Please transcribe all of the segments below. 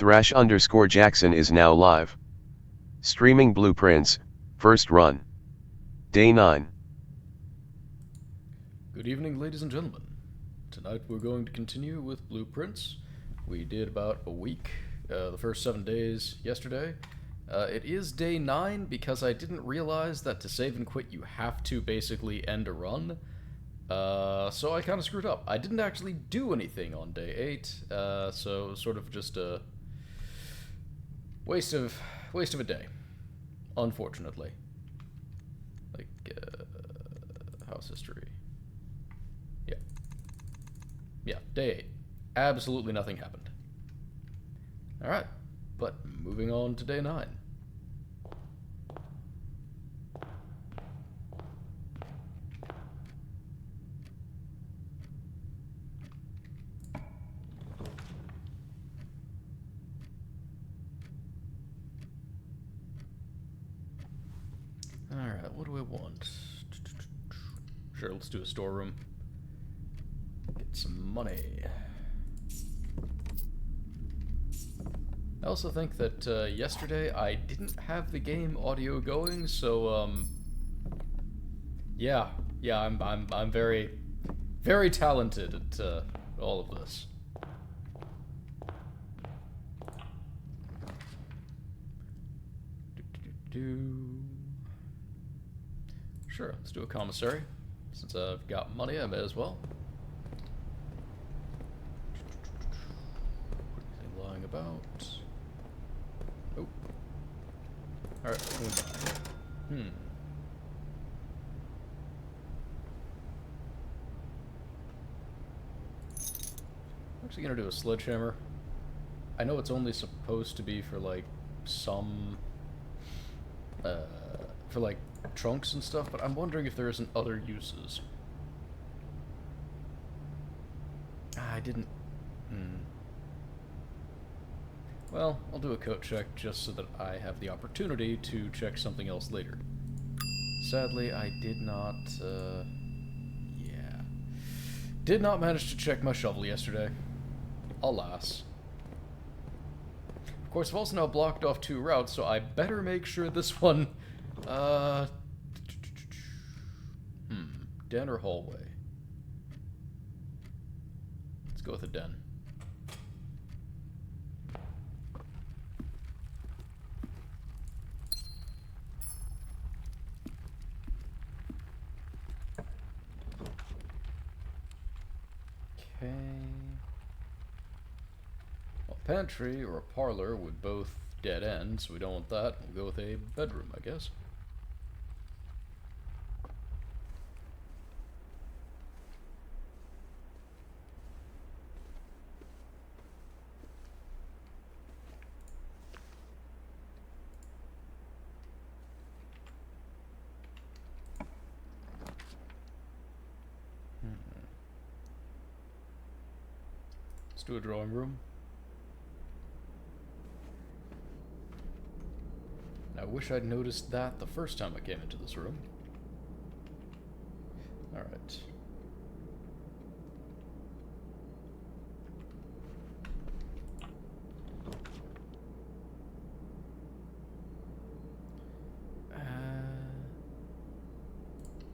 Thrash_Jackson is now live. Streaming Blueprints, first run. Day 9. Good evening, ladies and gentlemen. Tonight we're going to continue with Blueprints. We did about a week, the first 7 days yesterday. It is day 9 because I didn't realize that to save and quit you have to basically end a run. So I kind of screwed up. I didn't actually do anything on day 8, so sort of just a waste of a day, unfortunately. Like, house history. Yeah, day 8. Absolutely nothing happened. Alright, but moving on to day 9. Alright, what do I want? Sure, let's do a storeroom. Get some money. I also think that yesterday I didn't have the game audio going, so yeah, I'm very, very talented at all of this. Sure, let's do a commissary. Since I've got money, I may as well. Anything lying about? Oh. Alright, what can we buy? I'm actually gonna do a sledgehammer. I know it's only supposed to be for, like, some... for, like, trunks and stuff, but I'm wondering if there isn't other uses. I didn't... Well, I'll do a coat check just so that I have the opportunity to check something else later. Sadly, I did not, yeah. Did not manage to check my shovel yesterday. Alas. Of course, I've also now blocked off 2 routes, so I better make sure this one, den or hallway? Let's go with a den. Okay. Well, a pantry or a parlor would both dead end, so we don't want that. We'll go with a bedroom, I guess. Let's do a drawing room. I wish I'd noticed that the first time I came into this room. Alright.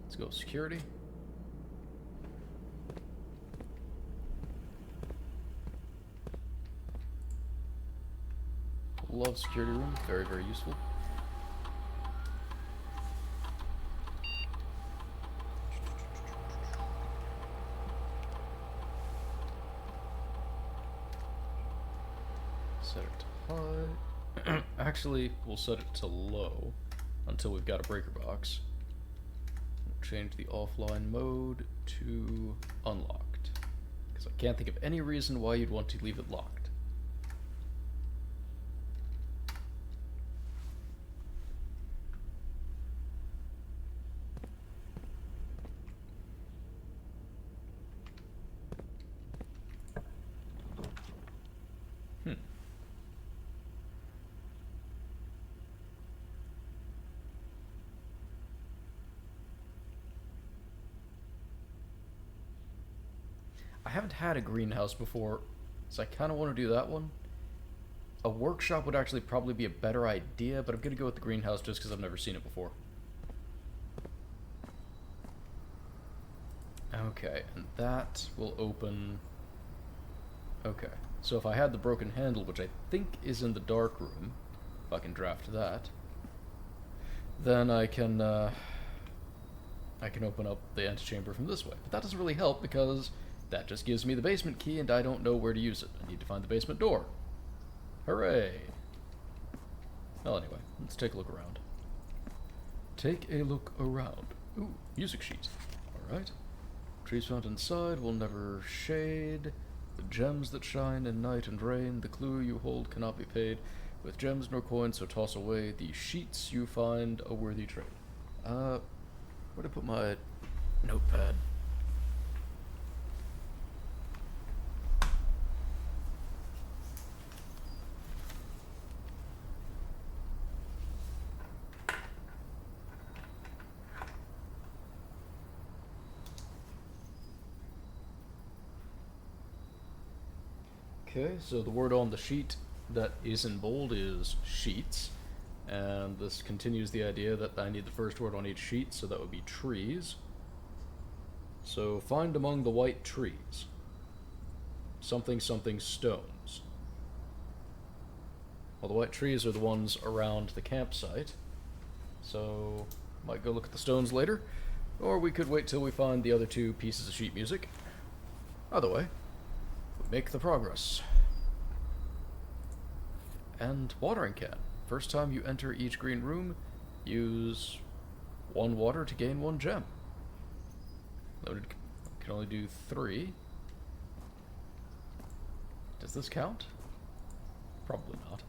Let's go security. Love security room. Very, very useful. Set it to high. Actually, we'll set it to low until we've got a breaker box. We'll change the offline mode to unlocked, because I can't think of any reason why you'd want to leave it locked. I haven't had a greenhouse before, so I kind of want to do that one. A workshop would actually probably be a better idea, but I'm gonna go with the greenhouse just because I've never seen it before. Okay, and that will open... Okay, so if I had the broken handle, which I think is in the dark room, if I can draft that, then I can open up the antechamber from this way. But that doesn't really help because that just gives me the basement key and I don't know where to use it. I need to find the basement door. Hooray! Well, anyway, let's take a look around. Take a look around. Ooh, music sheet. Alright. Trees found inside will never shade. The gems that shine in night and rain. The clue you hold cannot be paid with gems nor coins, so toss away the sheets you find a worthy trade. Where'd I put my notepad? Okay, so the word on the sheet that is in bold is sheets, and this continues the idea that I need the first word on each sheet, so that would be trees. So find among the white trees something something stones. Well, the white trees are the ones around the campsite, so might go look at the stones later, or we could wait till we find the other two pieces of sheet music. Either way, make the progress. And watering can. First time you enter each green room, use 1 water to gain 1 gem. Loaded can only do 3. Does this count? Probably not.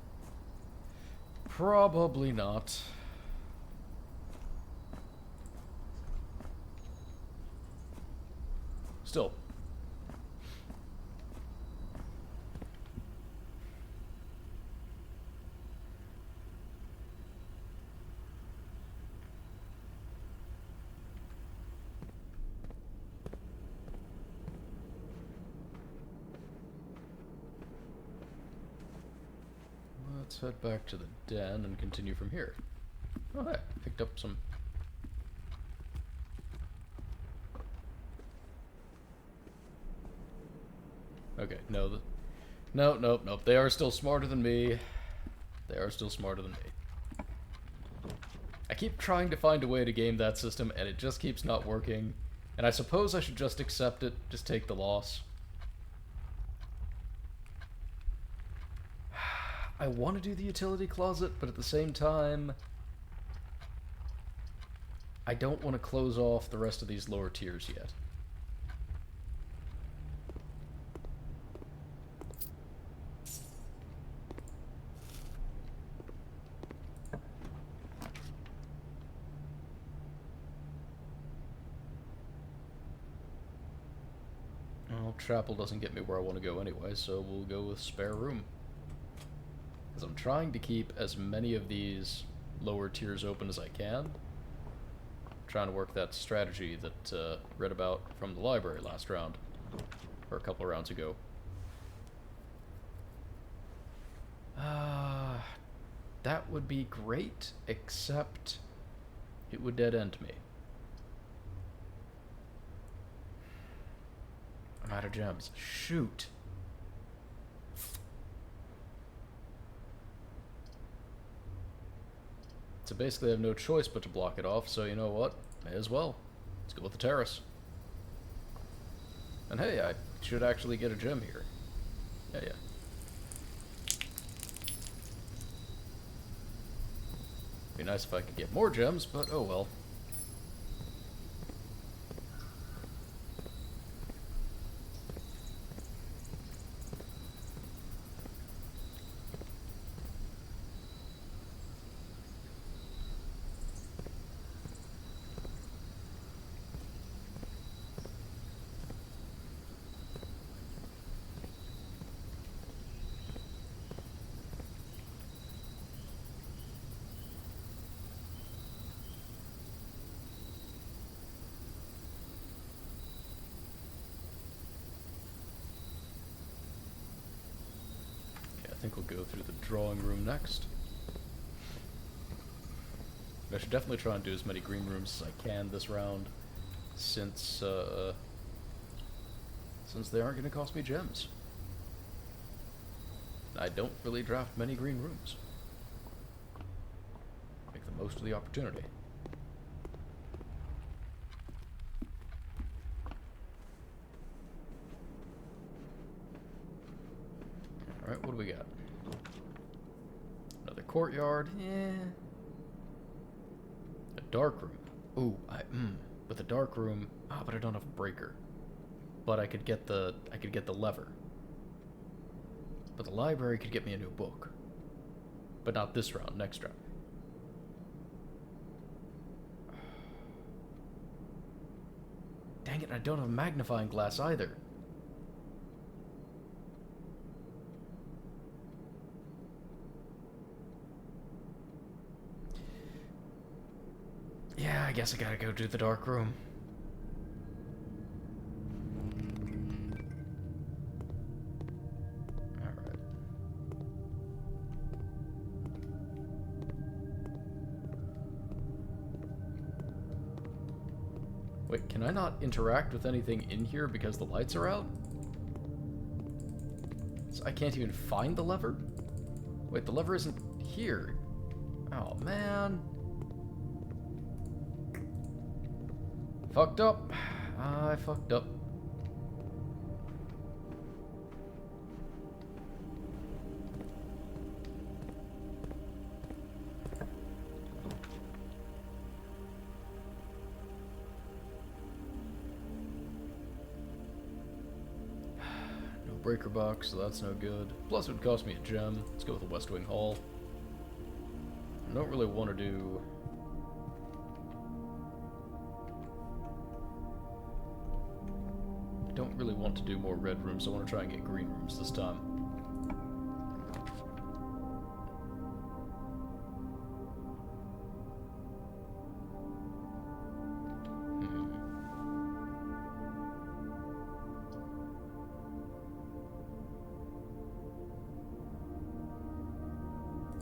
Probably not. Still. Let's head back to the den and continue from here. Oh, hey, picked up some... Okay, no, nope. They are still smarter than me. They are still smarter than me. I keep trying to find a way to game that system, and it just keeps not working. And I suppose I should just accept it, just take the loss. I want to do the utility closet, but at the same time, I don't want to close off the rest of these lower tiers yet. Well, chapel doesn't get me where I want to go anyway, so we'll go with spare room. Because I'm trying to keep as many of these lower tiers open as I can. I'm trying to work that strategy that read about from the library last round, or a couple of rounds ago. That would be great, except it would dead end me. I'm out of gems. Shoot. So basically I have no choice but to block it off, so you know what? May as well. Let's go with the terrace. And hey, I should actually get a gem here. Yeah. Be nice if I could get more gems, but oh well. think we'll go through the drawing room next. I should definitely try and do as many green rooms as I can this round, since they aren't going to cost me gems. I don't really draft many green rooms. Make the most of the opportunity. Alright, what do we got? Another courtyard. Yeah. A dark room. Ooh, with a dark room. But I don't have a breaker. But I could get the lever. But the library could get me a new book. But not this round, next round. Dang it, I don't have a magnifying glass either. Yeah, I guess I gotta go do the dark room. Alright. Wait, can I not interact with anything in here because the lights are out? So I can't even find the lever? Wait, the lever isn't here. Oh, man. Fucked up. I fucked up. No breaker box, so that's no good. Plus it would cost me a gem. Let's go with the West Wing Hall. I don't really want to do... don't really want to do more red rooms. I want to try and get green rooms this time.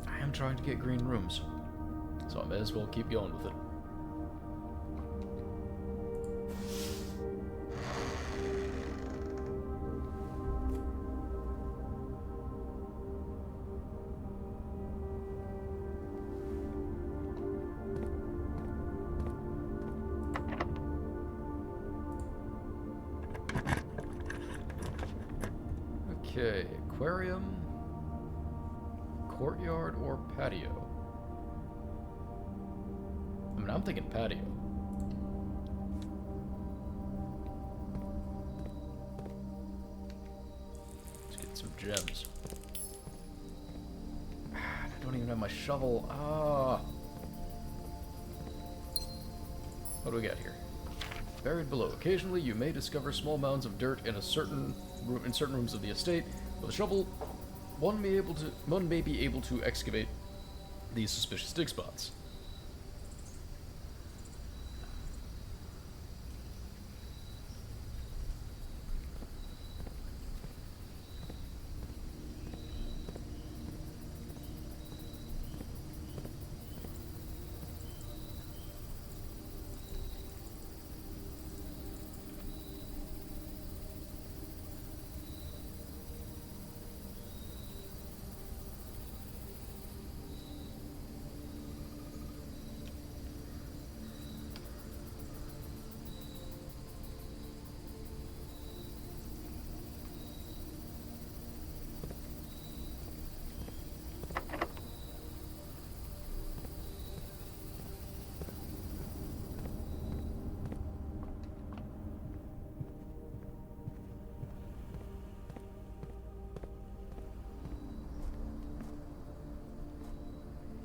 I am trying to get green rooms, so I may as well keep going with it. Okay, aquarium, courtyard, or patio? I mean, I'm thinking patio. Let's get some gems. I don't even have my shovel. What do we got here? Buried below. Occasionally, you may discover small mounds of dirt in certain rooms of the estate. With a shovel, one may be able to excavate these suspicious dig spots.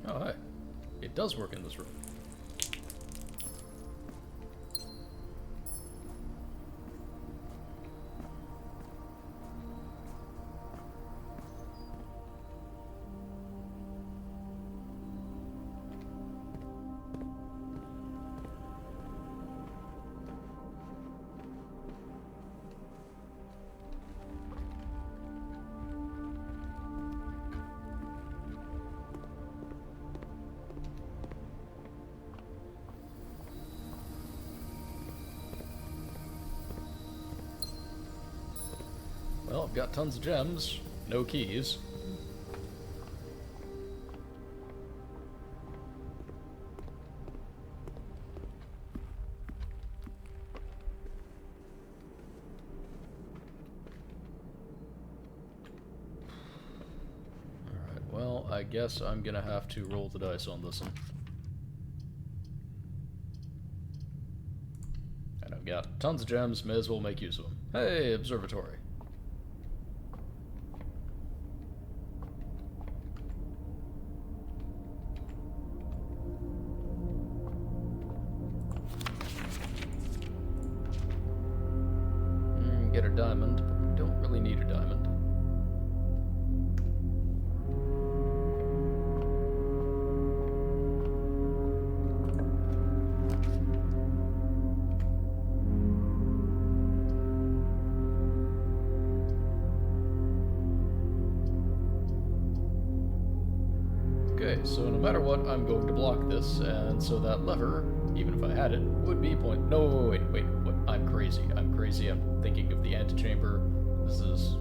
Oh, hey. It does work in this room. I've got tons of gems, no keys. Alright, well, I guess I'm gonna have to roll the dice on this one. And I've got tons of gems, may as well make use of them. Hey, observatory. Get a diamond, but we don't really need a diamond. Okay, so no matter what, I'm going to block this, and so that lever, even if I had it, would be point. No, wait, what? I'm crazy. I'm thinking of the antechamber. This is.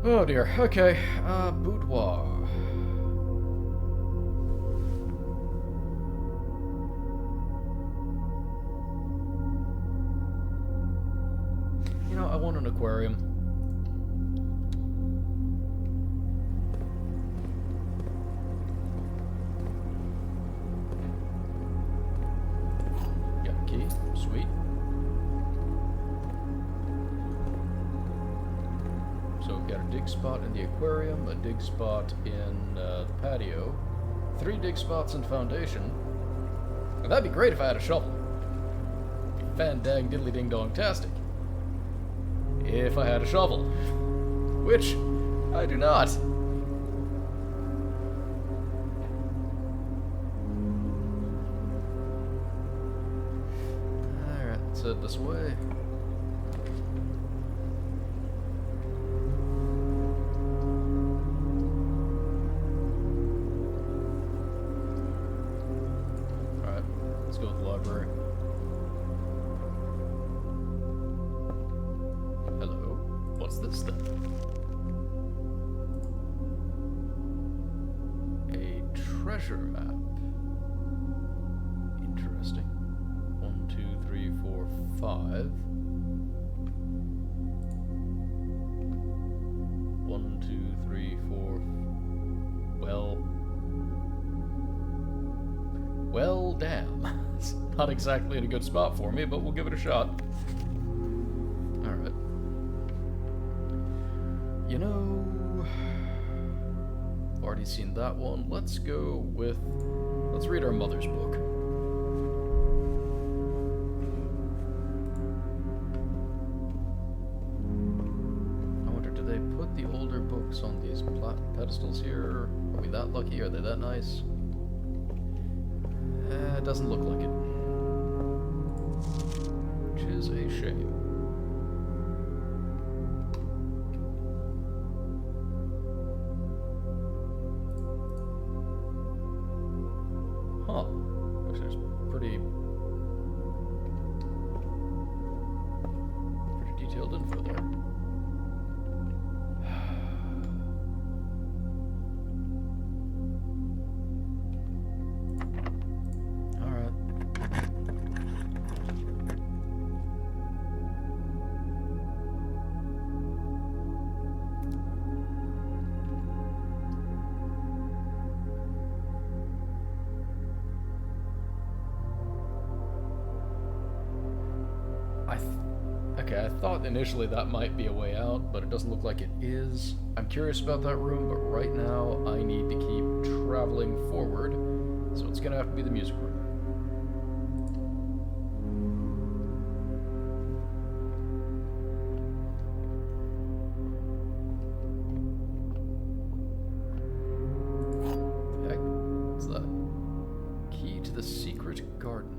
Oh dear. Okay, boudoir. You know, I want an aquarium. Sweet. So we've got a dig spot in the aquarium, a dig spot in the patio, 3 dig spots in foundation. Now, that'd be great if I had a shovel. Be fan-dang diddly-ding-dong-tastic. If I had a shovel. Which I do not. Head this way. Alright, let's go to the library. Hello? What's this then? A treasure map. Interesting. 1, 2, 3, 4, 5. 1, 2, 3, 4. Well, damn. It's not exactly in a good spot for me, but we'll give it a shot. Alright. You know, I've already seen that one. Let's read our mother's book. On these pedestals here. Are we that lucky? Are they that nice? It doesn't look like it. Which is a shame. Huh. Actually, there's pretty detailed info there. Okay, I thought initially that might be a way out, but it doesn't look like it is. I'm curious about that room, but right now I need to keep traveling forward, so it's gonna have to be the music room. What the heck? What's that? Key to the secret garden.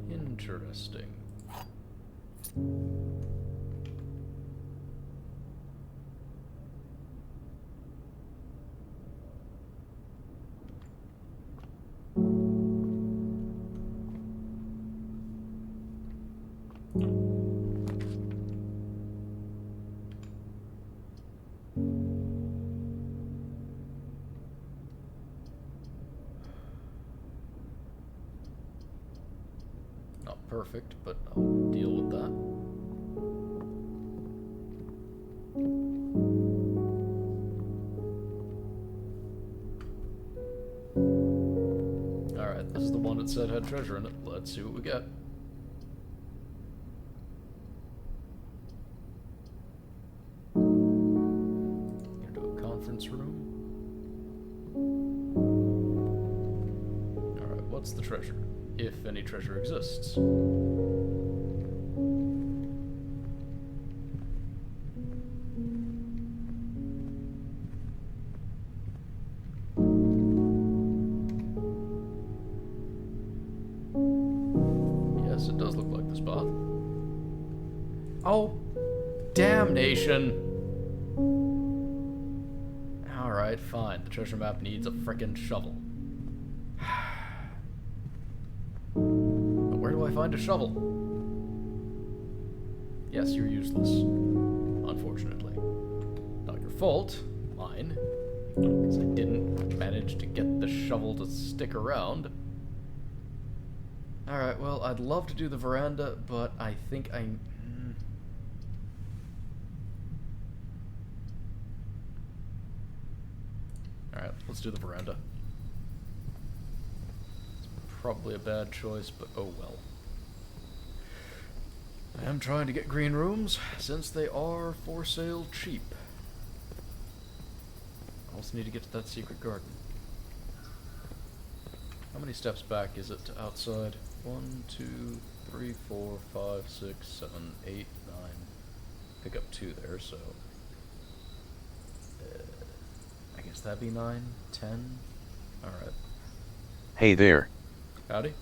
Interesting. not perfect, but I'll deal with that. Alright, this is the one that said had treasure in it. Let's see what we get. Into a conference room. Alright, what's the treasure? If any treasure exists. Yes, it does look like the spot. Oh, damnation! Alright, fine. The treasure map needs a frickin' shovel. But where do I find a shovel? Yes, you're useless. Unfortunately. Not your fault. Mine. Because I didn't manage to get the shovel to stick around. Alright, well, I'd love to do the veranda, but I think Alright, let's do the veranda. It's probably a bad choice, but oh well. I am trying to get green rooms, since they are for sale cheap. I also need to get to that secret garden. How many steps back is it to outside? 1, 2, 3, 4, 5, 6, 7, 8, 9. Pick up 2 there, so... I guess that'd be 9, 10. Alright. Hey there. Howdy.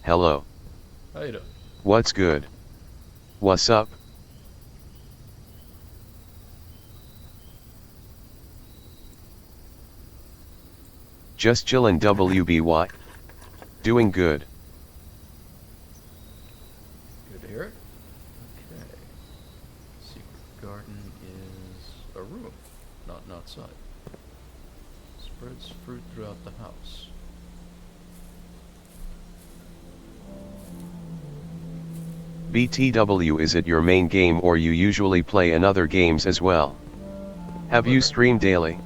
Hello. How you doing? What's good? What's up? Just chillin' WBY. Doing good. Good to hear it. Okay. Secret garden is a room, not an outside. Spreads fruit throughout the house. BTW, is it your main game or you usually play in other games as well? Have you streamed daily?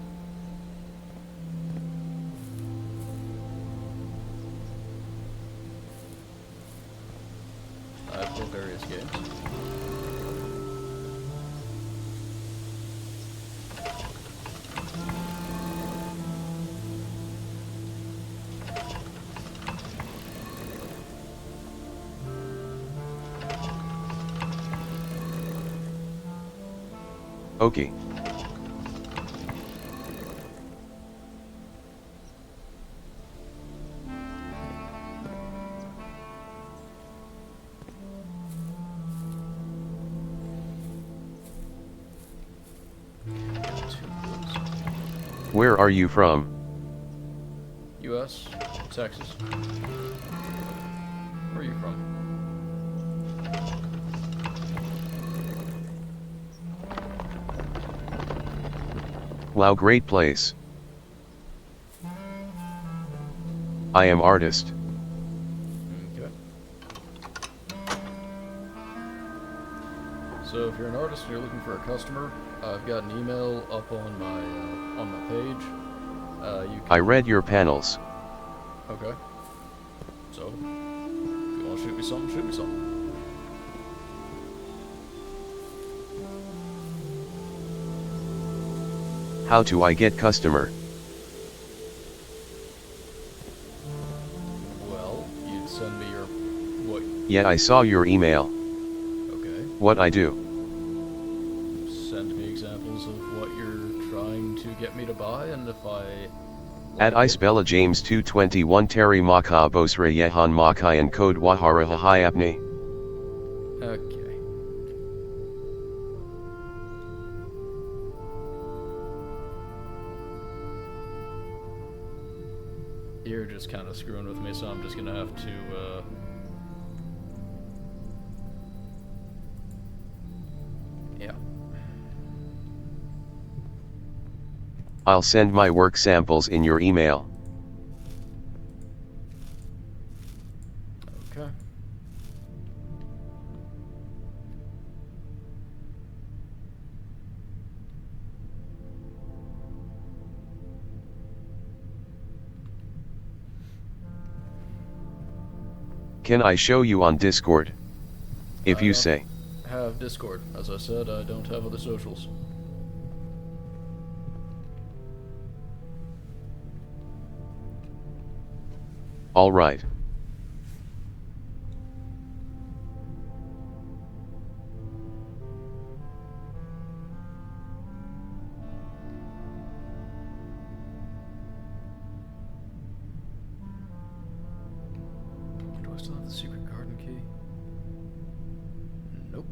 I play various games. Okay. Where are you from? U.S., Texas. Where are you from? Wow, great place. I am artist. Okay. So if you're an artist and you're looking for a customer, I've got an email up on my page. You can... I read your panels. Okay. So, if you want to shoot me something, shoot me something. How do I get customer? Well, you'd send me your... what? Yeah, I saw your email. Okay. What I do? Send me examples of what you're trying to get me to buy, and if I... At Isabella James 221 Terry Maka Bosra Yehan Makayan Code Wahara Hahayapni. Okay. You're just kind of screwing with me, so I'm just gonna have to, yeah. I'll send my work samples in your email. Okay. Can I show you on Discord? If I you don't say. have Discord. As I said, I don't have other socials. Alright. Do I still have the secret garden key? Nope.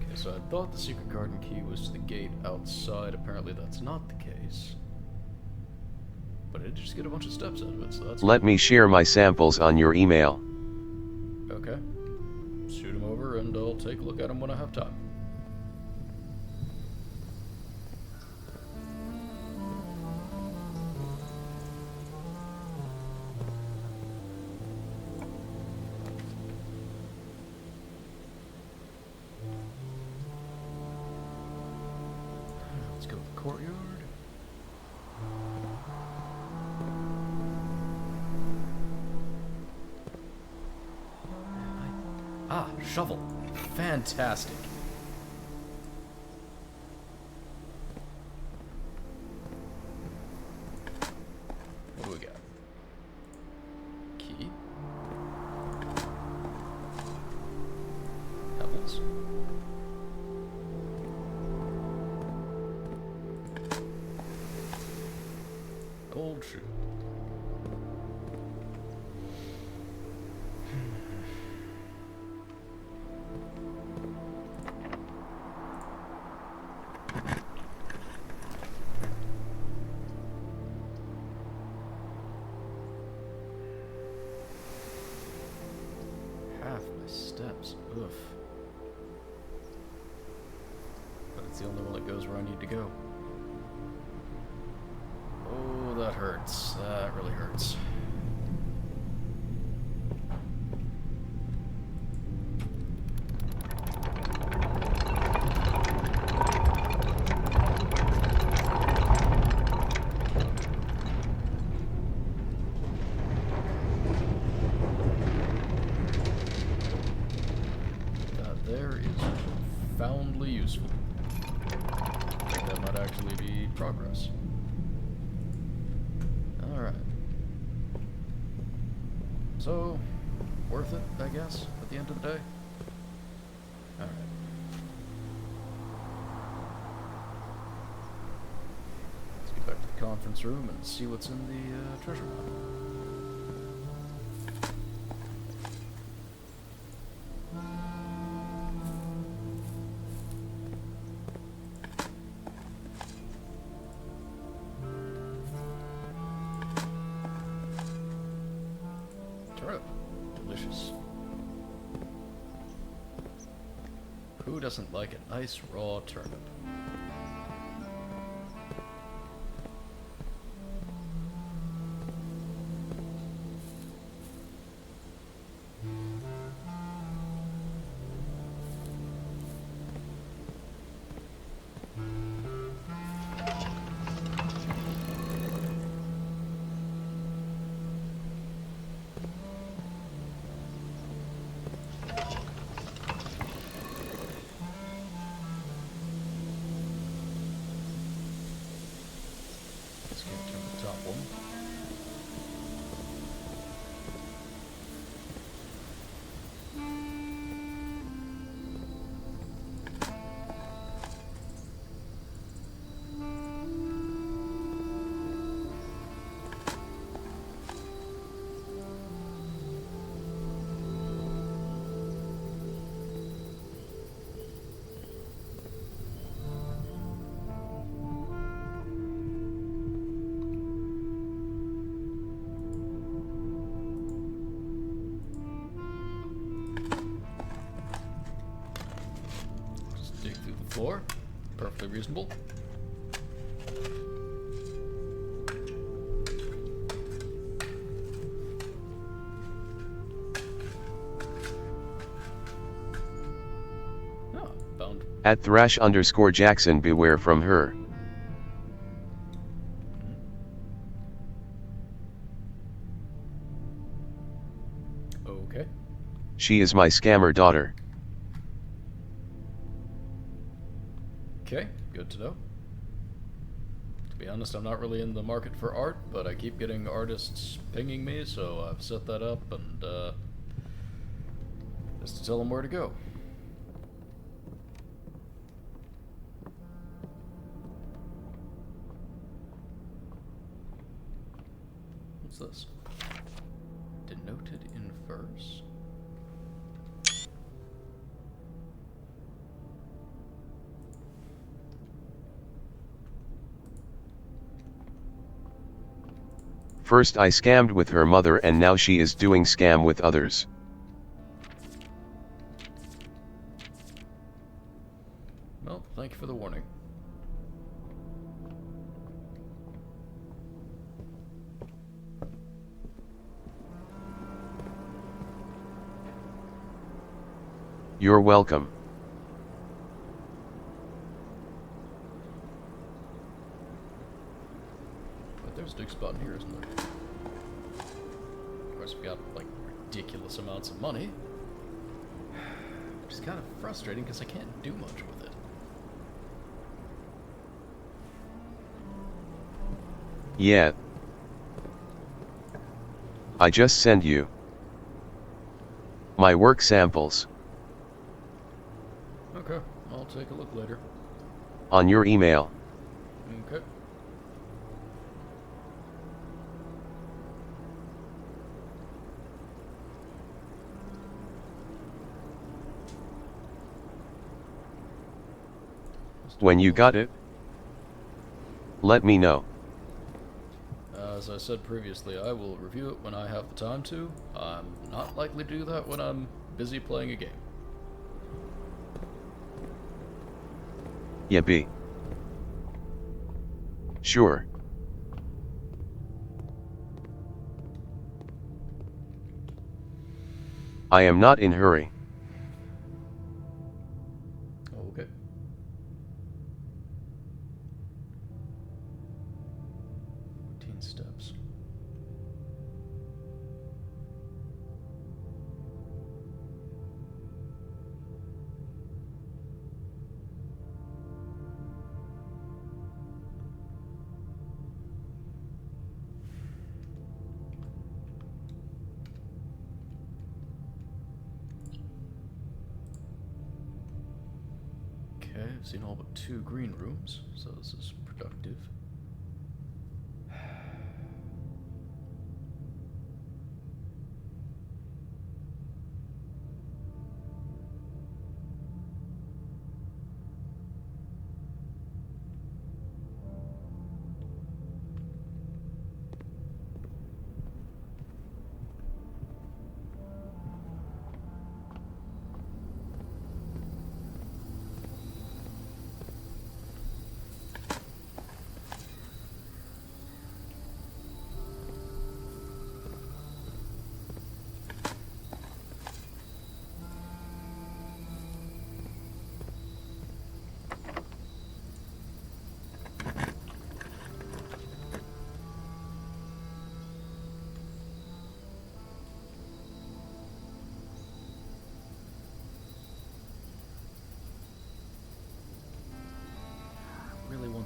Okay, so I thought the secret garden key was to the gate outside. Apparently that's not the case. But I did just get a bunch of steps out of it, so that's Let cool. me share my samples on your email. Okay. Shoot them over and I'll take a look at them when I have time. Let's go to the courtyard. Ah, shovel. Fantastic. What do we got? Key. Pebbles. Gold shoe. Half my steps. Oof. But it's the only one that goes where I need to go. Oh, that hurts. That really hurts. That there is profoundly useful. I think that might actually be progress. Alright. So, worth it, I guess, at the end of the day? Alright. Let's get back to the conference room and see what's in the treasure map. Turnip. Delicious. Who doesn't like a nice raw turnip? Let's get to the top one. Just dig through the floor. Perfectly reasonable. Oh, found. At Thrash_Jackson, beware from her. She is my scammer daughter. Okay, good to know. To be honest, I'm not really in the market for art, but I keep getting artists pinging me, so I've set that up and just to tell them where to go. What's this? Denoted in verse? First I scammed with her mother and now she is doing scam with others. Well, thank you for the warning. You're welcome. But there's a dig spot in here, isn't there? Of course, we got, like, ridiculous amounts of money. Which is kind of frustrating because I can't do much with it. Yeah. I just sent you my work samples Okay, I'll take a look later. on your email. Okay. When you got it, let me know. As I said previously, I will review it when I have the time to. I'm not likely to do that when I'm busy playing a game. Yippee. Sure. I am not in hurry. Okay. Steps. Okay, I've seen all but 2 green rooms, so this is productive.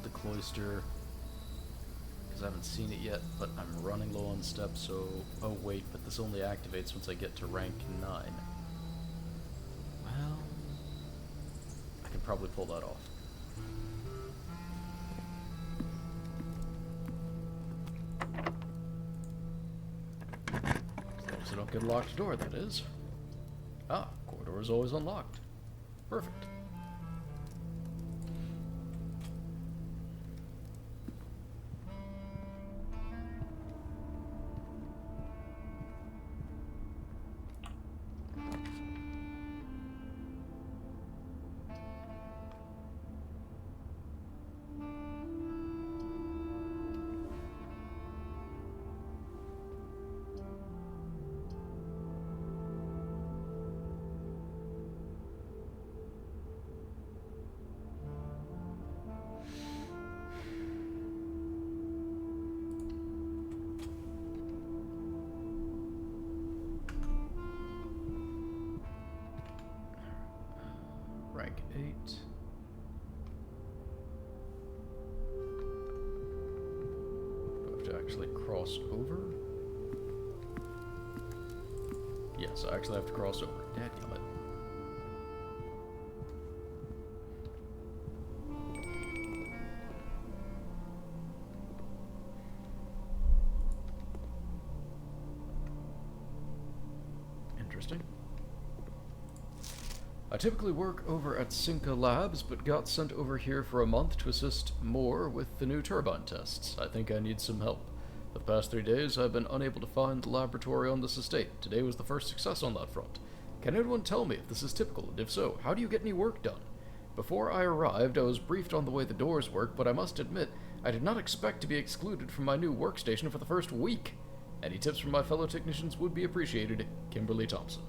The cloister, because I haven't seen it yet, but I'm running low on steps, so... Oh wait, but this only activates once I get to rank 9. Well... I can probably pull that off. As long as I don't get a locked door, that is. Ah, corridor is always unlocked. Perfect. rank 8. Do I have to actually cross over? Yes, I actually have to cross over. Dadgummit. Interesting. I typically work over at Cinca Labs, but got sent over here for a month to assist more with the new turbine tests. I think I need some help. For the past 3 days, I've been unable to find the laboratory on this estate. Today was the first success on that front. Can anyone tell me if this is typical, and if so, how do you get any work done? Before I arrived, I was briefed on the way the doors work, but I must admit, I did not expect to be excluded from my new workstation for the first week. Any tips from my fellow technicians would be appreciated. Kimberly Thompson.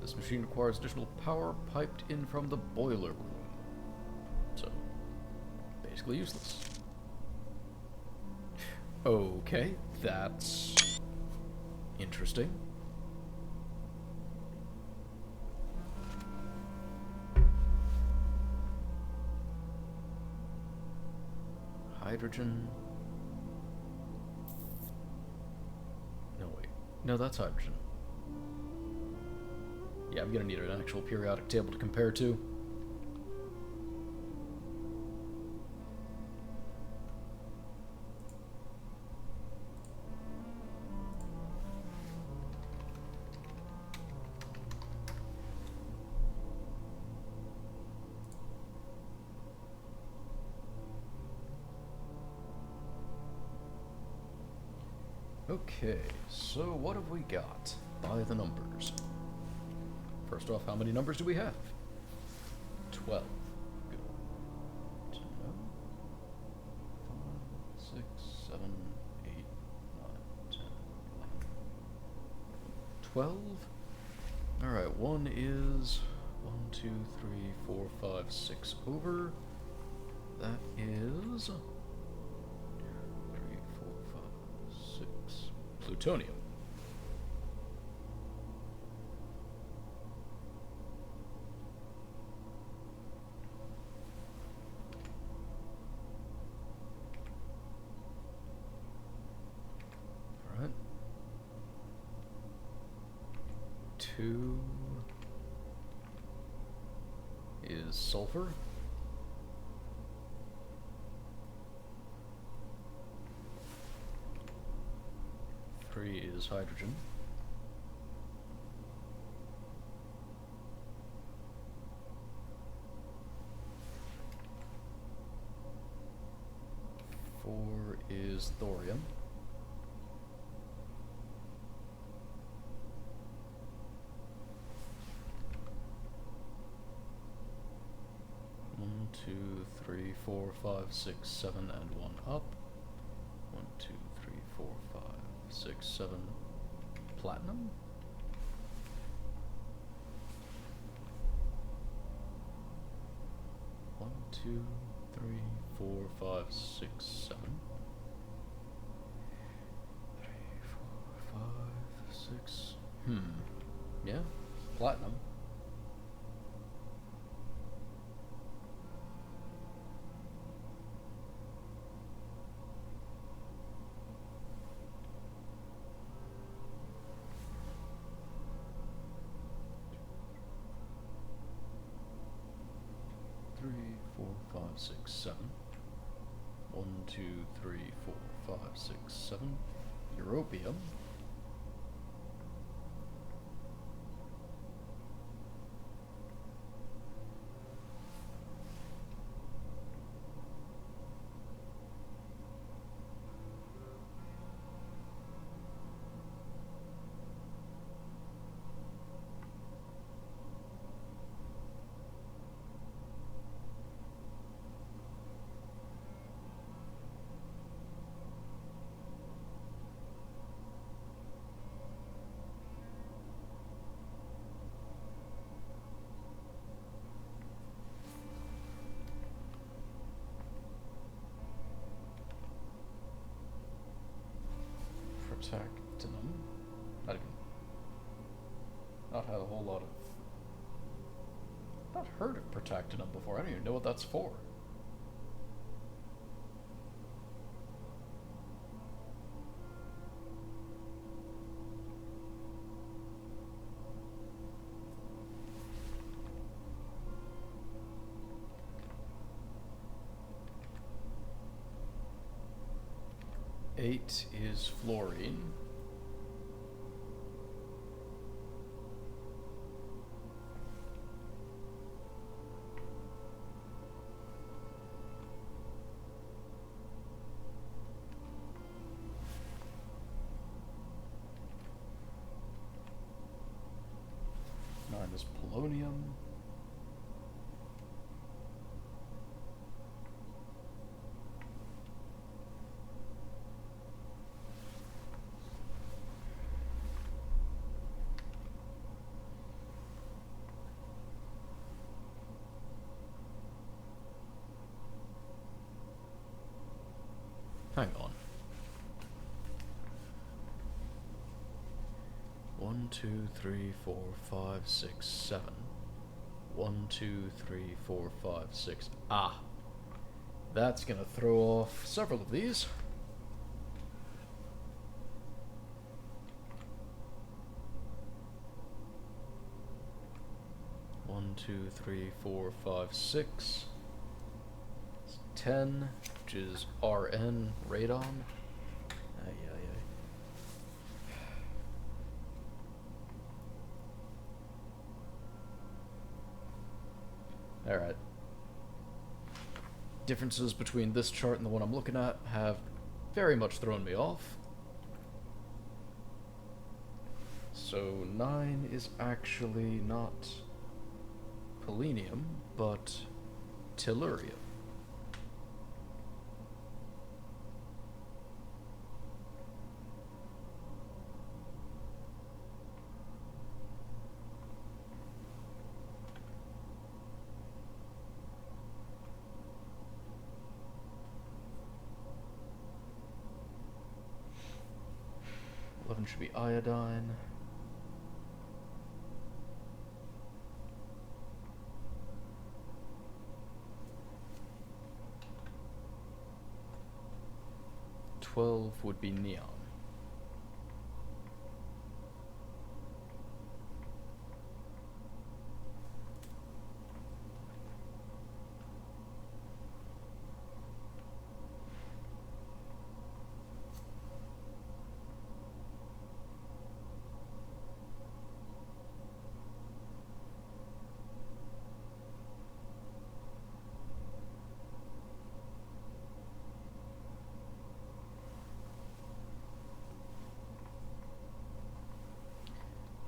This machine requires additional power piped in from the boiler room. So, basically useless. Okay, that's interesting. Hydrogen. No, wait. No, that's hydrogen. Yeah, I'm gonna need an actual periodic table to compare to. Okay, so what have we got? By the numbers. First off, how many numbers do we have? 12. Good to know. 5, 6, 7, 8, 9, 10, 11. 12? Alright, one is 1, 2, 3, 4, 5, 6 over. That is 3, 4, 5, 6. Plutonium. Alright. 2 is sulfur. 3 is hydrogen. 4 is thorium. 1, 2, 3, 4, 5, 6, 7, and 1 up. 1, 2, 3, 4, 5, 6, 7. Platinum? One, 2, 3, 4, 5, 6, 7. 3, 4, 5, 6. Yeah, platinum. Three, 4, 5, 6, 7. 1, 2, 3, 4, 5, 6, 7. Europium. protactinum. Not had a whole lot of... Not heard of protactinum before. I don't even know what that's for. Eight is fluorine. Nine is polonium. Hang on. 1, 2, 3, 4, 5, 6, 7. 1, 2, 3, 4, 5, 6. Ah! That's gonna throw off several of these. One, 2, 3, 4, 5, 6. 10, which is RN, radon. Ay, ay, ay. Alright. Differences between this chart and the one I'm looking at have very much thrown me off. So 9 is actually not polonium, but tellurium. Should be iodine. $12 would be neon.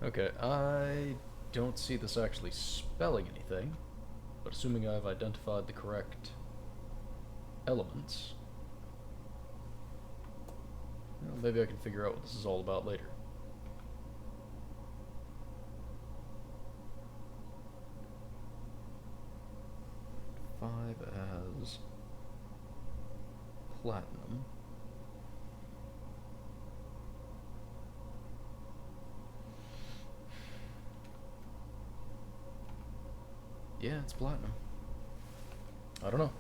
Okay, I don't see this actually spelling anything, but assuming I've identified the correct elements, well, maybe I can figure out what this is all about later. Five as platinum. Yeah, it's platinum. I don't know.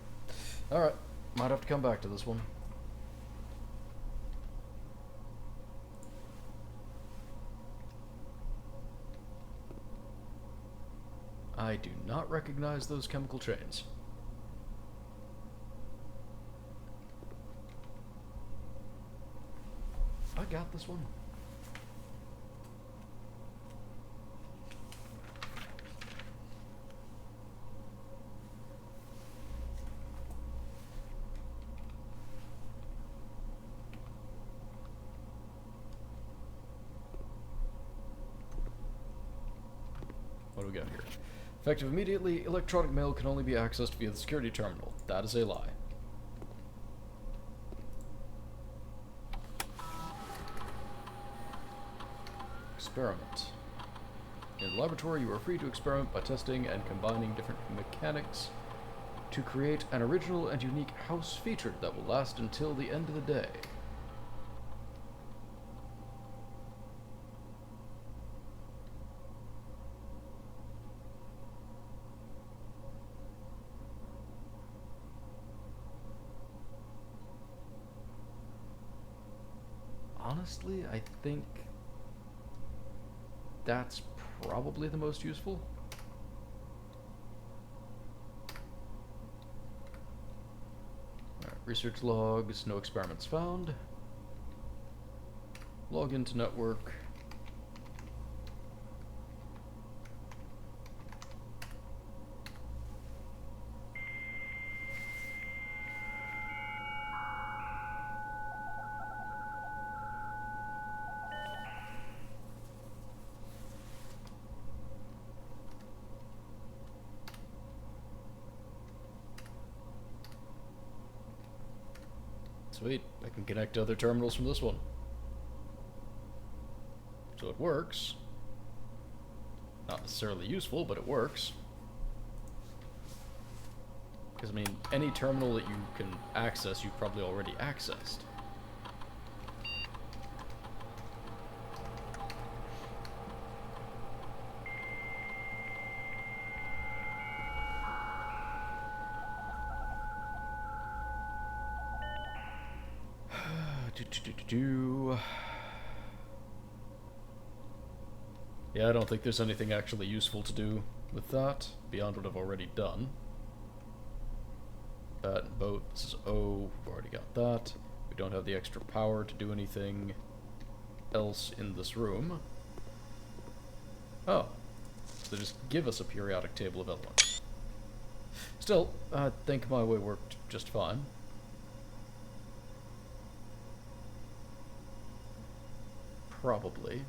Alright, might have to come back to this one. I do not recognize those chemical chains. I got this one. What do we got here? Effective immediately, electronic mail can only be accessed via the security terminal. That is a lie. Experiment. In the laboratory, you are free to experiment by testing and combining different mechanics to create an original and unique house feature that will last until the end of the day. honestly, I think that's probably the most useful. Alright, research logs, no experiments found. Log into network. Sweet, I can connect to other terminals from this one. So it works. Not necessarily useful, but it works. Because, I mean, any terminal that you can access, you've probably already accessed. Yeah, I don't think there's anything actually useful to do with that, beyond what I've already done. Bat and boat, this is O, we've already got that. We don't have the extra power to do anything else in this room. Oh, so they just give us a periodic table of elements. Still, I think my way worked just fine. Probably.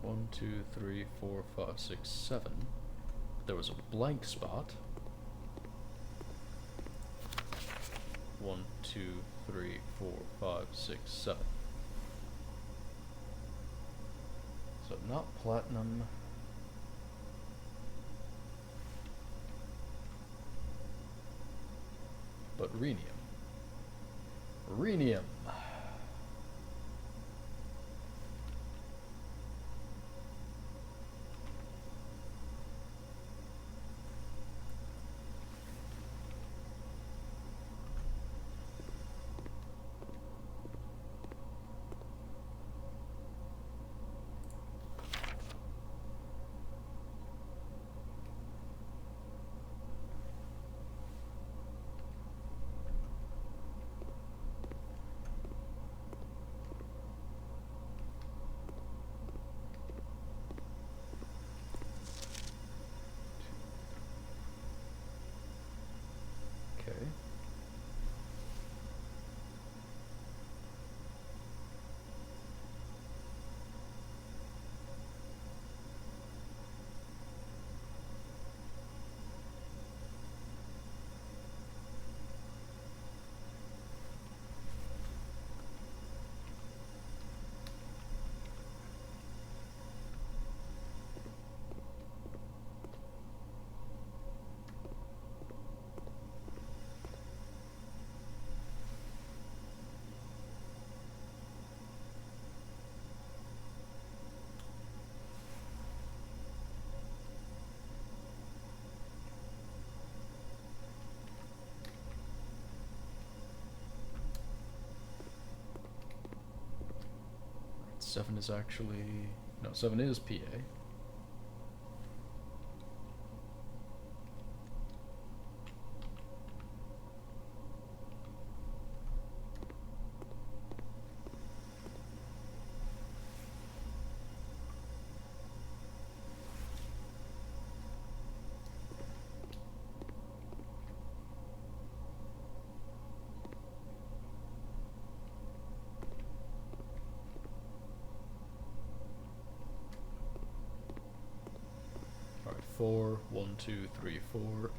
One, two, three, four, five, six, seven. There was a blank spot. 1, 2, 3, 4, 5, 6, 7. So not platinum. But rhenium. Rhenium. Okay. Right, 7 is actually... No, 7 is PA. Alright, 4, 1, 2, 3, 4.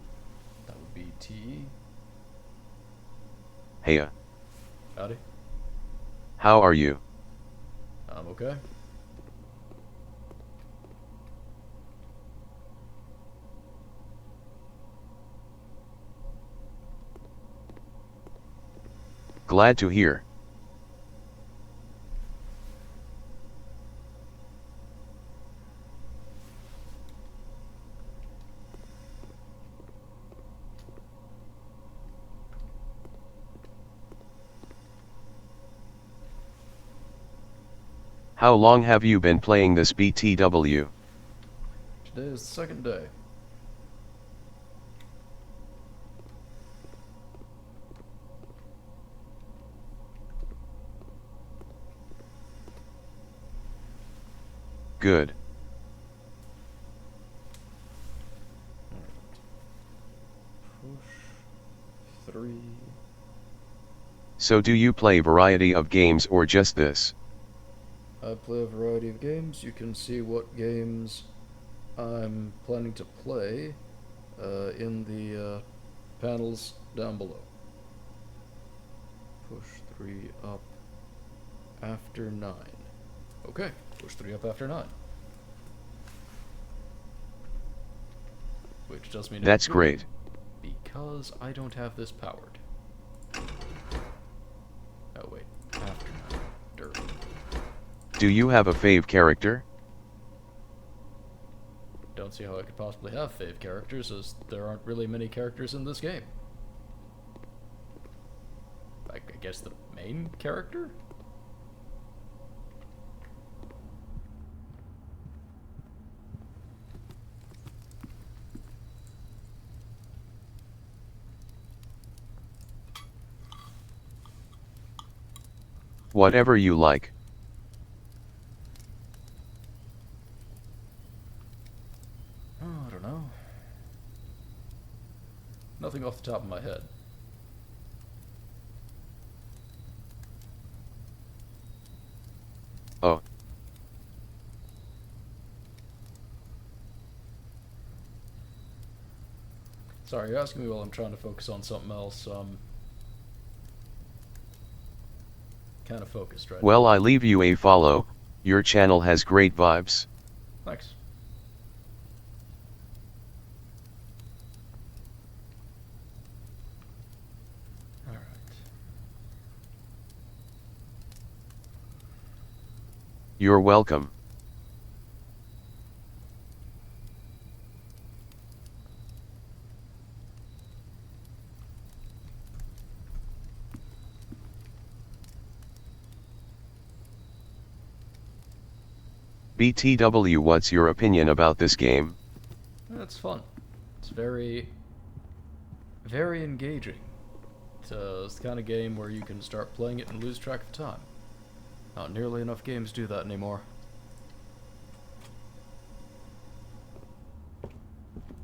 That would be T. Heya. Howdy. How are you? I'm okay. Glad to hear. How long have you been playing this BTW? Today is the second day. Good. Push 3. So do you play variety of games or just this? I play a variety of games. You can see what games I'm planning to play in the panels down below. Push 3 up after 9. Okay, push 3 up after 9. Which does me no That's good great. because I don't have this powered. Oh wait, after 9. Dirt. Do you have a fave character? Don't see how I could possibly have fave characters, as there aren't really many characters in this game. I guess the main character? Whatever you like. Oh, I don't know. Nothing off the top of my head. Oh. Sorry, you're asking me while I'm trying to focus on something else. Kind of focused right Well, I leave you a follow. Your channel has great vibes. now. Thanks. Alright. You're welcome. BTW, what's your opinion about this game? It's fun. It's very, very engaging. It's the kind of game where you can start playing it and lose track of time. Not nearly enough games do that anymore.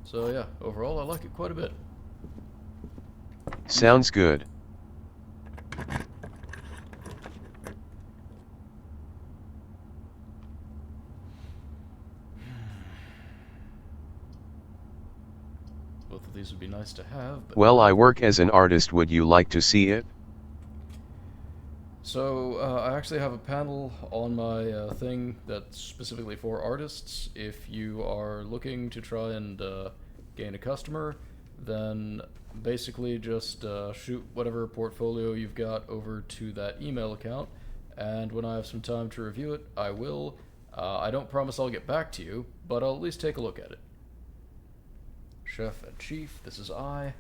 So yeah, overall I like it quite a bit. Sounds good. Both of these would be nice to have, but Well, I work as an artist. Would you like to see it? So, I actually have a panel on my thing that's specifically for artists. If you are looking to try and gain a customer, then basically just shoot whatever portfolio you've got over to that email account, and when I have some time to review it, I will. I don't promise I'll get back to you, but I'll at least take a look at it. Chef and Chief, this is I.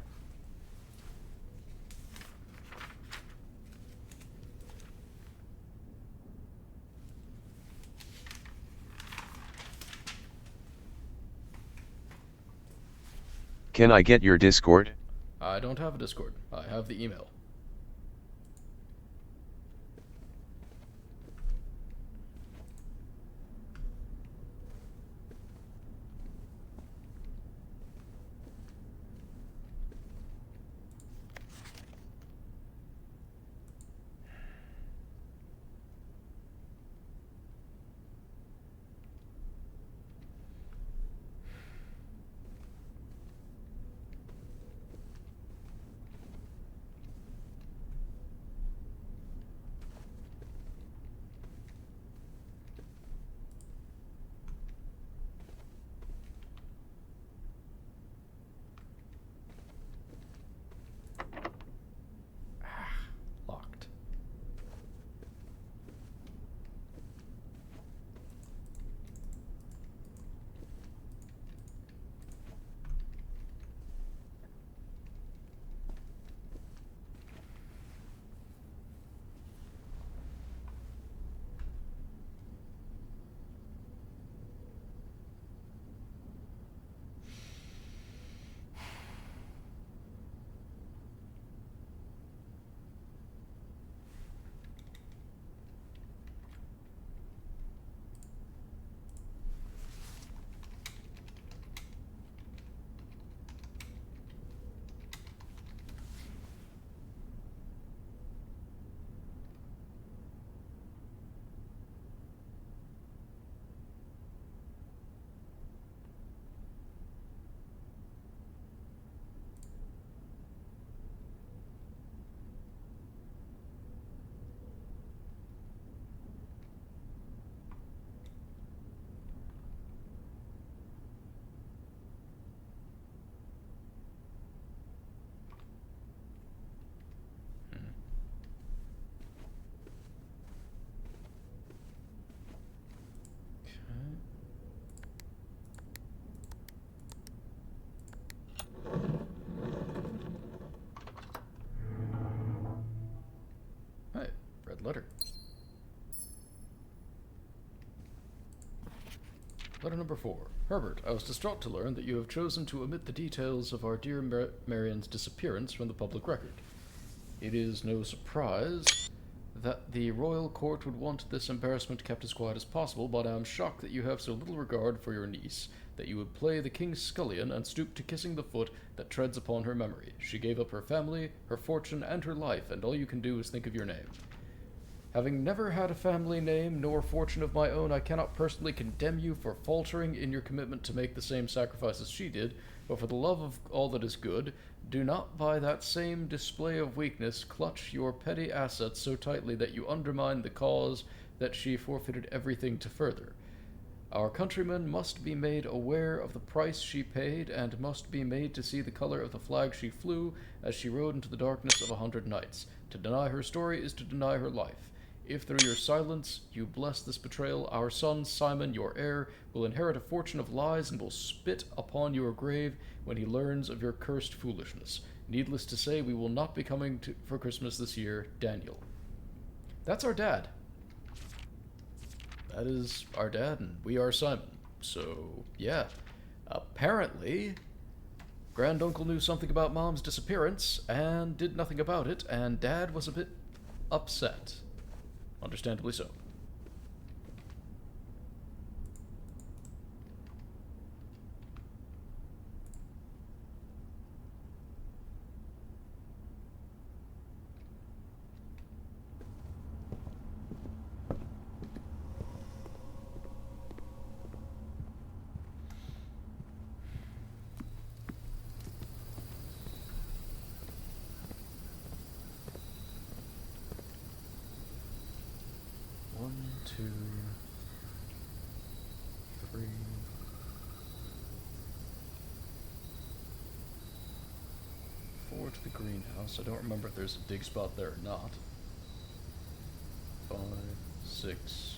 Can I get your Discord? I don't have a Discord. I have the email. Red letter. Letter number 4. Herbert, I was distraught to learn that you have chosen to omit the details of our dear Marian's disappearance from the public record. It is no surprise that the royal court would want this embarrassment kept as quiet as possible, but I am shocked that you have so little regard for your niece, that you would play the king's scullion and stoop to kissing the foot that treads upon her memory. She gave up her family, her fortune, and her life, and all you can do is think of your name. Having never had a family name nor fortune of my own, I cannot personally condemn you for faltering in your commitment to make the same sacrifices she did, but for the love of all that is good, do not by that same display of weakness clutch your petty assets so tightly that you undermine the cause that she forfeited everything to further. Our countrymen must be made aware of the price she paid, and must be made to see the color of the flag she flew as she rode into the darkness of 100 nights. To deny her story is to deny her life. If through your silence you bless this betrayal, our son Simon, your heir, will inherit a fortune of lies and will spit upon your grave when he learns of your cursed foolishness. Needless to say, we will not be coming for Christmas this year, Daniel. That's our dad. That is our dad, and we are Simon. So, yeah. Apparently, Granduncle knew something about Mom's disappearance and did nothing about it, and Dad was a bit upset. Understandably so. One, two, three, four to the greenhouse. I don't remember if there's a dig spot there or not. 5, 6,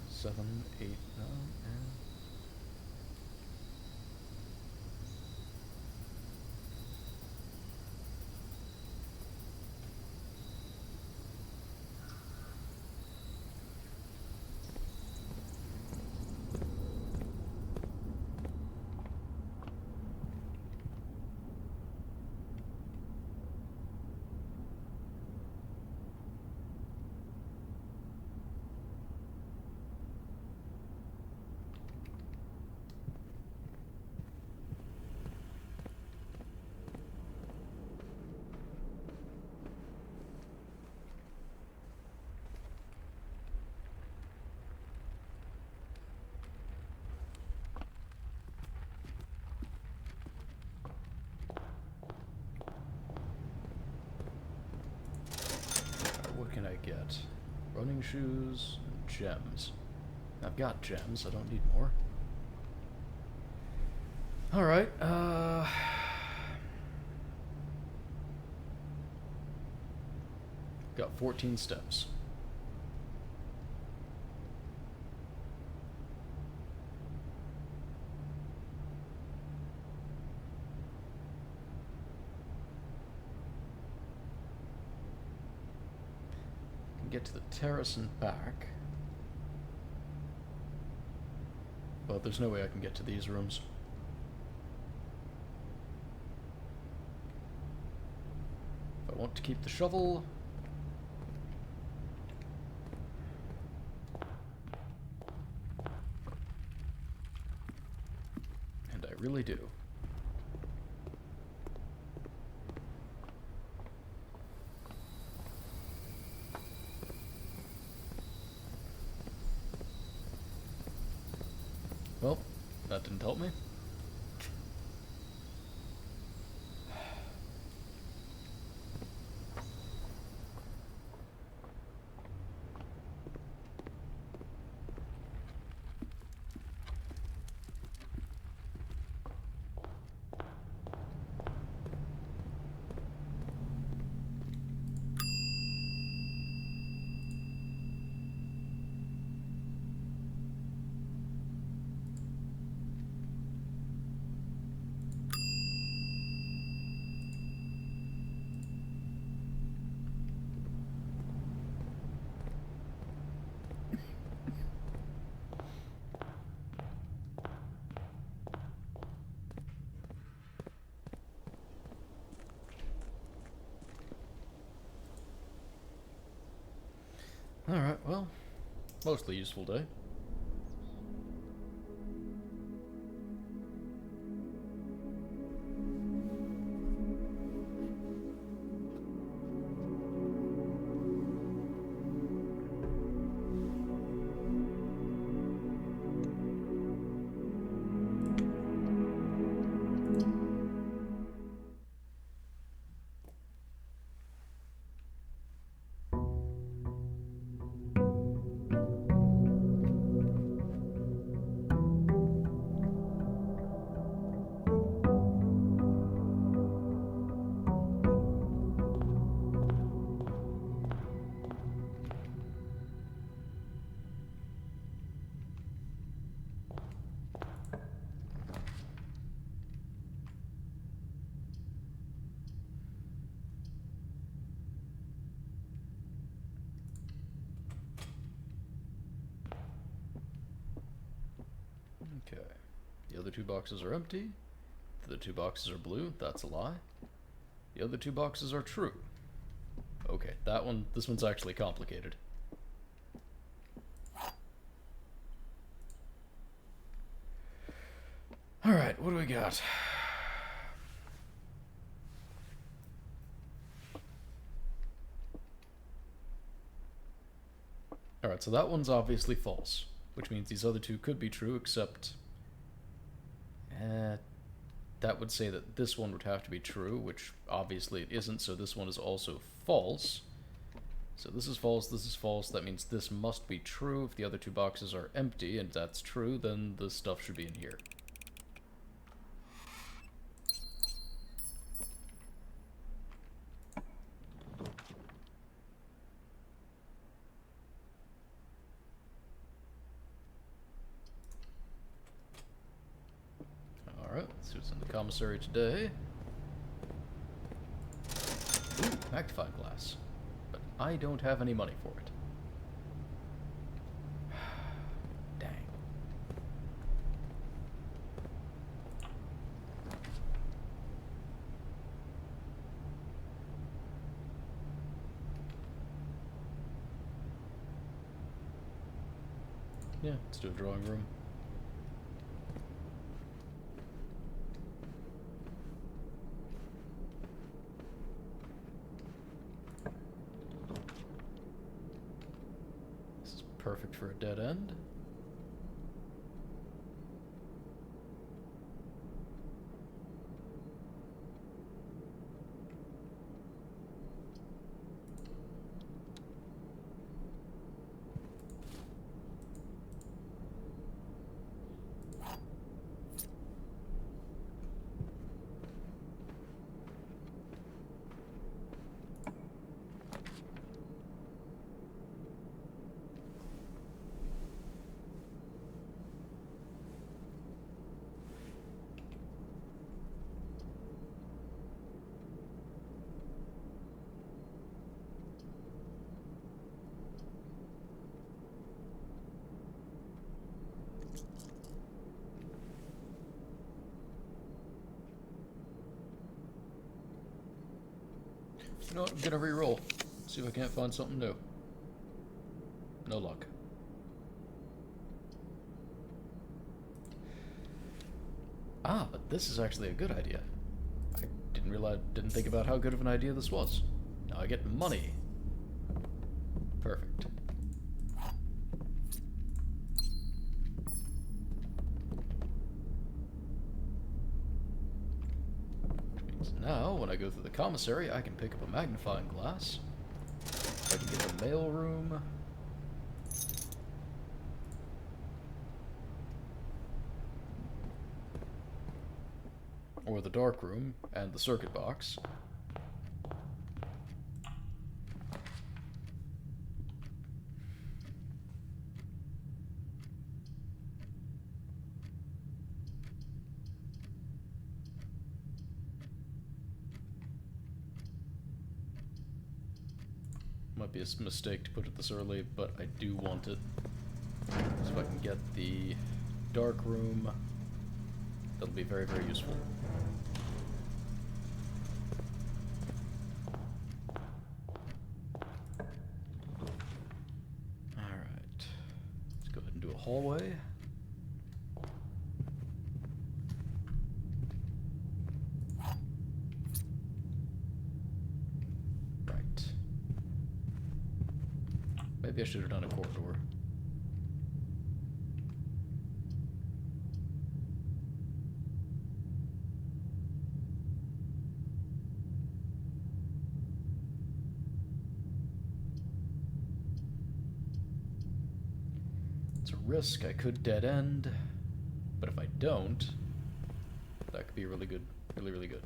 7, 8, 9, and... What can I get? Running shoes and gems. I've got gems, I don't need more. Alright, got 14 steps. Get to the terrace and back. But there's no way I can get to these rooms. If I want to keep the shovel... And I really do. Well, that didn't help me. Alright, well, mostly useful day. Okay. The other two boxes are empty. The two boxes are blue. That's a lie. The other two boxes are true. Okay, this one's actually complicated. Alright, what do we got? Alright, so that one's obviously false, which means these other two could be true, except... that would say that this one would have to be true, which obviously it isn't, so this one is also false. So this is false, that means this must be true. If the other two boxes are empty, and that's true, then the stuff should be in here. Alright, let's see what's in the commissary today. Ooh, magnifying glass. But I don't have any money for it. Dang. Yeah, let's do a drawing room. Perfect for a dead end. You know what, I'm gonna re-roll. See if I can't find something new. No luck. Ah, but this is actually a good idea. I didn't think about how good of an idea this was. Now I get money. Perfect. Now, when I go through the commissary, I can pick up a magnifying glass. I can get the mail room. Or the dark room, and the circuit box. Might be a mistake to put it this early, but I do want it. So if I can get the dark room, that'll be very, very useful. hallway. Right. Maybe I should have done a corridor. It's a risk. I could dead end, but if I don't, that could be really good. Really, really good.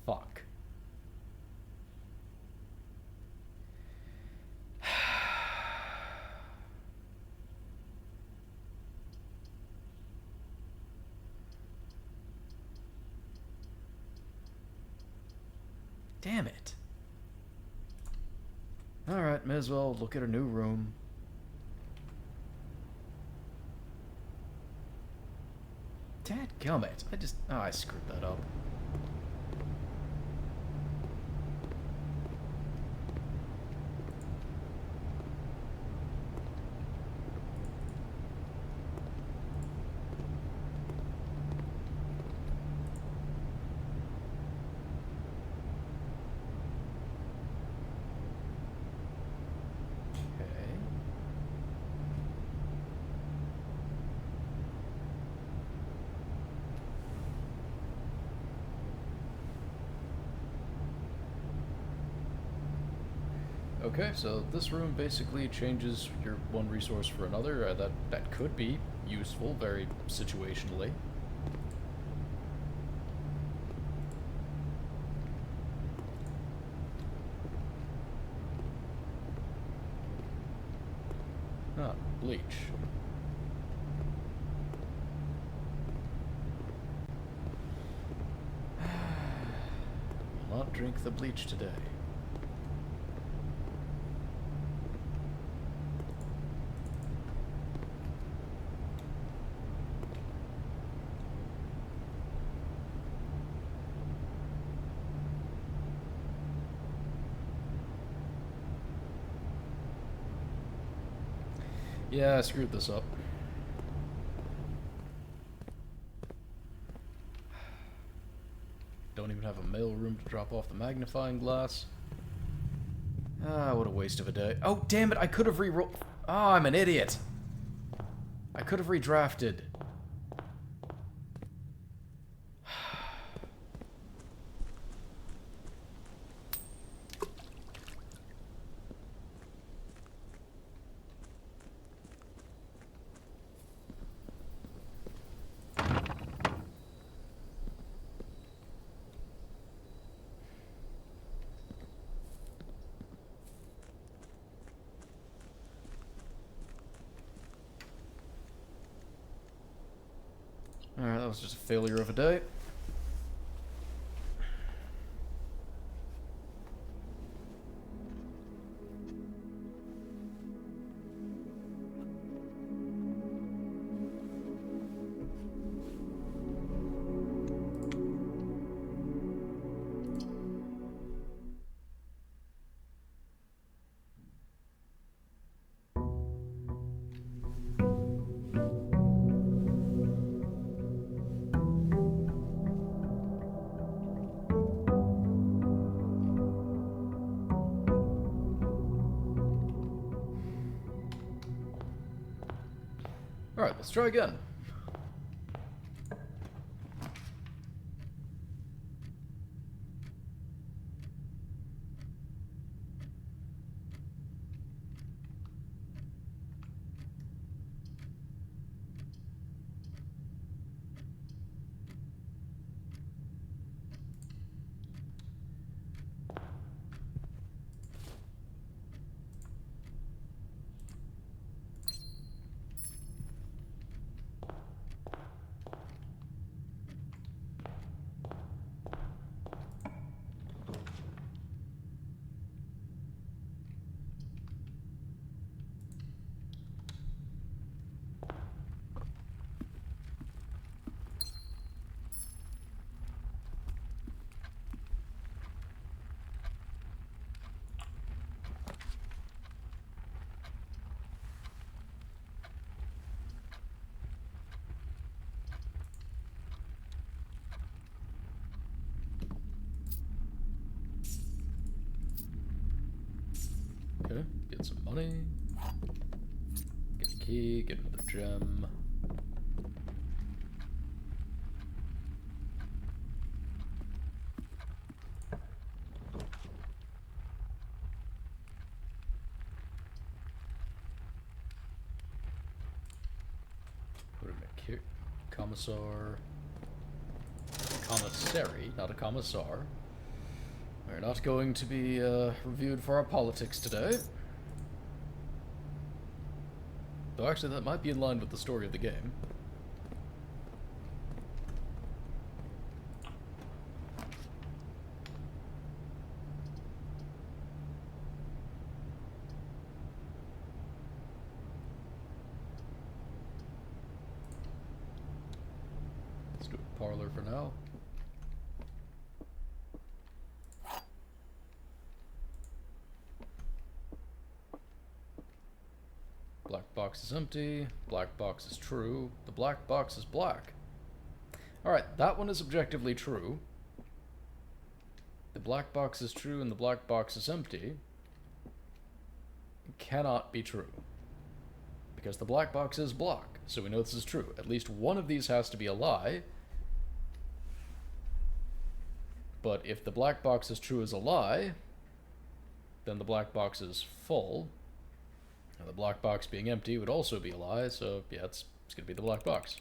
Fuck. Damn it. Alright, may as well look at a new room. Dadgummit. I screwed that up. Okay, so this room basically changes your one resource for another. That could be useful, very situationally. Ah, bleach. Will not drink the bleach today. Yeah, I screwed this up. Don't even have a mail room to drop off the magnifying glass. Ah, what a waste of a day. Oh, damn it, I could have re-rolled. Ah, I'm an idiot. I could have redrafted. Alright, that was just a failure of a day. Alright, let's try again. Get some money. Get a key, get another gem. Put in a commissar. Commissary, not a commissar. We're not going to be reviewed for our politics today. Though actually that might be in line with the story of the game. Let's do a parlor for now. Black box is empty. Black box is true. The black box is black. Alright, that one is objectively true. The black box is true and the black box is empty. It cannot be true. Because the black box is black, so we know this is true. At least one of these has to be a lie. But if the black box is true as a lie, then the black box is full. Now, the black box being empty would also be a lie, so yeah, it's going to be the black box.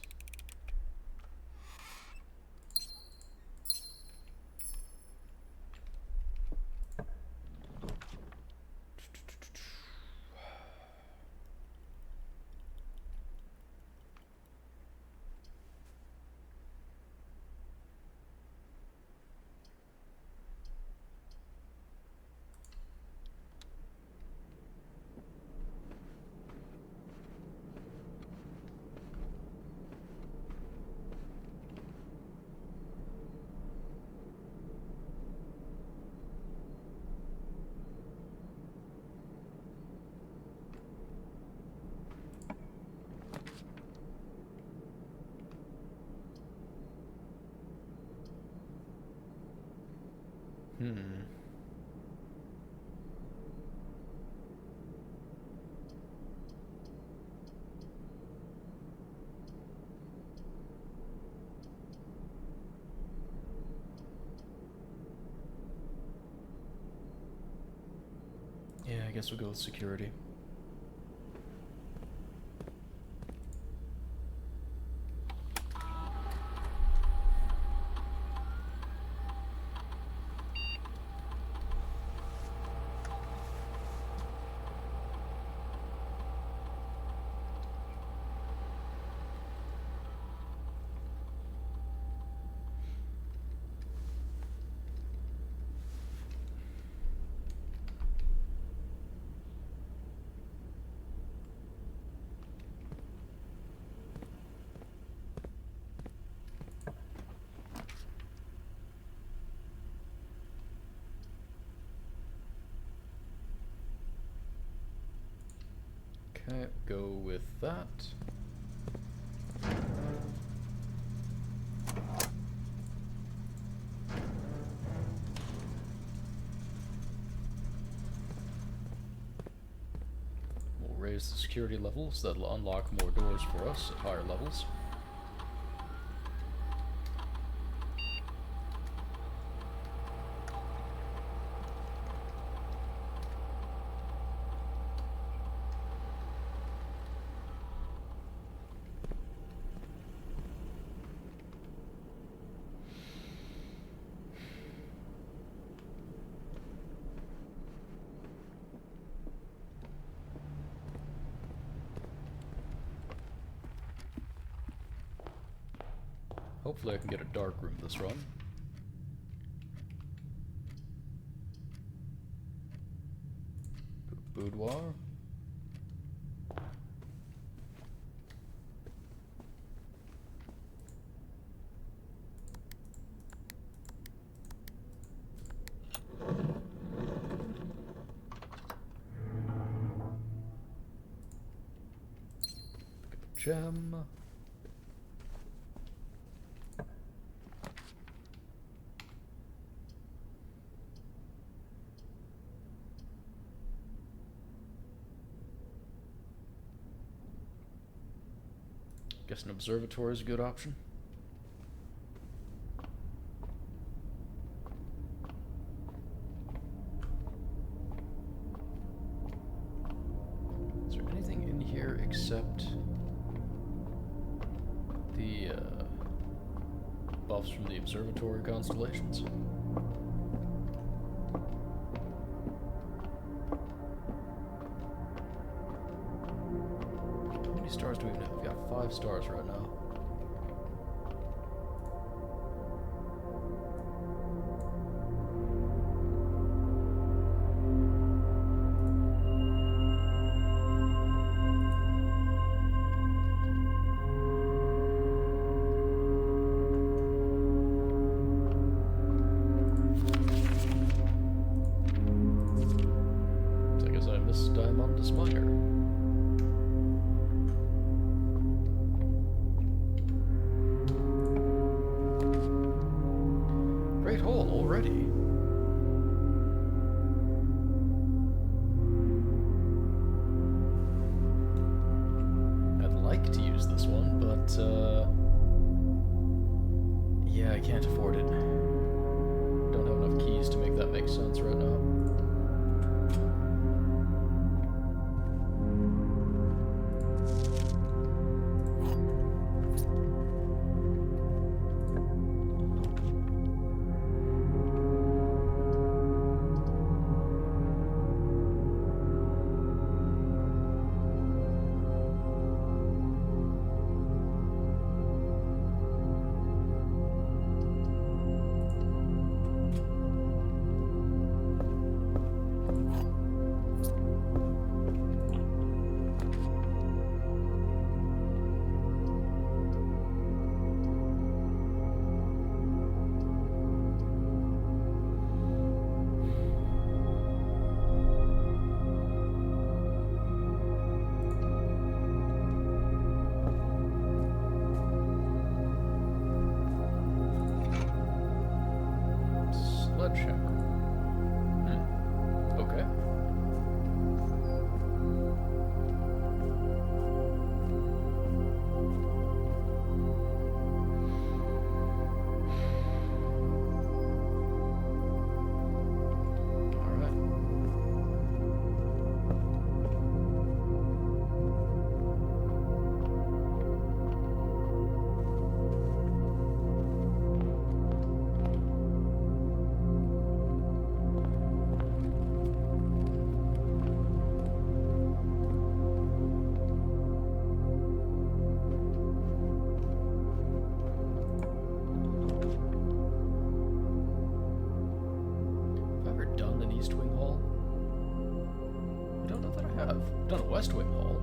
Yeah, I guess we'll go with security. Okay, go with that. We'll raise the security levels. That'll unlock more doors for us at higher levels. Hopefully I can get a dark room this run. Boudoir. Gem. Guess an observatory is a good option. Is there anything in here except the buffs from the observatory constellations? How many stars do we have? We've got 5 stars right now. So I guess I missed Diamondus Minor. Great hole already. I'd like to use this one, but yeah, I can't afford it. Don't have enough keys to make that make sense right now. Sledgehammer. Okay. All right. Have I ever done an East Wing Hall? I don't know that I have. I've done a West Wing Hall.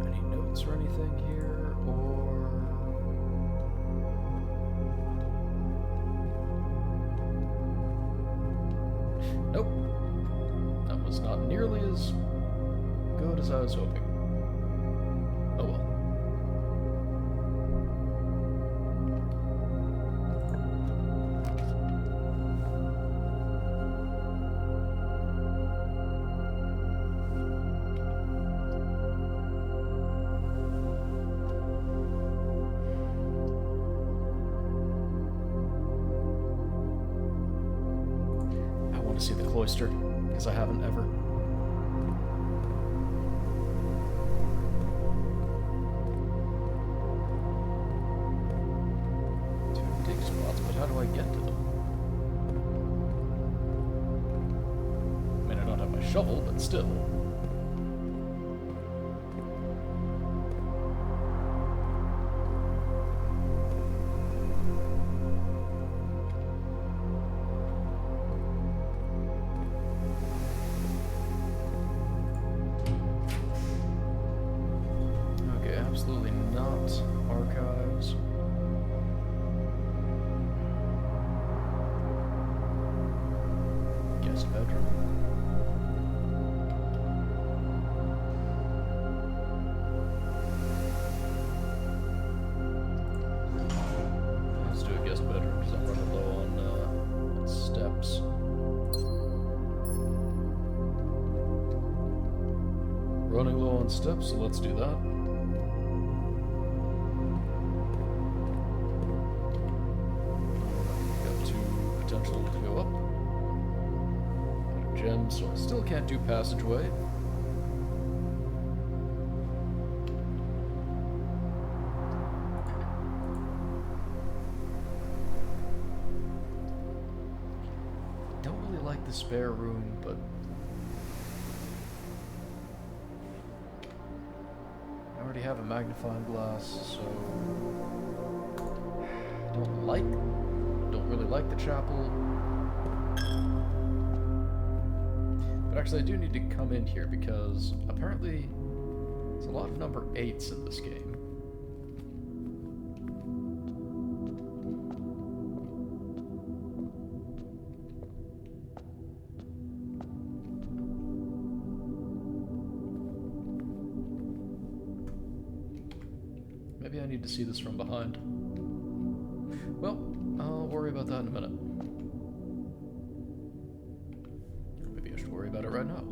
Any notes or anything here, or nope. That was not nearly as good as I was hoping. Oh well. I want to see the cloister, because I haven't ever. Two dig spots, but how do I get to them? I mean, I don't have my shovel, but still. Okay, absolutely not. Archives. Guest bedroom. Let's do a guest bedroom because I'm running low on steps. running low on steps, so let's do that. Got 2 potential to go up. Got a gem, so I still can't do passageway. Don't really like the spare room, but I already have a magnifying glass, so don't really like the chapel. But actually I do need to come in here because apparently there's a lot of number 8s in this game. Maybe I need to see this from behind. Well, I'll worry about that in a minute. Or maybe I should worry about it right now.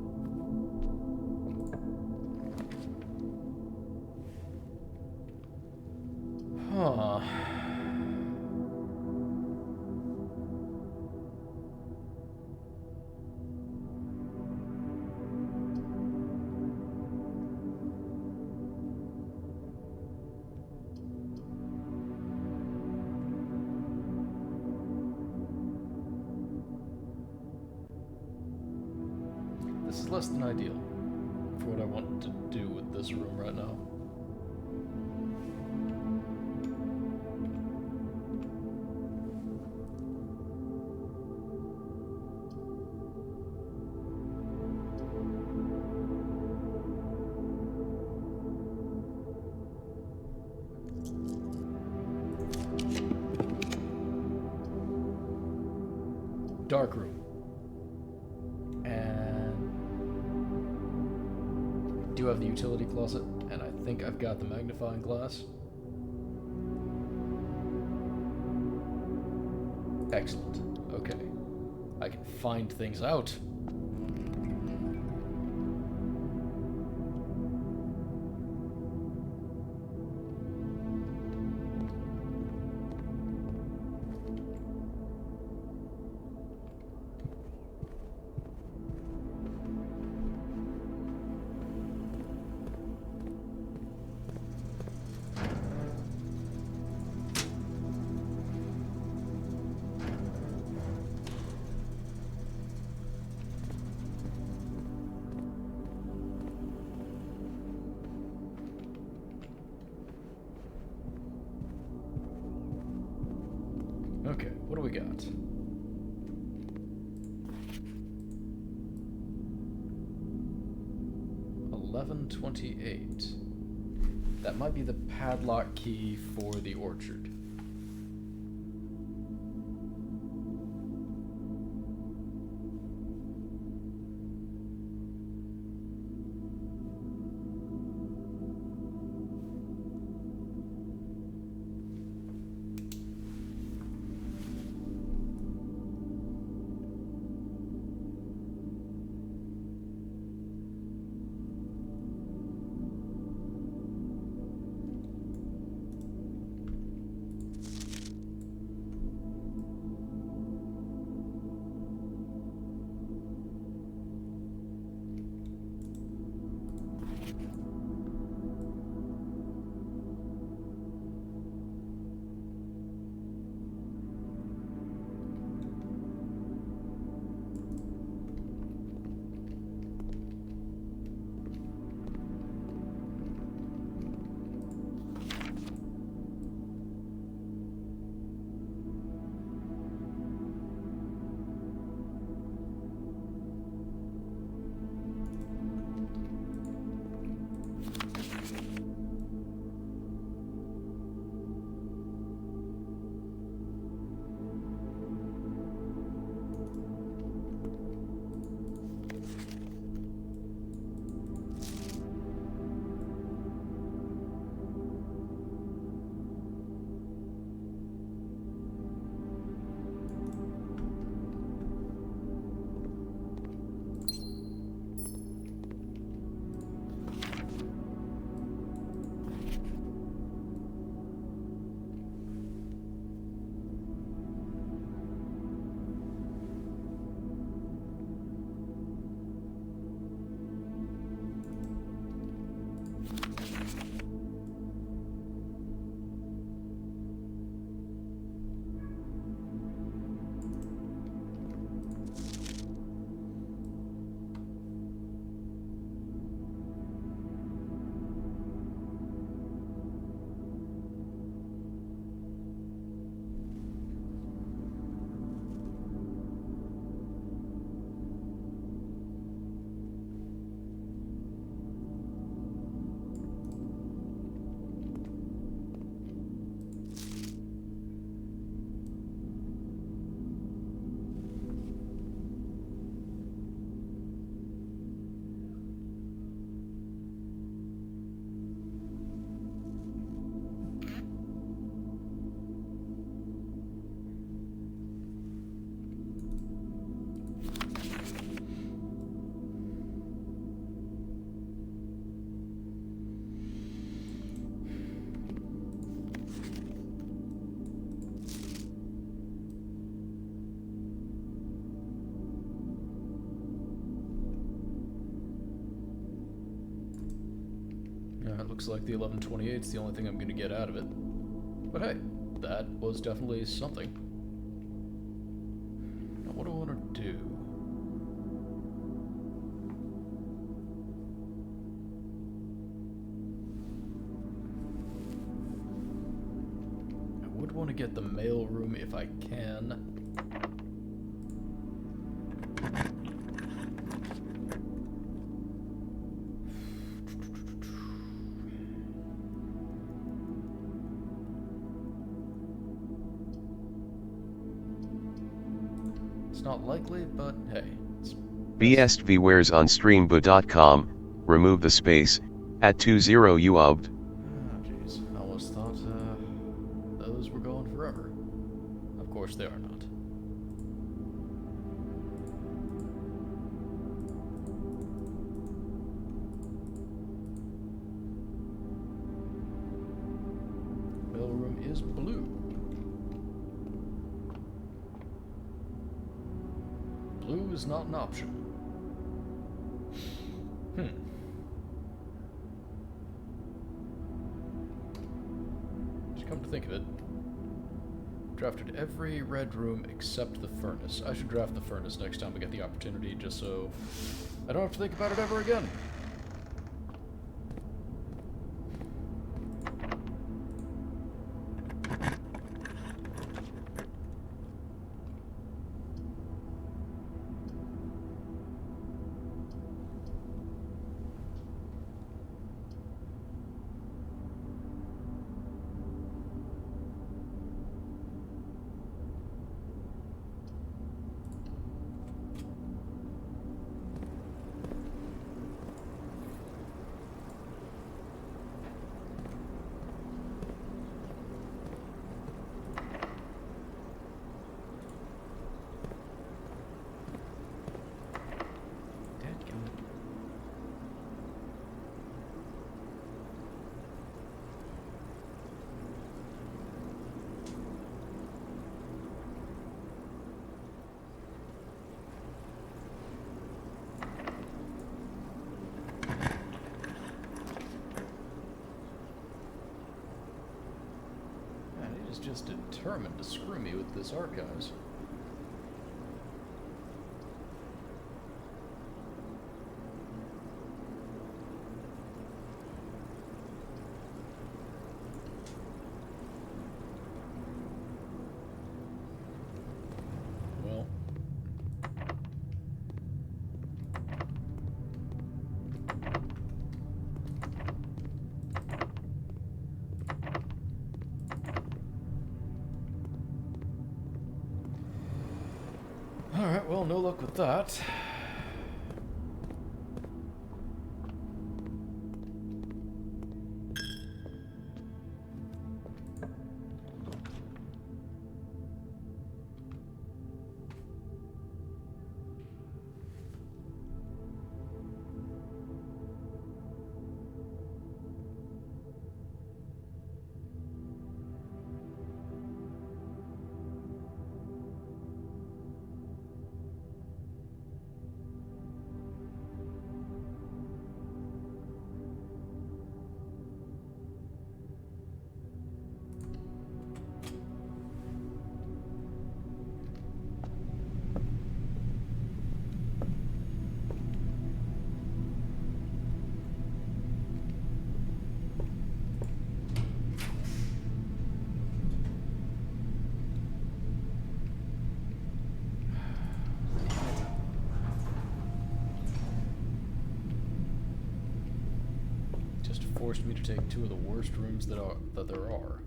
Huh. This is less than ideal for what I want to do with this room right now. Dark room. Do have the utility closet, and I think I've got the magnifying glass. Excellent. Okay. I can find things out. Okay, what do we got? $11.28. That might be the padlock key for the orchard. It looks like the 1128 is the only thing I'm going to get out of it. But hey, that was definitely something. Now what do I want to do? I would want to get the mail room if I can. Not likely, but hey. BSTVwares on streambo.com, remove the space, at 20 uobbed. Oh jeez, I almost thought those were going forever. Of course they are not. Mailroom is blue. Blue is not an option. Just come to think of it, drafted every red room except the furnace. I should draft the furnace next time we get the opportunity, just so I don't have to think about it ever again. Just determined to screw me with this archives. Well, alright, well, no luck with that. Forced me to take two of the worst rooms that there are.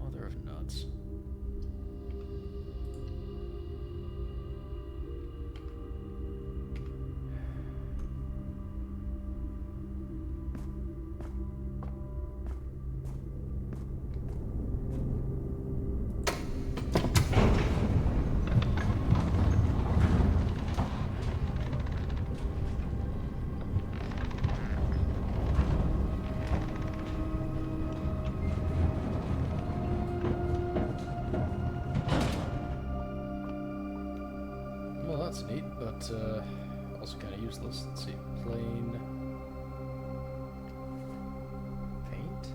Mother of nuts. Also kind of useless. Let's see. Plain paint.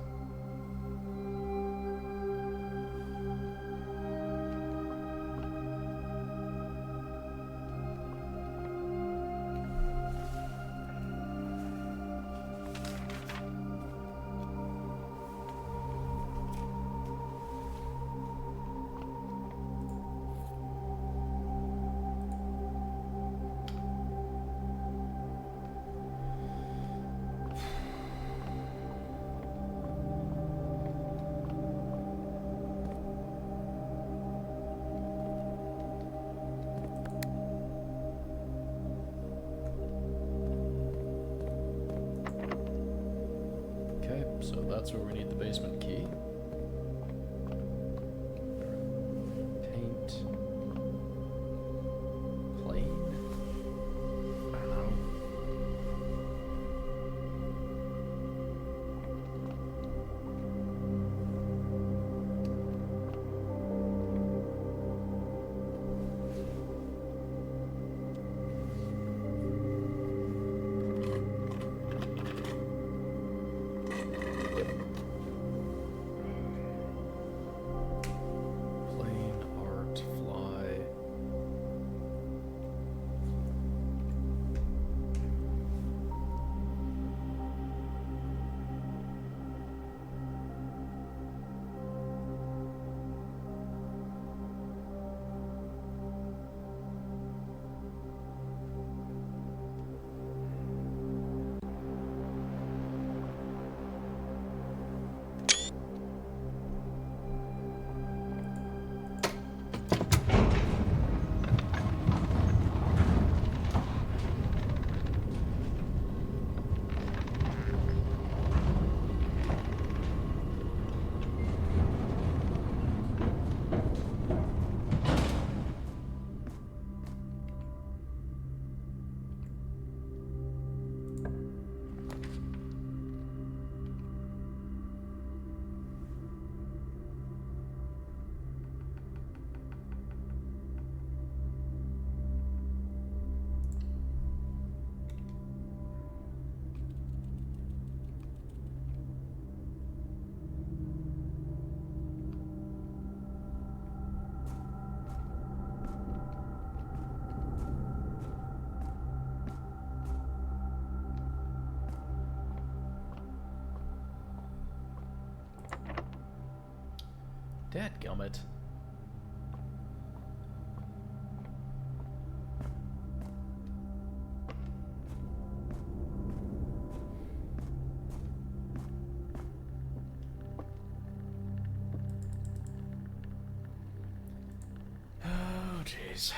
So that's where we need the basement key. Paint. Plain. I don't know. Dadgummit. Oh, jeez.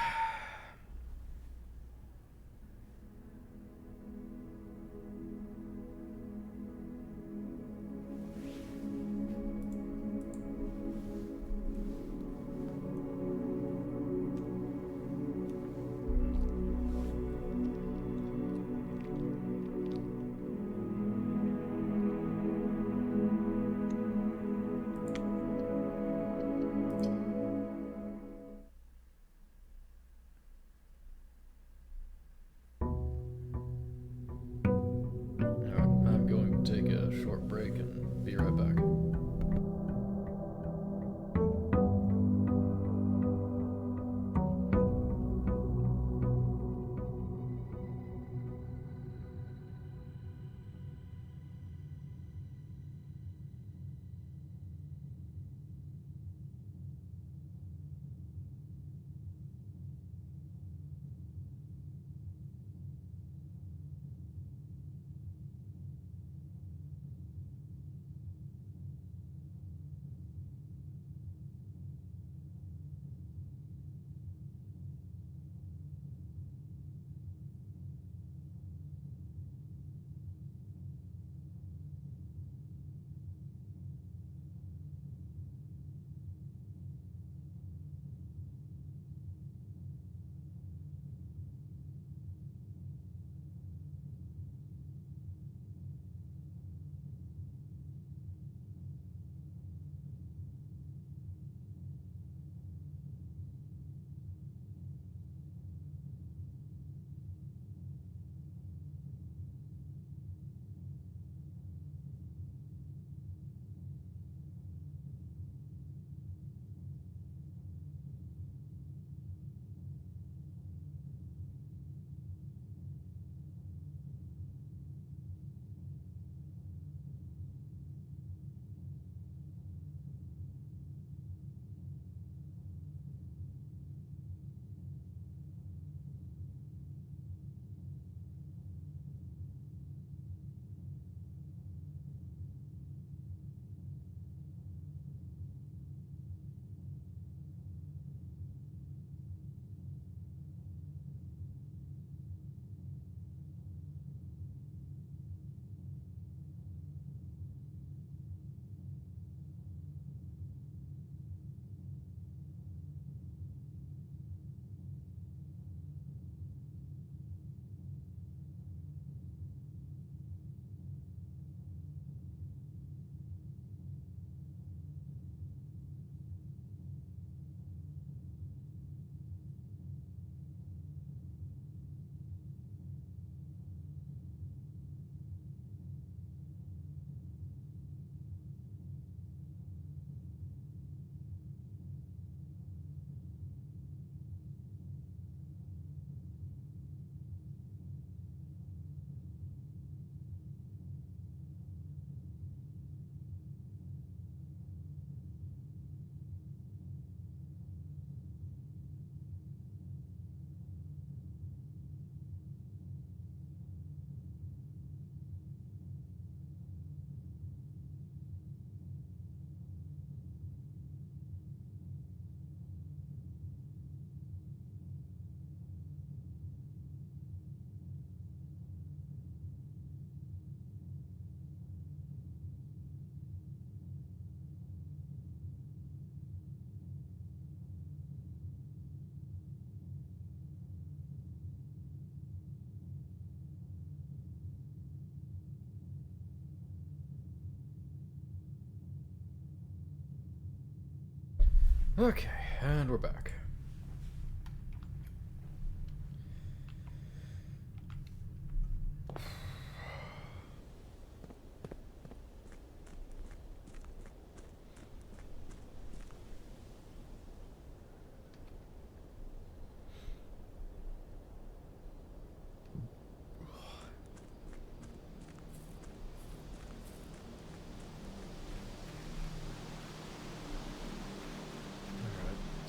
Okay, and we're back.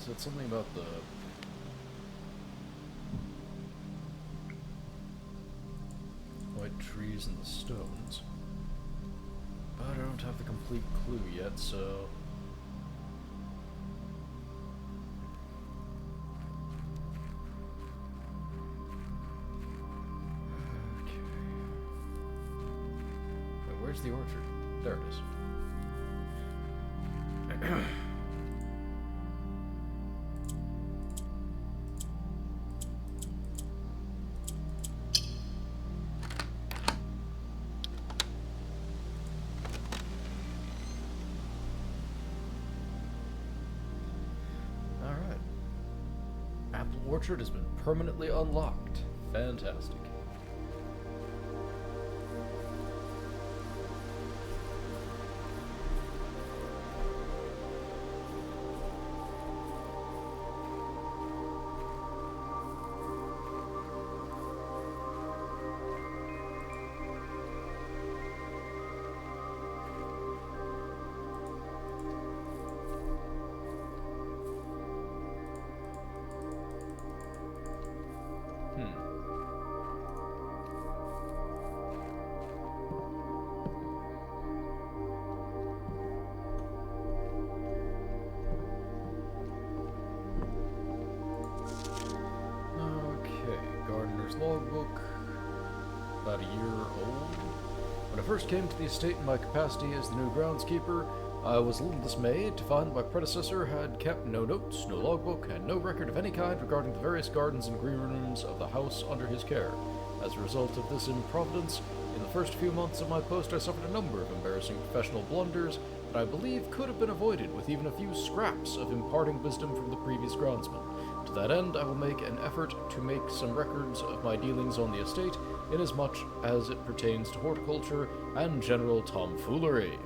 Said something about the white trees and the stones, but I don't have the complete clue yet, so okay. Wait, where's the orchard? There it is. Orchard has been permanently unlocked. Fantastic. Logbook, about a year old. When I first came to the estate in my capacity as the new groundskeeper, I was a little dismayed to find that my predecessor had kept no notes, no logbook, and no record of any kind regarding the various gardens and green rooms of the house under his care. As a result of this improvidence, in the first few months of my post I suffered a number of embarrassing professional blunders that I believe could have been avoided with even a few scraps of imparting wisdom from the previous groundsman. To that end, I will make an effort to make some records of my dealings on the estate, inasmuch as it pertains to horticulture and general tomfoolery.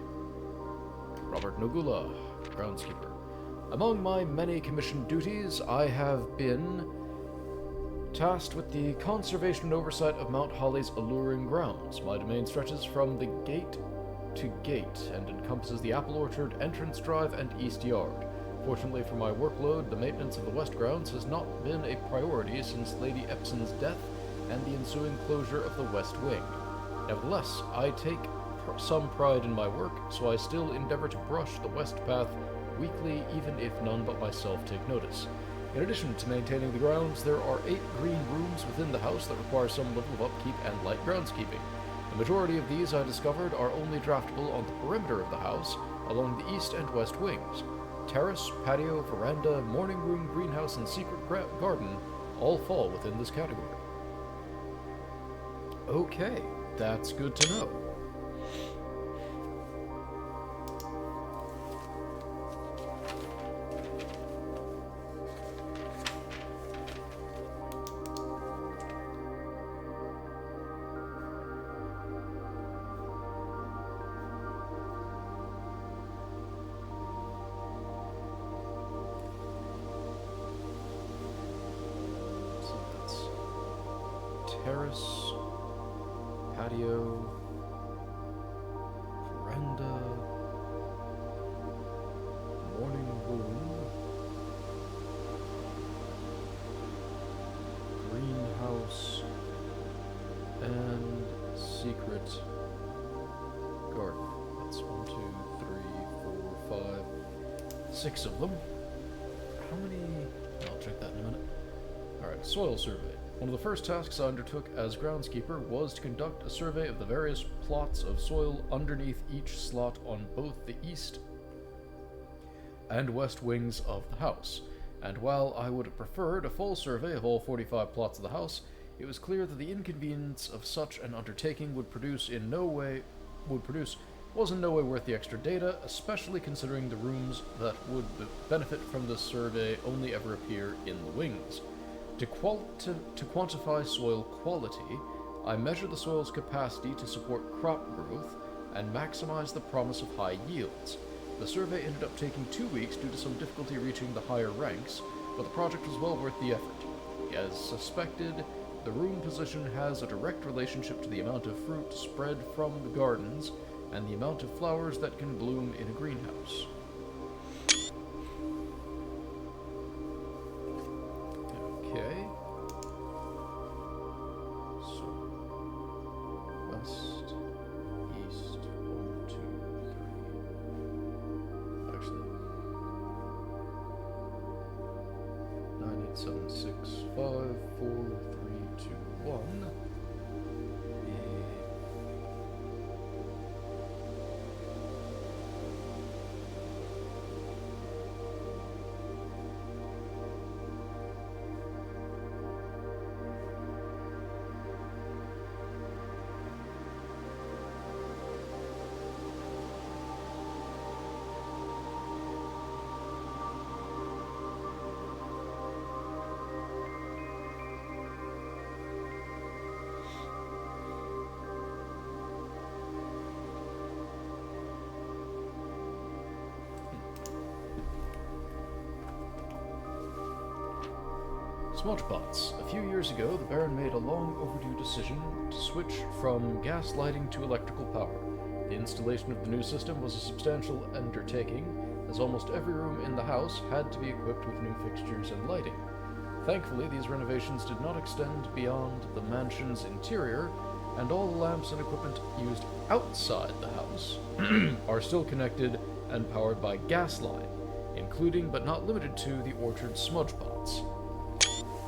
Robert Nogula, groundskeeper. Among my many commissioned duties, I have been tasked with the conservation and oversight of Mount Holly's alluring grounds. My domain stretches from the gate to gate and encompasses the apple orchard, entrance drive, and east yard. Fortunately for my workload, the maintenance of the west grounds has not been a priority since Lady Epson's death and the ensuing closure of the west wing. Nevertheless, I take some pride in my work, so I still endeavor to brush the west path weekly, even if none but myself take notice. In addition to maintaining the grounds, there are 8 green rooms within the house that require some level of upkeep and light groundskeeping. The majority of these, I discovered, are only draftable on the perimeter of the house, along the east and west wings. Terrace, patio, veranda, morning room, greenhouse, and secret garden all fall within this category. Okay, that's good to know. Terrace, patio, veranda, morning room, greenhouse, and secret garden. That's 1, 2, 3, 4, 5, 6 of them. How many? I'll check that in a minute. Alright, soil survey. One of the first tasks I undertook as groundskeeper was to conduct a survey of the various plots of soil underneath each slot on both the east and west wings of the house. And while I would have preferred a full survey of all 45 plots of the house, it was clear that the inconvenience of such an undertaking would produce was in no way worth the extra data, especially considering the rooms that would benefit from this survey only ever appear in the wings. To quantify soil quality, I measure the soil's capacity to support crop growth and maximize the promise of high yields. The survey ended up taking 2 weeks due to some difficulty reaching the higher ranks, but the project was well worth the effort. As suspected, the room position has a direct relationship to the amount of fruit spread from the gardens and the amount of flowers that can bloom in a greenhouse. Okay. So, west, east, 1, 2, 3. Actually, 9, 8, 7, 6, 5, 4, 3, 2, 1. Smudgepots. A few years ago, the Baron made a long overdue decision to switch from gas lighting to electrical power. The installation of the new system was a substantial undertaking, as almost every room in the house had to be equipped with new fixtures and lighting. Thankfully, these renovations did not extend beyond the mansion's interior, and all the lamps and equipment used outside the house are still connected and powered by gas line, including but not limited to the orchard smudgepots.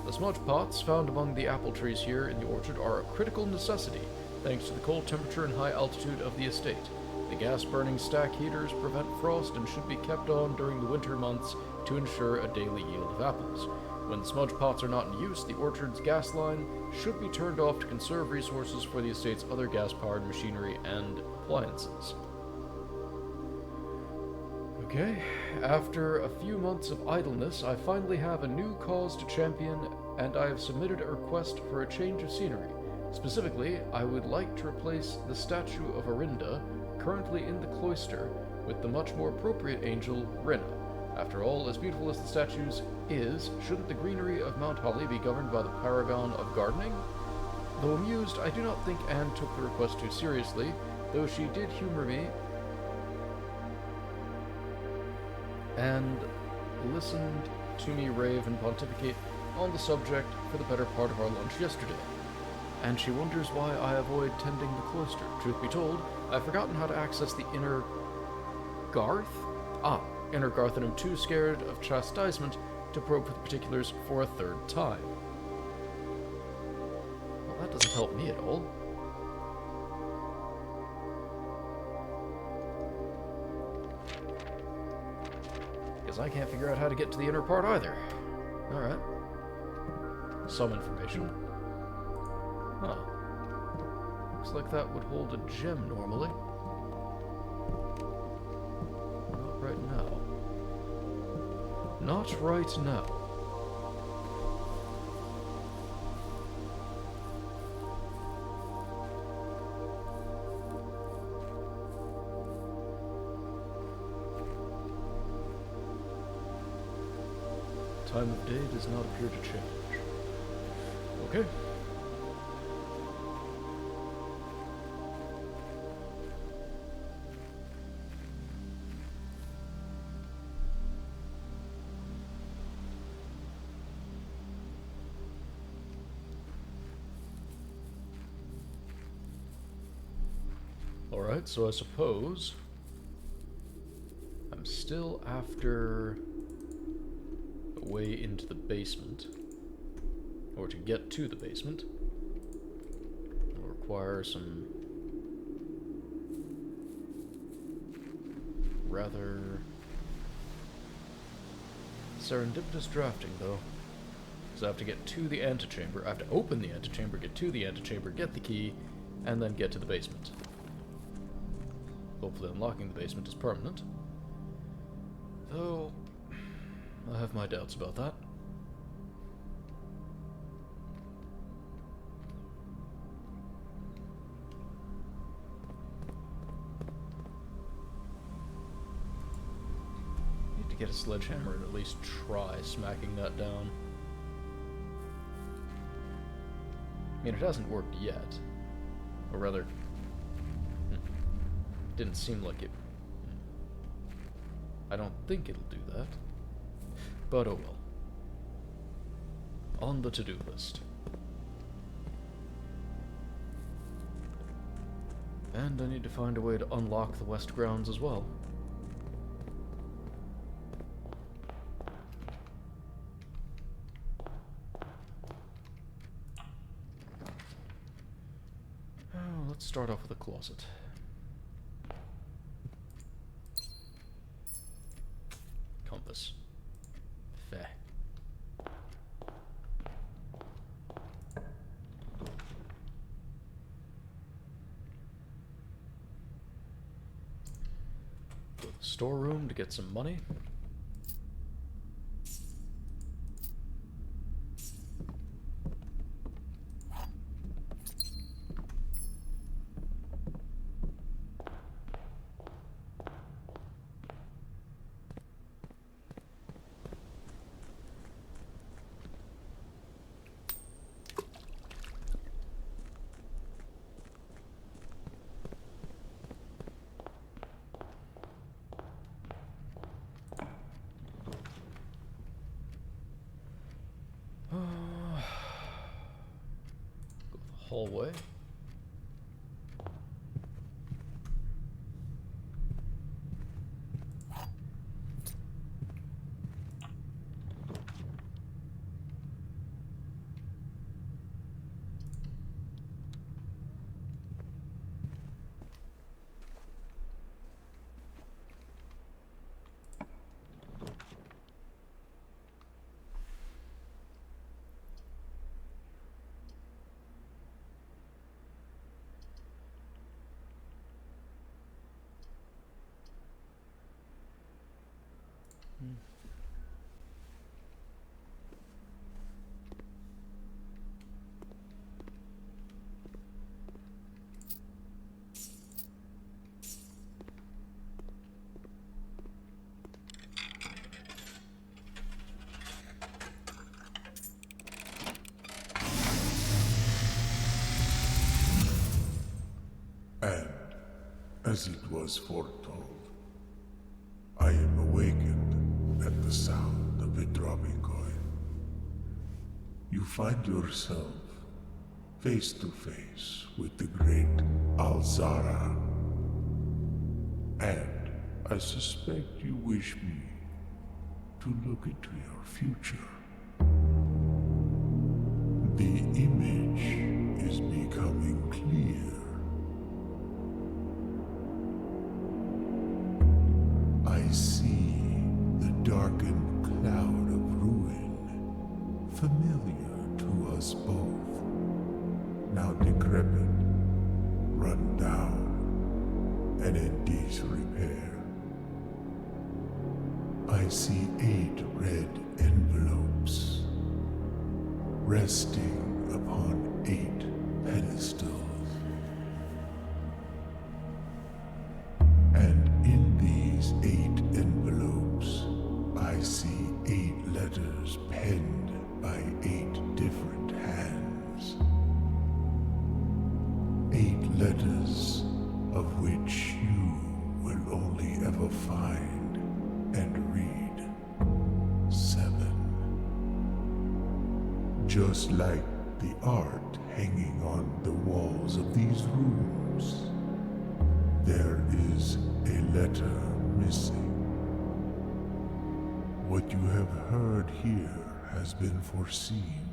The smudge pots found among the apple trees here in the orchard are a critical necessity, thanks to the cold temperature and high altitude of the estate. The gas-burning stack heaters prevent frost and should be kept on during the winter months to ensure a daily yield of apples. When the smudge pots are not in use, the orchard's gas line should be turned off to conserve resources for the estate's other gas-powered machinery and appliances. Okay, after a few months of idleness, I finally have a new cause to champion, and I have submitted a request for a change of scenery. Specifically, I would like to replace the statue of Arinda, currently in the cloister, with the much more appropriate angel, Rinna. After all, as beautiful as the statue is, shouldn't the greenery of Mount Holly be governed by the paragon of gardening? Though amused, I do not think Anne took the request too seriously, though she did humor me and listened to me rave and pontificate on the subject for the better part of our lunch yesterday. And she wonders why I avoid tending the cloister. Truth be told, I've forgotten how to access the inner Garth? Inner Garth, and I'm too scared of chastisement to probe for the particulars for a third time. Well, that doesn't help me at all. Because I can't figure out how to get to the inner part either. Alright. Some information. Huh. Looks like that would hold a gem normally. Not right now. Not right now. Time of day does not appear to change. Okay. Alright, so I suppose I'm still after a way into the basement, or to get to the basement. It'll require some rather serendipitous drafting, though. Because I have to get to the antechamber, I have to open the antechamber, get to the antechamber, get the key, and then get to the basement. Hopefully unlocking the basement is permanent. Though, I have my doubts about that. Need to get a sledgehammer and at least try smacking that down. I mean, it hasn't worked yet. Or rather, didn't seem like it. I don't think it'll do that. But oh well. On the to-do list. And I need to find a way to unlock the west grounds as well. Oh, let's start off with a closet. Compass. Fair. Go to the storeroom to get some money. Hallway. And, as it was foretold, I am awakened at the sound of a dropping coin. You find yourself face to face with the great Alzara. And I suspect you wish me to look into your future. The image is becoming clear. I see the darkened cloud of ruin, familiar to us both, now decrepit, run down, and in disrepair. I see 8 red envelopes, resting upon 8 pedestals. And in these 8 envelopes, I see 8 letters penned by 8 different hands. 8 letters of which you will only ever find and read 7. Just like the art hanging on the walls of these rooms, there is a letter missing. What you have heard here has been foreseen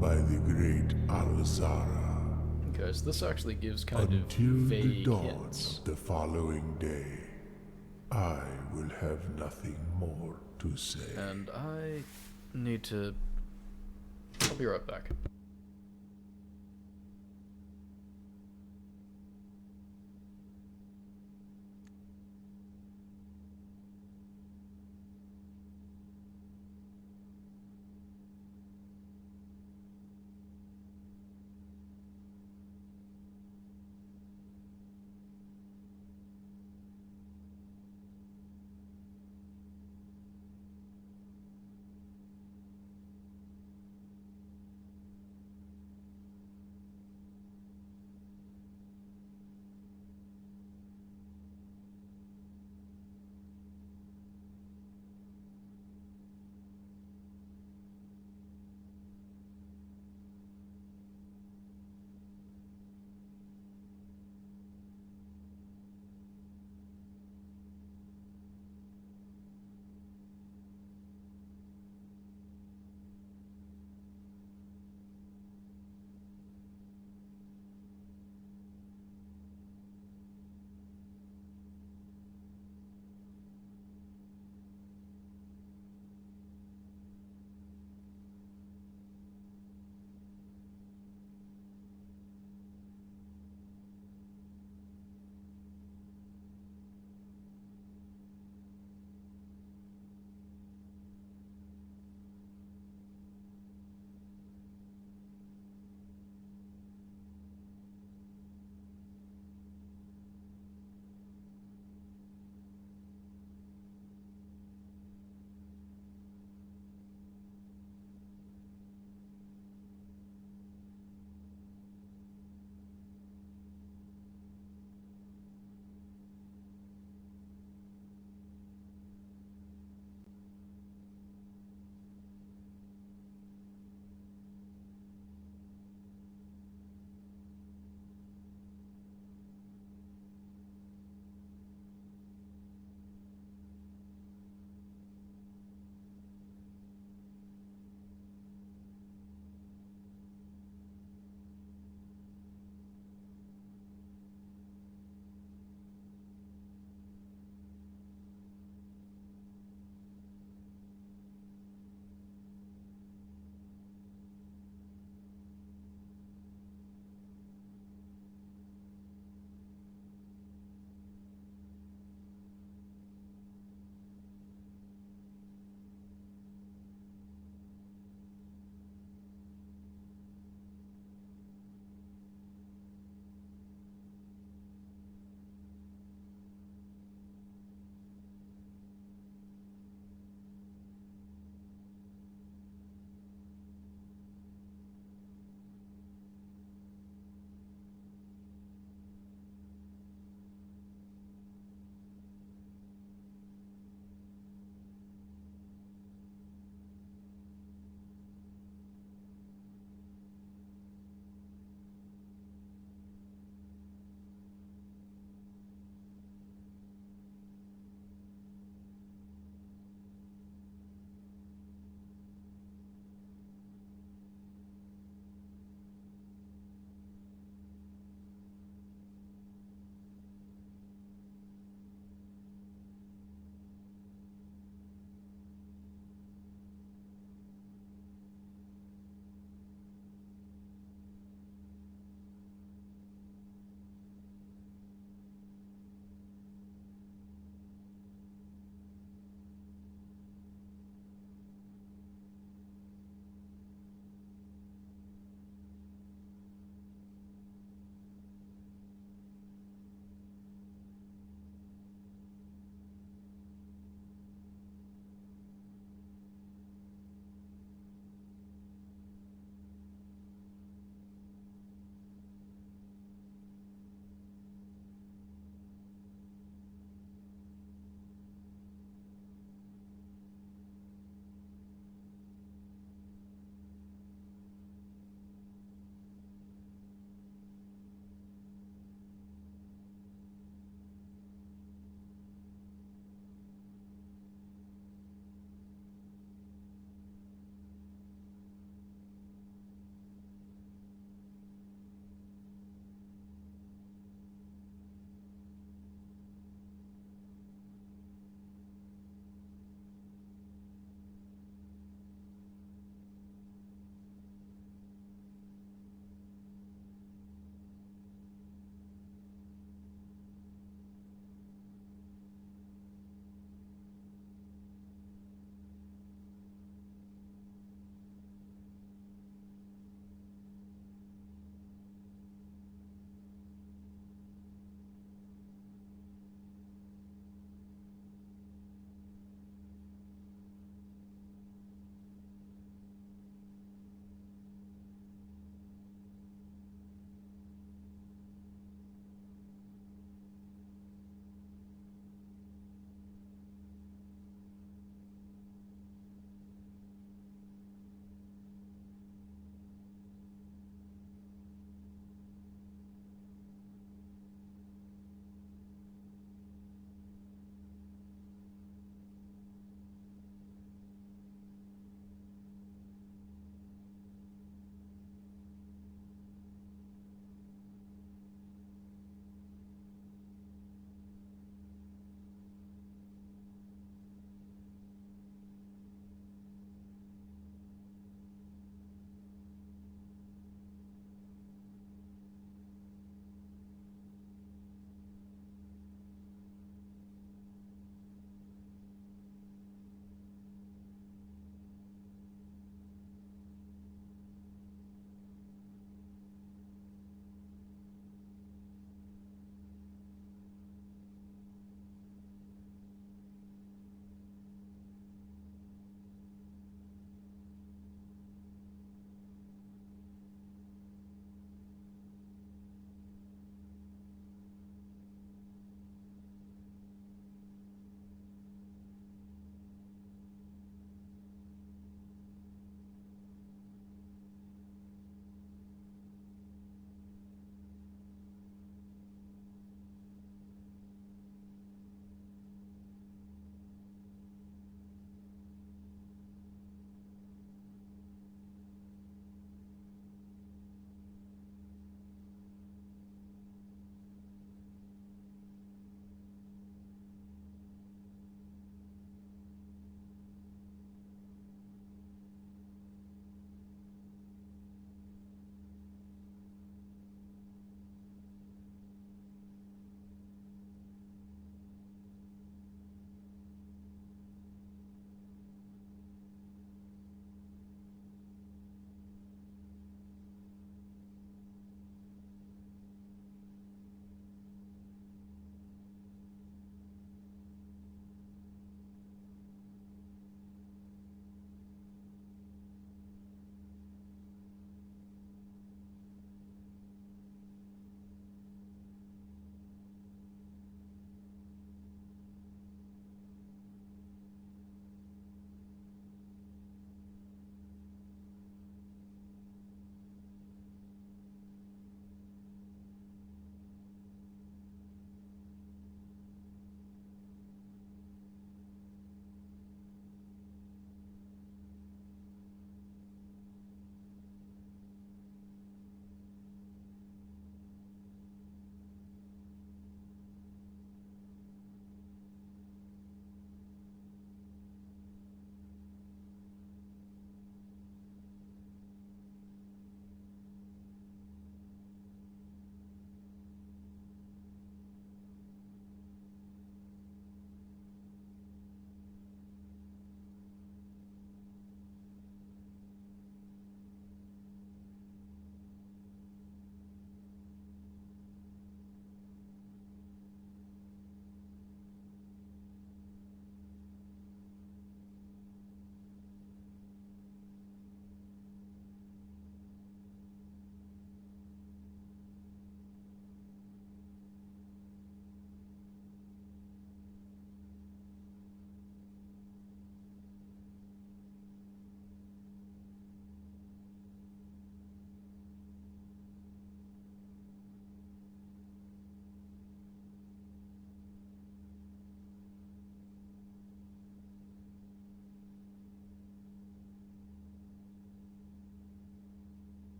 by the great Alzara. Okay, so this actually gives kind of Until the vague dawn hints. of the following day, I will have nothing more to say. And I need to... I'll be right back.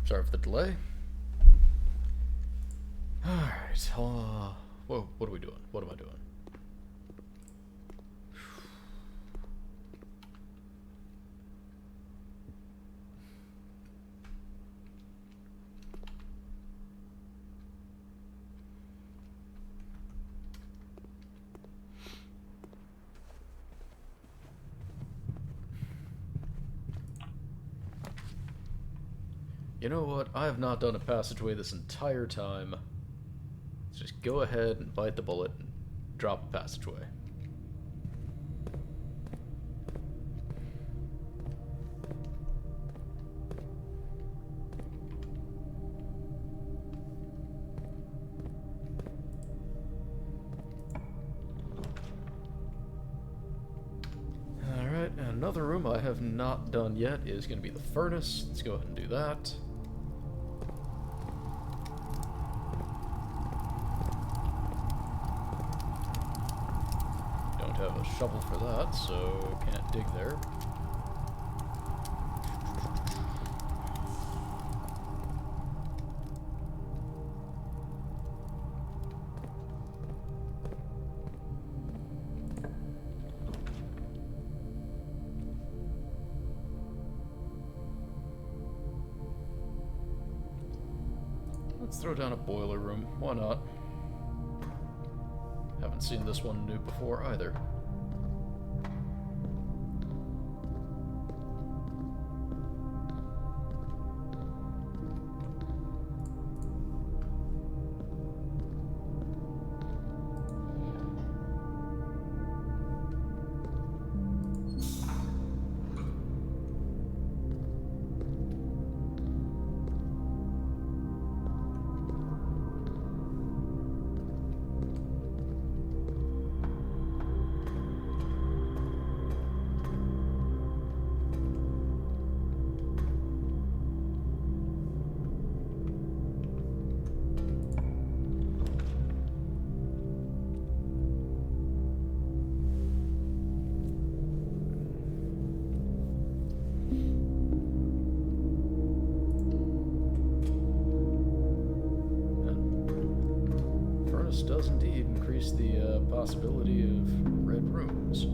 Sorry for the delay. Alright, what are we doing? What am I doing? You know what? I have not done a passageway this entire time. Let's just go ahead and bite the bullet and drop a passageway. Alright, another room I have not done yet is going to be the furnace. Let's go ahead and do that. Have a shovel for that, so can't dig there. Let's throw down a boiler room. Why not? Haven't seen this one new before either. Does indeed increase the possibility of red rooms.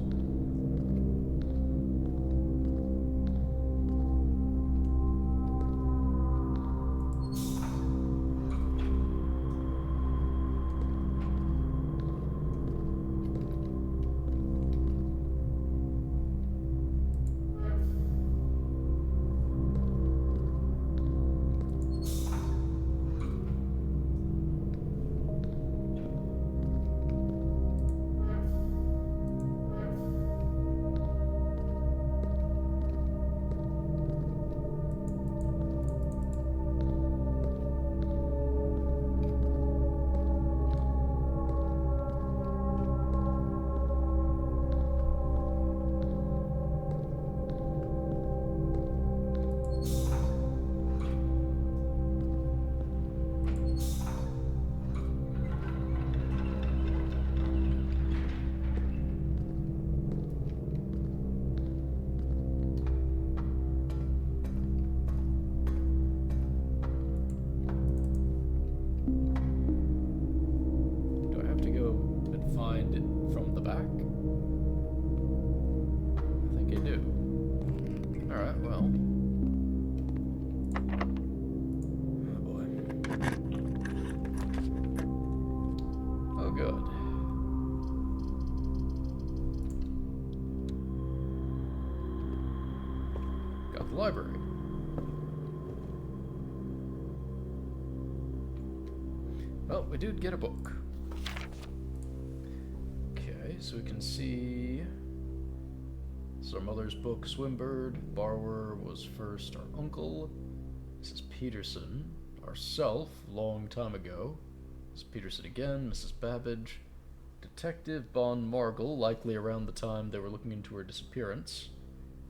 Library. Well, we did get a book. Okay, so we can see this is our mother's book, Swinburne. Borrower was first our uncle. Mrs. Peterson, ourself, long time ago. Mrs. Peterson again, Mrs. Babbage. Detective Bon Margle, likely around the time they were looking into her disappearance.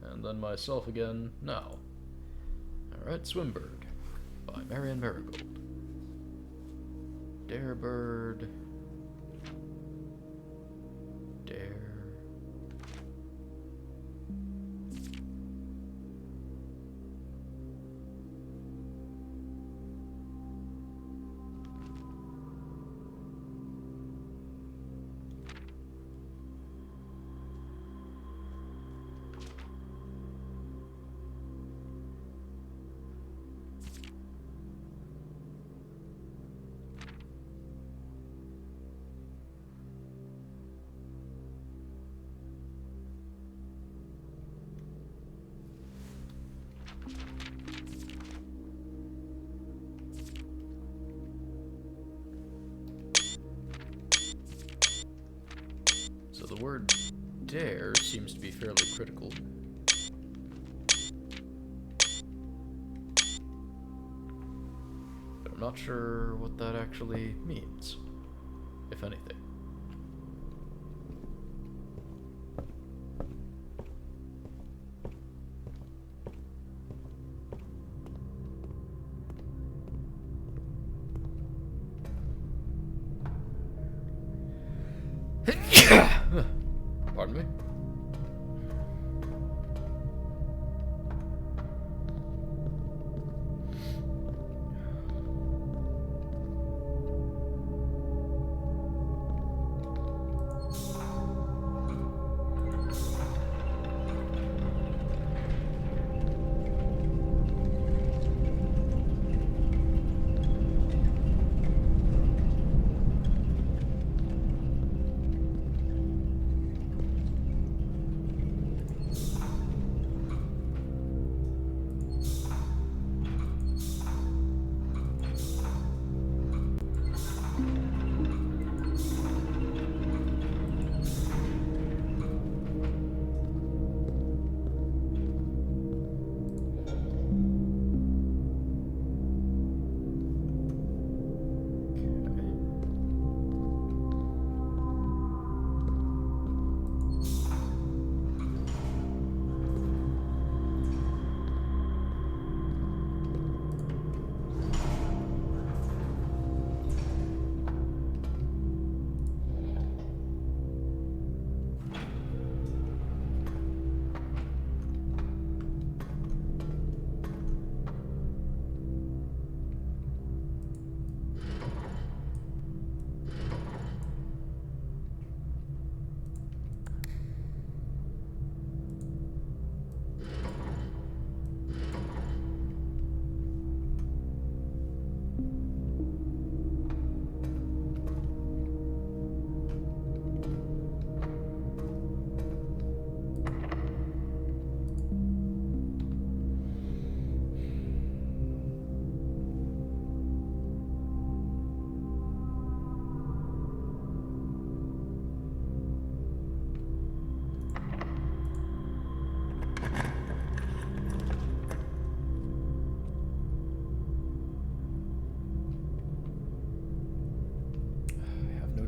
And then myself again, now. Alright, Swinburne, by Marian Marigold. Darebird. Dare. So the word dare seems to be fairly critical. But I'm not sure what that actually means, if anything. Pardon me?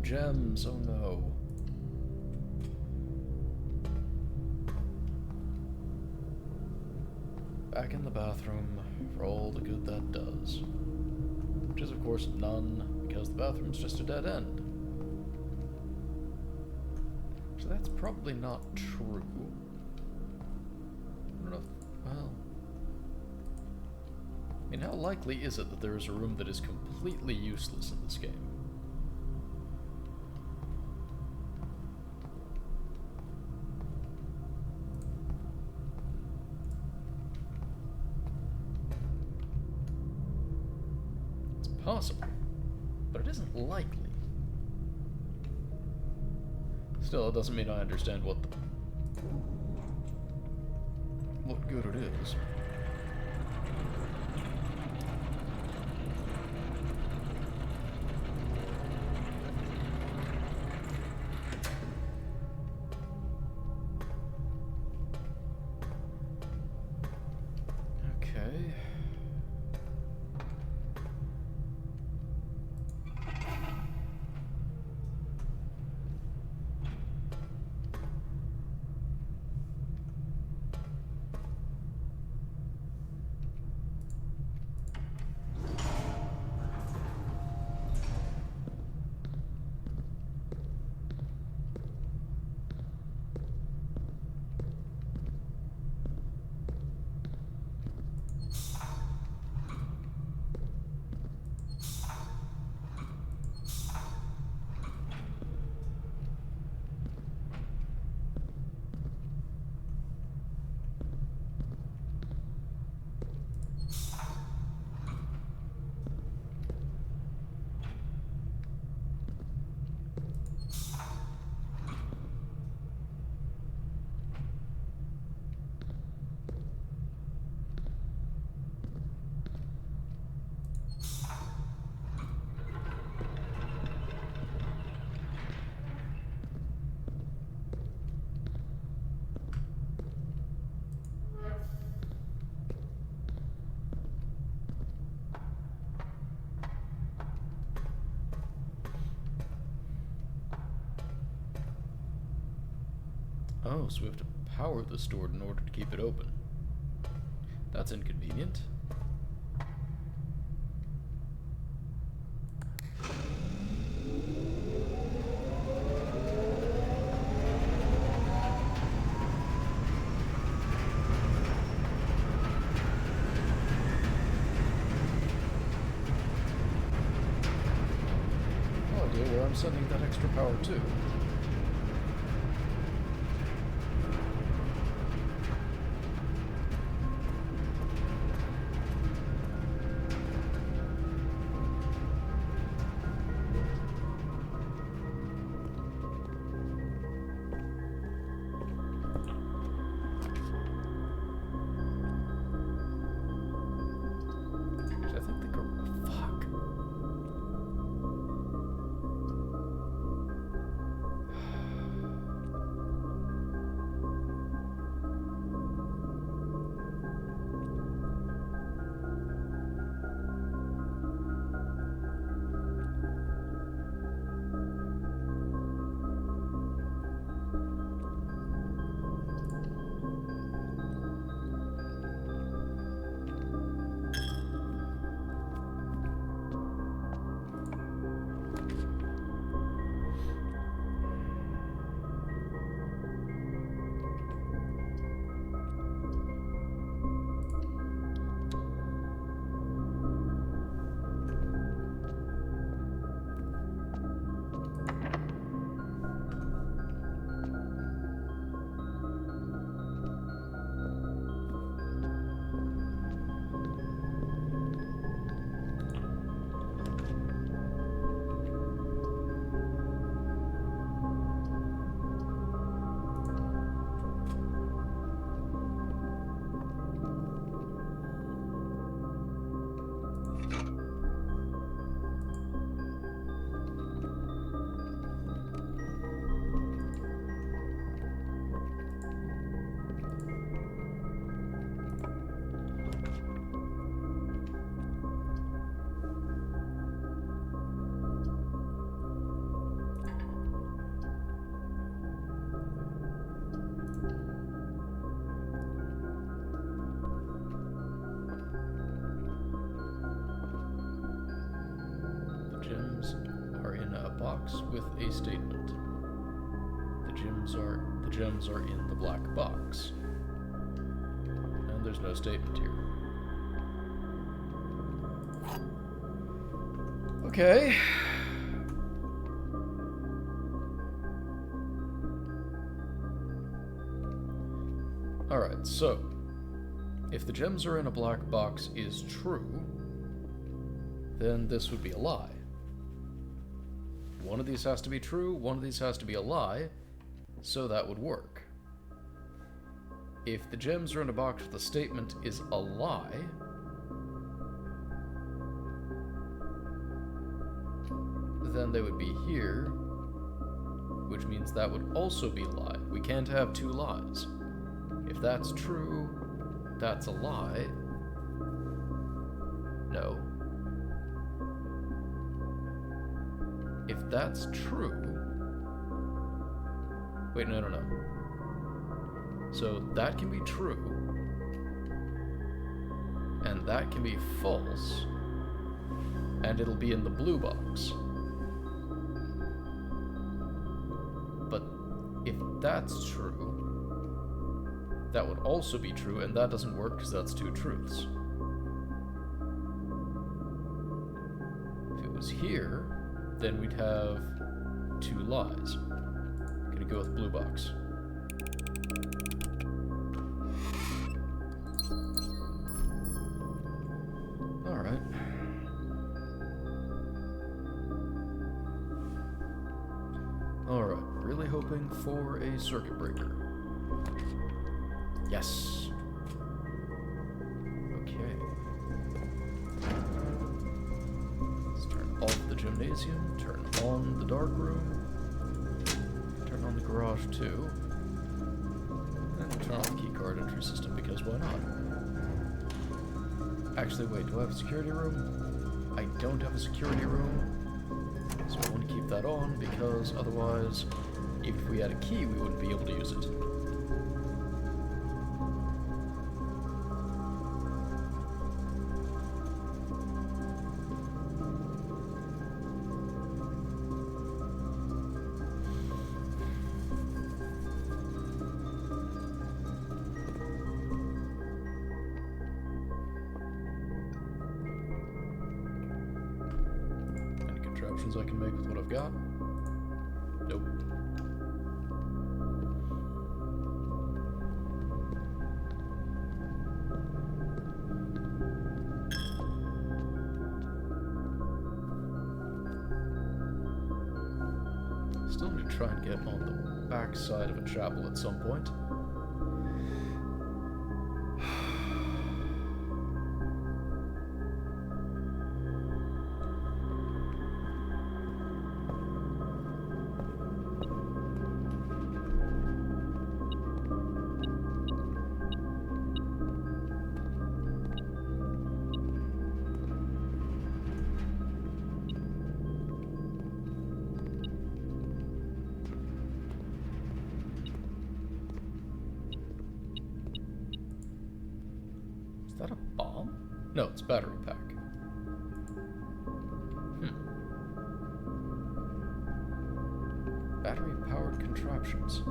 Gems, oh no. Back in the bathroom for all the good that does. Which is of course none, because the bathroom's just a dead end. So that's probably not true. I don't know if, well... I mean, how likely is it that there is a room that is completely useless in this game? Possible, but it isn't likely. Still, it doesn't mean I understand what good it is. Okay. Oh, so we have to power the store in order to keep it open. That's inconvenient. No idea where I'm sending that extra power to. I think the fuck. Gems are in a box with a statement. The gems are in the black box. And there's no statement here. Okay. Alright, so if the gems are in a black box is true, then this would be a lie. One of these has to be true, one of these has to be a lie, so that would work. If the gems are in a box with a statement is a lie, then they would be here, which means that would also be a lie. We can't have two lies. If that's true, that's a lie. No. If that's true... Wait, no. So that can be true, and that can be false, and it'll be in the blue box. But if that's true, that would also be true, and that doesn't work because that's two truths. If it was here, then we'd have two lies. Gonna go with blue box. Alright. Alright, really hoping for a circuit breaker. Yes. Okay. Let's turn off the gymnasium, turn on the dark room, turn on the garage too, and turn off the keycard entry system because why not? Actually, wait, do I have a security room? I don't have a security room, so I want to keep that on because otherwise Even if we had a key, we wouldn't be able to use it. Any contraptions I can make with what I've got? Nope. Still need to try and get on the back side of a chapel at some point. Is that a bomb? No, it's battery pack. Battery powered contraptions.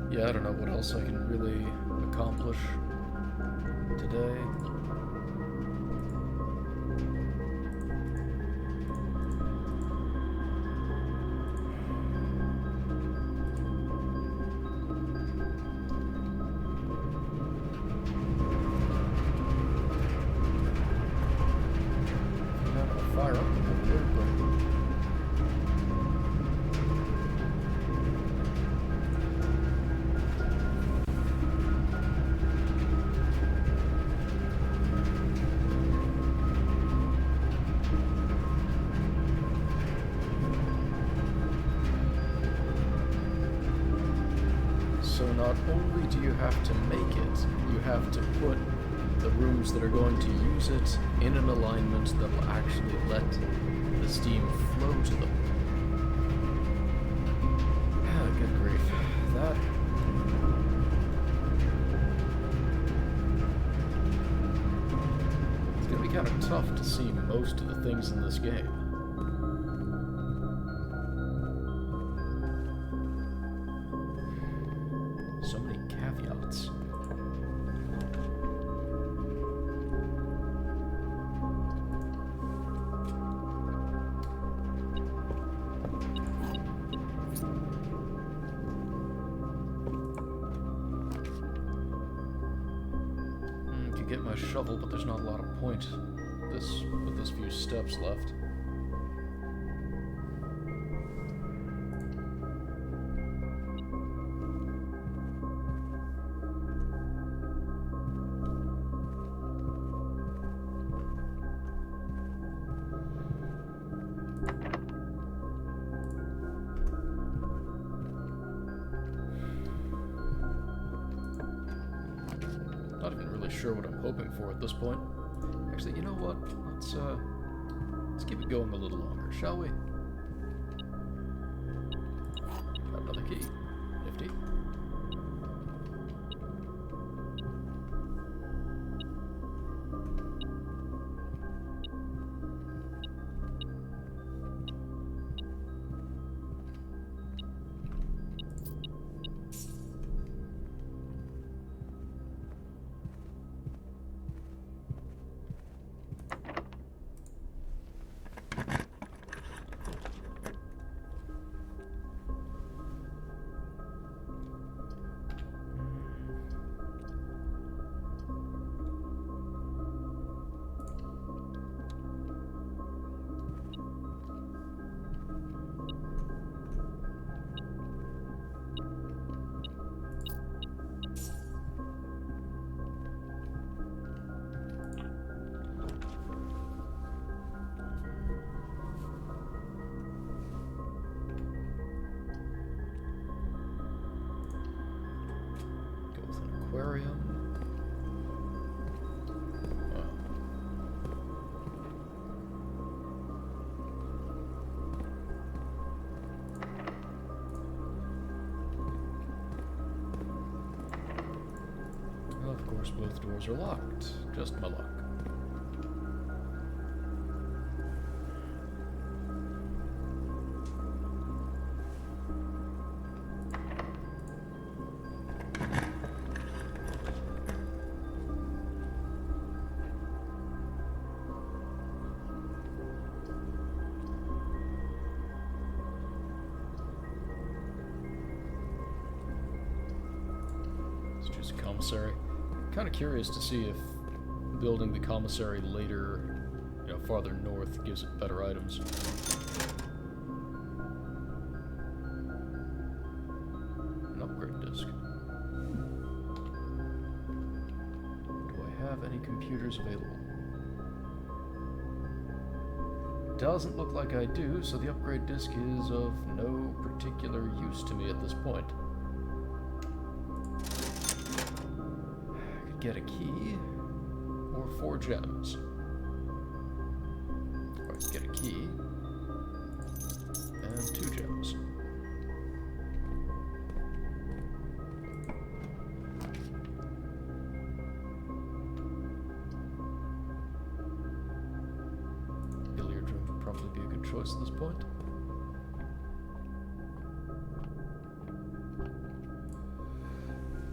Yeah, I don't know what else I can really accomplish today. I'm not gonna fire up the there, but so not only do you have to make it, you have to put the rooms that are going to use it in an alignment that will actually let the steam flow to them. Ah, good grief. That... It's gonna be kind of tough to see most of the things in this game. So many caveats. Could get my shovel, but there's not a lot of point with this few steps left. Not even really sure what I'm hoping for at this point. Actually, you know what? Let's keep it going a little longer, shall we? Got another key. Nifty. aquarium. Oh. Well, of course, both doors are locked. Just my luck. It's just a commissary. Kind of curious to see if building the commissary later, farther north, gives it better items. An upgrade disc. Do I have any computers available? Doesn't look like I do, so the upgrade disc is of no particular use to me at this point. I could get a key or 4 gems. Or I could get a key and 2 gems. Billiard room would probably be a good choice at this point.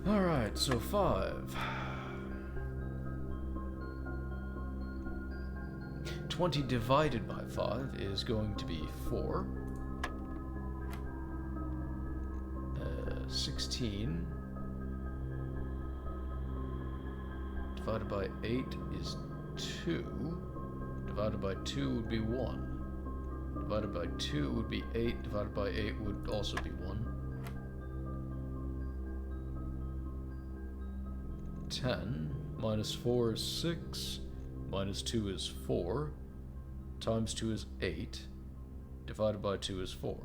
Alright, so 5. 20 divided by 5 is going to be 4. 16 divided by 8 is 2. Divided by 2 would be 1. Divided by 2 would be 8. Divided by 8 would also be 1. 10 minus 4 is 6. Minus 2 is 4. Times 2 is 8. Divided by 2 is 4.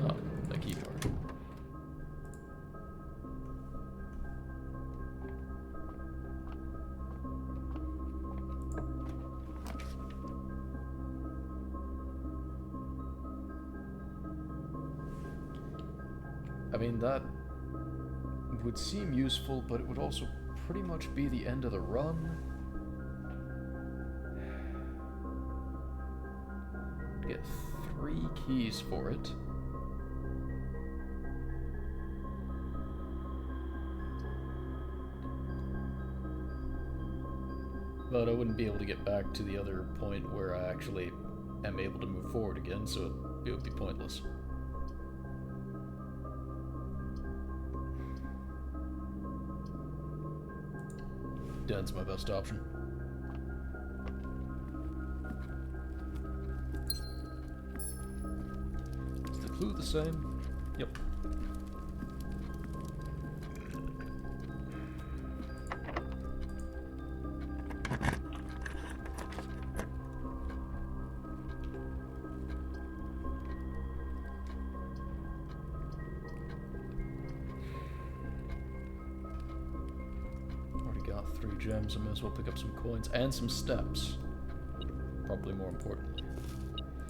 Ah, the key card. I mean, that would seem useful, but it would also pretty much be the end of the run. Get 3 keys for it. But I wouldn't be able to get back to the other point where I actually am able to move forward again, so it would be pointless. Den's my best option. Is the clue the same? Yep. Got 3 gems, I may as well pick up some coins and some steps. Probably more important.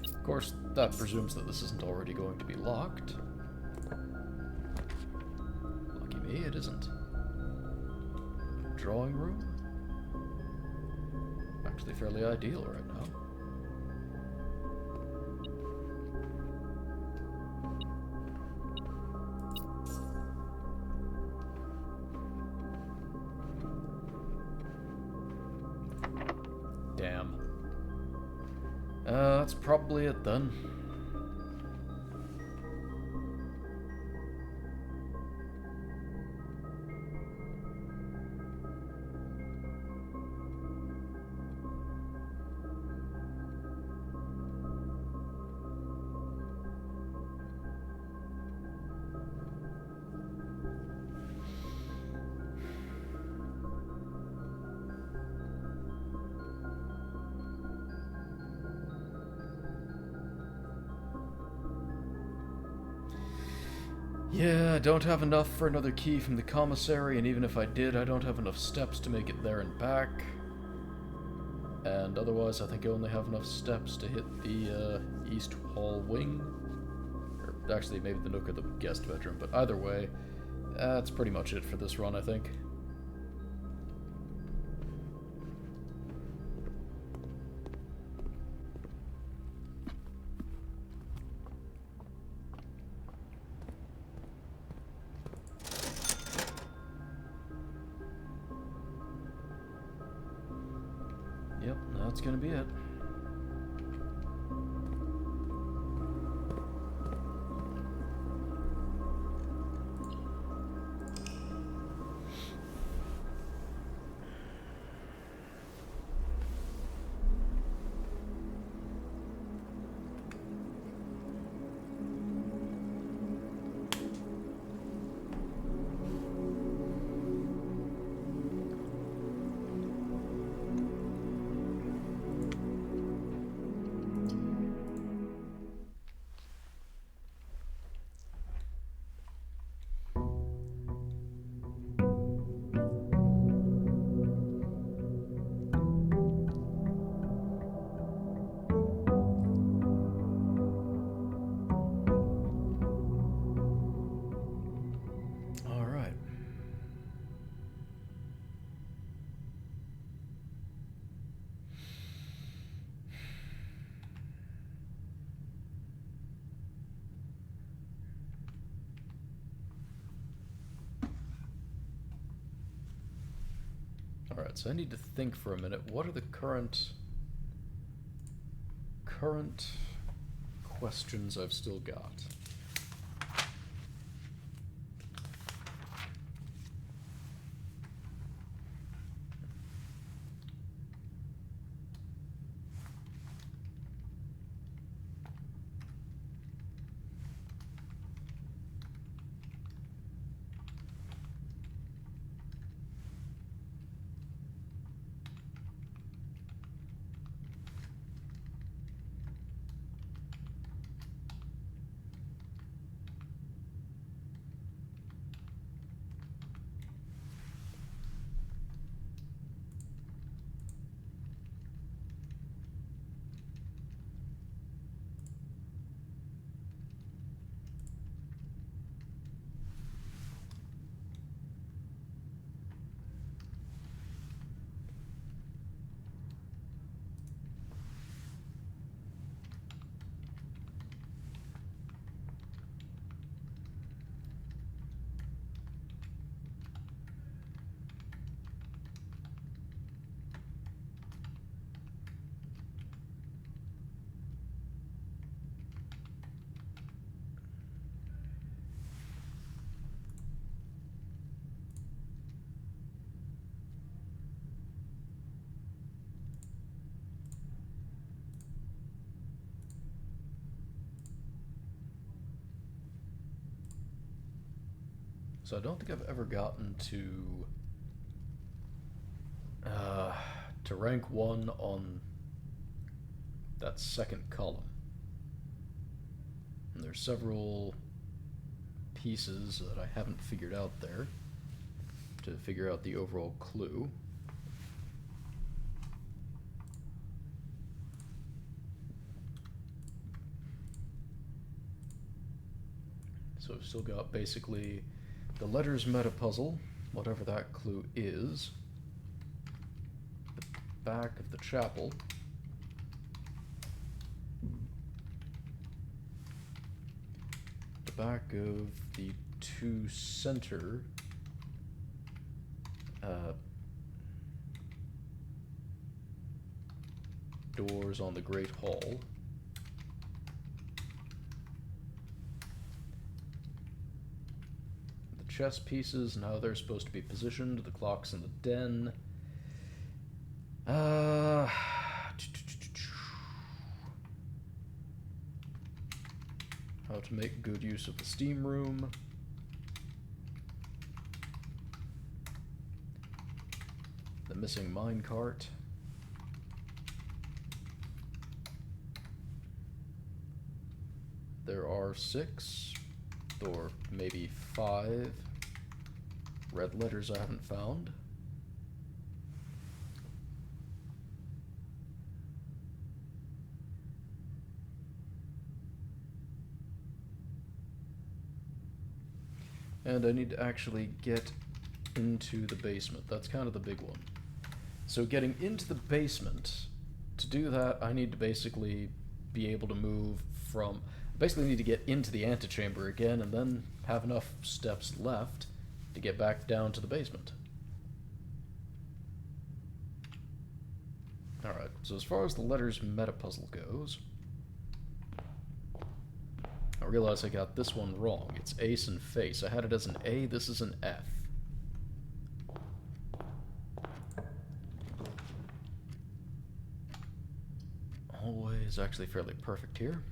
Of course, that presumes that this isn't already going to be locked. Lucky me, it isn't. Drawing room? Actually fairly ideal right now. Damn. That's probably it then. Yeah, I don't have enough for another key from the commissary, and even if I did, I don't have enough steps to make it there and back. And otherwise, I think I only have enough steps to hit the East Hall wing. Or actually, maybe the Nook or the guest bedroom, but either way, that's pretty much it for this run, I think. Yep, that's gonna be it. All right. Alright, so I need to think for a minute. What are the current questions I've still got? So I don't think I've ever gotten to rank 1 on that second column. And there's several pieces that I haven't figured out there to figure out the overall clue. So we've still got basically the letters meta puzzle, whatever that clue is, the back of the chapel, the back of the 2 center doors on the Great Hall, chess pieces and how they're supposed to be positioned, the clocks in the den. How to make good use of the steam room. The missing minecart. There are 6 or maybe 5 red letters I haven't found. And I need to actually get into the basement. That's kind of the big one. So getting into the basement, to do that, I need to basically be able to move from... Basically need to get into the antechamber again, and then have enough steps left to get back down to the basement. Alright, so as far as the letters meta puzzle goes, I realize I got this one wrong. It's ace and face. I had it as an A, this is an F. Hallway is actually fairly perfect here.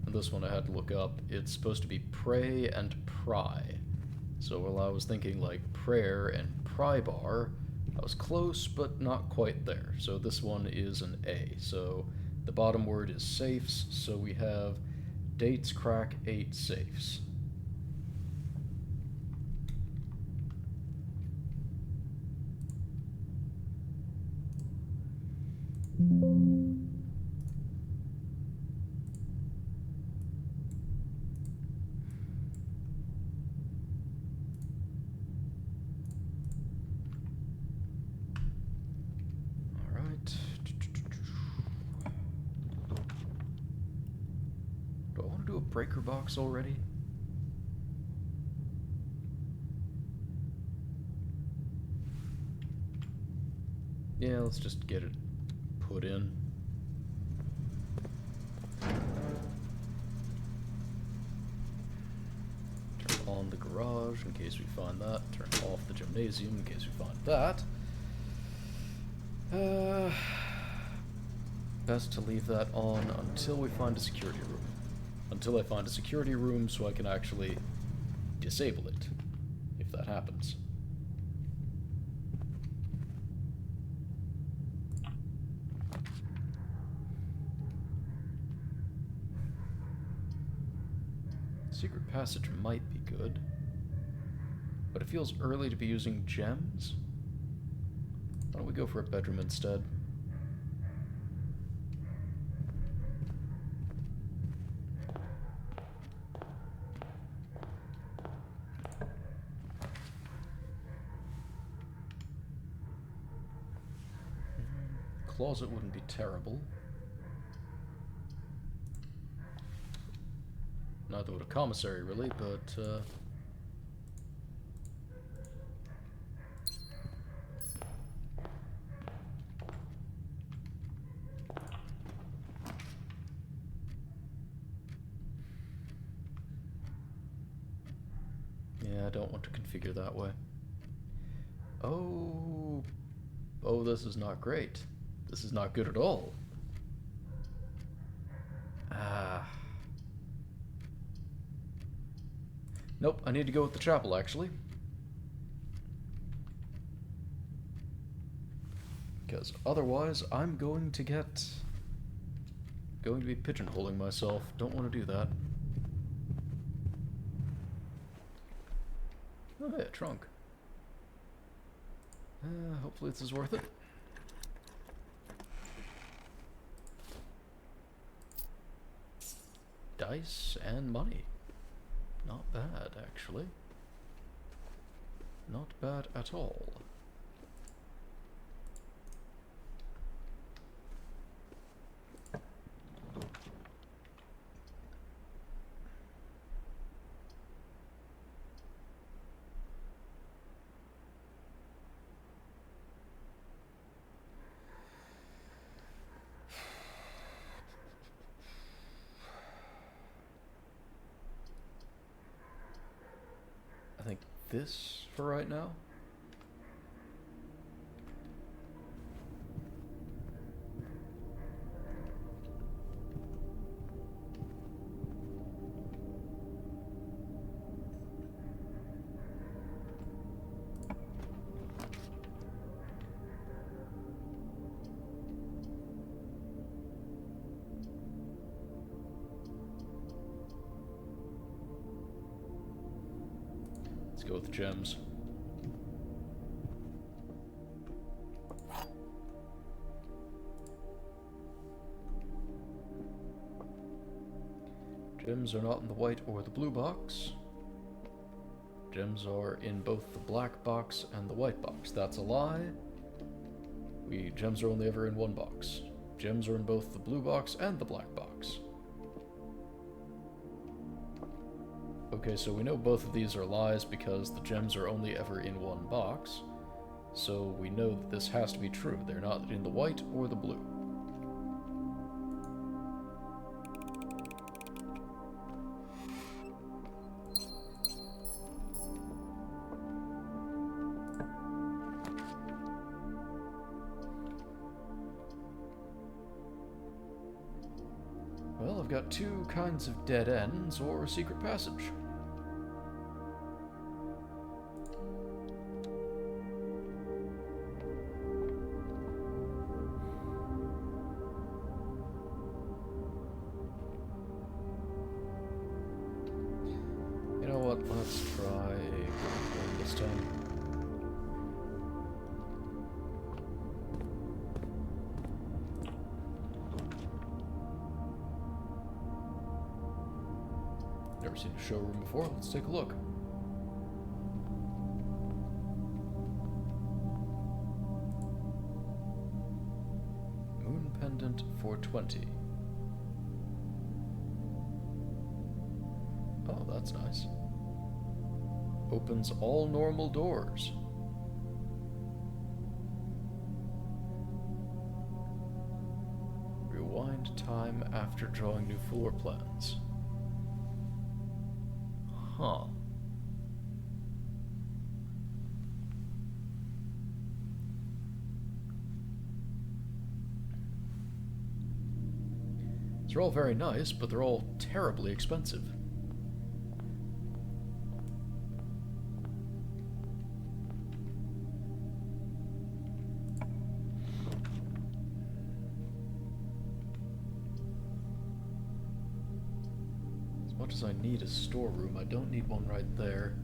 And this one I had to look up. It's supposed to be pray and pry. So while I was thinking like prayer and pry bar, I was close, but not quite there. So this one is an A. So the bottom word is safes, so we have dates crack 8 safes. Breaker box already? Yeah, let's just get it put in. Turn on the garage in case we find that. Turn off the gymnasium in case we find that. Best to leave that on until we find a security room. Until I find a security room so I can actually disable it, if that happens. Secret passage might be good, but it feels early to be using gems. Why don't we go for a bedroom instead? Closet wouldn't be terrible. Neither would a commissary, really, but, yeah, I don't want to configure that way. Oh, this is not great. This is not good at all. Nope, I need to go with the chapel, actually. Because otherwise, I'm going to be pigeonholing myself. Don't want to do that. Oh, yeah, trunk. Hopefully this is worth it. Dice and money. Not bad, actually. Not bad at all. I think this for right now. go with gems. Gems are not in the white or the blue box. Gems are in both the black box and the white box. That's a lie. Gems are only ever in one box. Gems are in both the blue box and the black box. Okay, so we know both of these are lies because the gems are only ever in one box. So we know that this has to be true. They're not in the white or the blue. Well, I've got two kinds of dead ends or a secret passage. You know what? Let's try a gold one this time. Never seen a showroom before. Let's take a look. Moon pendant for 20. Oh, that's nice. Opens all normal doors. Rewind time after drawing new floor plans. Huh. They're all very nice, but they're all terribly expensive. As much as I need a storeroom, I don't need one right there.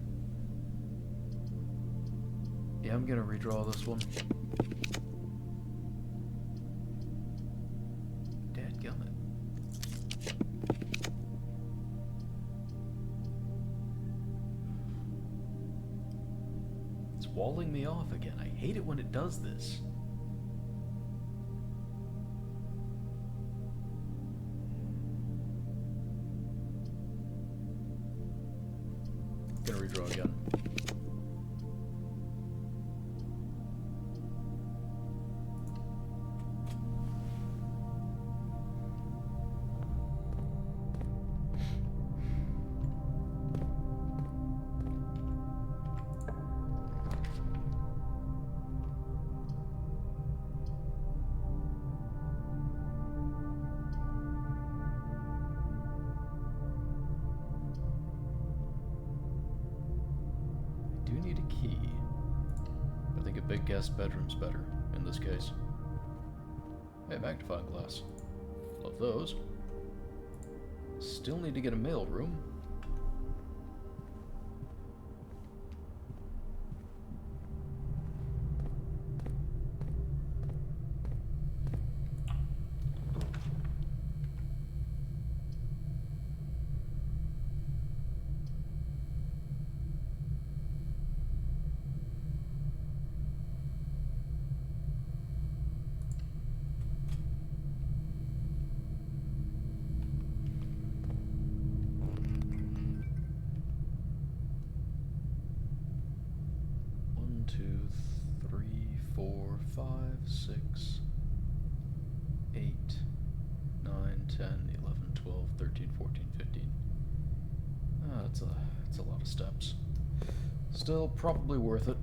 Yeah, I'm gonna redraw this one. Dadgummit. It's walling me off again. I hate it when it does this. Gonna redraw again. Need a key. I think a big guest bedroom's better in this case. Hey, magnifying glass. Love those. Still need to get a mail room. Two, 3, 4, 5, 6, 8, 9, 10, 11, 12, 13, 14, 15. It's a lot of steps. Still probably worth it.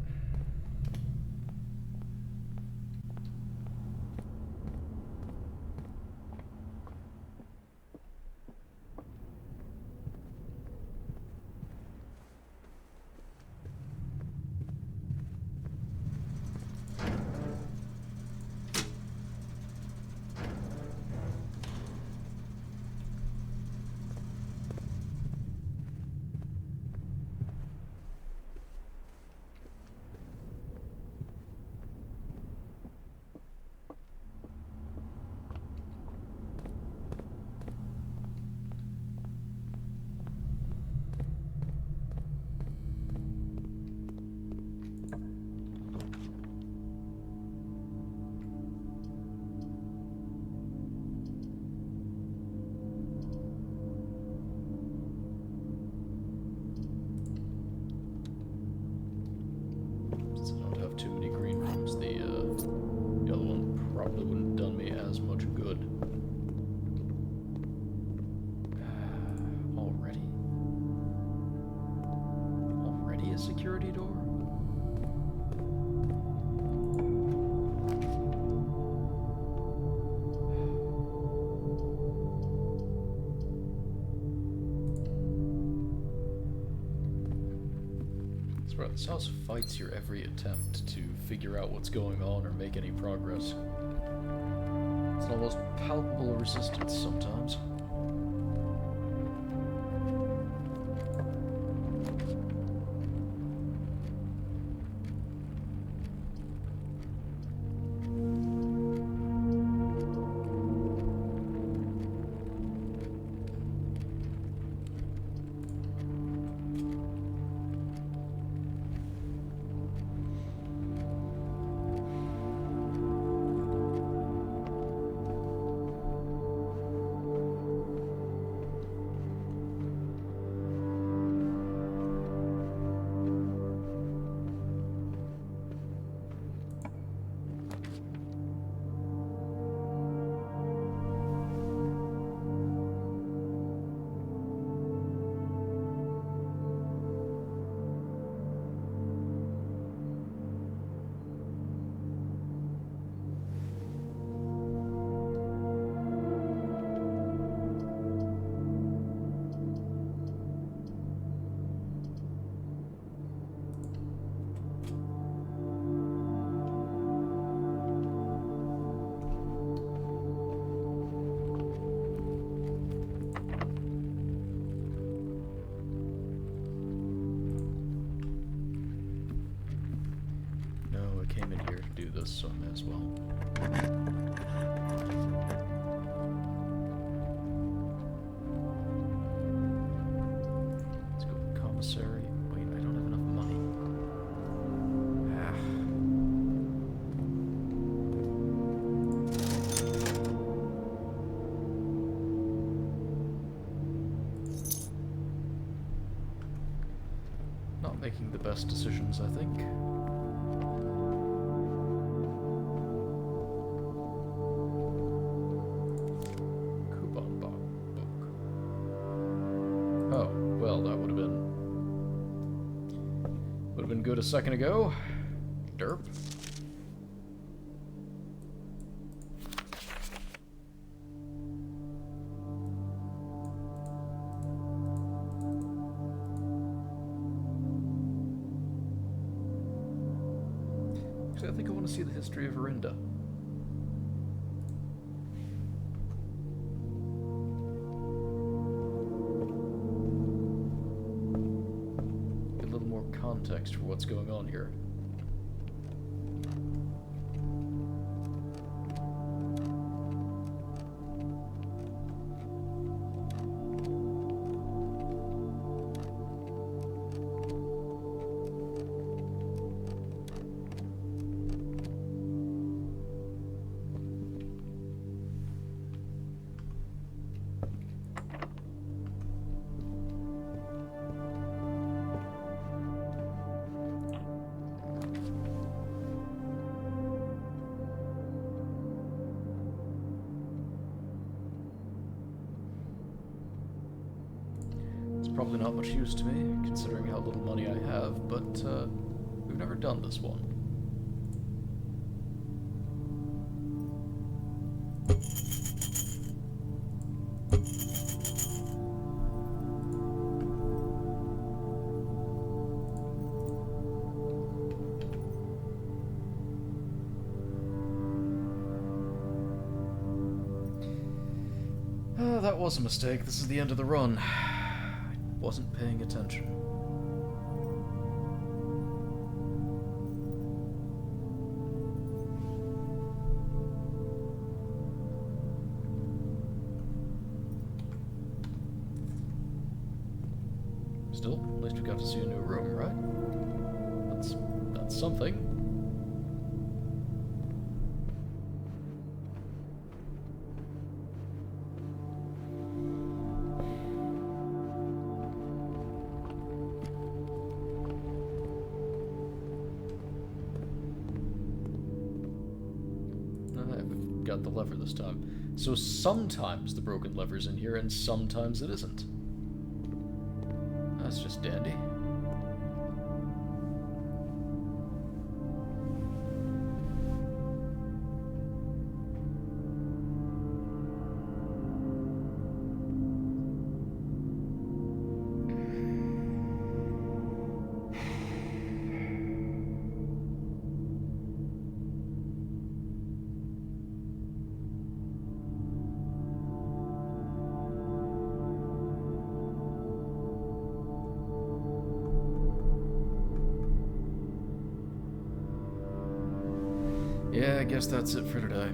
Bro, this house fights your every attempt to figure out what's going on or make any progress. It's an almost palpable resistance sometimes. So I may as well. Let's go with commissary. Wait, I don't have enough money. Not making the best decisions, I think. Good a second ago. Derp. Actually, I think I want to see the history of Verinda. Context for what's going on here. Probably not much use to me, considering how little money I have, but we've never done this one. That was a mistake. This is the end of the run. Wasn't paying attention. Still, at least we got to see a new room, right? That's something. Got the lever this time. So sometimes the broken lever's in here and sometimes it isn't. That's just dandy. Yeah, I guess that's it for today.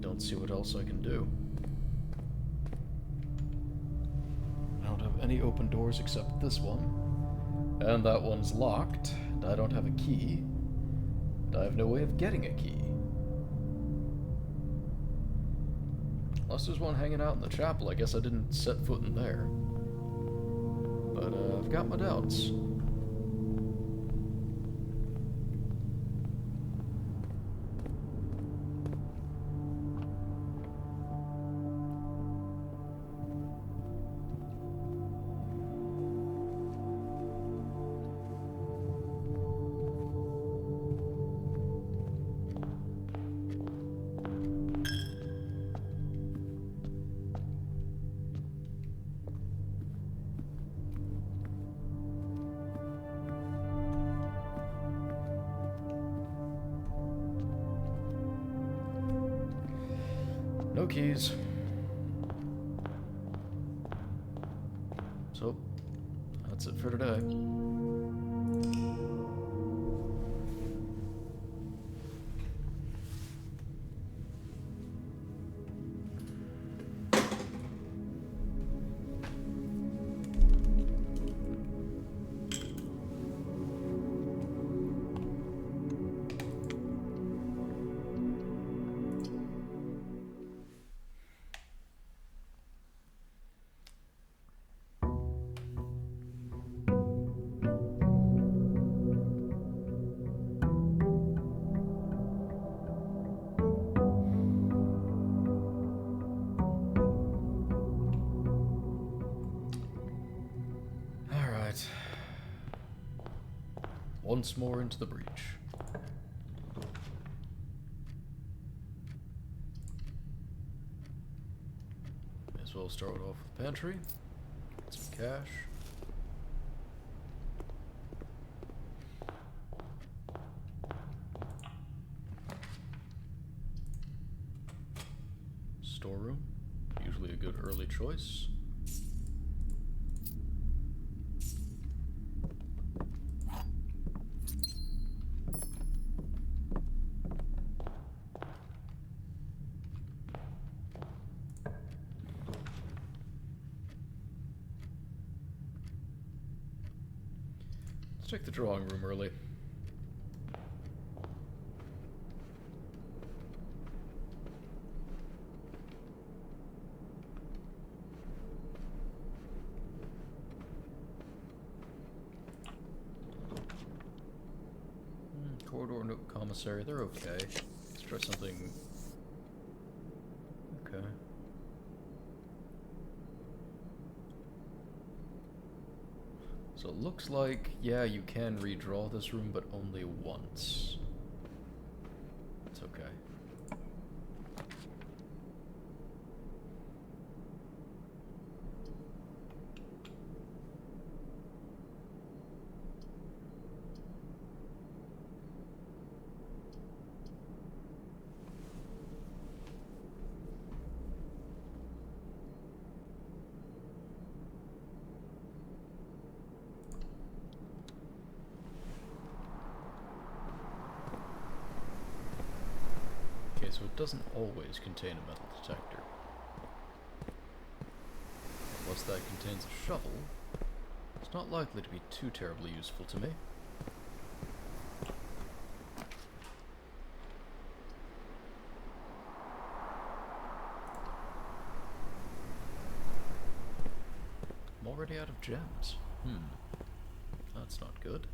Don't see what else I can do. I don't have any open doors except this one. And that one's locked, and I don't have a key. And I have no way of getting a key. Unless there's one hanging out in the chapel, I guess I didn't set foot in there. But I've got my doubts. No keys. So, that's it for today. Once more into the breach. May as well start off with the pantry. Get some cash. Storeroom. Usually a good early choice. Let's check the drawing room early. Corridor, note, commissary, they're okay. Let's try something. Okay. So it looks like, yeah, you can redraw this room, but only once. It's okay. Okay, so it doesn't always contain a metal detector. Unless that contains a shovel, it's not likely to be too terribly useful to me. I'm already out of gems. That's not good.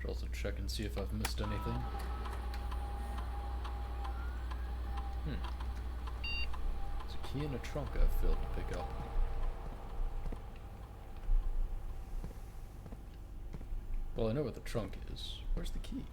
Should also check and see if I've missed anything. There's a key in a trunk I've failed to pick up. Well, I know where the trunk is. Where's the key?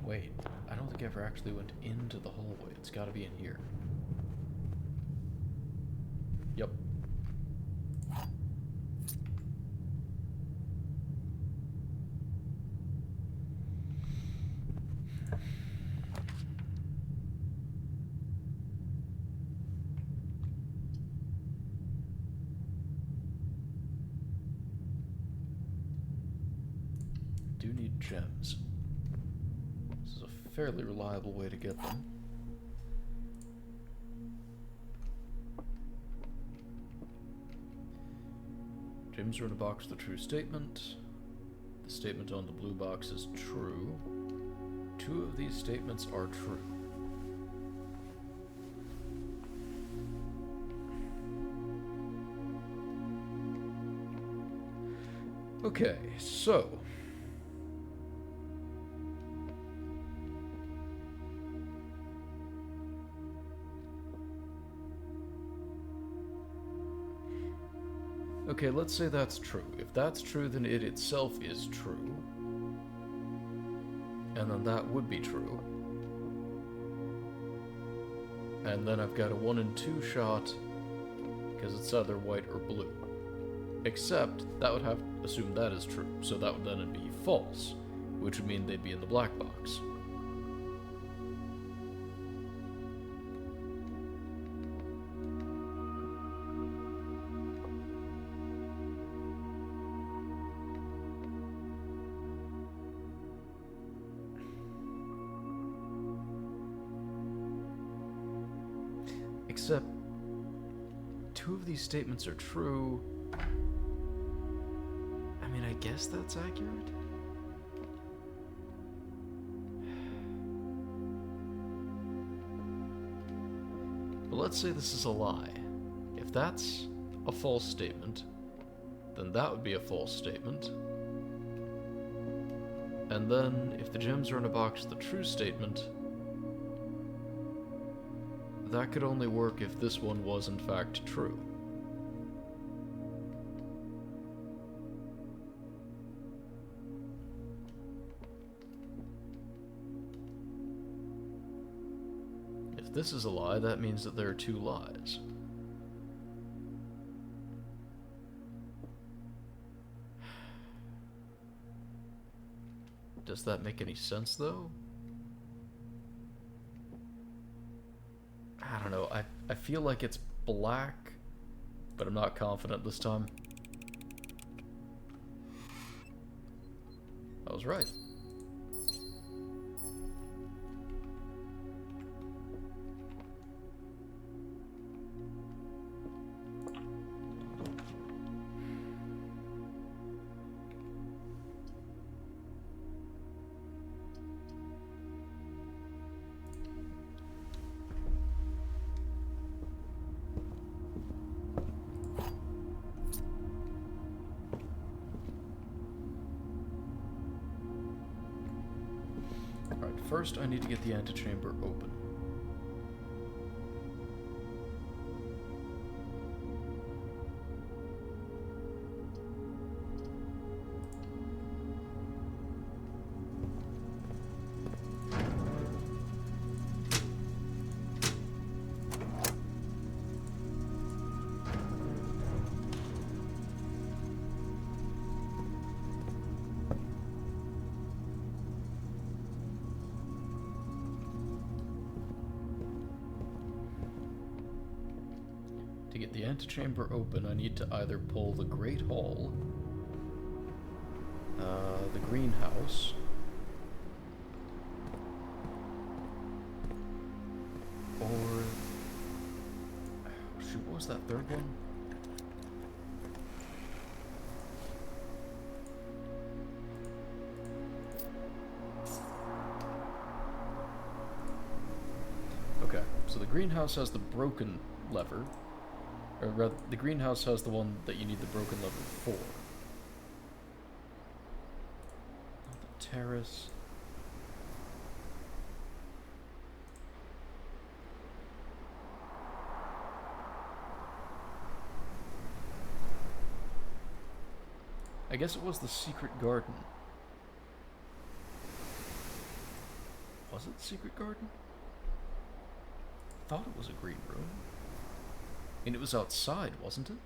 Wait, I don't think I ever actually went into the hallway. It's gotta be in here. Yep. Do need gems. This is a fairly reliable way to get them. Gems are in a box, the true statement. The statement on the blue box is true. 2 of these statements are true. Okay, so okay, let's say that's true. If that's true, then it itself is true. And then that would be true. And then I've got a 1 in 2 shot, because it's either white or blue. Except, that would have to assume that is true, so that would then be false, which would mean they'd be in the black box. Except, 2 of these statements are true. I mean, I guess that's accurate. But let's say this is a lie. If that's a false statement, then that would be a false statement. And then, if the gems are in a box, the true statement, that could only work if this one was in fact true. If this is a lie, that means that there are 2 lies. Does that make any sense, though? I don't know, I feel like it's black, but I'm not confident this time. I was right. First, I need to get the antechamber open. To get the antechamber open, I need to either pull the Great Hall, the greenhouse, or... shoot, what was that third one? Okay, so the greenhouse has the broken lever. Or rather, the greenhouse has the one that you need the broken lever for. Not the terrace. I guess it was the secret garden. Was it the secret garden? I thought it was a green room. And it was outside, wasn't it?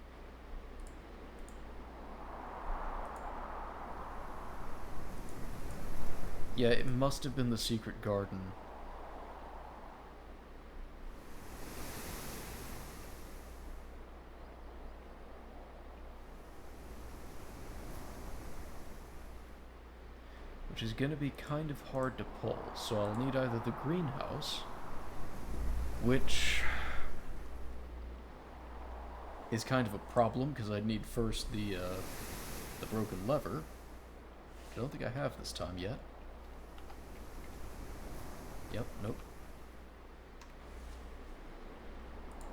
Yeah, it must have been the secret garden. Which is going to be kind of hard to pull, so I'll need either the greenhouse, which is kind of a problem because I'd need first the broken lever. I don't think I have this time yet. Yep, nope.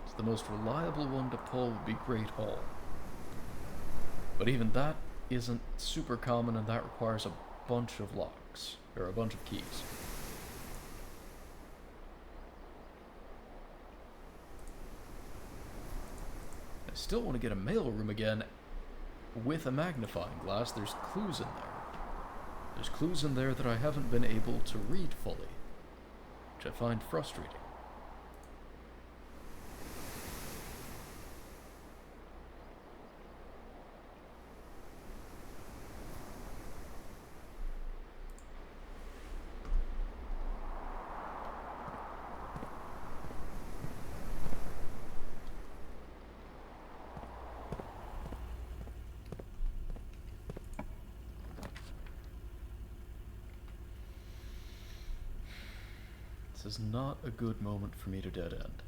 So the most reliable one to pull would be Great Hall. But even that isn't super common, and that requires a bunch of locks, or a bunch of keys. I still want to get a mailroom again with a magnifying glass. There's clues in there. There's clues in there that I haven't been able to read fully, which I find frustrating. This is not a good moment for me to dead end.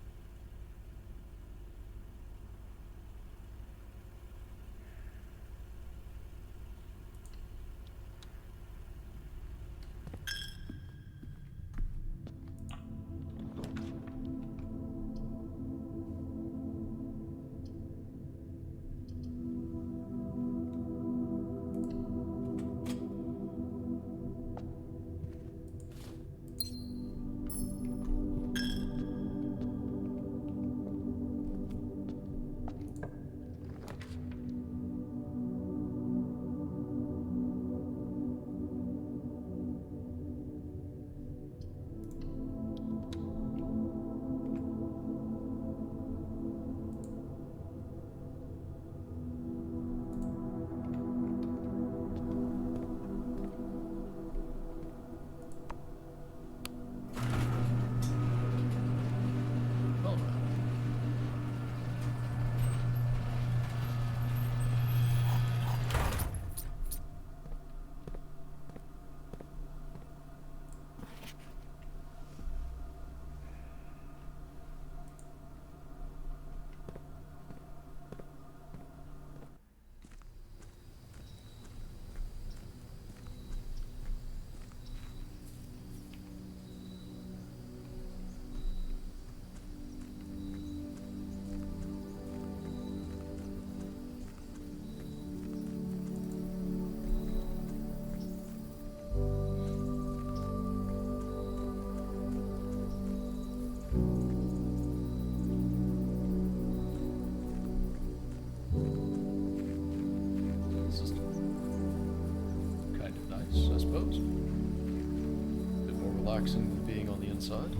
Relaxing than being on the inside.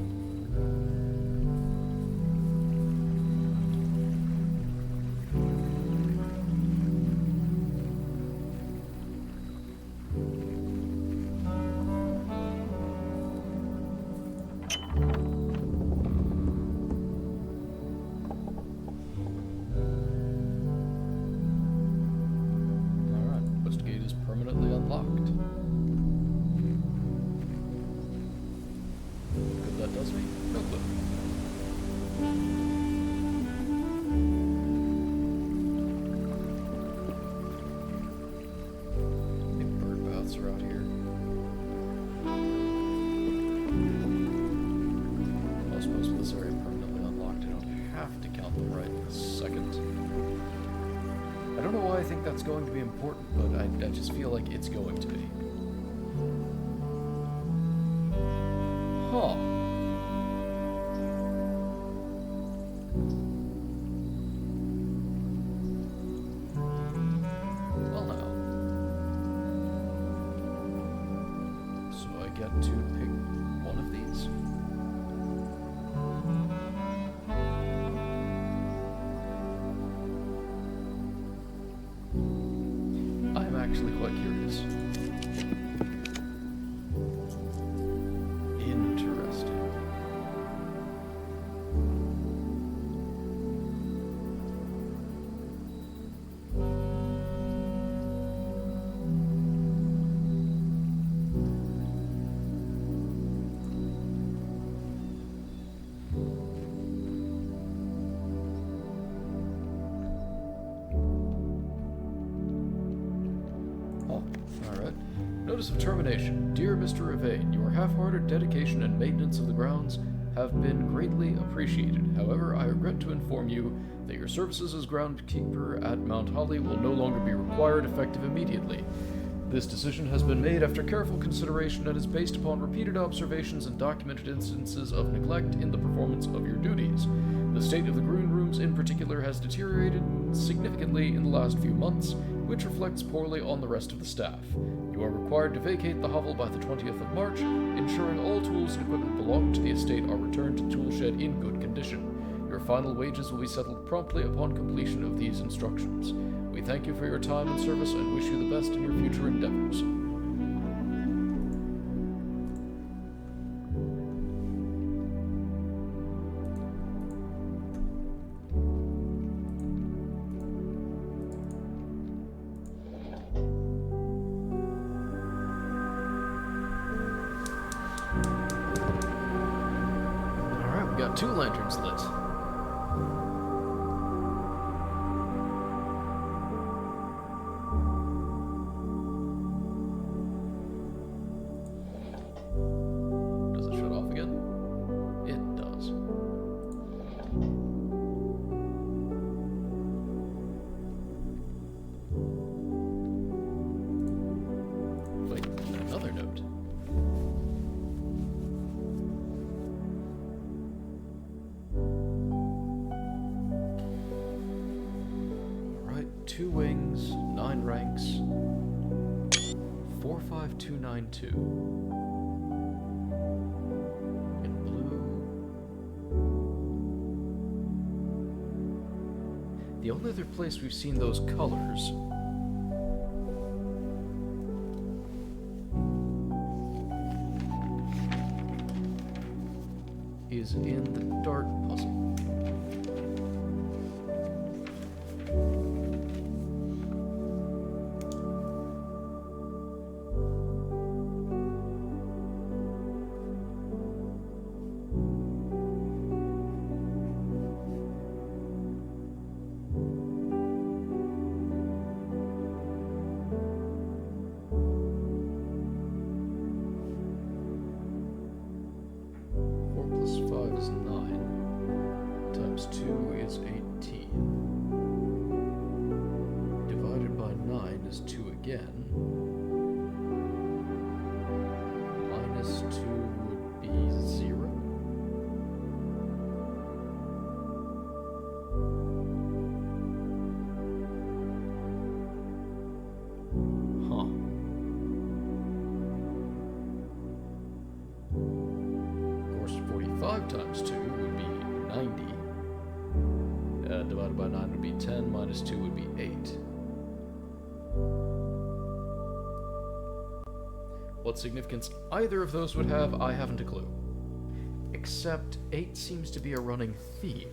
Alright, West Gate is permanently unlocked. That does me? No clue. think that's going to be important, but I just feel like it's going to be. Huh. Well now. So I get to pick one of these. I'm actually quite curious. Interesting. Alright. Notice of termination. Dear Mr. Evane, your half-hearted dedication and maintenance of the grounds have been greatly appreciated. However, I regret to inform you that your services as groundkeeper at Mount Holly will no longer be required, effective immediately. This decision has been made after careful consideration and is based upon repeated observations and documented instances of neglect in the performance of your duties. The state of the green rooms in particular has deteriorated significantly in the last few months, which reflects poorly on the rest of the staff. You are required to vacate the hovel by the 20th of March, ensuring all tools and equipment belonging to the estate are returned to Toolshed in good condition. Your final wages will be settled promptly upon completion of these instructions. We thank you for your time and service and wish you the best in your future endeavors. Alright, we got 2 lanterns lit. Does it shut off again? It does. Wait, another note. Alright, 2 wings, 9 ranks, 45292. In blue. The only other place we've seen those colors is in the dart puzzle. Plus 5 is 9. Times 2 is 18. Divided by 9 is 2 again. Minus 2 would be 0. Huh. Of course, 45 times 2 would be 90. Divided by 9 would be 10, minus 2 would be 8. What significance either of those would have, I haven't a clue. Except 8 seems to be a running theme.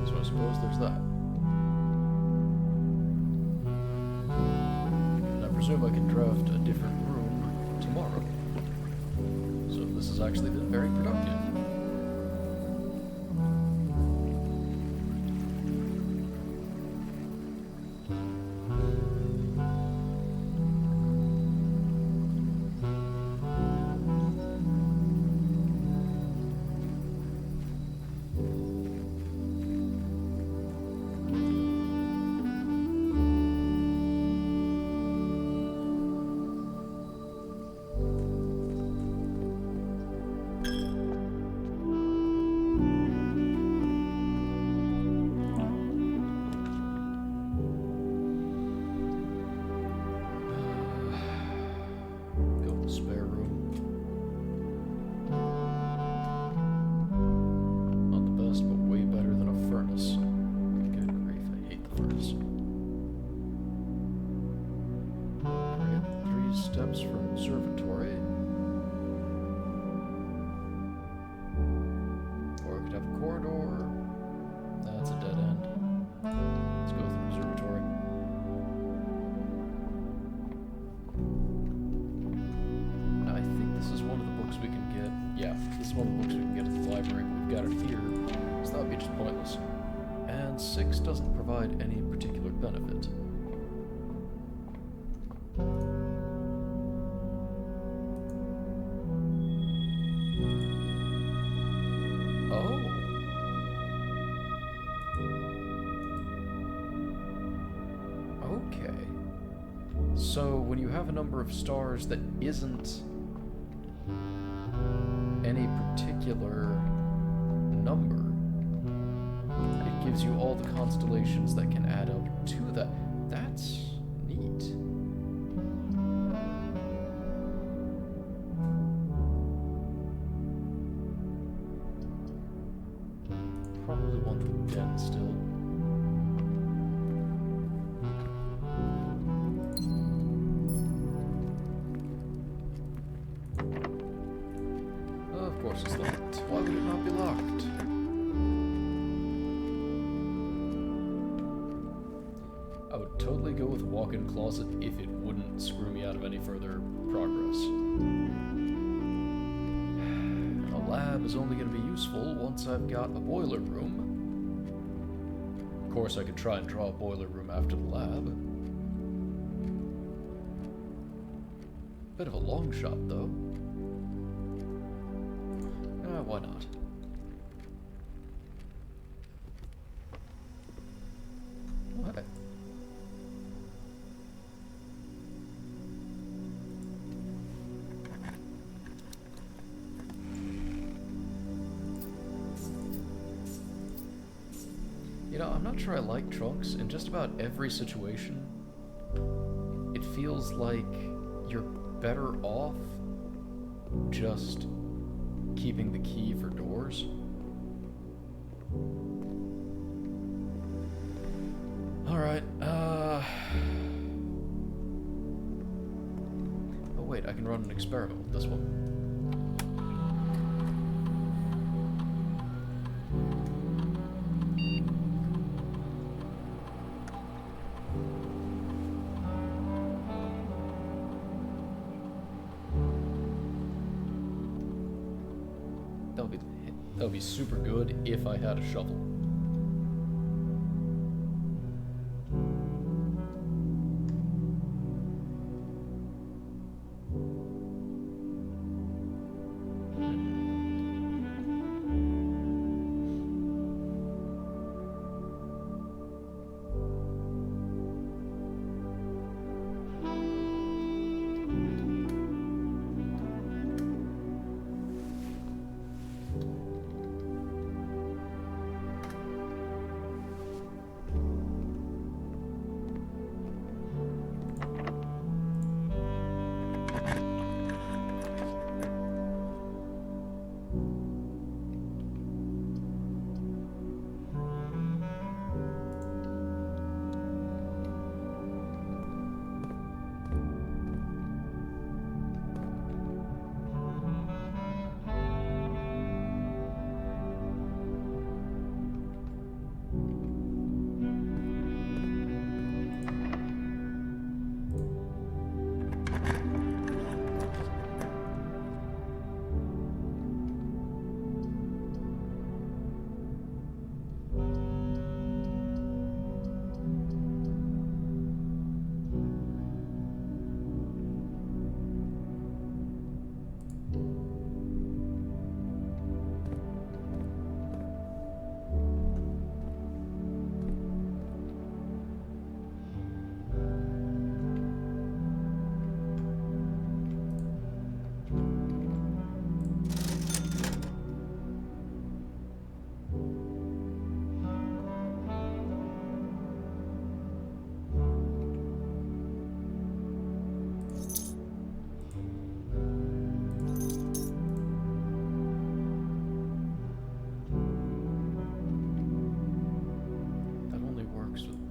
So I suppose there's that. And I presume I can draft a different room tomorrow. So this has actually been very productive. could have a corridor. That's a dead end. Let's go with an observatory. Now, I think this is one of the books we can get. Yeah, this is one of the books we can get at the library, but we've got it here, so that would be just pointless. And 6 doesn't provide any particular benefit. So, when you have a number of stars that isn't any particular number, it gives you all the constellations that can add up to that. That's neat. Probably want the den still. Of course it's locked. Why would it not be locked? I would totally go with walk-in closet if it wouldn't screw me out of any further progress. A lab is only going to be useful once I've got a boiler room. Of course, I could try and draw a boiler room after the lab. Bit of a long shot, though. Why not? Okay. You know, I'm not sure I like trunks. In just about every situation, it feels like you're better off just keeping the key for doors. Alright, oh wait, I can run an experiment with this one. That would be super good if I had a shovel.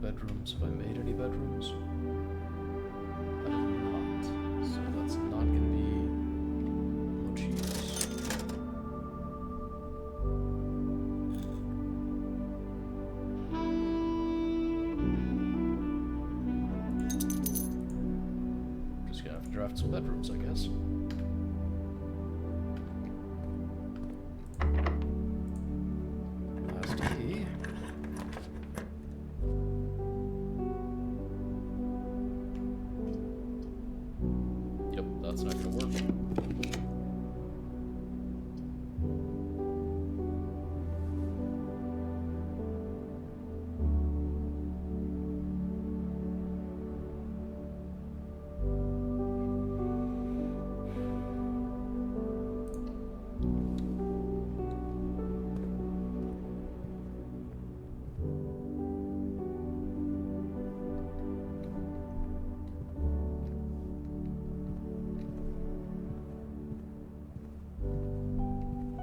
Bedrooms. Have I made any bedrooms? I have not. So that's not going to be much use. some bedrooms, I guess. Last key. Yep, that's not gonna work.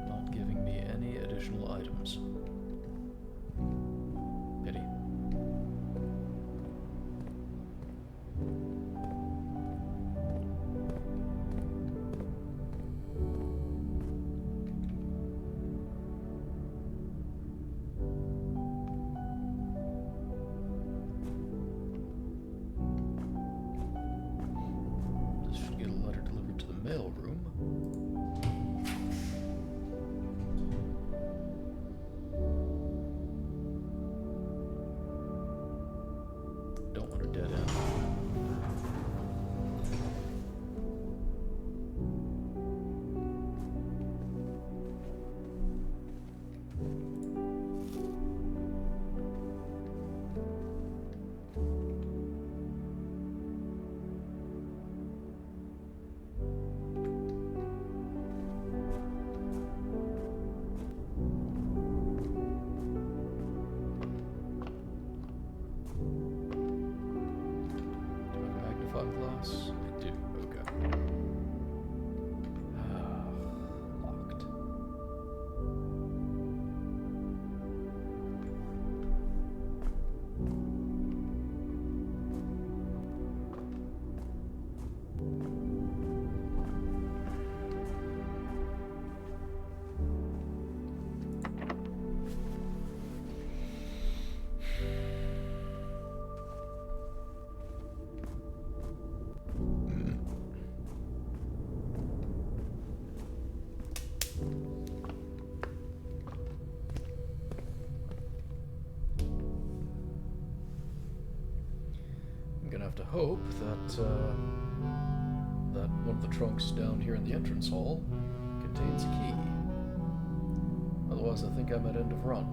Not giving me any additional items. Pity. This should get a letter delivered to the mail room. Don't want a dead end. Do I have a magnifying glass? I do, okay. Locked. I'm gonna have to hope that that one of the trunks down here in the entrance hall contains a key. Otherwise, I think I'm at end of run.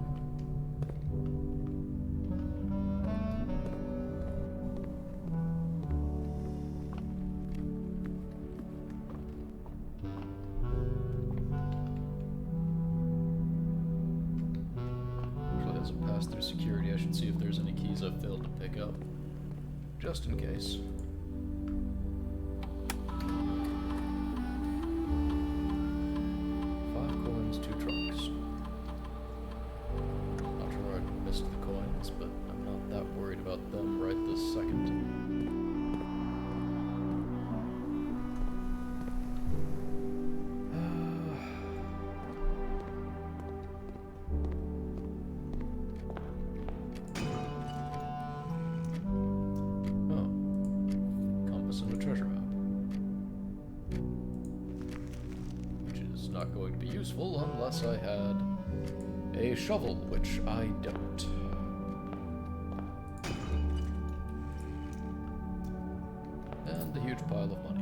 Actually, as I pass through security, I should see if there's any keys I've failed to pick up. Just in case. 5 coins, 2 trunks. Not sure I missed the coins, but I'm not that worried about them right this second. Oh. Compass and a treasure map. Which is not going to be useful unless I had a shovel, which I don't. And a huge pile of money.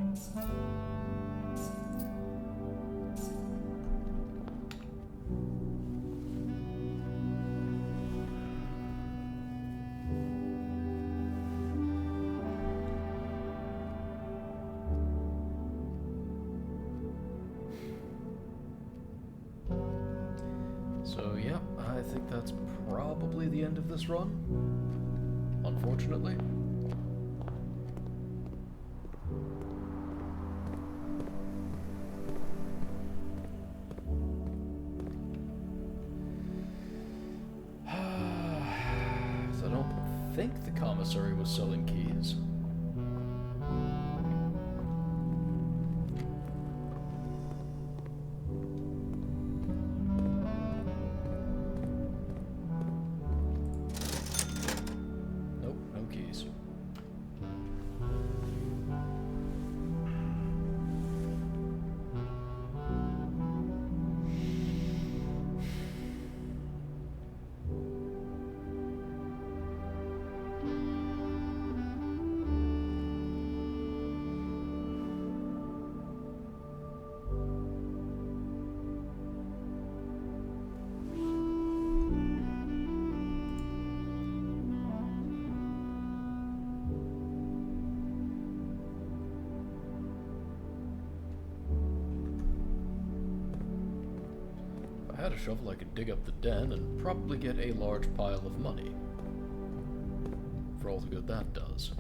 So, yeah, I think that's probably the end of this run. Unfortunately. So I don't think the commissary was selling keys. Nope, no keys. I had a shovel, I could dig up the den and probably get a large pile of money. For all the good that does.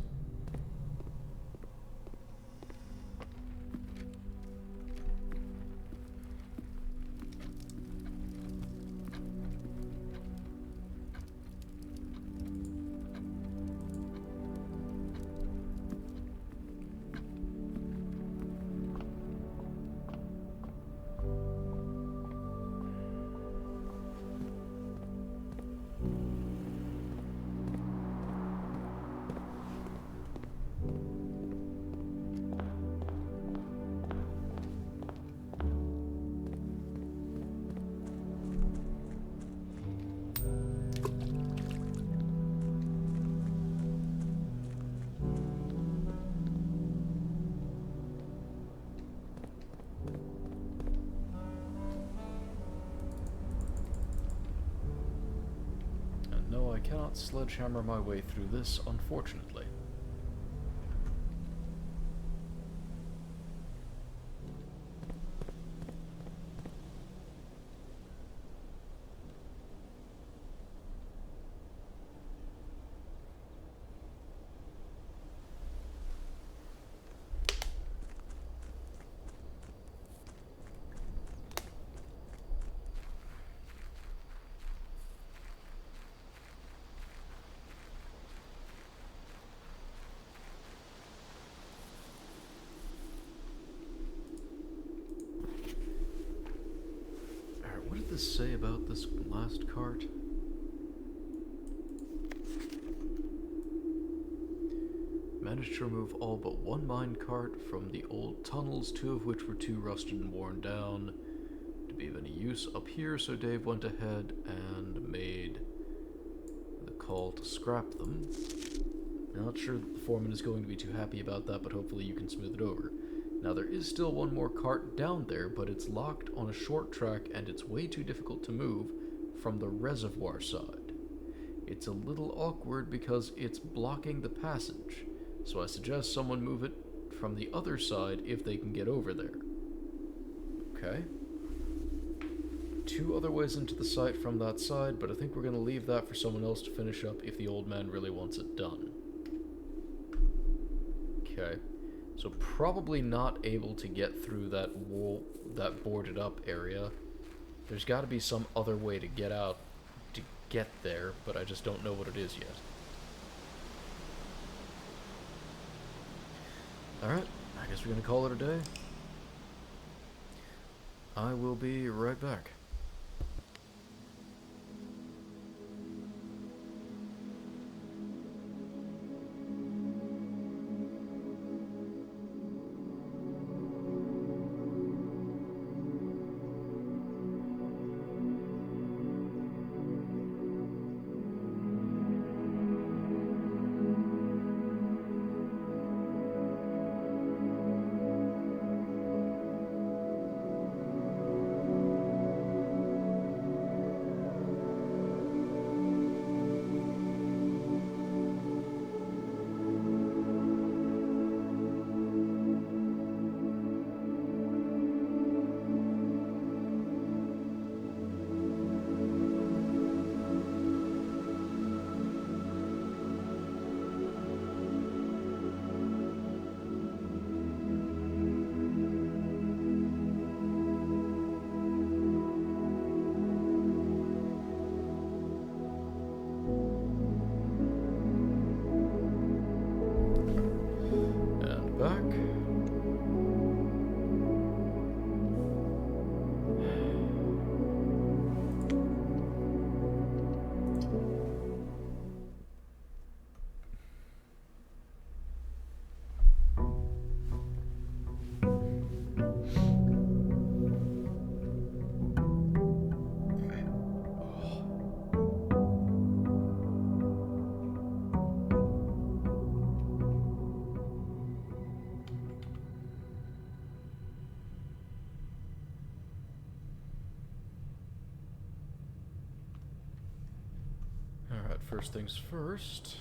No, I cannot sledgehammer my way through this, unfortunately. What did this say about this last cart? Managed to remove all but one mine cart from the old tunnels, 2 of which were too rusted and worn down to be of any use up here, so Dave went ahead and made the call to scrap them. I'm not sure that the foreman is going to be too happy about that, but hopefully you can smooth it over. Now there is still one more cart down there, but it's locked on a short track and it's way too difficult to move from the reservoir side. It's a little awkward because it's blocking the passage, so I suggest someone move it from the other side if they can get over there. Okay. 2 other ways into the site from that side, but I think we're going to leave that for someone else to finish up if the old man really wants it done. Okay. So probably not able to get through that wall, that boarded up area. There's got to be some other way to get out, to get there, but I just don't know what it is yet. Alright, I guess we're gonna call it a day. I will be right back. Alright, first things first.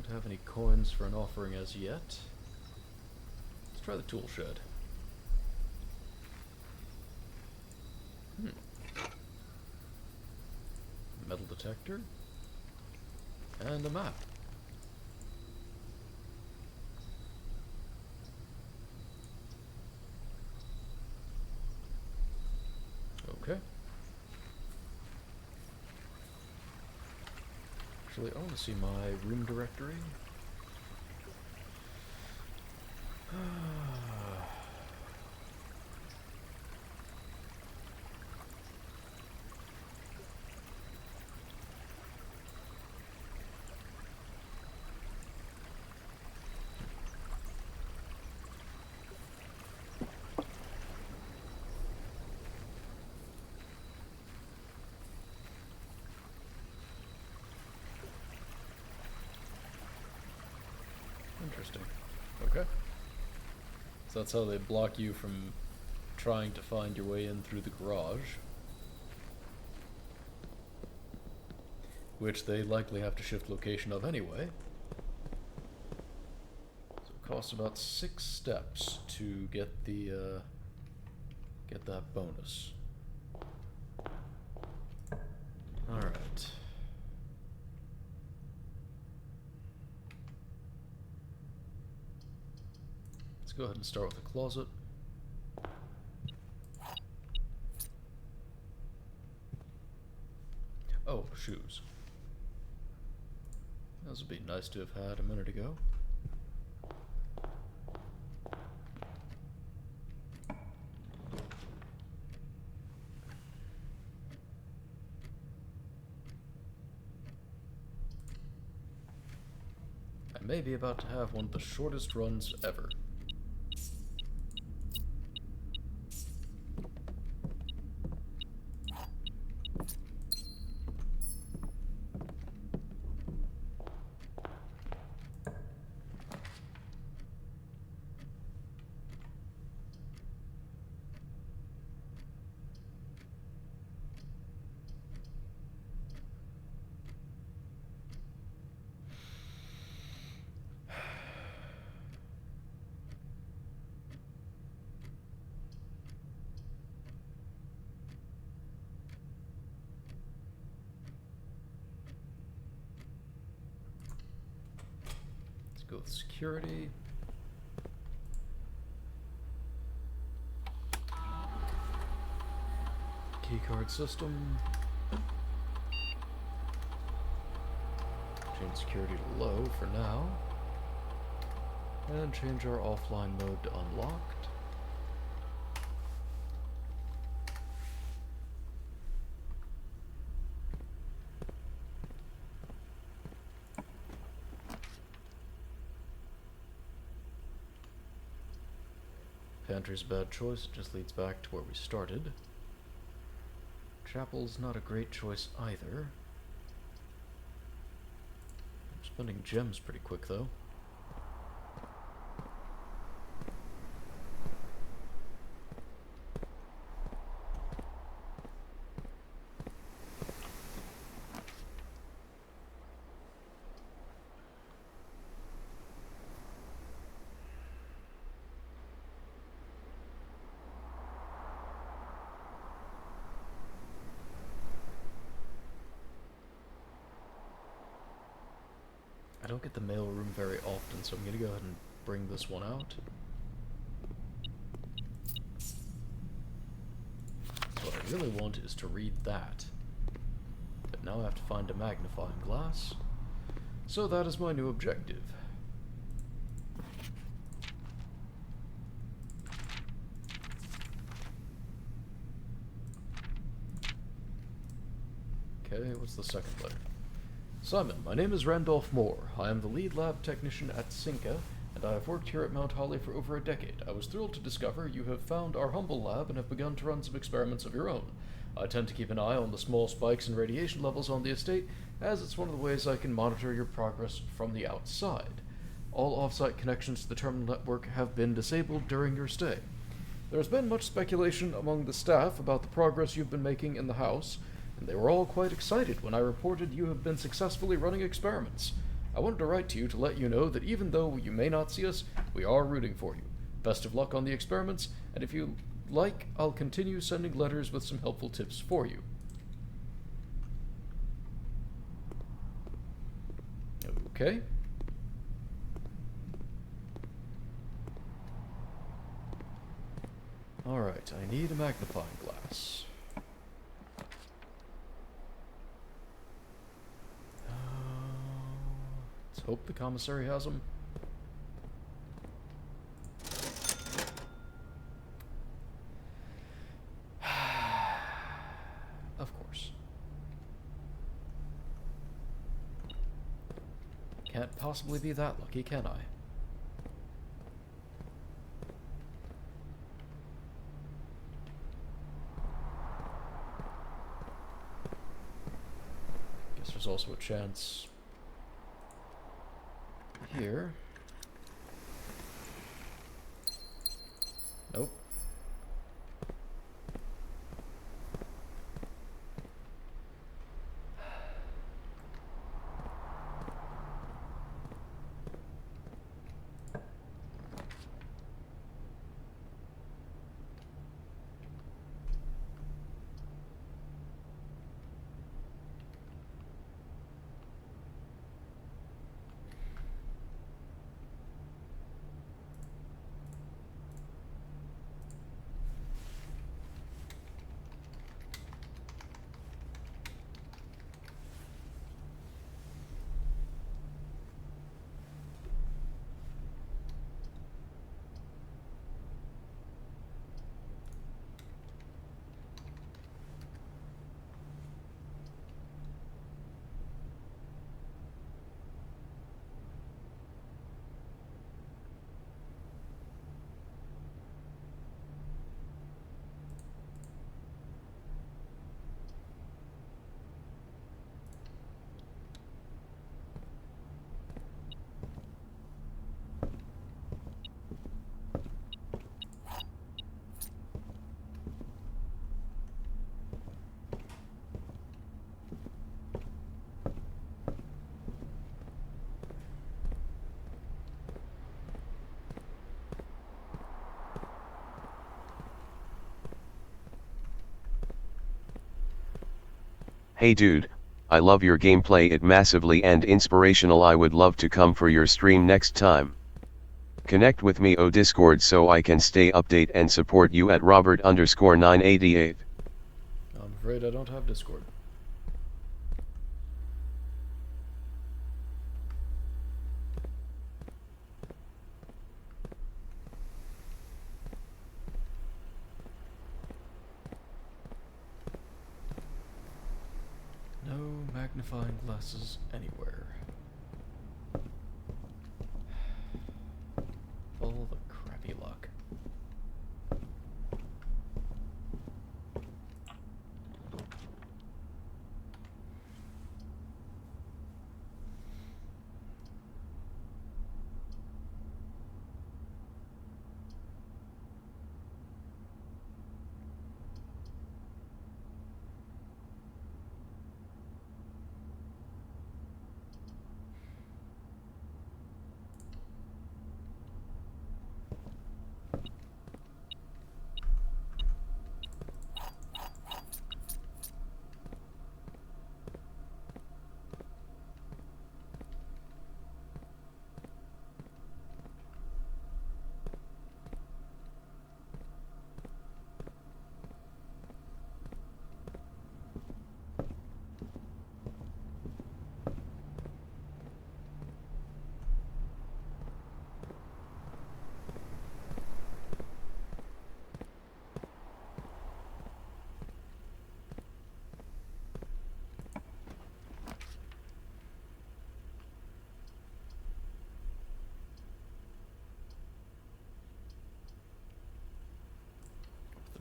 don't have any coins for an offering as yet. Let's try the tool shed. Metal detector. And a map. Okay. Actually, I want to see my room directory. Interesting. Okay. So that's how they block you from trying to find your way in through the garage. Which they likely have to shift location of anyway. So it costs about 6 steps to get the, get that bonus. Alright. Go ahead and start with the closet. Oh, shoes. Those would be nice to have had a minute ago. I may be about to have one of the shortest runs ever. Go with security. Keycard system. Change security to low for now. And change our offline mode to unlocked. Pantry's a bad choice, it just leads back to where we started. Chapel's not a great choice either. I'm spending gems pretty quick though. I don't get the mail room very often, so I'm going to go ahead and bring this one out. So what I really want is to read that. But now I have to find a magnifying glass. So that is my new objective. Okay, what's the second letter? Simon, my name is Randolph Moore. I am the lead lab technician at Cinca, and I have worked here at Mount Holly for over a decade. I was thrilled to discover you have found our humble lab and have begun to run some experiments of your own. I tend to keep an eye on the small spikes in radiation levels on the estate, as it's one of the ways I can monitor your progress from the outside. All off-site connections to the terminal network have been disabled during your stay. There has been much speculation among the staff about the progress you've been making in the house, and they were all quite excited when I reported you have been successfully running experiments. I wanted to write to you to let you know that even though you may not see us, we are rooting for you. Best of luck on the experiments, and if you like, I'll continue sending letters with some helpful tips for you. Okay. Alright, I need a magnifying glass. Let's hope the commissary has them. Of course. Can't possibly be that lucky, can I? Guess there's also a chance here. Nope. Hey dude, I love your gameplay, it massively and inspirational. I would love to come for your stream next time. Connect with me on Discord so I can stay update and support you at Robert_988. I'm afraid I don't have Discord. No magnifying glasses anywhere. All the crappy luck.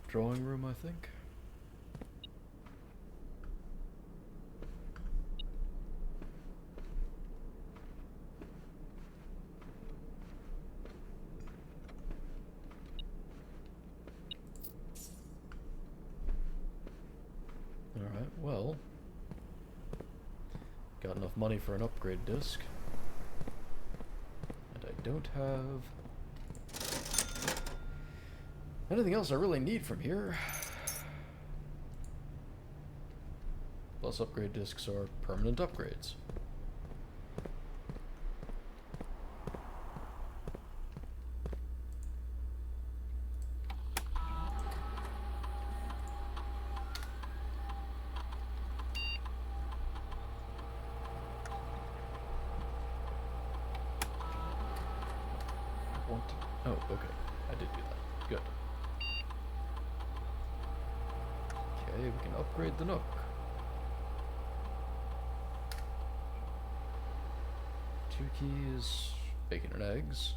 Drawing room, I think. Alright, well. Got enough money for an upgrade disc. don't have anything else I really need from here. Plus upgrade discs are permanent upgrades. Oh, okay. I did do that. Good. Okay, we can upgrade the Nook. Two keys, bacon and eggs.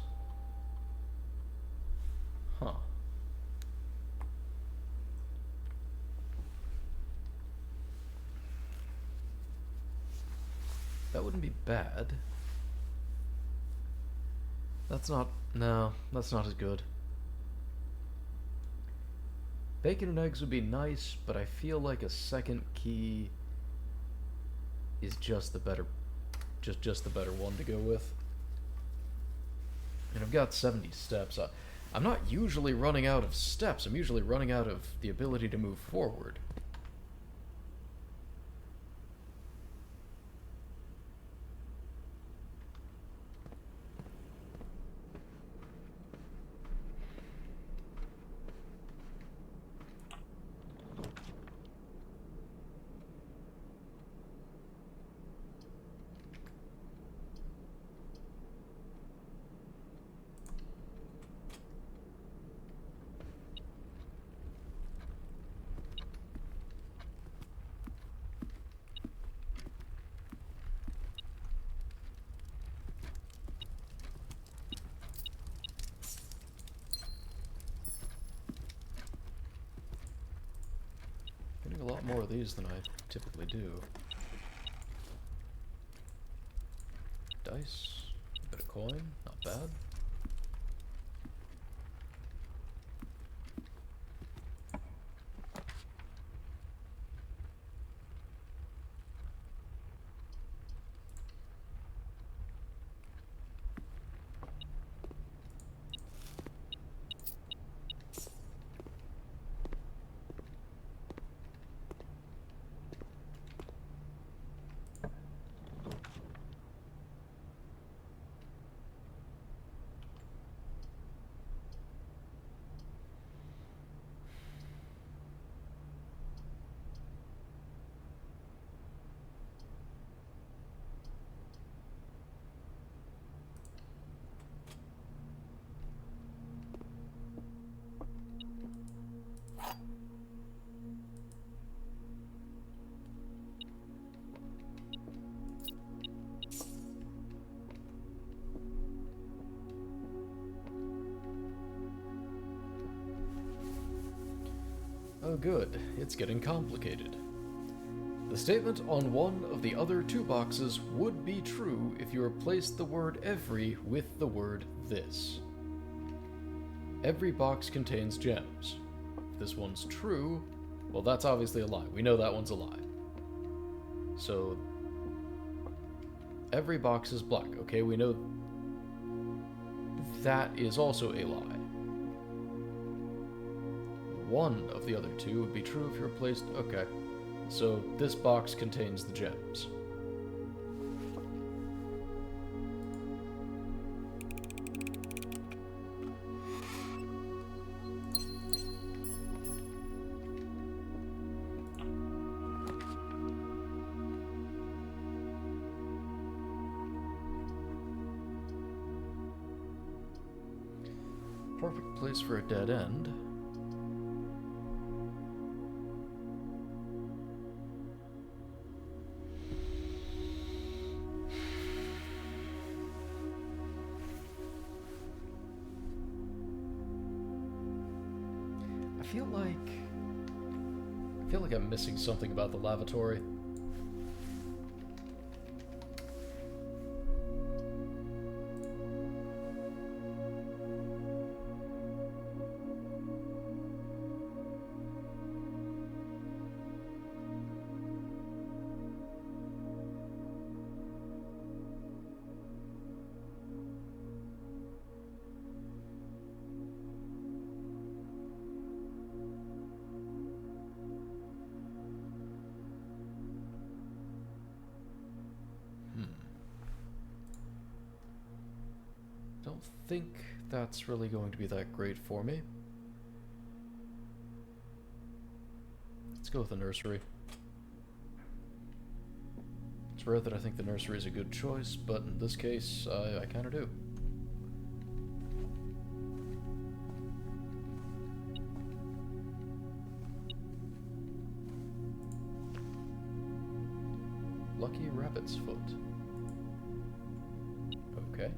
Huh. That wouldn't be bad. That's not... no, that's not as good. Bacon and eggs would be nice, but I feel like a second key is just the better... just the better one to go with. And I've got 70 steps. I'm not usually running out of steps. I'm usually running out of the ability to move forward. Getting a lot more of these than I typically do. Dice, a bit of coin, not bad. Oh good, it's getting complicated. The statement on one of the other two boxes would be true if you replaced the word every with the word this. Every box contains gems. If this one's true, well, that's obviously a lie. We know that one's a lie. So, every box is black. Okay, we know that is also a lie. One of the other two would be true if you replaced... okay. So, this box contains the gems. Perfect place for a dead end. I feel like I'm missing something about the lavatory. think that's really going to be that great for me. Let's go with the nursery. It's rare that I think the nursery is a good choice, but in this case, I kind of do. Lucky Rabbit's Foot. Okay.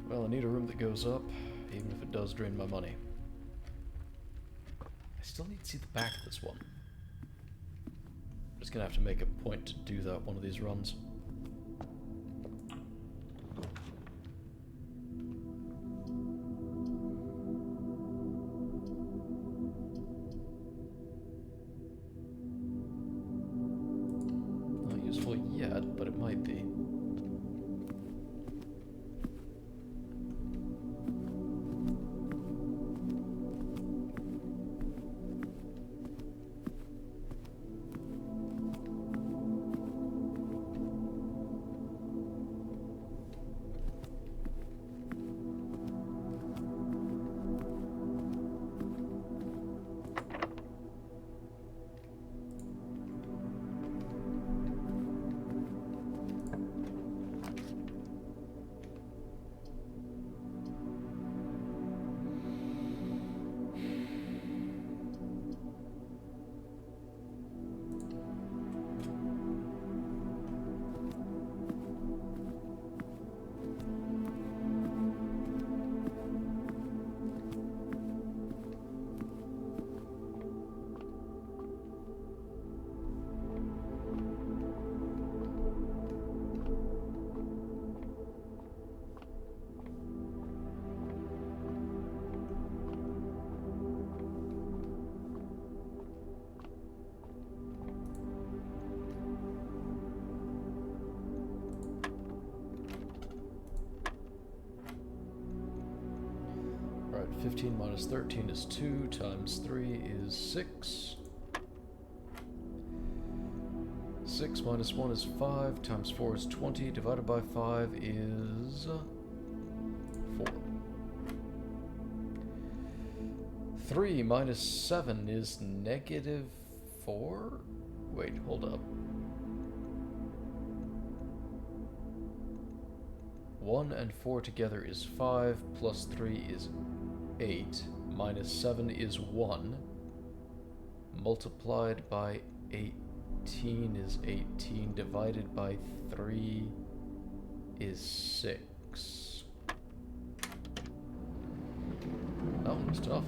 Well, I need a room that goes up, even if it does drain my money. I still need to see the back of this one. I'm just gonna have to make a point to do that one of these runs. Not useful yet, but it might be. Alright, 15 minus 13 is 2, times 3 is 6. 6 minus 1 is 5, times 4 is 20, divided by 5 is 4. 3 minus 7 is negative 4? Wait, hold up. 1 and 4 together is 5, plus 3 is 8, minus 7 is 1, multiplied by 18 is 18, divided by 3 is 6. That one was tough.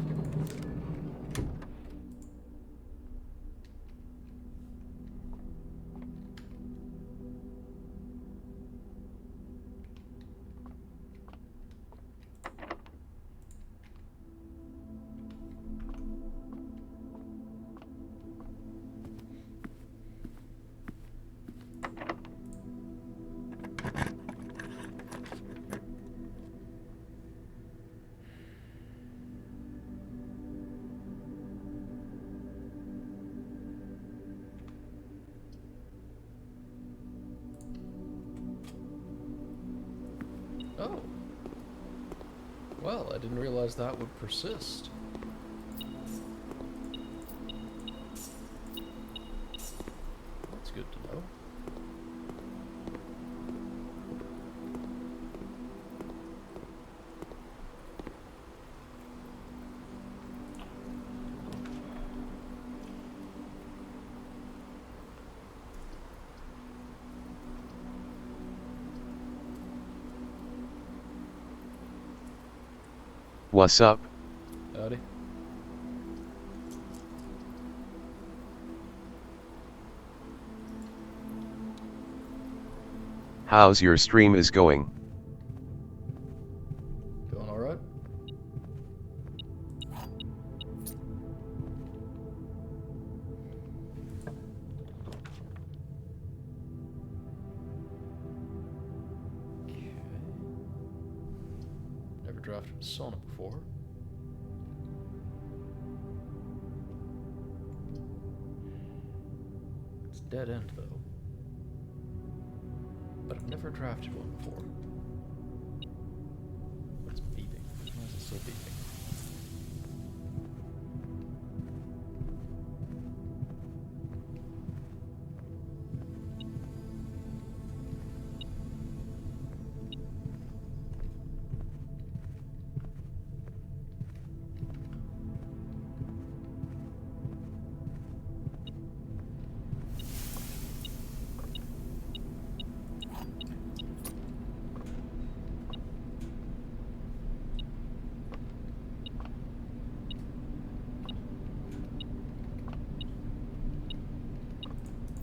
Oh. Well, I didn't realize that would persist. That's good to know. What's up? Howdy. How's your stream is going? Going alright? Okay. Never drafted Sona before. It's dead end though. But I've never drafted one before. It's beeping. Why is it still beeping?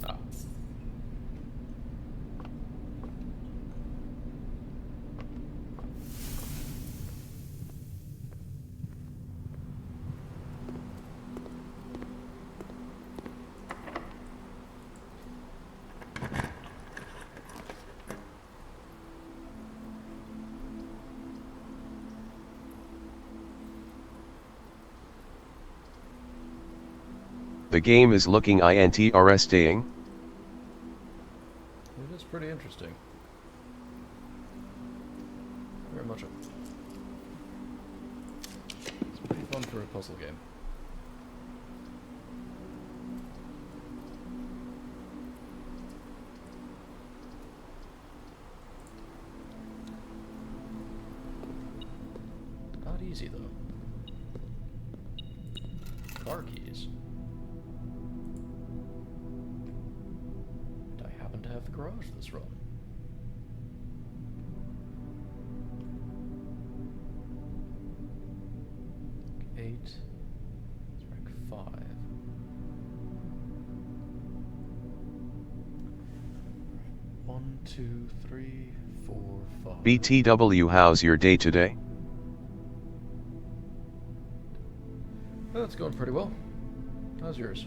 Ah. The game is looking interesting. It is pretty interesting. Very much. It's pretty fun for a puzzle game. Not easy though. Car keys. And I happen to have the garage this run. Rank 8. It's rank 5. One, two, three, 4, 5. BTW, how's your day today? Oh, it's going pretty well. How's yours?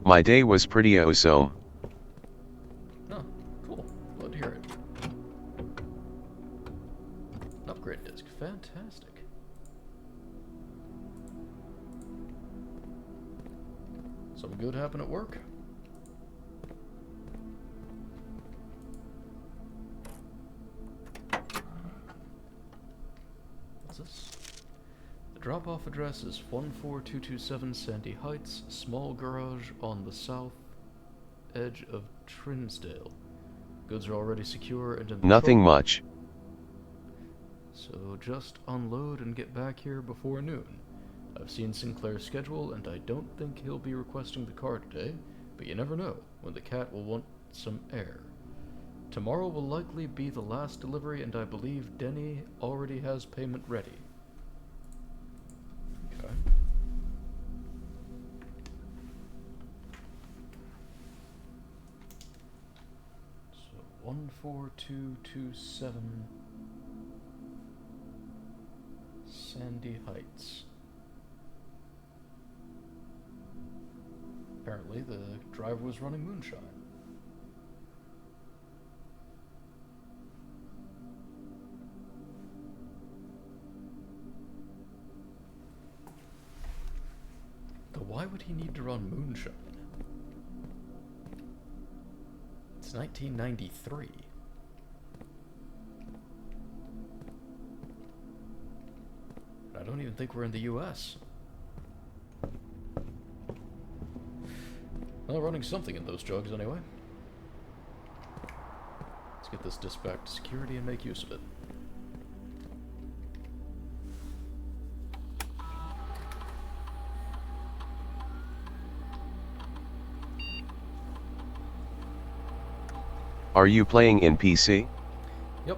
My day was pretty awesome. Oh, cool. Glad to hear it. An upgrade disc. Fantastic. Something good happen at work? What's this? The drop-off address is 14227 Sandy Heights, small garage on the south edge of Trinsdale. Goods are already secure and in the Nothing truck, much. so just unload and get back here before noon. I've seen Sinclair's schedule and I don't think he'll be requesting the car today, but you never know when the cat will want some air. Tomorrow will likely be the last delivery and I believe Denny already has payment ready. Okay. So 14227 Sandy Heights. Apparently the driver was running moonshine. Though why would he need to run moonshine? It's 1993. I don't even think we're in the US. Well, running something in those jugs anyway. Let's get this disc back to security and make use of it. Are you playing in PC? Yep.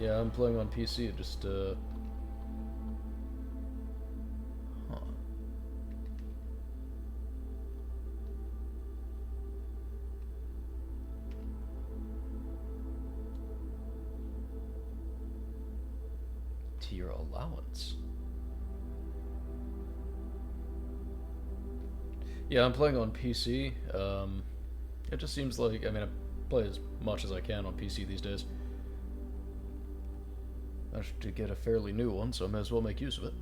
Yeah, I'm playing on PC. It just, Huh. To your allowance. Yeah, I'm playing on PC. It just seems like, I mean, I play as much as I can on PC these days. I should get a fairly new one, so I may as well make use of it.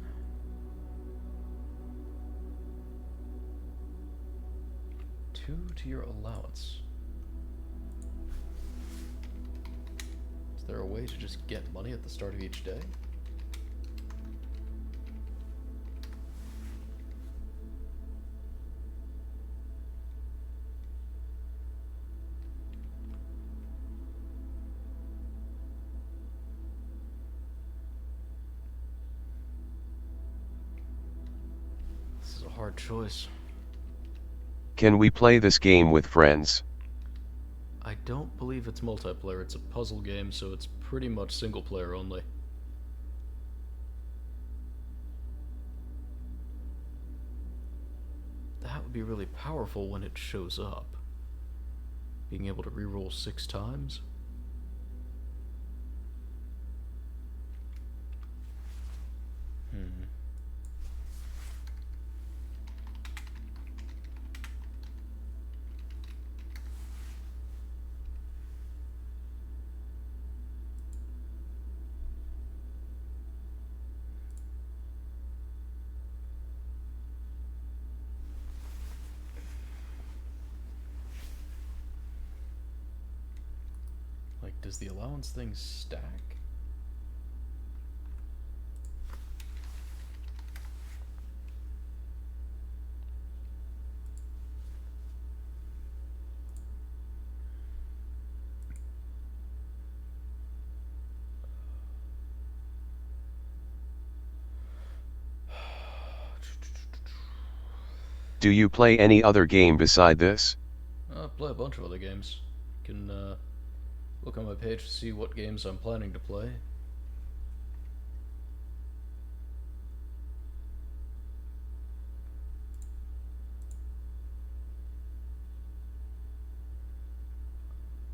Two to your allowance. Is there a way to just get money at the start of each day? This is a hard choice. Can we play this game with friends? I don't believe it's multiplayer. It's a puzzle game, so it's pretty much single player only. That would be really powerful when it shows up. Being able to reroll 6 times. Like, does the allowance thing stack? Do you play any other game beside this? I play a bunch of other games. You can look on my page to see what games I'm planning to play.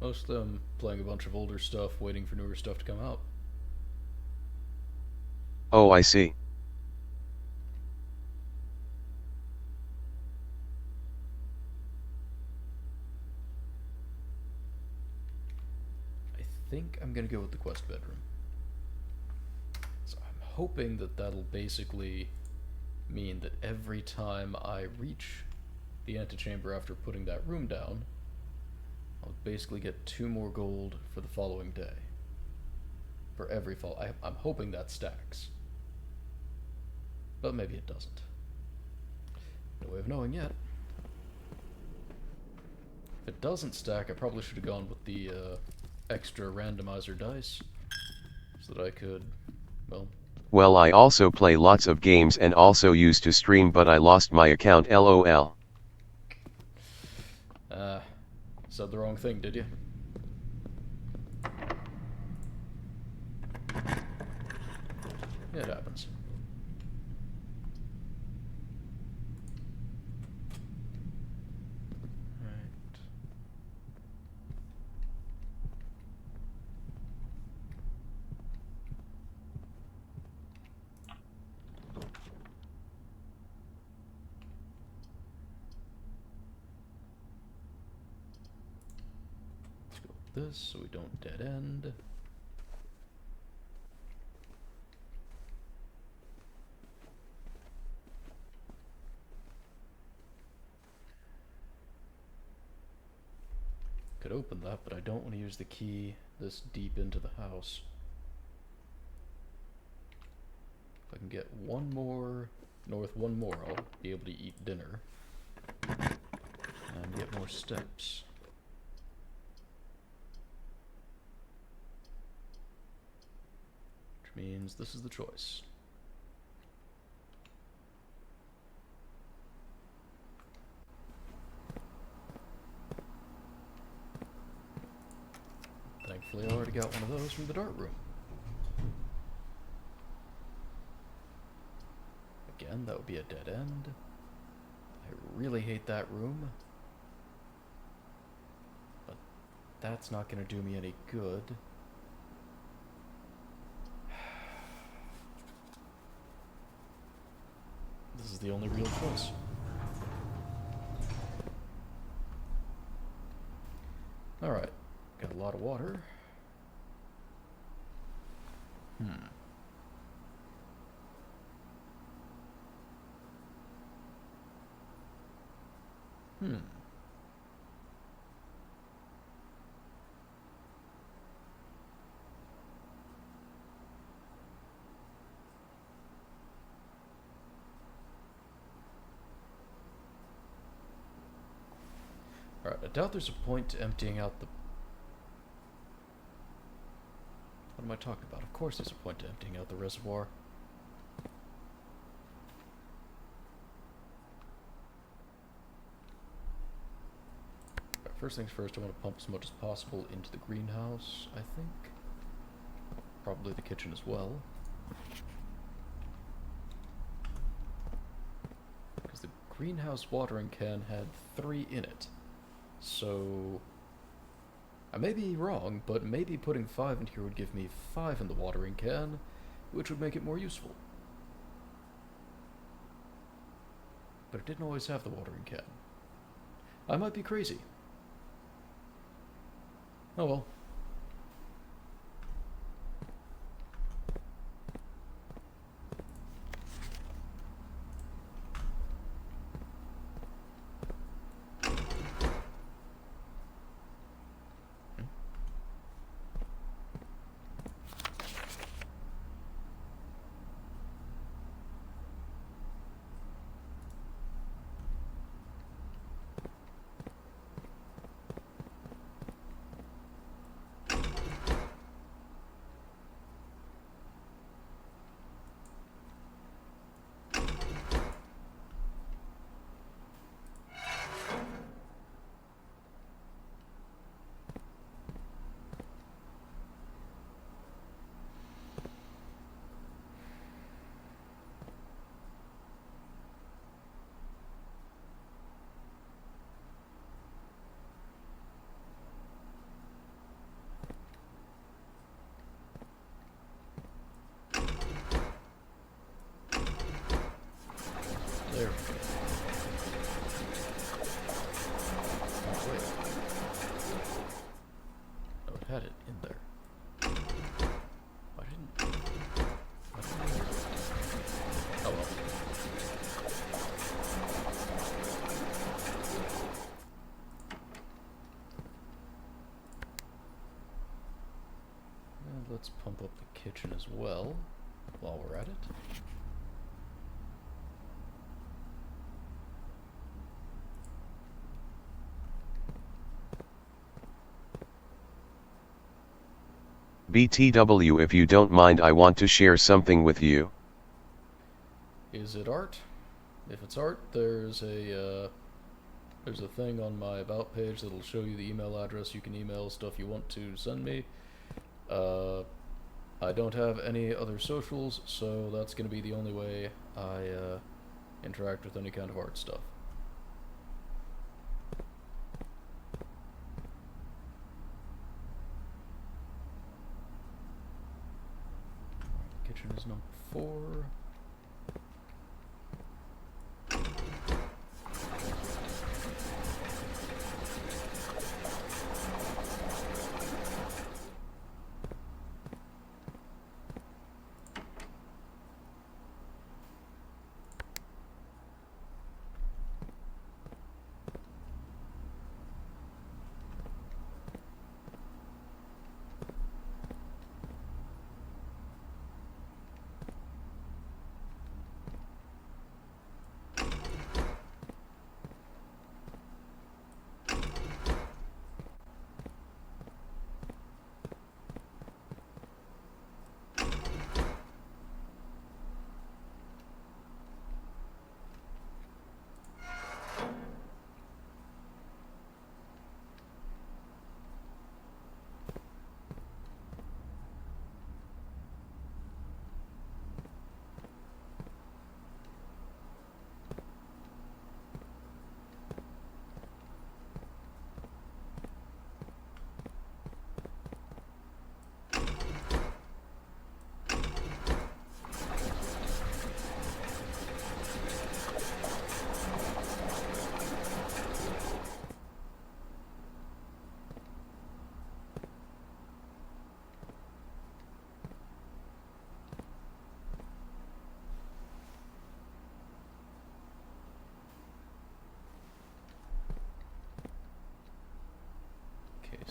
Mostly I'm playing a bunch of older stuff, waiting for newer stuff to come out. Oh, I see. I think I'm gonna go with the quest bedroom. So I'm hoping that that'll basically mean that every time I reach the antechamber after putting that room down, I'll basically get 2 more gold for the following day. For every fall. I'm hoping that stacks. But maybe it doesn't. No way of knowing yet. If it doesn't stack, I probably should have gone with the extra randomizer dice. So that I could, well... Well, I also play lots of games and also used to stream, but I lost my account, lol. Said the wrong thing, did you? It happens. Right. Let's go with this so we don't dead end. Could open that, but I don't want to use the key this deep into the house. If I can get one more North one more, I'll be able to eat dinner. And get more steps. Which means this is the choice. Thankfully, I already got one of those from the dart room. Again, that would be a dead end. I really hate that room. But that's not going to do me any good. This is the only real choice. Alright, got a lot of water. Alright, I doubt there's a point to emptying out the... What am I talking about? Of course there's a point to emptying out the reservoir. Alright, first things first, I want to pump as much as possible into the greenhouse, I think. Probably the kitchen as well. Because the greenhouse watering can had 3 in it. So, I may be wrong, but maybe putting 5 in here would give me 5 in the watering can, which would make it more useful. But it didn't always have the watering can. I might be crazy. Oh well. There we go. Oh, wait. Oh, it had it in there. Why didn't... Oh well. And let's pump up the kitchen as well, while we're at it. BTW, if you don't mind, I want to share something with you. Is it art? If it's art, there's a thing on my about page that'll show you the email address. You can email stuff you want to send me. I don't have any other socials, so that's going to be the only way I interact with any kind of art stuff. Kitchen is number 4.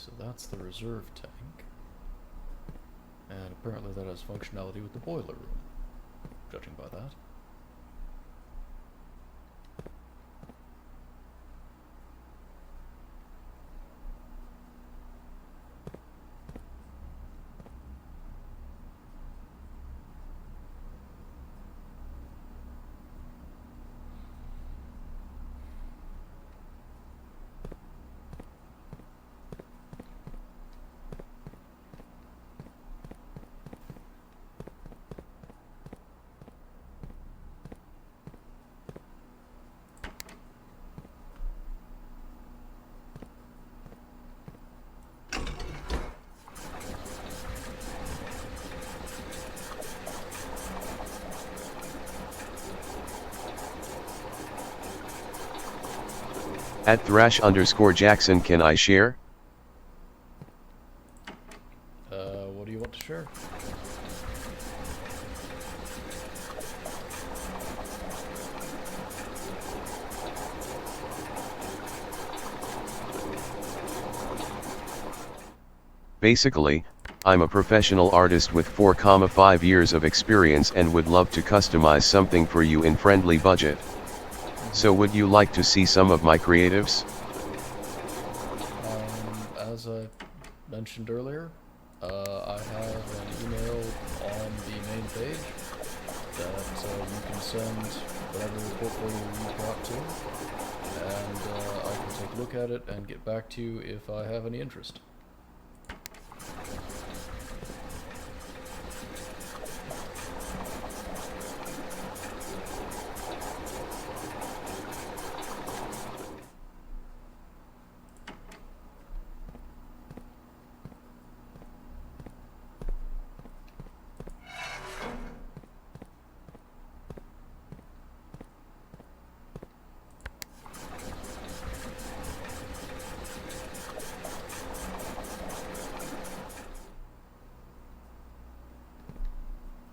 So that's the reserve tank. And apparently that has functionality with the boiler room, judging by that. At Thrash_Jackson, can I share? What do you want to share? Basically, I'm a professional artist with 4,5 years of experience and would love to customize something for you in friendly budget. So would you like to see some of my creatives? As I mentioned earlier, I have an email on the main page that you can send whatever portfolio you've got to, and I can take a look at it and get back to you if I have any interest.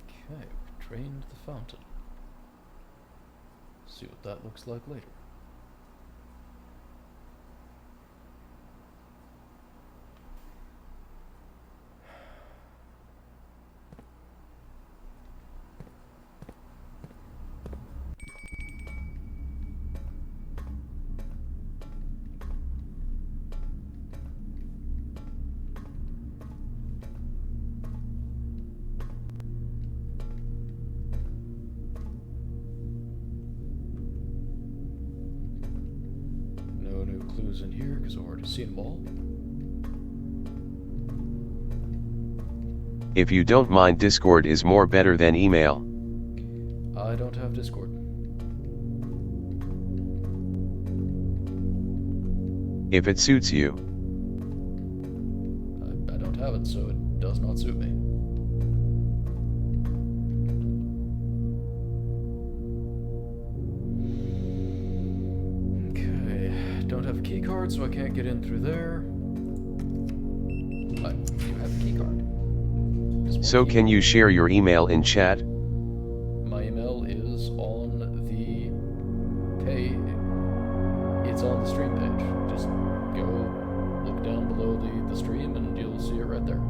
Okay, we've drained the fountain. See what that looks like later. No new clues in here because I've already seen them all. If you don't mind, Discord is more better than email. I don't have Discord. If it suits you. I don't have it, so it does not suit me. Okay, don't have a key card, so I can't get in through there. I do have a key card. So can you share your email in chat? My email is on the page. It's on the stream page. Just go look down below the stream and you'll see it right there.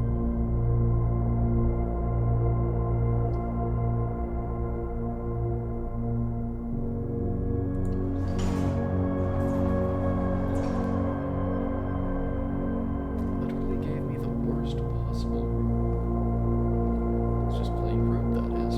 Literally gave me the worst possible. It's just plain rude, that is.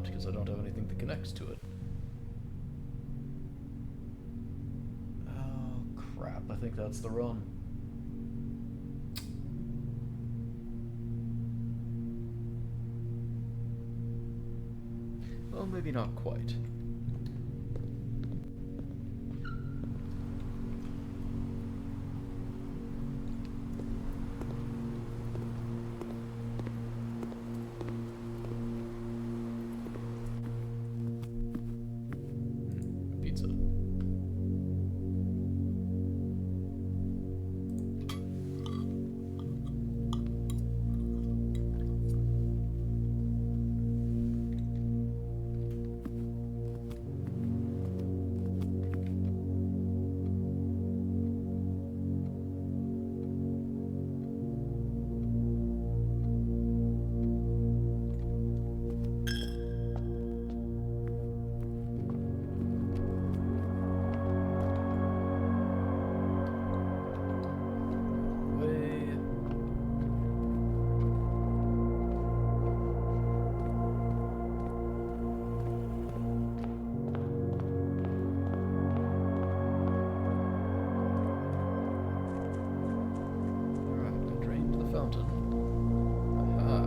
not, because I don't have anything that connects to it. Oh, crap. I think that's the run. Well, maybe not quite. Pizza. Way. Alright, I drained the fountain. Aha.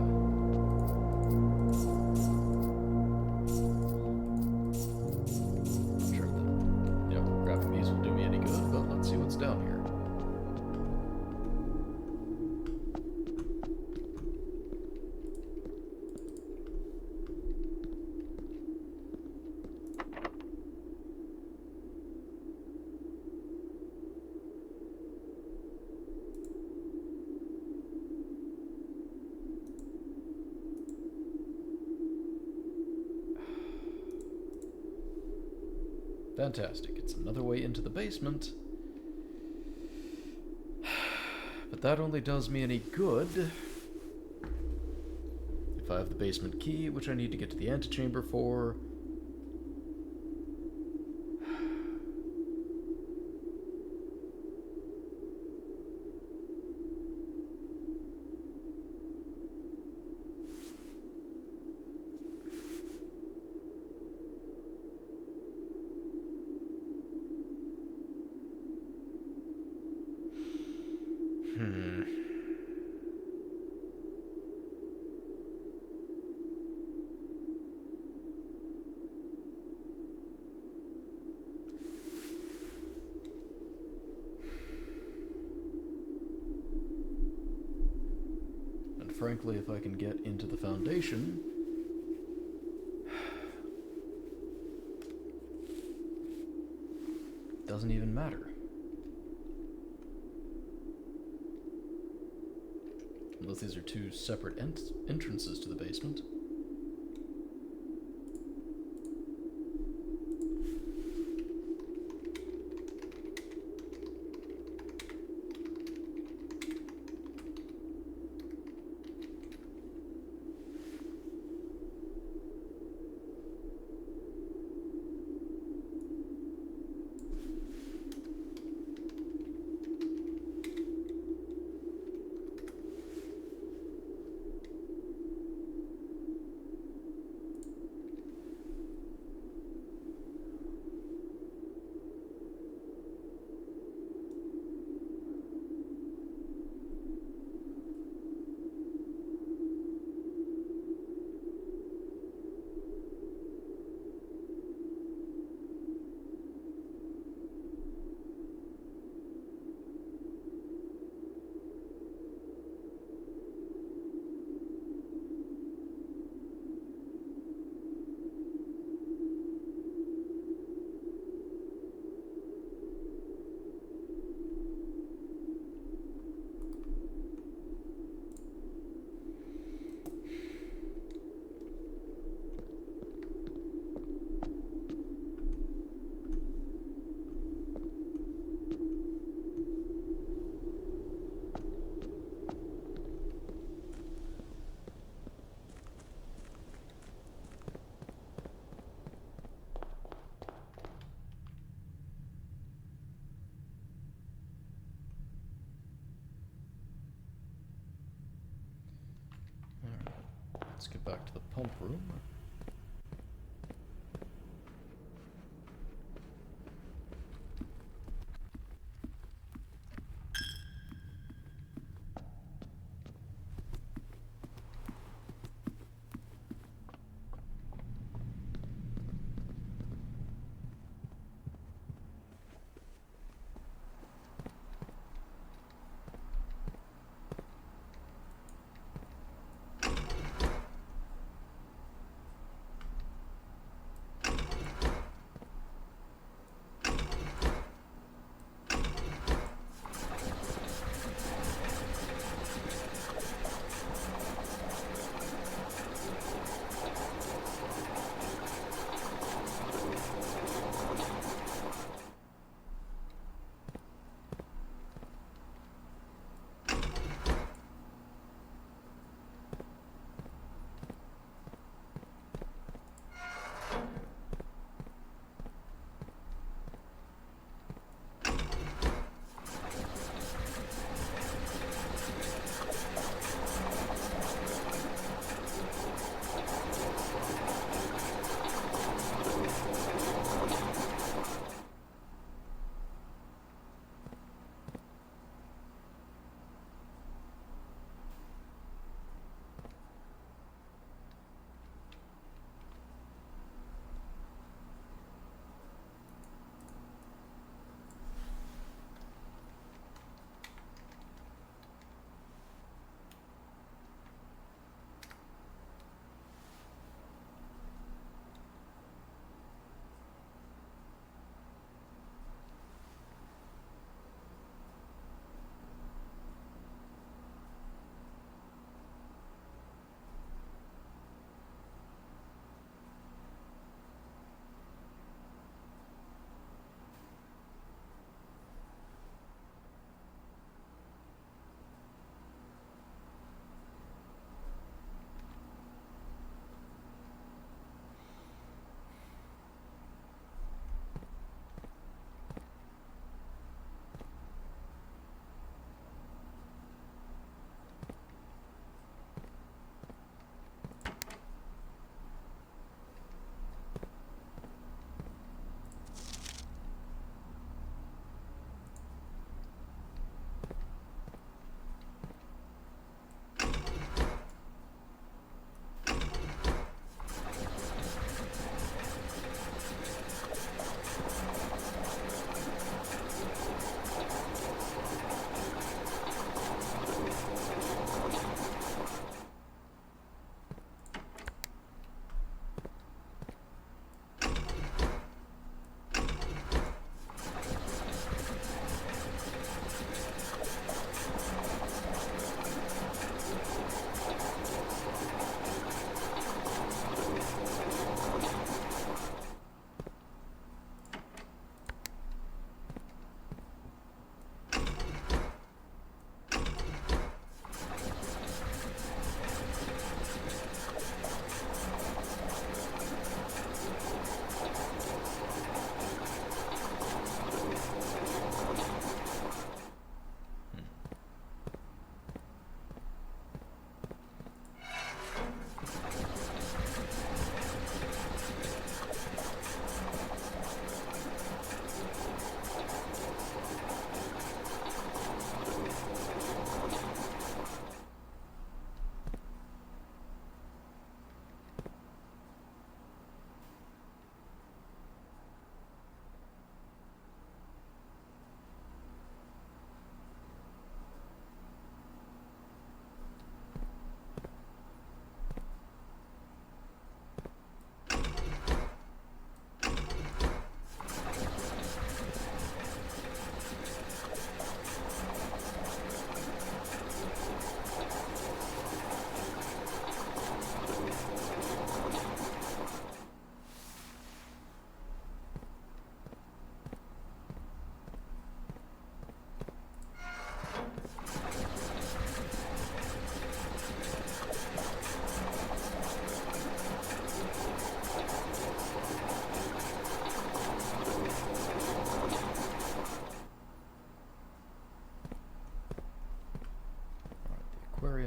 Not sure that, grabbing these will do me any good, but let's see what's down here. Fantastic. It's another way into the basement. But that only does me any good if I have the basement key, which I need to get to the antechamber for. And frankly, if I can get into the foundation, doesn't even matter. Unless these are two separate entrances to the basement. Let's get back to the pump room.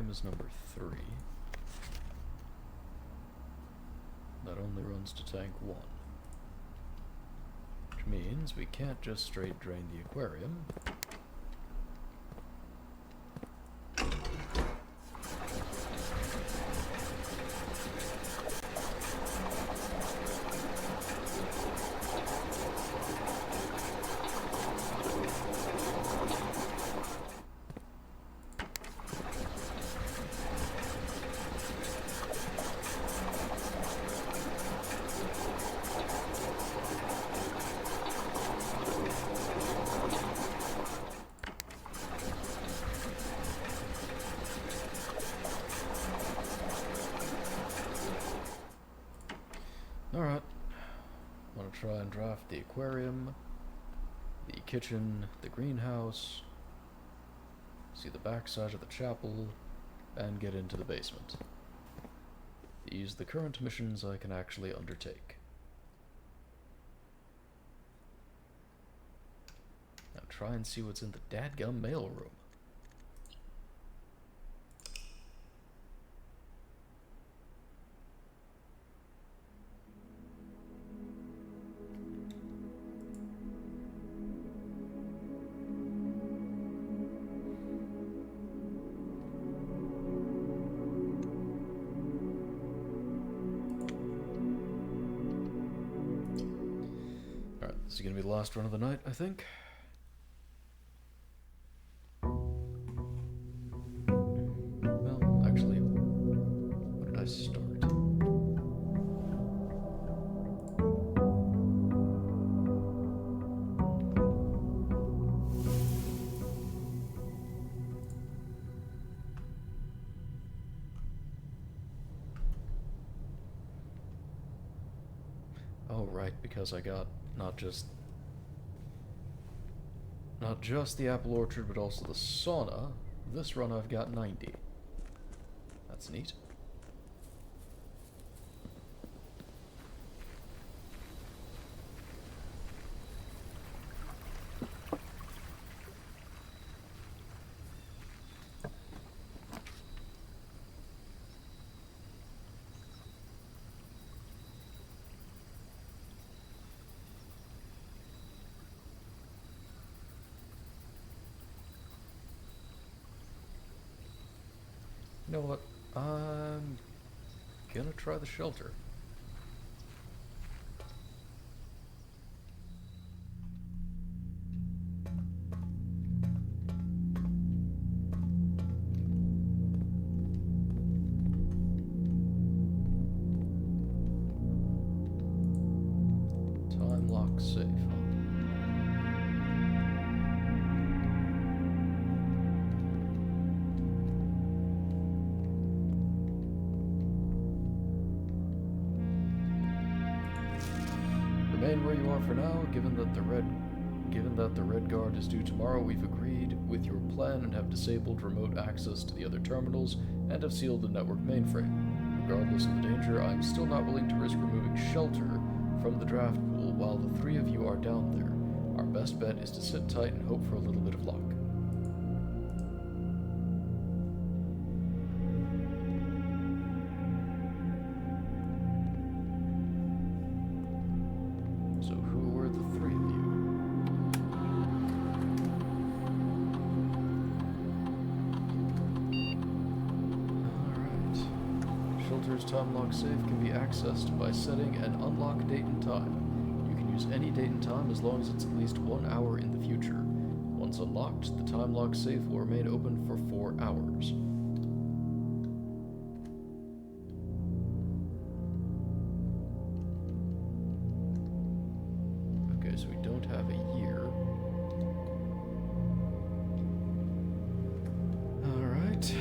aquarium is number 3. That only runs to tank 1. Which means we can't just straight drain the aquarium. Alright, I'm gonna try and draft the aquarium, the kitchen, the greenhouse, see the backside of the chapel, and get into the basement. These are the current missions I can actually undertake. Now try and see what's in the dadgum mailroom. This is gonna be the last run of the night, I think. Well, actually, what did I start? Oh, right, because I got not just the apple orchard, but also the sauna. This run I've got 90. That's neat. You know what? I'm gonna try the shelter. Time lock safe, huh? Remain where you are for now, given that the Red Guard is due tomorrow. We've agreed with your plan and have disabled remote access to the other terminals and have sealed the network mainframe. Regardless of the danger, I am still not willing to risk removing shelter from the draft pool while the 3 of you are down there. Our best bet is to sit tight and hope for a little bit of luck. So who were the 3 of you? Alright. Shelter's time lock safe can be accessed by setting an unlock date and time. You can use any date and time as long as it's at least 1 hour in the future. Once unlocked, the time lock safe will remain open for 4 hours. Okay, so we don't have a year. Alright.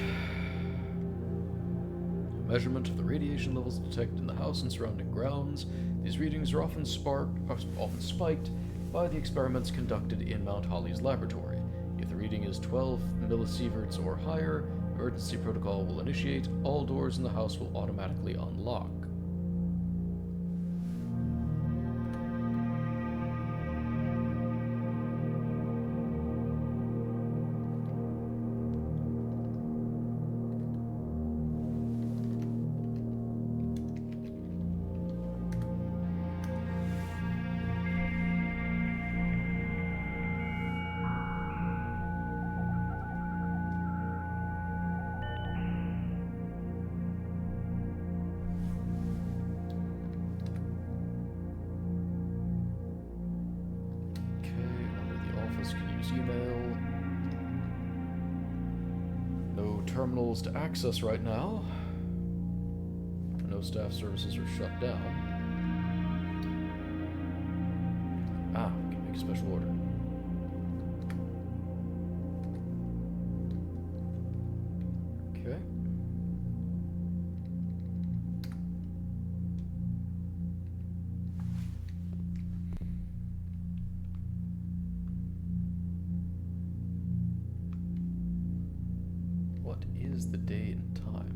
Measurement of the radiation levels detected in the house and surrounding grounds. These readings are often spiked by the experiments conducted in Mount Holly's laboratory. If the reading is 12 millisieverts or higher, emergency protocol will initiate. All doors in the house will automatically unlock. No terminals to access right now. No staff services are shut down. Ah, we can make a special order. Okay. What is the day and time?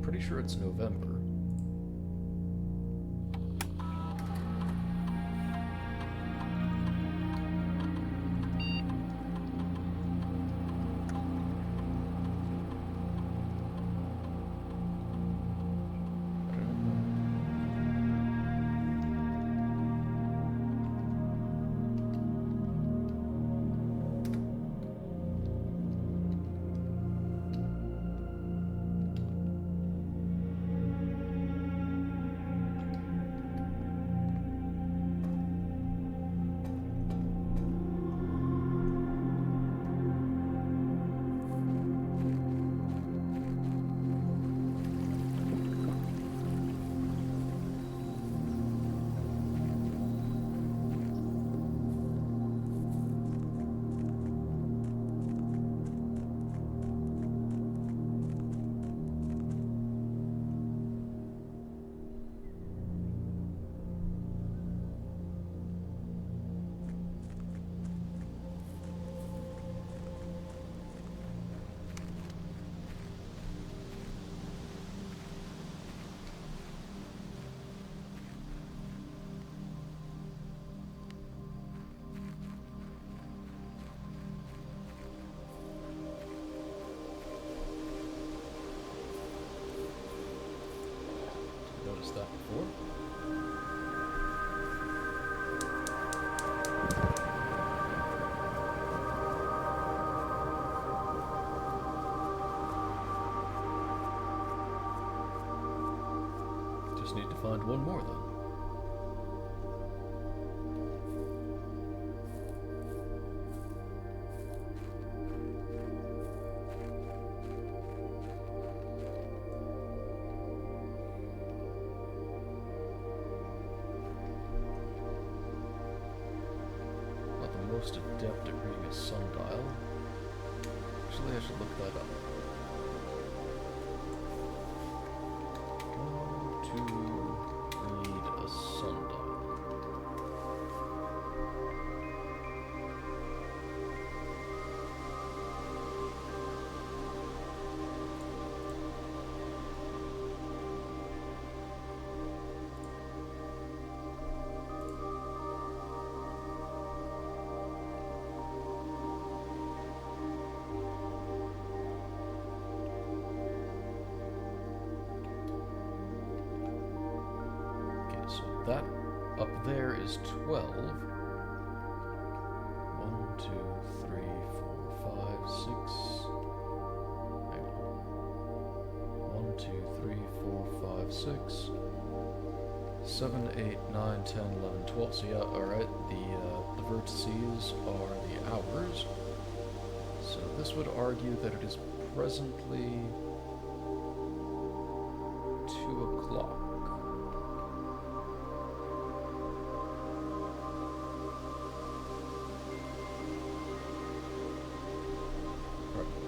Pretty sure it's November. Noticed that before. Just need to find one more then. Most adept at reading a sundial. Actually, I should look that up. How to read a sundial. That up there is 12. 1, 2, 3, 4, 5, 6. Hang on. 1, 2, 3, 4, 5, 6. 7, 8, 9, 10, 11, 12. So yeah, alright, the vertices are the hours. So this would argue that it is presently 2 o'clock.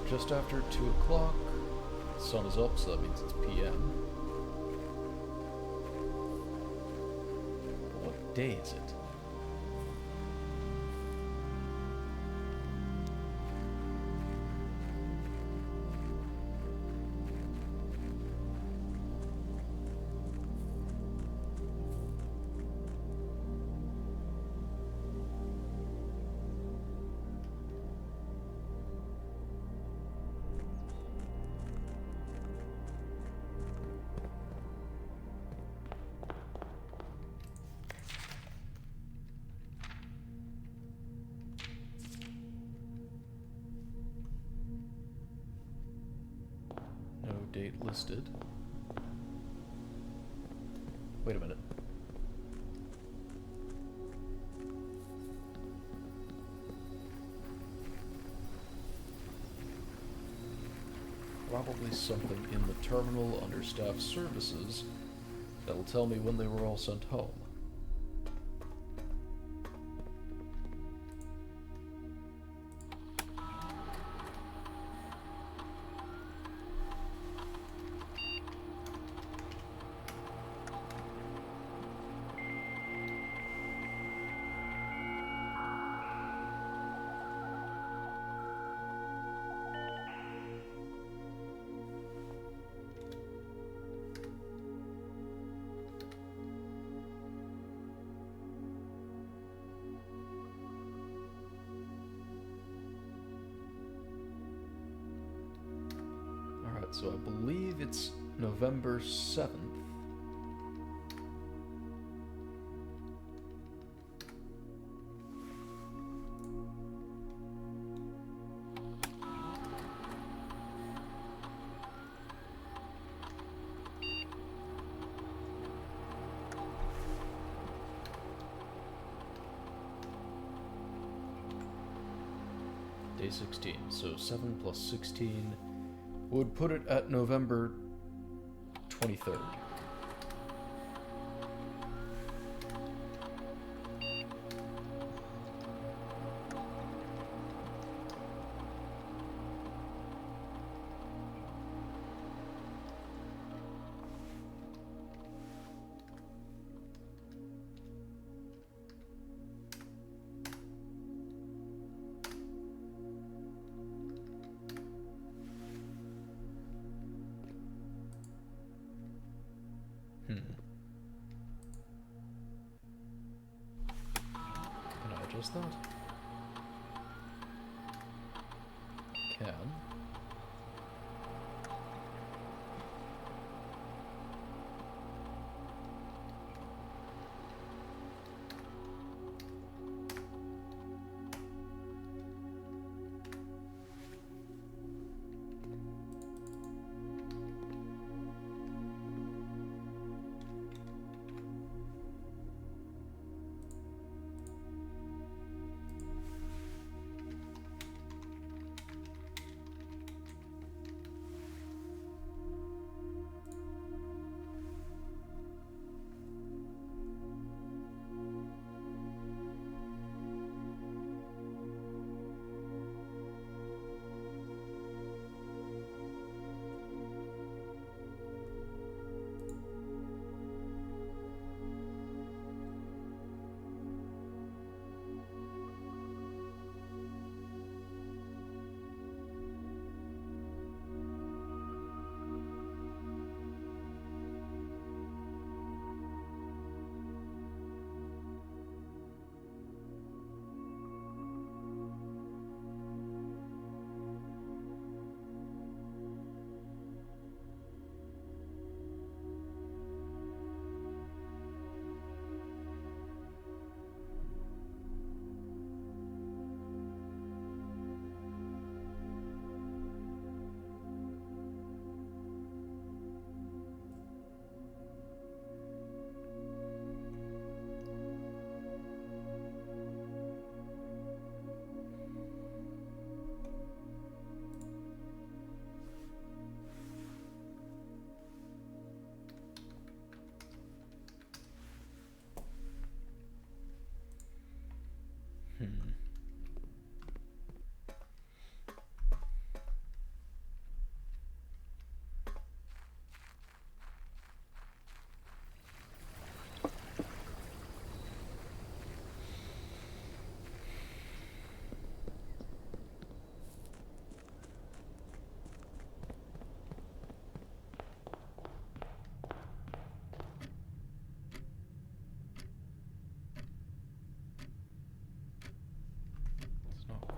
Just after 2 o'clock, the sun is up, so that means it's PM. But what day is it? date listed. Wait a minute. Probably something in the terminal under staff services that'll tell me when they were all sent home. So I believe it's November 7th. Day 16, so 7 plus 16 would put it at November 23rd. Can I adjust that? Can.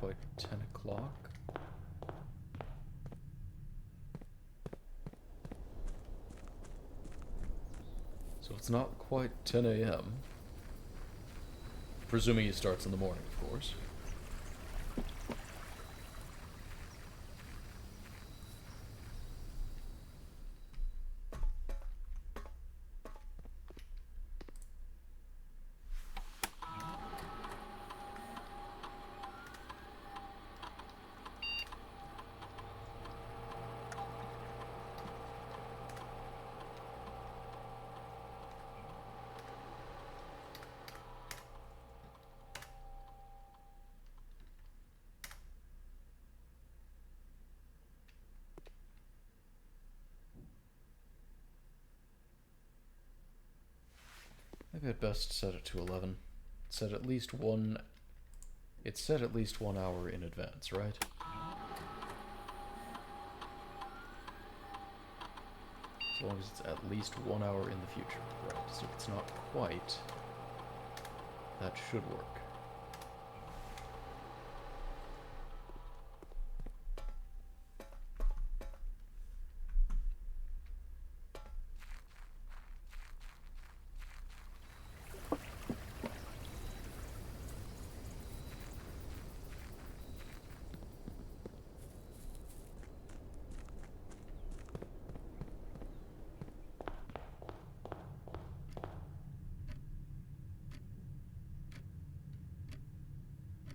Quite 10 o'clock. So it's not quite 10 a.m. Presuming he starts in the morning, of course. Maybe I'd best set it to 11. It said at least one... It said at least 1 hour in advance, right? As long as it's at least 1 hour in the future. Right, so if it's not quite, that should work.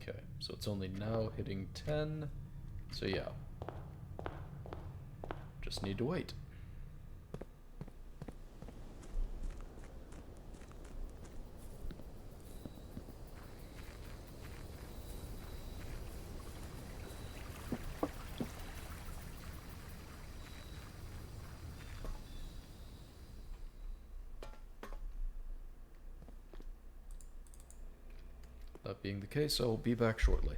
Okay, so it's only now hitting 10, so yeah. Just need to wait. That being the case, I will be back shortly.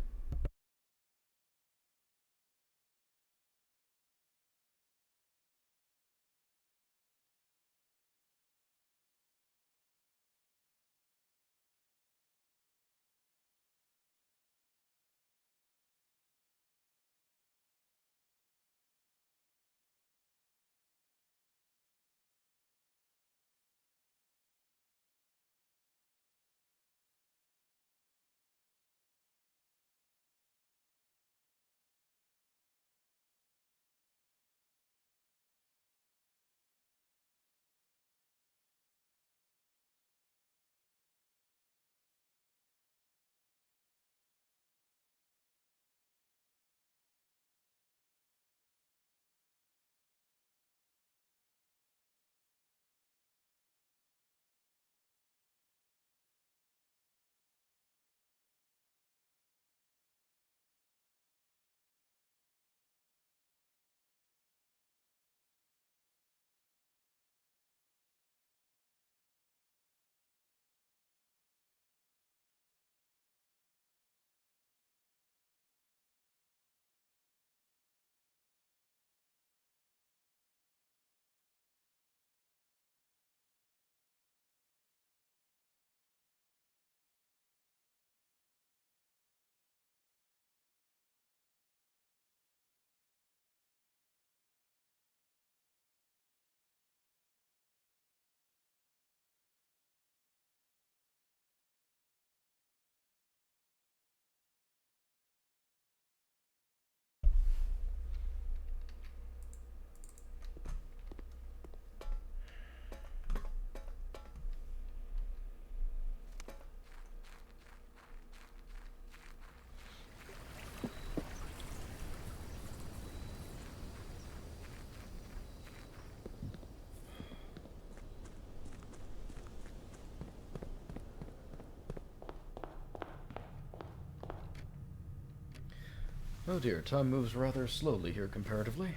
Oh dear, time moves rather slowly here comparatively.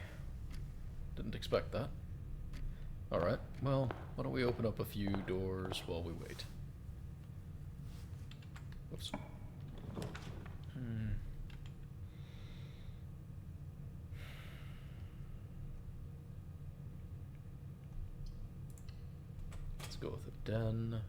Didn't expect that. Alright, well, why don't we open up a few doors while we wait. Whoops. Let's go with a den.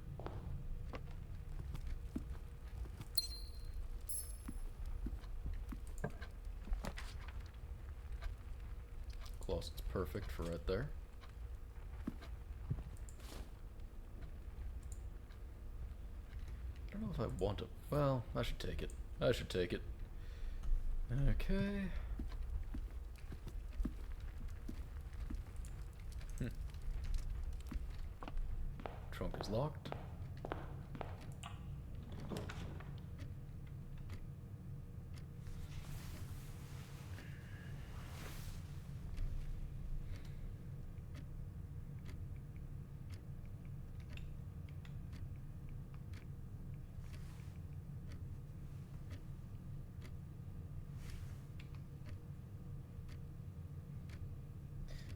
Closet's perfect for right there. I don't know if I want to. Well, I should take it. I should take it. Okay. Trunk is locked.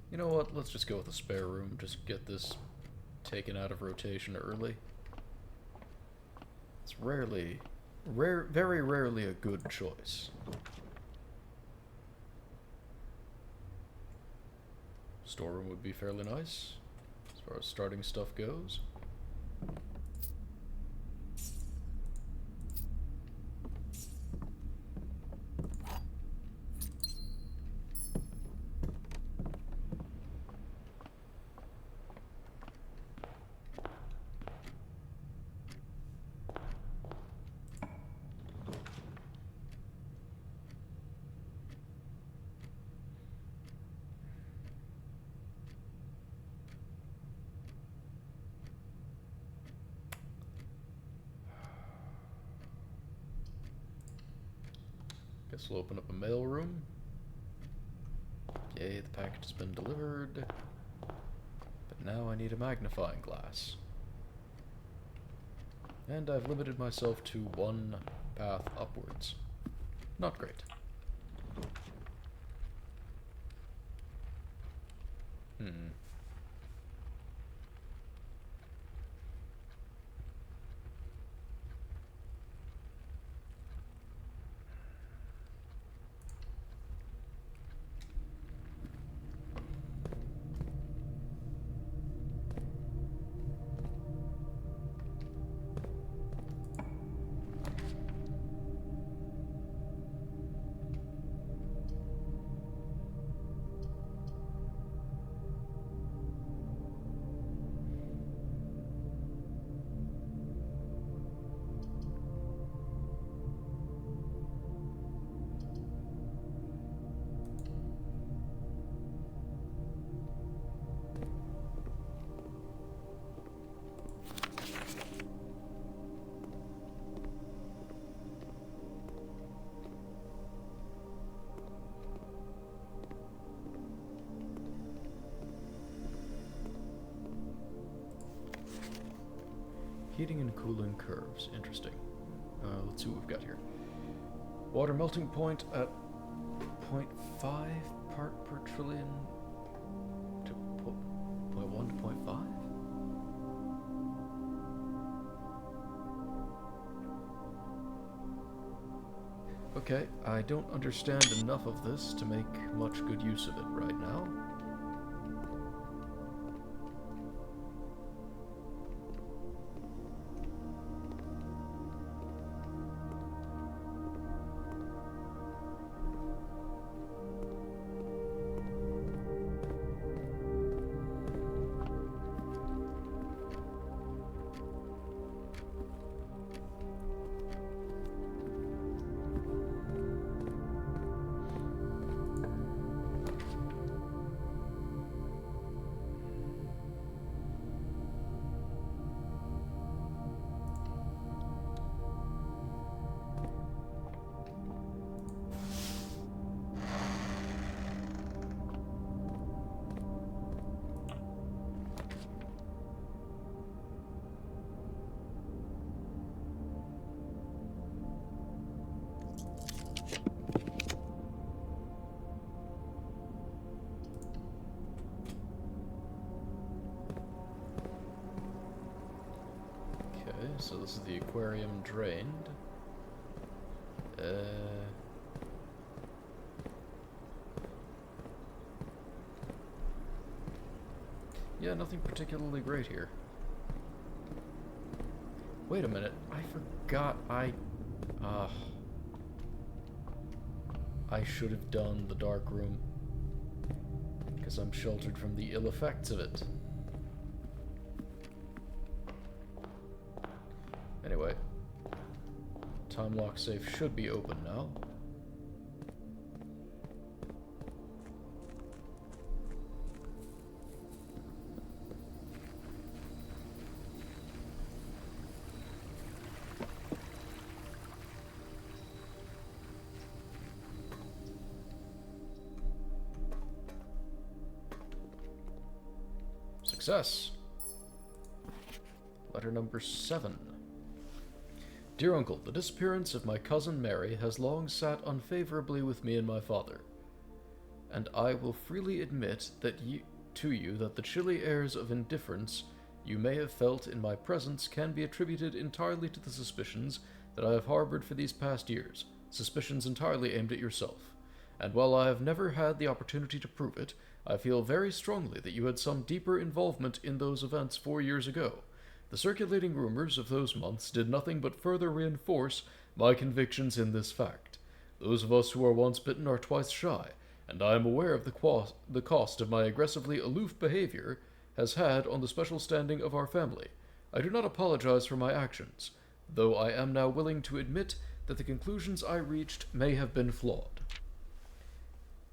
You know what, let's just go with a spare room, just get this taken out of rotation early. very rarely a good choice. Storeroom would be fairly nice, as far as starting stuff goes. Guess we'll open up a mail room. Yay, the package has been delivered. But now I need a magnifying glass. And I've limited myself to one path upwards. Not great. Heating and cooling curves. Interesting. Let's see what we've got here. Water melting point at 0.5 part per trillion to 0.1 to 0.5? Okay, I don't understand enough of this to make much good use of it right now. So this is the aquarium drained. Yeah, nothing particularly great here. Wait a minute, I forgot I should have done the dark room, because I'm sheltered from the ill effects of it. Anyway, time lock safe should be open now. Success. Letter number 7. Dear Uncle, the disappearance of my cousin Mary has long sat unfavorably with me and my father, and I will freely admit that to you that the chilly airs of indifference you may have felt in my presence can be attributed entirely to the suspicions that I have harbored for these past years, suspicions entirely aimed at yourself. And while I have never had the opportunity to prove it, I feel very strongly that you had some deeper involvement in those events 4 years ago. The circulating rumors of those months did nothing but further reinforce my convictions in this fact. Those of us who are once bitten are twice shy, and I am aware of the cost of my aggressively aloof behavior has had on the special standing of our family. I do not apologize for my actions, though I am now willing to admit that the conclusions I reached may have been flawed.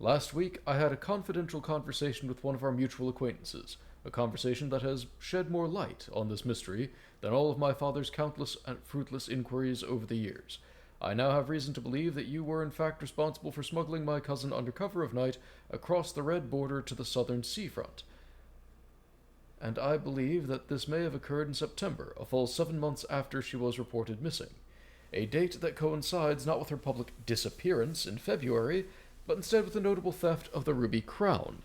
Last week, I had a confidential conversation with one of our mutual acquaintances, a conversation that has shed more light on this mystery than all of my father's countless and fruitless inquiries over the years. I now have reason to believe that you were in fact responsible for smuggling my cousin under cover of night across the red border to the southern seafront. And I believe that this may have occurred in September, a full 7 months after she was reported missing, a date that coincides not with her public disappearance in February, but instead with the notable theft of the Ruby Crown.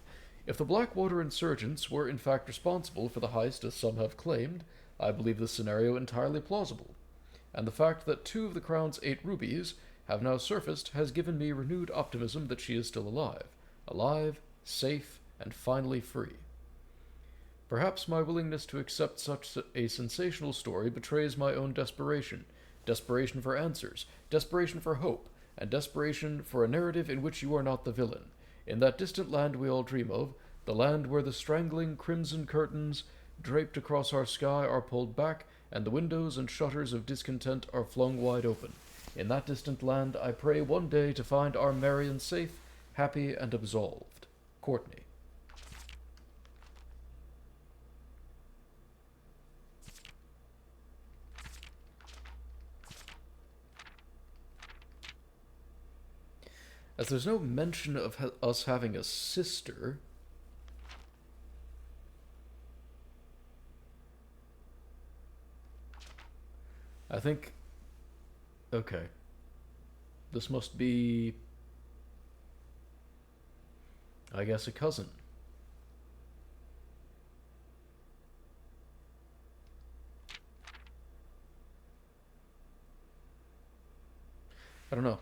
If the Blackwater insurgents were in fact responsible for the heist as some have claimed, I believe this scenario entirely plausible. And the fact that 2 of the Crown's 8 rubies have now surfaced has given me renewed optimism that she is still alive, safe, and finally free. Perhaps my willingness to accept such a sensational story betrays my own desperation for answers, desperation for hope, and desperation for a narrative in which you are not the villain. In that distant land we all dream of, the land where the strangling crimson curtains draped across our sky are pulled back, and the windows and shutters of discontent are flung wide open. In that distant land I pray one day to find our Marion safe, happy, and absolved. Courtney. As there's no mention of us having a sister, I think... Okay. This must be... I guess a cousin. I don't know.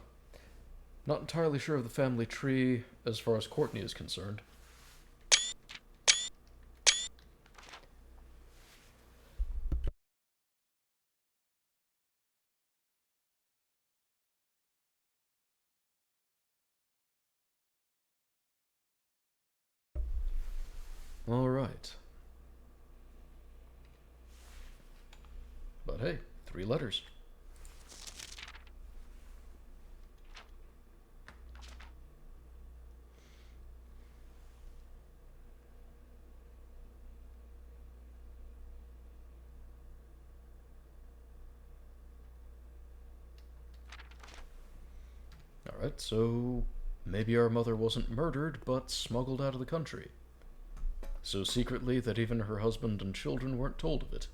Not entirely sure of the family tree as far as Courtney is concerned. All right. But hey, 3 letters. Alright, so maybe our mother wasn't murdered, but smuggled out of the country. So secretly that even her husband and children weren't told of it.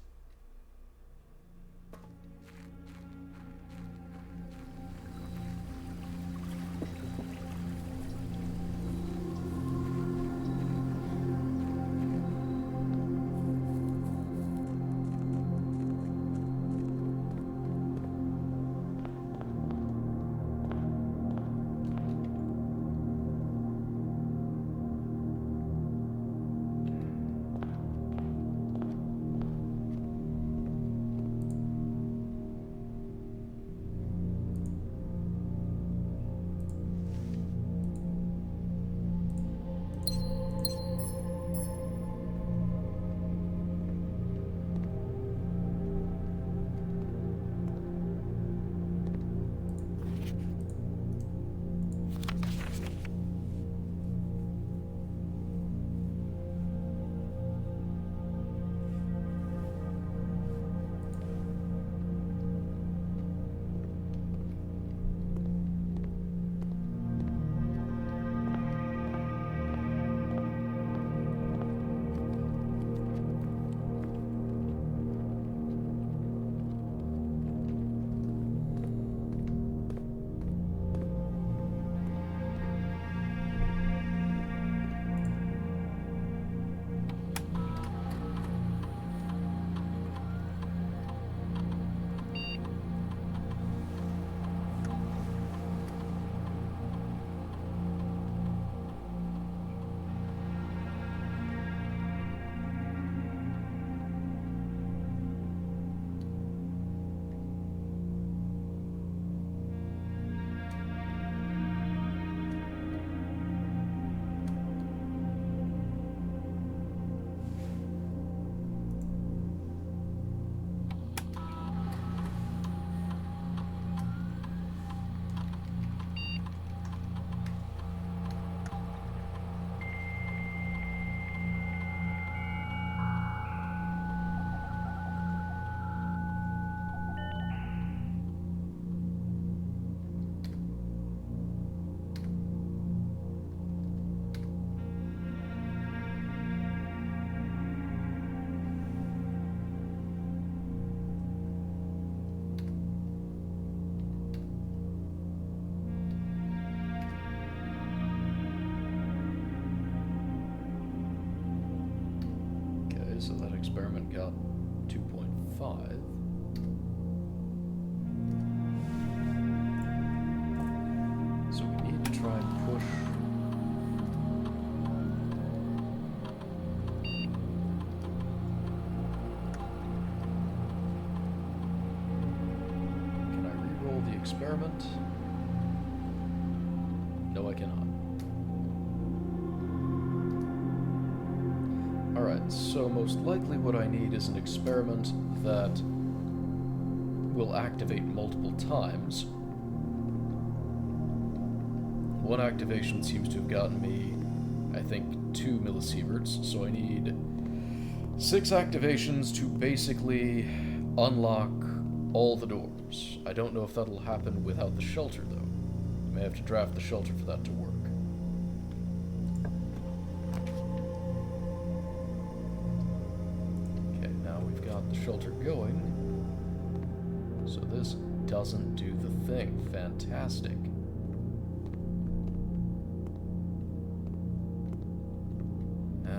so that experiment got 2.5. So we need to try and push. Can I re-roll the experiment? No, I cannot. Alright, so most likely what I need is an experiment that will activate multiple times. One activation seems to have gotten me, I think, 2 millisieverts, so I need 6 activations to basically unlock all the doors. I don't know if that'll happen without the shelter, though. I may have to draft the shelter for that to work. The shelter going, so this doesn't do the thing. Fantastic.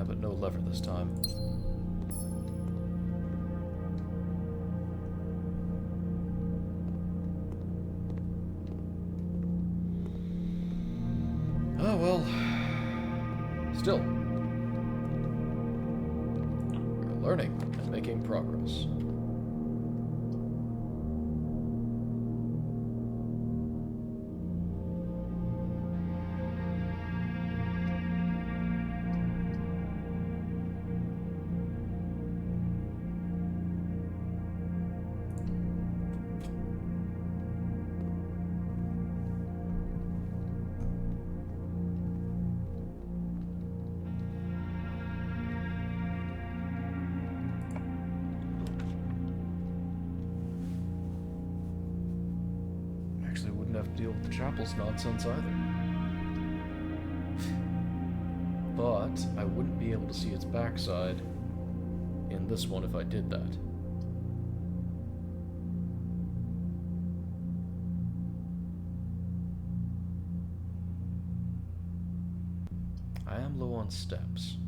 But no lever this time. Oh well. Still. We're learning and making progress. Actually, I wouldn't have to deal with the chapel's nonsense either. But I wouldn't be able to see its backside in this one if I did that. I am low on steps.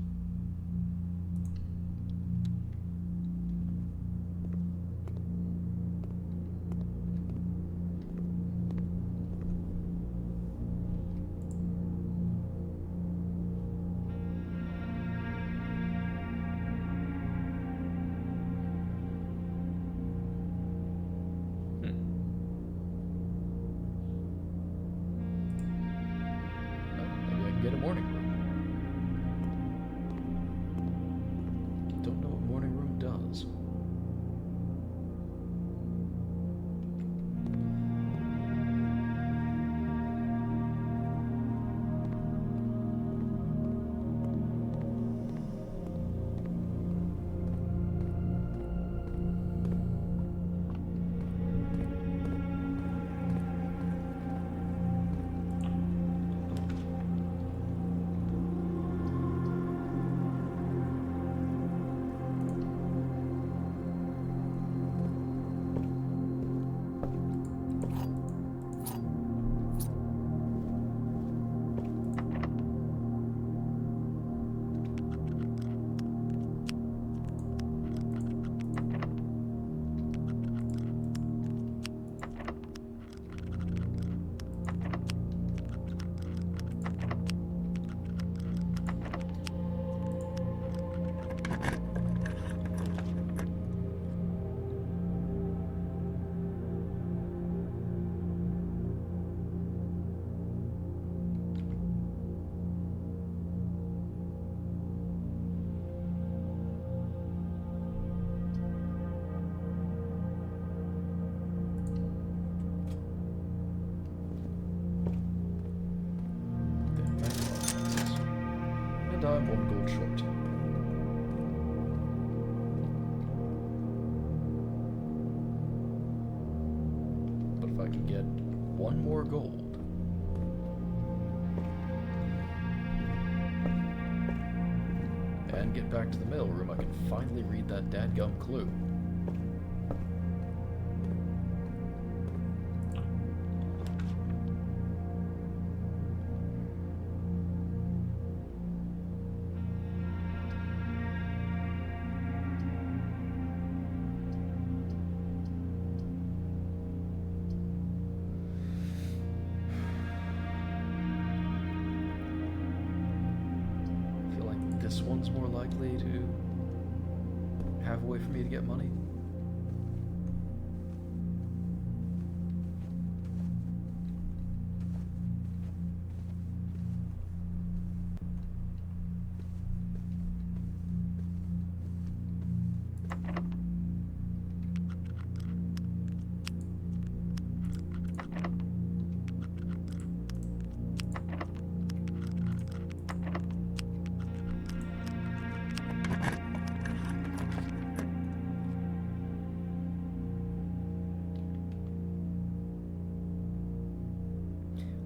Get a morning room. Don't know what morning room does. And I'm 1 gold short. But if I can get 1 more gold, and get back to the mailroom, I can finally read that dadgum clue. this one's more likely to have a way for me to get money.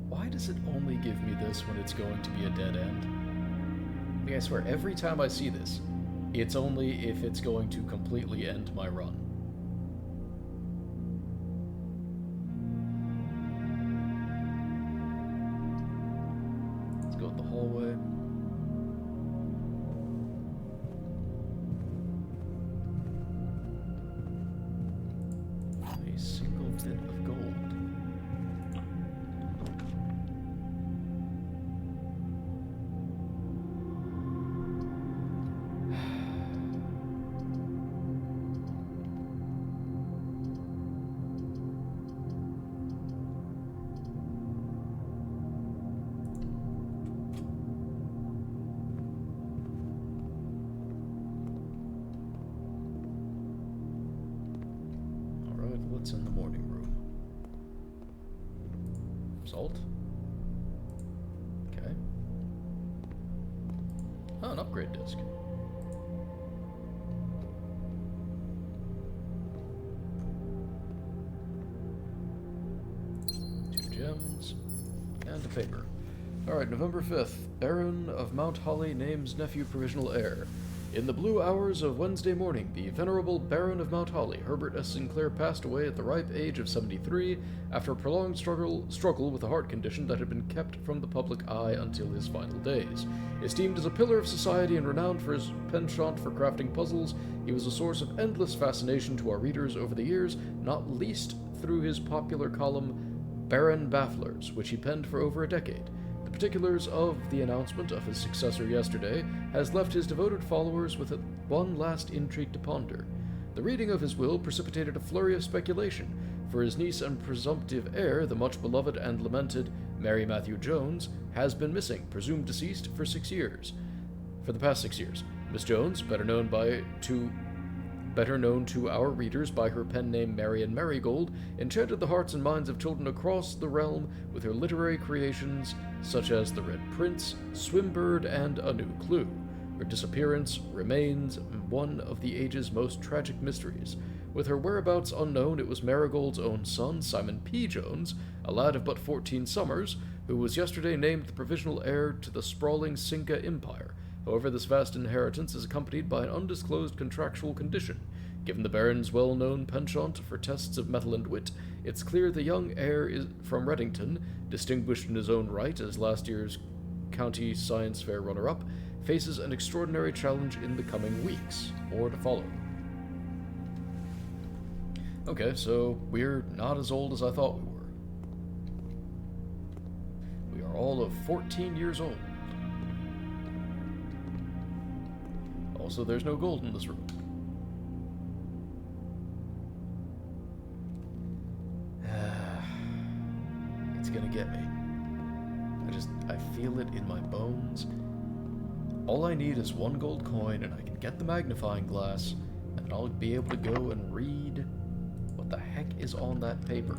Why does it only give me this when it's going to be a dead end? Like, I swear, every time I see this, it's only if it's going to completely end my run. Let's go in the hallway. A single bit of gold. What's in the morning room? Salt? Okay. Oh, an upgrade disc. Two gems. And a paper. Alright, November 5th. Baron of Mount Holly names nephew provisional heir. In the blue hours of Wednesday morning, the venerable Baron of Mount Holly, Herbert S. Sinclair, passed away at the ripe age of 73 after a prolonged struggle with a heart condition that had been kept from the public eye until his final days. Esteemed as a pillar of society and renowned for his penchant for crafting puzzles, he was a source of endless fascination to our readers over the years, not least through his popular column Baron Bafflers, which he penned for over a decade. The particulars of the announcement of his successor yesterday has left his devoted followers with one last intrigue to ponder. The reading of his will precipitated a flurry of speculation, for his niece and presumptive heir, the much beloved and lamented Mary Matthew Jones, has been missing, presumed deceased, for the past 6 years. Miss Jones, better known to our readers by her pen name Marian Marigold, enchanted the hearts and minds of children across the realm with her literary creations such as The Red Prince, Swimbird, and A New Clue. Her disappearance remains one of the age's most tragic mysteries. With her whereabouts unknown, it was Marigold's own son, Simon P. Jones, a lad of but 14 summers, who was yesterday named the provisional heir to the sprawling Cinca Empire. However, this vast inheritance is accompanied by an undisclosed contractual condition. Given the Baron's well-known penchant for tests of mettle and wit, it's clear the young heir is from Reddington, distinguished in his own right as last year's County Science Fair runner-up, faces an extraordinary challenge in the coming weeks. More to follow. Okay, so we're not as old as I thought we were. We are all of 14 years old. Also, there's no gold in this room. It's gonna get me. I feel it in my bones. All I need is one gold coin, and I can get the magnifying glass, and I'll be able to go and read what the heck is on that paper.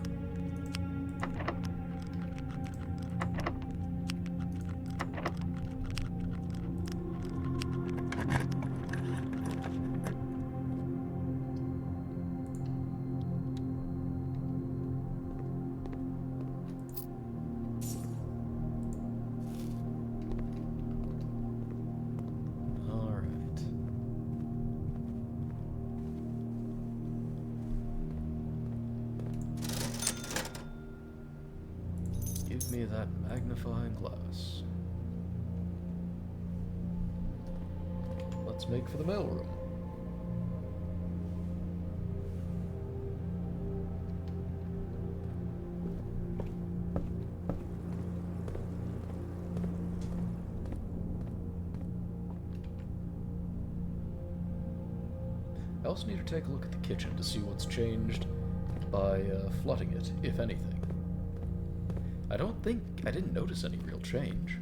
Give me that magnifying glass. Let's make for the mailroom. I also need to take a look at the kitchen to see what's changed by flooding it, if anything. I didn't notice any real change.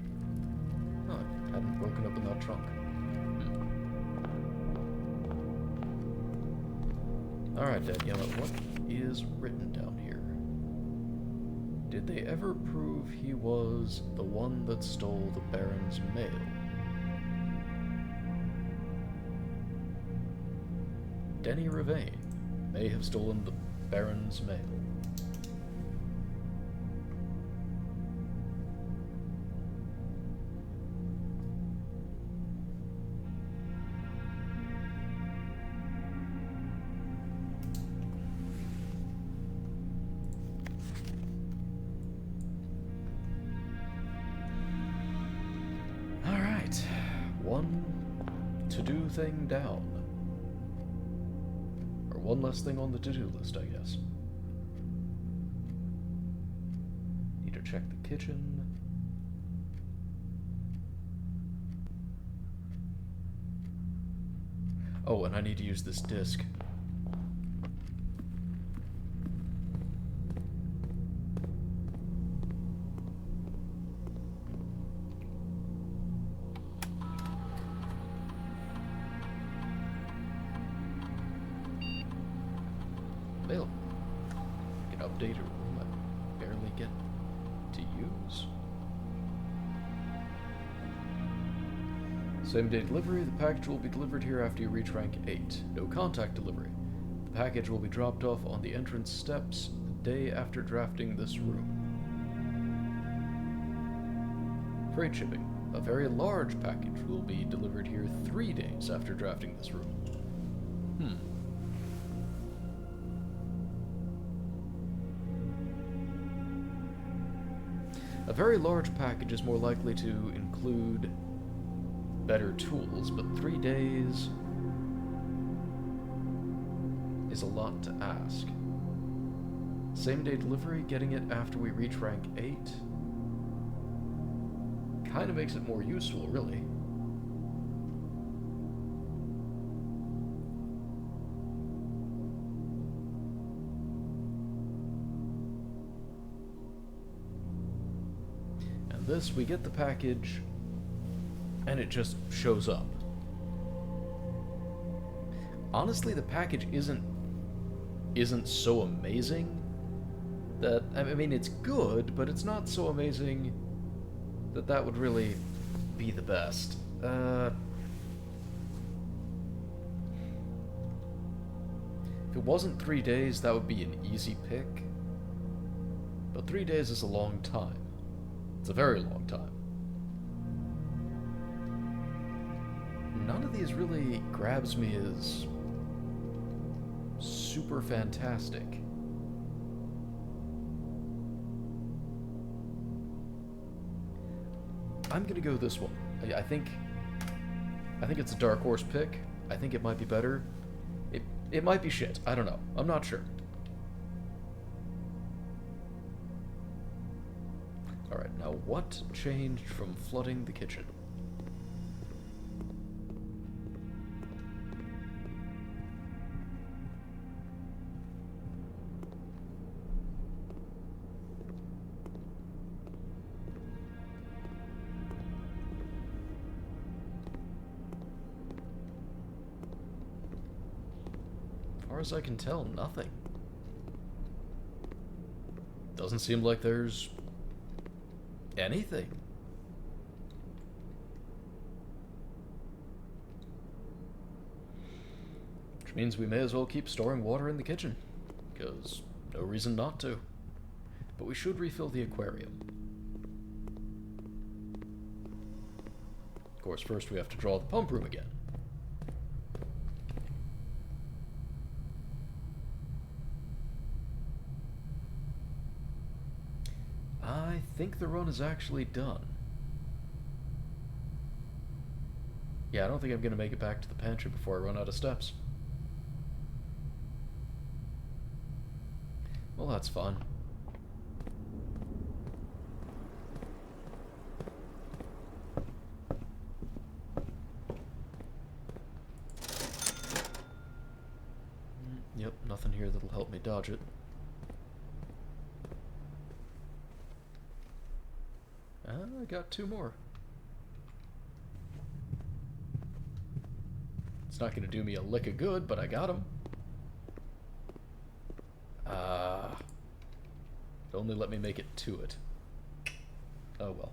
Oh, I hadn't broken open that trunk. Alright, Daniela, what is written down here? Did they ever prove he was the one that stole the Baron's mail? Denny Ravain may have stolen the Baron's mail. Alright, one to-do thing down. Or one less thing on the to-do list, I guess. Need to check the kitchen. Oh, and I need to use this disc. Mail. I can update a room I barely get to use. Same day delivery. The package will be delivered here after you reach rank 8. No contact delivery. The package will be dropped off on the entrance steps the day after drafting this room. Freight shipping. A very large package will be delivered here 3 days after drafting this room. A very large package is more likely to include better tools, but 3 days is a lot to ask. Same day delivery, getting it after we reach rank 8, kind of makes it more useful, really. This, we get the package, and it just shows up. Honestly, the package isn't so amazing that, I mean, it's good, but it's not so amazing that that would really be the best. If it wasn't 3 days, that would be an easy pick, but 3 days is a long time. It's a very long time. None of these really grabs me as super fantastic. I'm gonna go this one. I think it's a dark horse pick. I think it might be better. It might be shit. I don't know. I'm not sure. Alright, now what changed from flooding the kitchen? As far as I can tell, nothing. Doesn't seem like there's anything. Which means we may as well keep storing water in the kitchen, because no reason not to. But we should refill the aquarium. Of course, first we have to draw the pump room again. I think the run is actually done. Yeah, I don't think I'm going to make it back to the pantry before I run out of steps. Well, that's fun. here that'll help me dodge it. I got 2 more. It's not going to do me a lick of good, but I got them. Only let me make it to it. Oh well.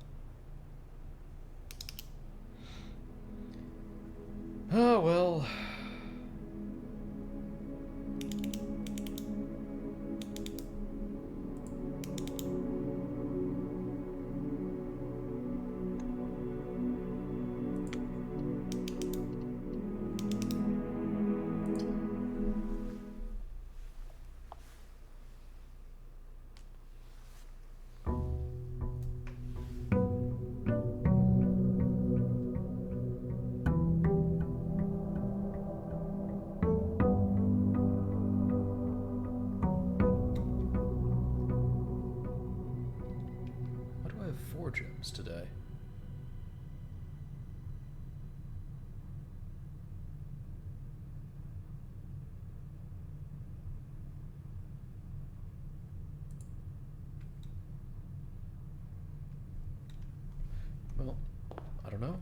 Oh well. Gems today. Well, I don't know.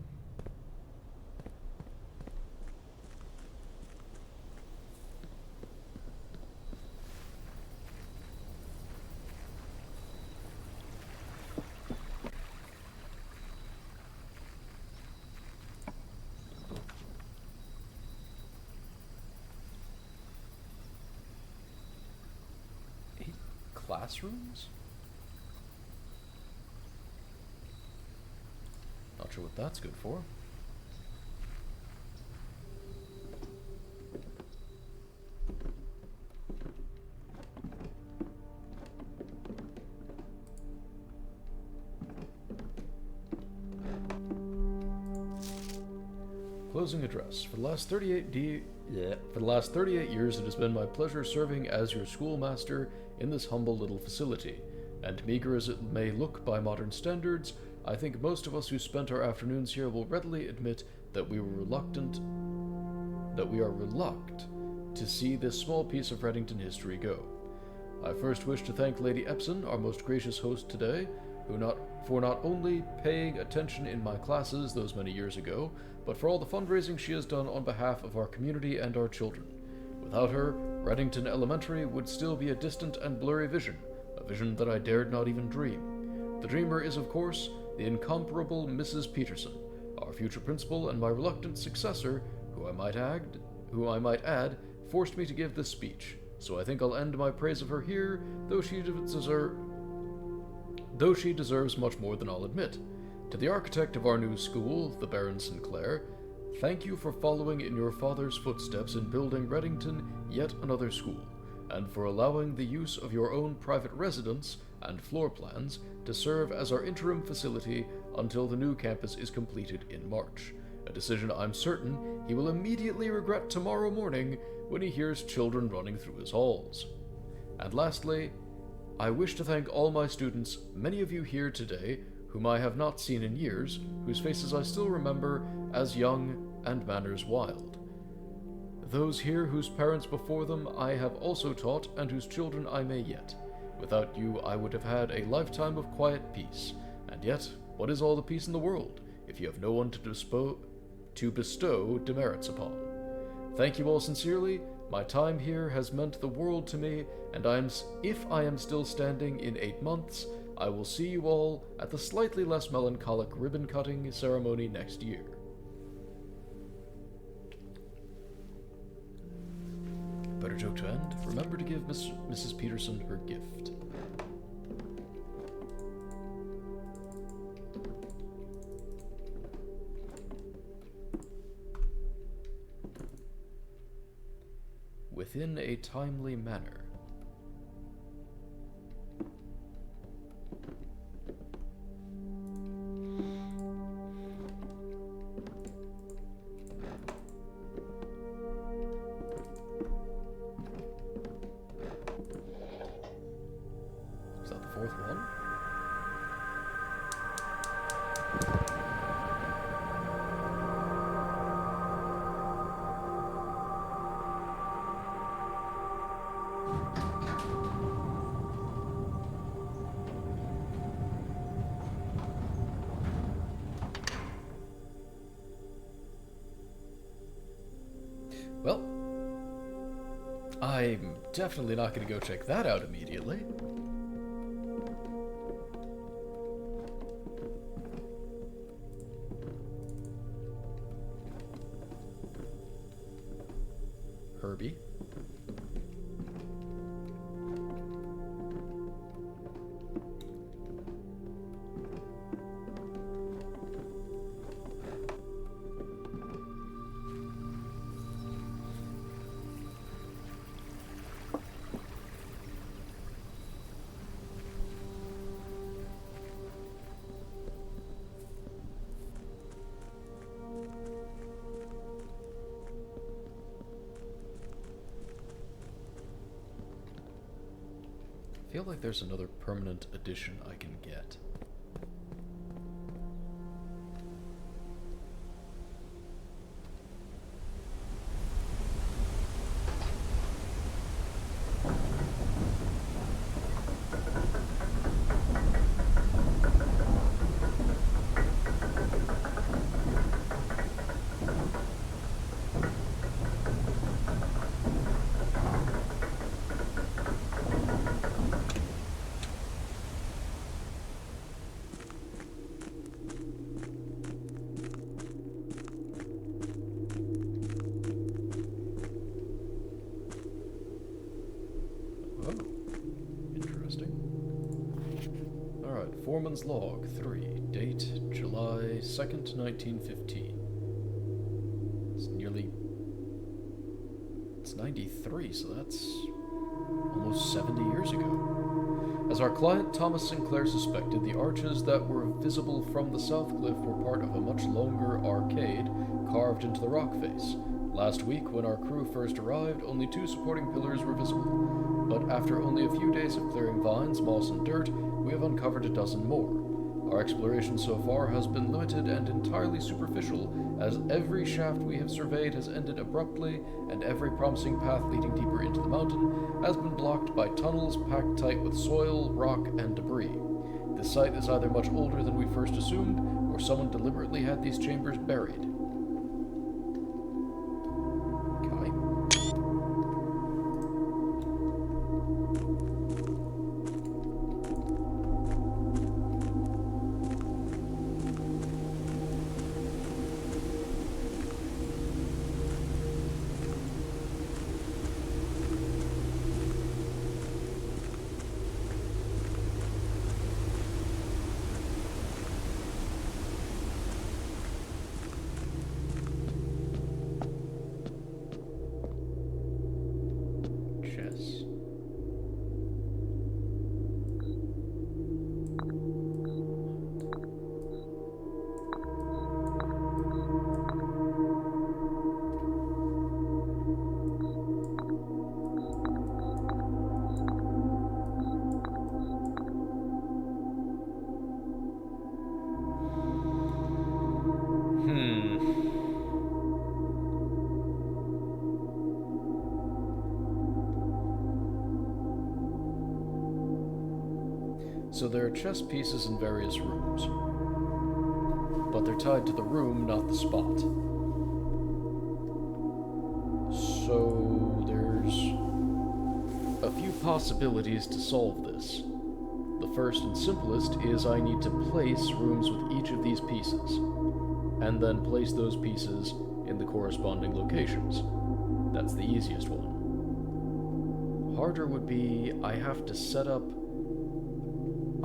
Classrooms? Not sure what that's good for. Closing address. For the last 38 years, it has been my pleasure serving as your schoolmaster in this humble little facility, and meager as it may look by modern standards, I think most of us who spent our afternoons here will readily admit that we are reluctant to see this small piece of Reddington history go. I first wish to thank Lady Epson, our most gracious host today, for not only paying attention in my classes those many years ago, but for all the fundraising she has done on behalf of our community and our children. Without her, Reddington Elementary would still be a distant and blurry vision, a vision that I dared not even dream. The dreamer is, of course, the incomparable Mrs. Peterson, our future principal and my reluctant successor, who I might add, forced me to give this speech, so I think I'll end my praise of her here, though she deserves much more than I'll admit. To the architect of our new school, the Baron Sinclair, thank you for following in your father's footsteps in building Reddington yet another school, and for allowing the use of your own private residence and floor plans to serve as our interim facility until the new campus is completed in March, a decision I'm certain he will immediately regret tomorrow morning when he hears children running through his halls. And lastly, I wish to thank all my students, many of you here today, whom I have not seen in years, whose faces I still remember as young and manners wild. Those here whose parents before them I have also taught and whose children I may yet. Without you I would have had a lifetime of quiet peace, and yet, what is all the peace in the world, if you have no one to bestow demerits upon? Thank you all sincerely. My time here has meant the world to me, and if I am still standing in 8 months, I will see you all at the slightly less melancholic ribbon-cutting ceremony next year. Better joke to end. Remember to give Mrs. Peterson her gift. Within a timely manner. Is that the 4th one? Well, I'm definitely not going to go check that out immediately. Herbie. I feel like there's another permanent addition I can get. Foreman's Log 3, date July 2nd, 1915. It's 93, so that's almost 70 years ago. As our client Thomas Sinclair suspected, the arches that were visible from the south cliff were part of a much longer arcade carved into the rock face. Last week, when our crew first arrived, only 2 supporting pillars were visible. But after only a few days of clearing vines, moss, and dirt, we have uncovered a dozen more. Our exploration so far has been limited and entirely superficial, as every shaft we have surveyed has ended abruptly, and every promising path leading deeper into the mountain has been blocked by tunnels packed tight with soil, rock, and debris. This site is either much older than we first assumed, or someone deliberately had these chambers buried. So there are chess pieces in various rooms, but they're tied to the room, not the spot. So there's a few possibilities to solve this. The first and simplest is I need to place rooms with each of these pieces, and then place those pieces in the corresponding locations. That's the easiest one. Harder would be I have to set up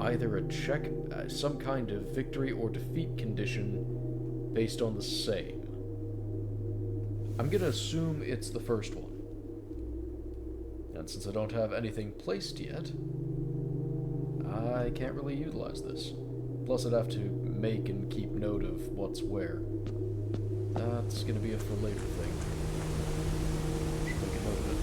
either a check, some kind of victory or defeat condition based on the same. I'm gonna assume it's the first one. And since I don't have anything placed yet, I can't really utilize this. Plus I'd have to make and keep note of what's where. That's gonna be a for later thing. Should make a note of it.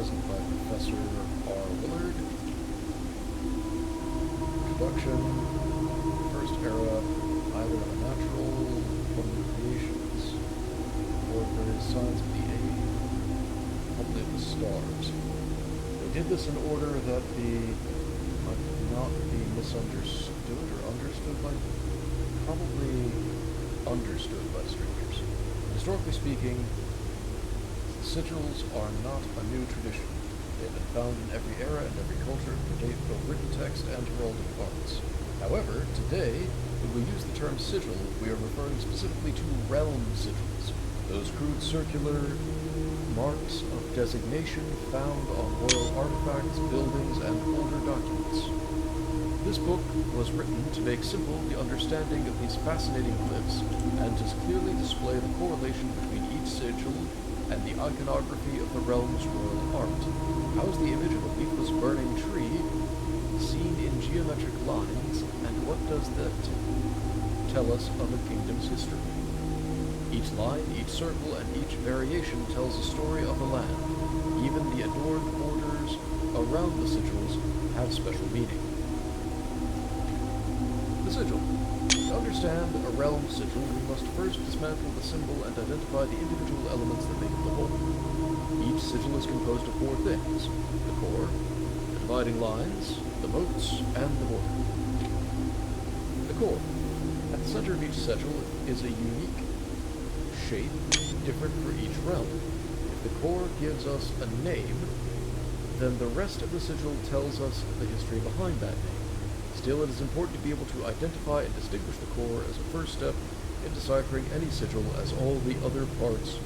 present by Professor R. Willard. Introduction. First era, either of natural from the creations, or various signs of the age, probably of the stars. They did this in order that the might not be misunderstood or understood by, probably understood by strangers. Historically speaking, sigils are not a new tradition. They have been found in every era and every culture and predate both written text and heraldic arts. However, today, when we use the term sigil, we are referring specifically to realm sigils, those crude circular marks of designation found on royal artifacts, buildings, and older documents. This book was written to make simple the understanding of these fascinating glyphs and to clearly display the correlation between each sigil and the iconography of the realm's royal art. How is the image of a leafless burning tree seen in geometric lines, and what does that tell us of a kingdom's history? Each line, each circle, and each variation tells a story of the land. Even the adorned borders around the sigils have special meaning. The sigil. To understand a realm sigil, we must first dismantle the symbol and identify the individual elements that make up the whole. Each sigil is composed of four things: the core, the dividing lines, the moats, and the border. The core. At the center of each sigil is a unique shape, different for each realm. If the core gives us a name, then the rest of the sigil tells us the history behind that name. Still, it is important to be able to identify and distinguish the core as a first step in deciphering any sigil, as all the other parts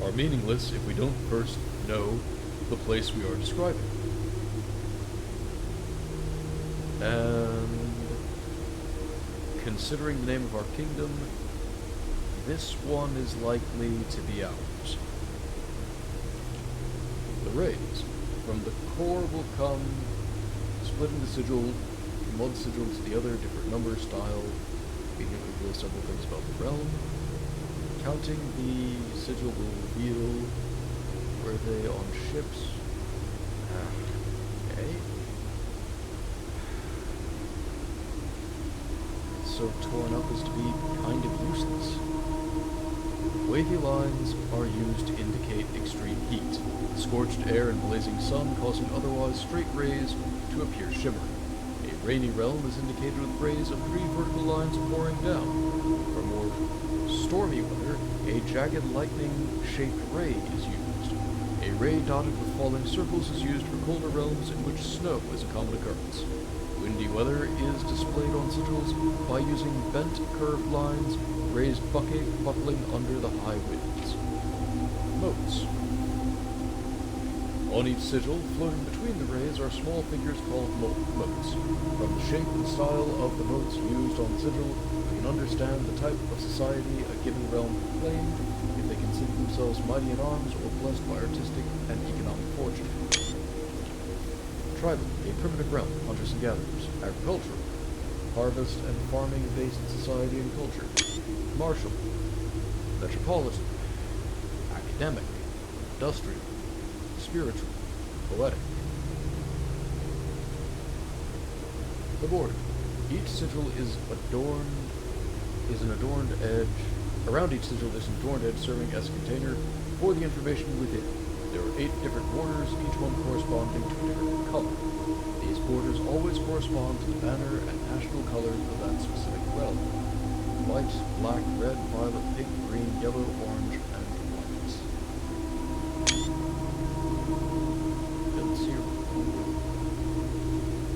are meaningless if we don't first know the place we are describing. And considering the name of our kingdom, this one is likely to be ours. The rays. From the core will come splitting the sigil from one sigil to the other, different number, style, meaning will reveal several things about the realm. Counting the sigil will reveal were they on ships. Okay. So torn up as to be kind of useless. Wavy lines are used to indicate extreme heat, scorched air and blazing sun causing otherwise straight rays to appear shimmering. A rainy realm is indicated with rays of 3 vertical lines pouring down. For more stormy weather, a jagged lightning-shaped ray is used. A ray dotted with falling circles is used for colder realms in which snow is a common occurrence. Windy weather is displayed on sigils by using bent curved lines, rays buckling under the high winds. Moats. On each sigil, floating between the rays, are small figures called moats. From the shape and style of the moats used on the sigil, we can understand the type of society a given realm claimed, if they consider themselves mighty in arms or blessed by artistic and economic fortune. Tribal, a primitive realm, hunters and gatherers. Agricultural, harvest and farming-based society and culture. Martial, metropolitan, academic, industrial, spiritual, poetic. The border. Each sigil is an adorned edge. Around each sigil is an adorned edge serving as a container for the information within. There are 8 different borders, each one corresponding to a different color. These borders always correspond to the banner and national colors of that specific realm. White, black, red, violet, pink, green, yellow, orange, and white.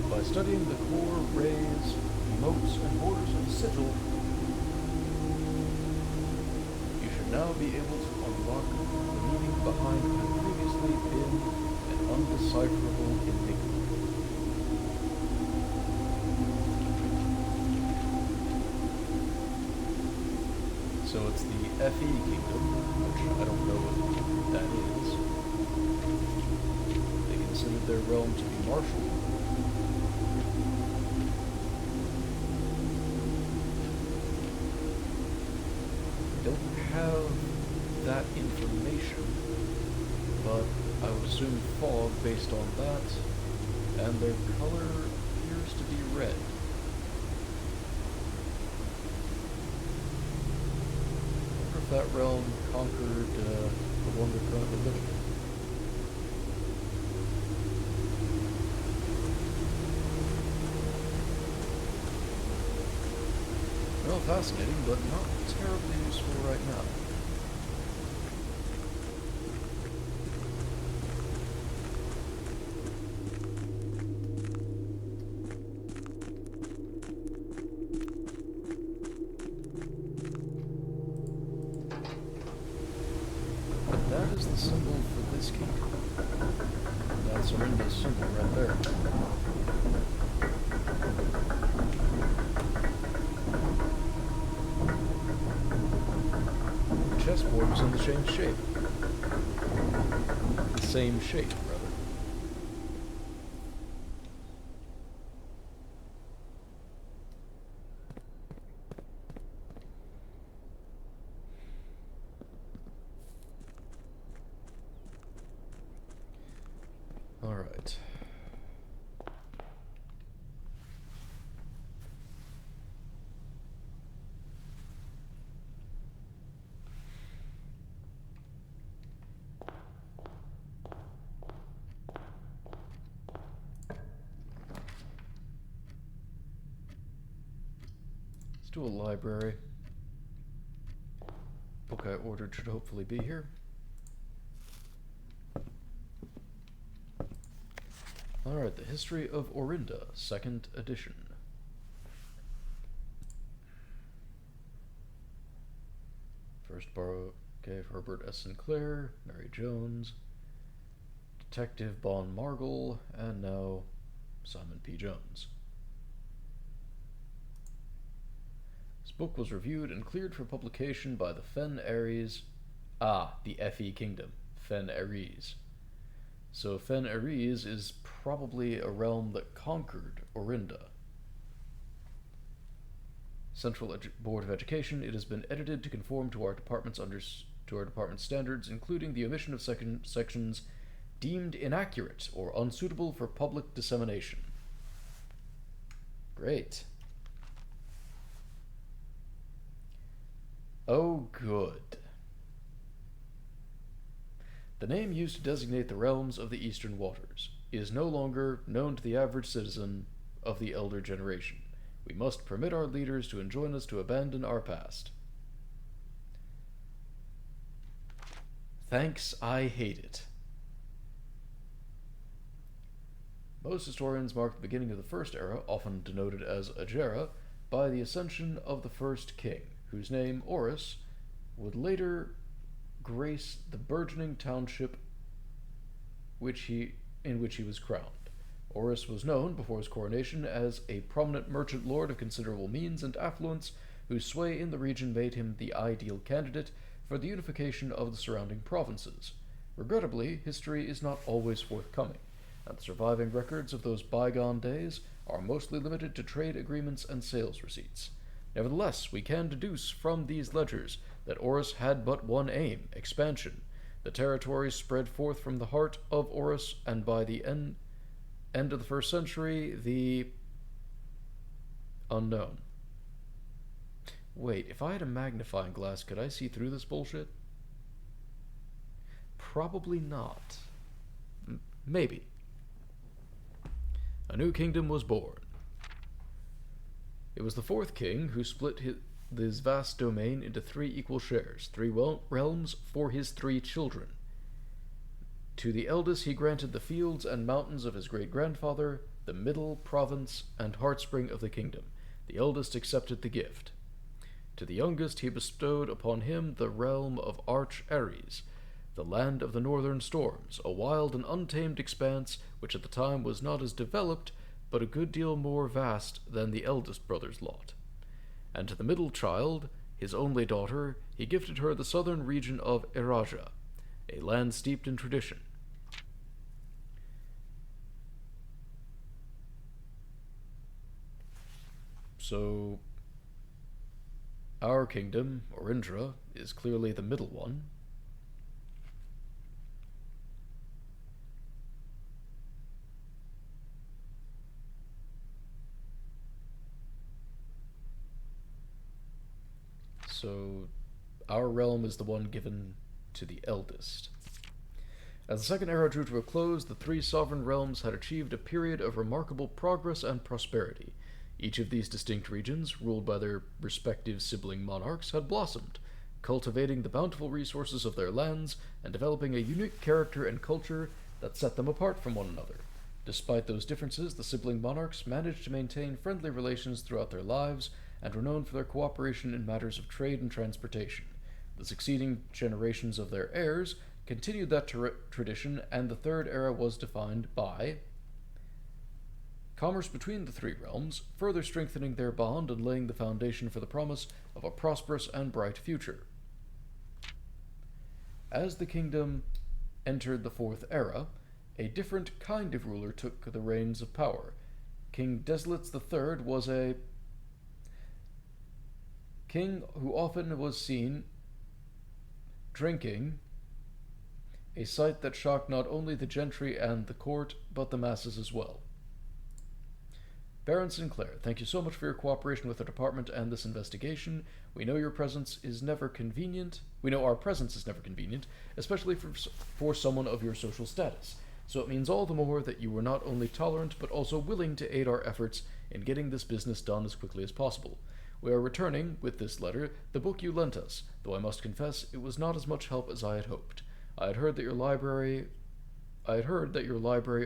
By studying the core, rays, moats, and borders of the sigil, you should now be able to unlock the meaning behind what had previously been an undecipherable enigma. So it's the FE Kingdom, which I don't know what that is. They considered their realm to be martial. I don't have that information, but I assume fog based on that, and their color appears to be red. I wonder if that realm conquered the one we're currently living in. Well, fascinating, but not terribly useful right now. But that is the symbol for this kingdom. That's Orinda's symbol right there. Chessboard was in the same shape. The same shape, rather. All right. Let's do a library. Book I ordered should hopefully be here. Alright, The History of Orinda, 2nd edition. First borrow gave Herbert S. Sinclair, Mary Jones, Detective Bon Margle, and now Simon P. Jones. This book was reviewed and cleared for publication by the Fen Ares. The Fe Kingdom. Fen Ares. So Fen Ares is probably a realm that conquered Orinda. Central Board of Education, it has been edited to conform to our department's standards, including the omission of sections deemed inaccurate or unsuitable for public dissemination. Great. Oh, good. The name used to designate the realms of the Eastern Waters is no longer known to the average citizen of the elder generation. We must permit our leaders to enjoin us to abandon our past. Thanks, I hate it. Most historians mark the beginning of the First Era, often denoted as Agera, by the ascension of the first king, whose name, Horus, would later grace the burgeoning township in which he was crowned. Horus was known, before his coronation, as a prominent merchant lord of considerable means and affluence, whose sway in the region made him the ideal candidate for the unification of the surrounding provinces. Regrettably, history is not always forthcoming, and the surviving records of those bygone days are mostly limited to trade agreements and sales receipts. Nevertheless, we can deduce from these ledgers that Horus had but one aim: expansion. The territories spread forth from the heart of Horus, and by the end of the 1st century, the unknown. Wait, if I had a magnifying glass, could I see through this bullshit? Probably not. Maybe. A new kingdom was born. It was the 4th king who split his vast domain into 3 equal shares, 3 realms for his 3 children. To the eldest he granted the fields and mountains of his great-grandfather, the middle province and heartspring of the kingdom. The eldest accepted the gift. To the youngest he bestowed upon him the realm of Arch Ares, the land of the northern storms, a wild and untamed expanse which at the time was not as developed, but a good deal more vast than the eldest brother's lot. And to the middle child, his only daughter, he gifted her the southern region of Eraja, a land steeped in tradition. So, our kingdom, Orindra, is clearly the middle one. So our realm is the one given to the eldest. As the Second Era drew to a close, the three sovereign realms had achieved a period of remarkable progress and prosperity. Each of these distinct regions, ruled by their respective sibling monarchs, had blossomed, cultivating the bountiful resources of their lands and developing a unique character and culture that set them apart from one another. Despite those differences, the sibling monarchs managed to maintain friendly relations throughout their lives and were known for their cooperation in matters of trade and transportation. The succeeding generations of their heirs continued that tradition, and the Third Era was defined by commerce between the three realms, further strengthening their bond and laying the foundation for the promise of a prosperous and bright future. As the kingdom entered the Fourth Era, a different kind of ruler took the reins of power. King Desilets III was a king who often was seen drinking, a sight that shocked not only the gentry and the court, but the masses as well. Baron Sinclair, thank you so much for your cooperation with the department and this investigation. We know our presence is never convenient, especially for someone of your social status. So it means all the more that you were not only tolerant, but also willing to aid our efforts in getting this business done as quickly as possible. We are returning, with this letter, the book you lent us, though I must confess it was not as much help as I had hoped. I had heard that your library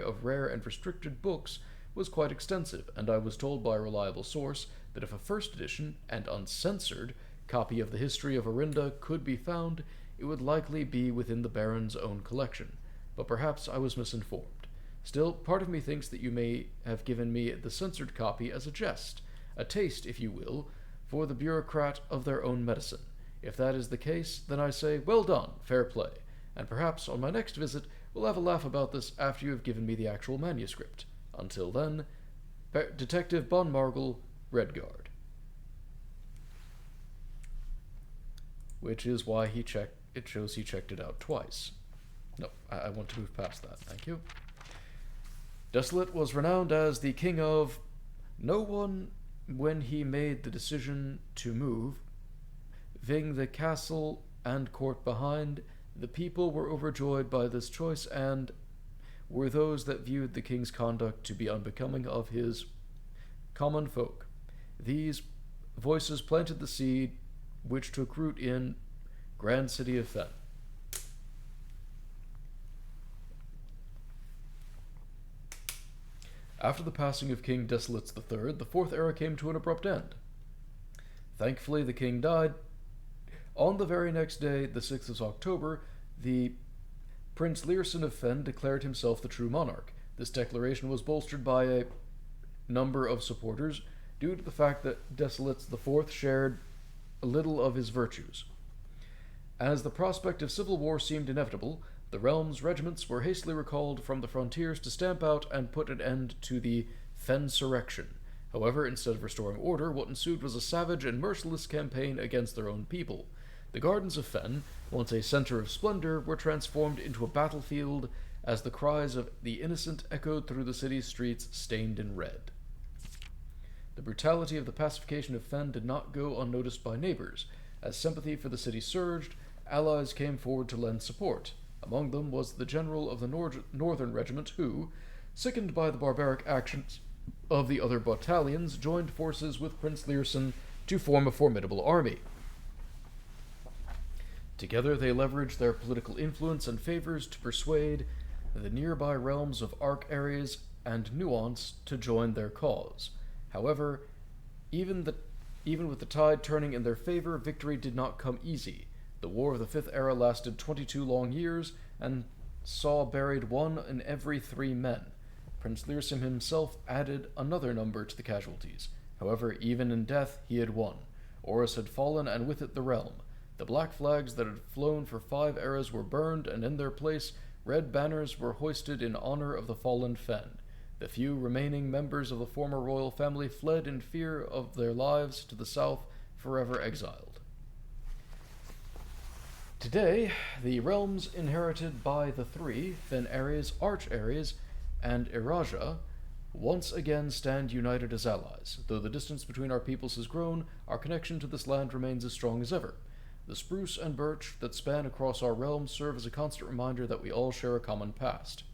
of rare and restricted books was quite extensive, and I was told by a reliable source that if a first edition and uncensored copy of the history of Orinda could be found, it would likely be within the Baron's own collection. But perhaps I was misinformed. Still, part of me thinks that you may have given me the censored copy as a jest, a taste, if you will, for the bureaucrat of their own medicine. If that is the case, then I say, well done, fair play, and perhaps on my next visit we'll have a laugh about this after you have given me the actual manuscript. Until then, Detective Bon Margle, Redguard. Which is why it shows he checked it out twice. No, I want to move past that, thank you. Desolate was renowned as the king of no one when he made the decision to move, leaving the castle and court behind. The people were overjoyed by this choice and were those that viewed the king's conduct to be unbecoming of his common folk. These voices planted the seed which took root in grand city of Fen. After the passing of King Desilets III, the Fourth Era came to an abrupt end. Thankfully, the king died. On the very next day, the 6th of October, the Prince Learson of Fen declared himself the true monarch. This declaration was bolstered by a number of supporters due to the fact that Desilets IV shared a little of his virtues. As the prospect of civil war seemed inevitable, the realm's regiments were hastily recalled from the frontiers to stamp out and put an end to the Fensurrection. However, instead of restoring order, what ensued was a savage and merciless campaign against their own people. The gardens of Fen, once a center of splendor, were transformed into a battlefield as the cries of the innocent echoed through the city's streets stained in red. The brutality of the pacification of Fen did not go unnoticed by neighbors. As sympathy for the city surged, allies came forward to lend support. Among them was the general of the Northern Regiment who, sickened by the barbaric actions of the other battalions, joined forces with Prince Learson to form a formidable army. Together they leveraged their political influence and favors to persuade the nearby realms of Ark Ares and Nuance to join their cause. However, even with the tide turning in their favor, victory did not come easy. The War of the Fifth Era lasted 22 long years and saw buried 1 in every 3 men. Prince Learson himself added another number to the casualties. However, even in death, he had won. Horus had fallen, and with it the realm. The black flags that had flown for 5 eras were burned, and in their place, red banners were hoisted in honor of the fallen Fen. The few remaining members of the former royal family fled in fear of their lives to the south, forever exiled. Today, the realms inherited by the 3, Fen Ares, Arch Ares, and Iraja, once again stand united as allies. Though the distance between our peoples has grown, our connection to this land remains as strong as ever. The spruce and birch that span across our realms serve as a constant reminder that we all share a common past.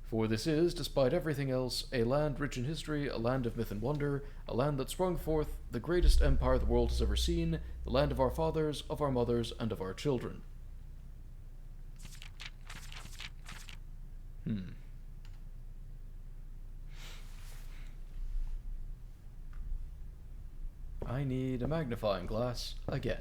For this is, despite everything else, a land rich in history, a land of myth and wonder, a land that sprung forth the greatest empire the world has ever seen, the land of our fathers, of our mothers, and of our children. I need a magnifying glass again.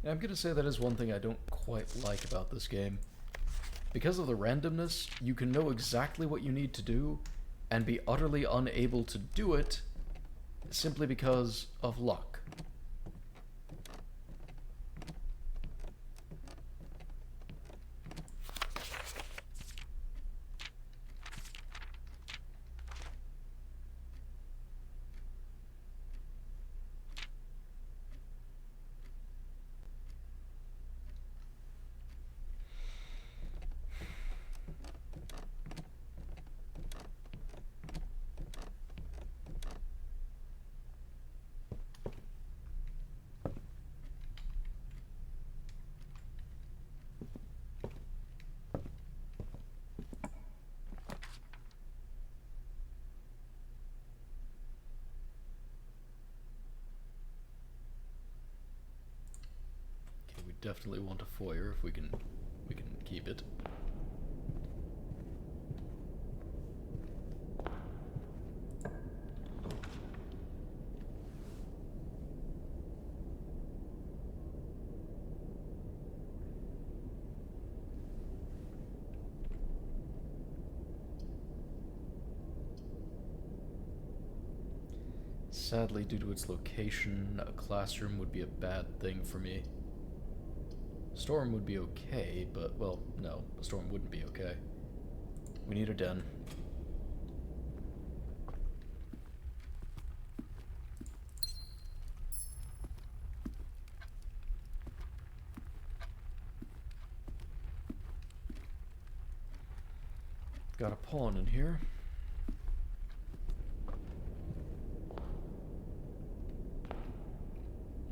And I'm going to say that is one thing I don't quite like about this game. Because of the randomness, you can know exactly what you need to do and be utterly unable to do it simply because of luck. Okay, we definitely want a foyer if we can keep it. Sadly, due to its location, a classroom would be a bad thing for me. Storm would be okay, but, well, no, a storm wouldn't be okay. We need a den. Got a pawn in here.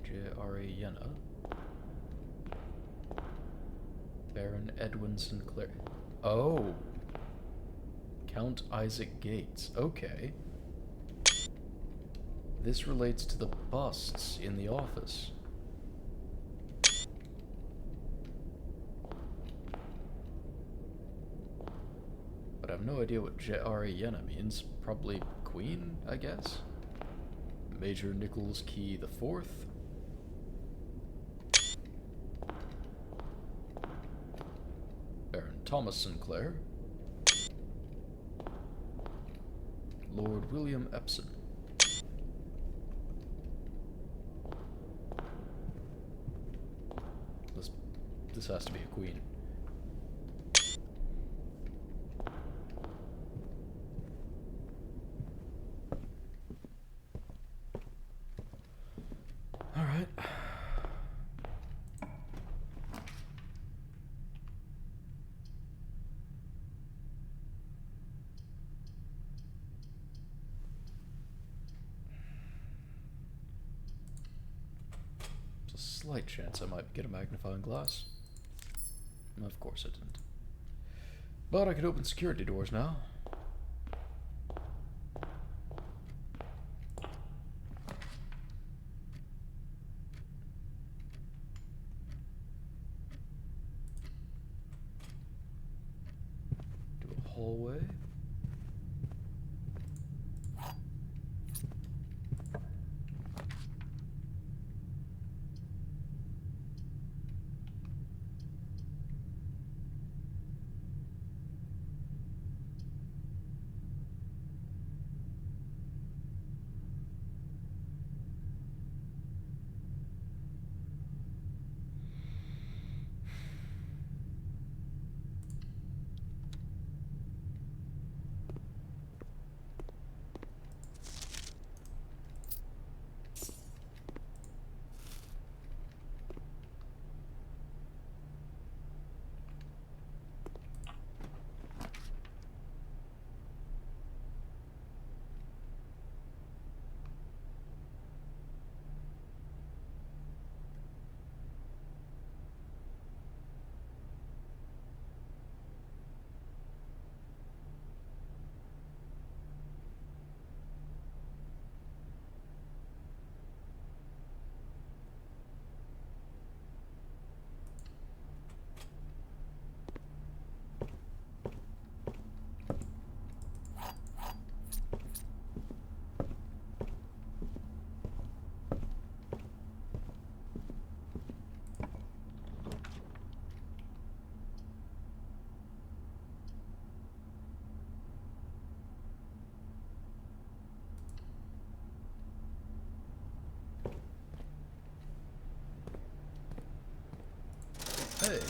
J.R.A. Yenna. Baron Edwin Sinclair. Oh! Count Isaac Gates. Okay. This relates to the busts in the office. But I have no idea what J.R.A. Yenna means. Probably Queen, I guess? Major Nicholas Key the Fourth. Baron Thomas Sinclair. Lord William Epson. This has to be a queen. All right. There's a slight chance I might get a magnifying glass. Of course I didn't. But I could open security doors now. Do a hallway.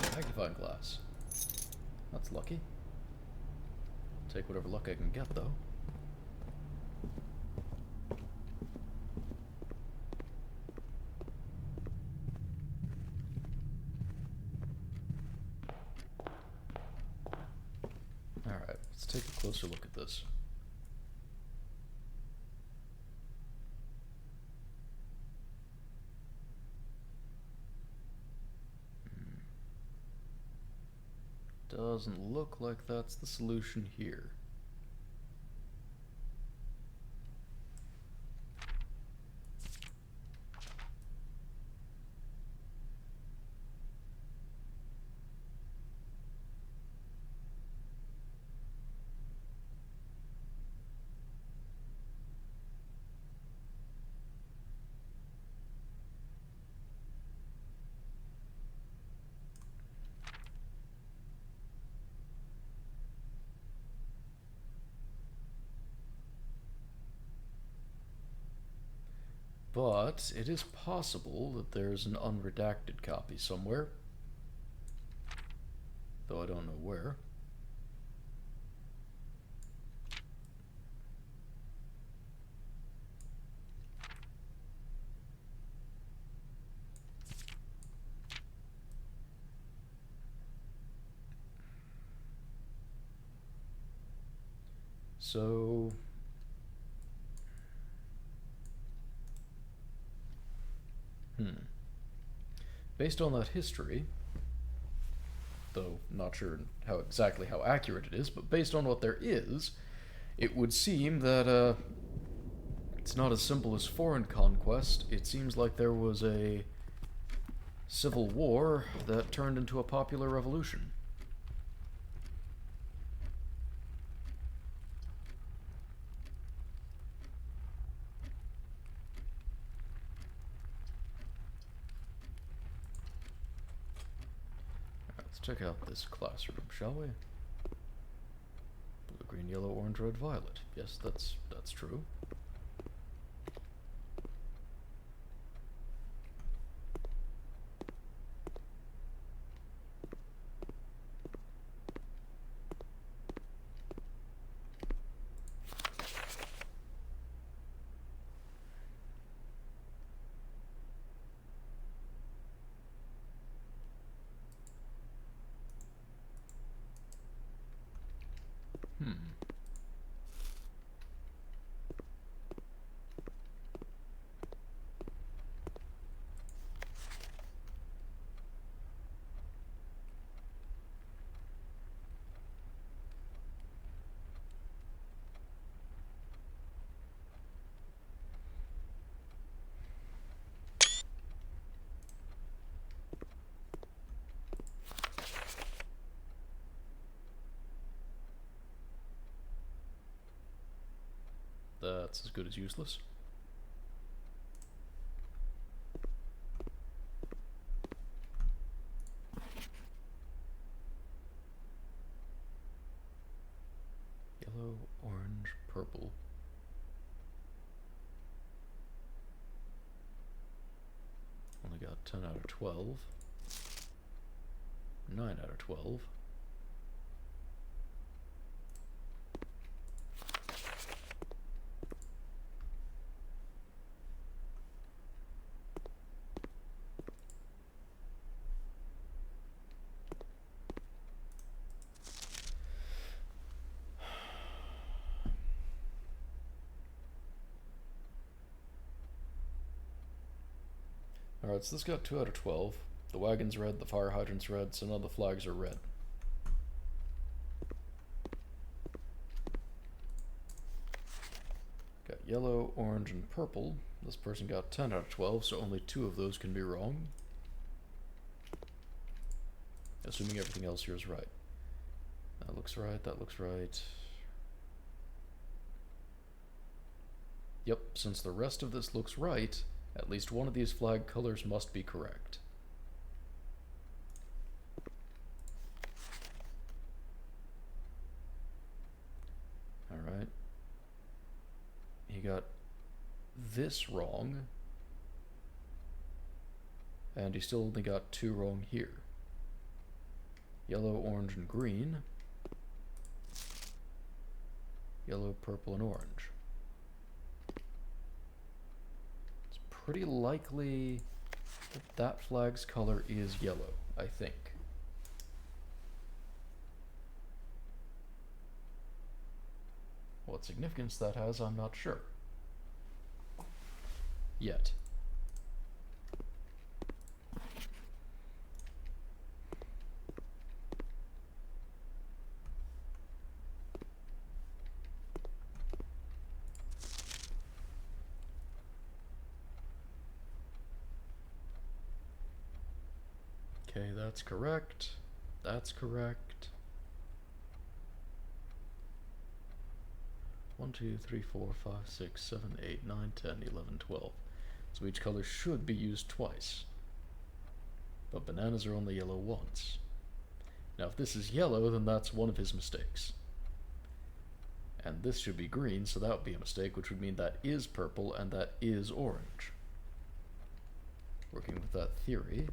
Magnifying glass. That's lucky. Take whatever luck I can get, though. Alright, let's take a closer look at this. Doesn't look like that's the solution here. But it is possible that there's an unredacted copy somewhere, though I don't know where. So based on that history, though not sure exactly how accurate it is, but based on what there is, it would seem that it's not as simple as foreign conquest. It seems like there was a civil war that turned into a popular revolution. Check out this classroom, shall we? Blue, green, yellow, orange, red, violet. Yes, that's true. That's as good as useless. Yellow, orange, purple. Only got 10 out of 12. 9 out of 12. Alright, so this got 2 out of 12. The wagon's red, the fire hydrant's red, so none of the flags are red. Got yellow, orange, and purple. This person got 10 out of 12, so only 2 of those can be wrong. Assuming everything else here is right. That looks right, that looks right. Yep, since the rest of this looks right, at least one of these flag colors must be correct. Alright. He got this wrong. And he still only got 2 wrong here. Yellow, orange, and green. Yellow, purple, and orange. It's pretty likely that that flag's color is yellow, I think. What significance that has, I'm not sure. Yet. Okay, that's correct. That's correct. 1, 2, 3, 4, 5, 6, 7, 8, 9, 10, 11, 12. So each color should be used twice. But bananas are only yellow once. Now if this is yellow, then that's one of his mistakes. And this should be green, so that would be a mistake, which would mean that is purple and that is orange. Working with that theory.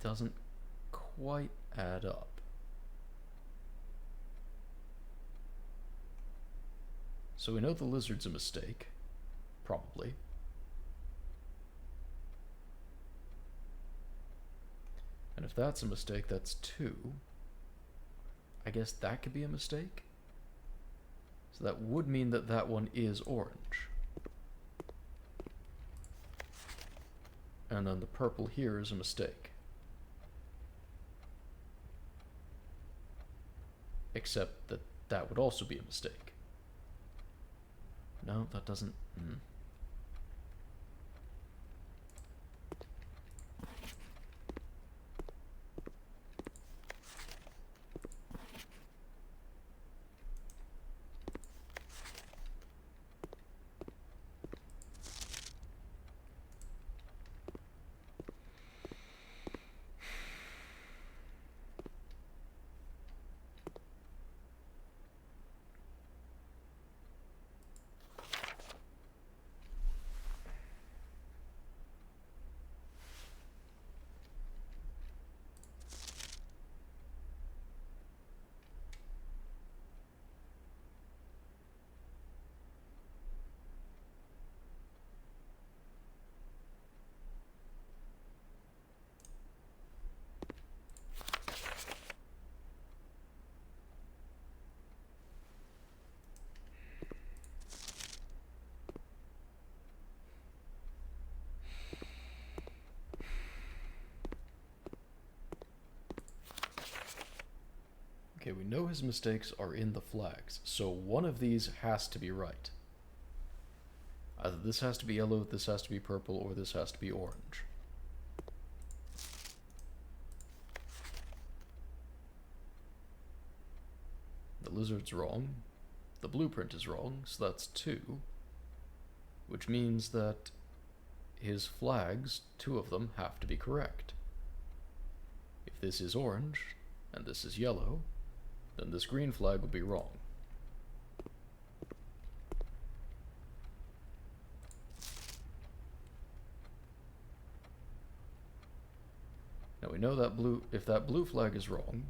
Doesn't quite add up. So we know the lizard's a mistake, probably. And if that's a mistake, that's 2. I guess that could be a mistake. So that would mean that that one is orange. And then the purple here is a mistake. Except that that would also be a mistake. No, that doesn't... Okay, we know his mistakes are in the flags, so one of these has to be right. Either this has to be yellow, this has to be purple, or this has to be orange. The lizard's wrong. The blueprint is wrong, so that's 2. Which means that his flags, 2 of them, have to be correct. If this is orange, and this is yellow, then this green flag would be wrong. Now we know that if that blue flag is wrong,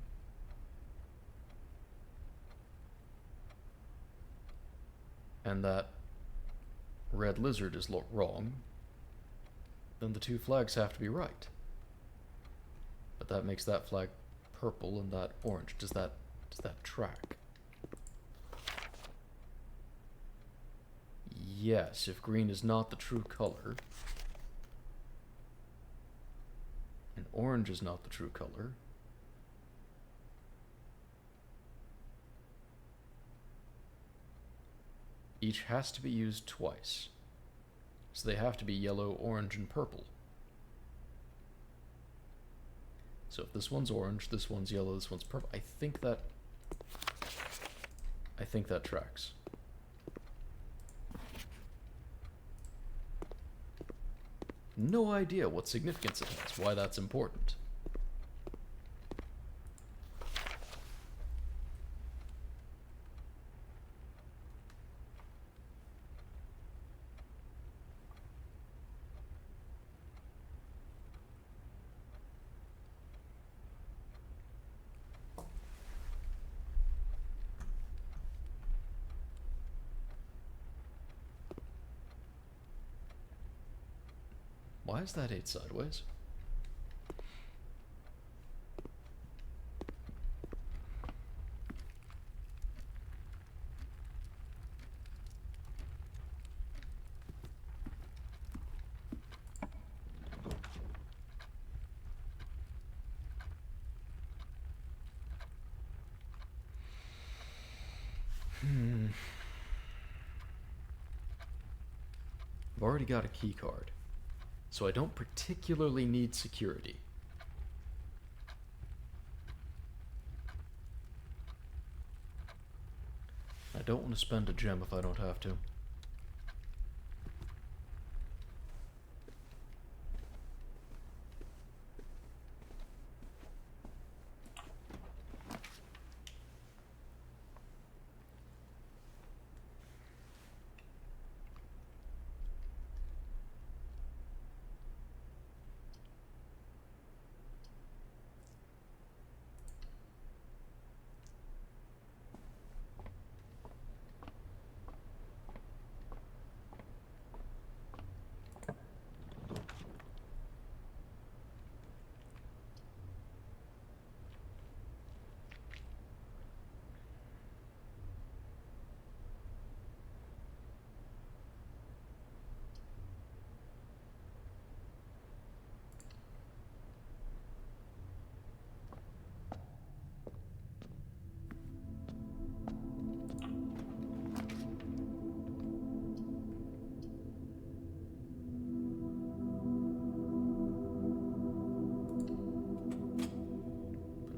and that red lizard is wrong, then the 2 flags have to be right. But that makes that flag purple and that orange. Does that track? Yes, if green is not the true color, and orange is not the true color, each has to be used twice. So they have to be yellow, orange, and purple. So if this one's orange, this one's yellow, this one's purple, I think that tracks. No idea what significance it has, why that's important. Why is that 8 sideways? I've already got a key card, so I don't particularly need security. I don't want to spend a gem if I don't have to.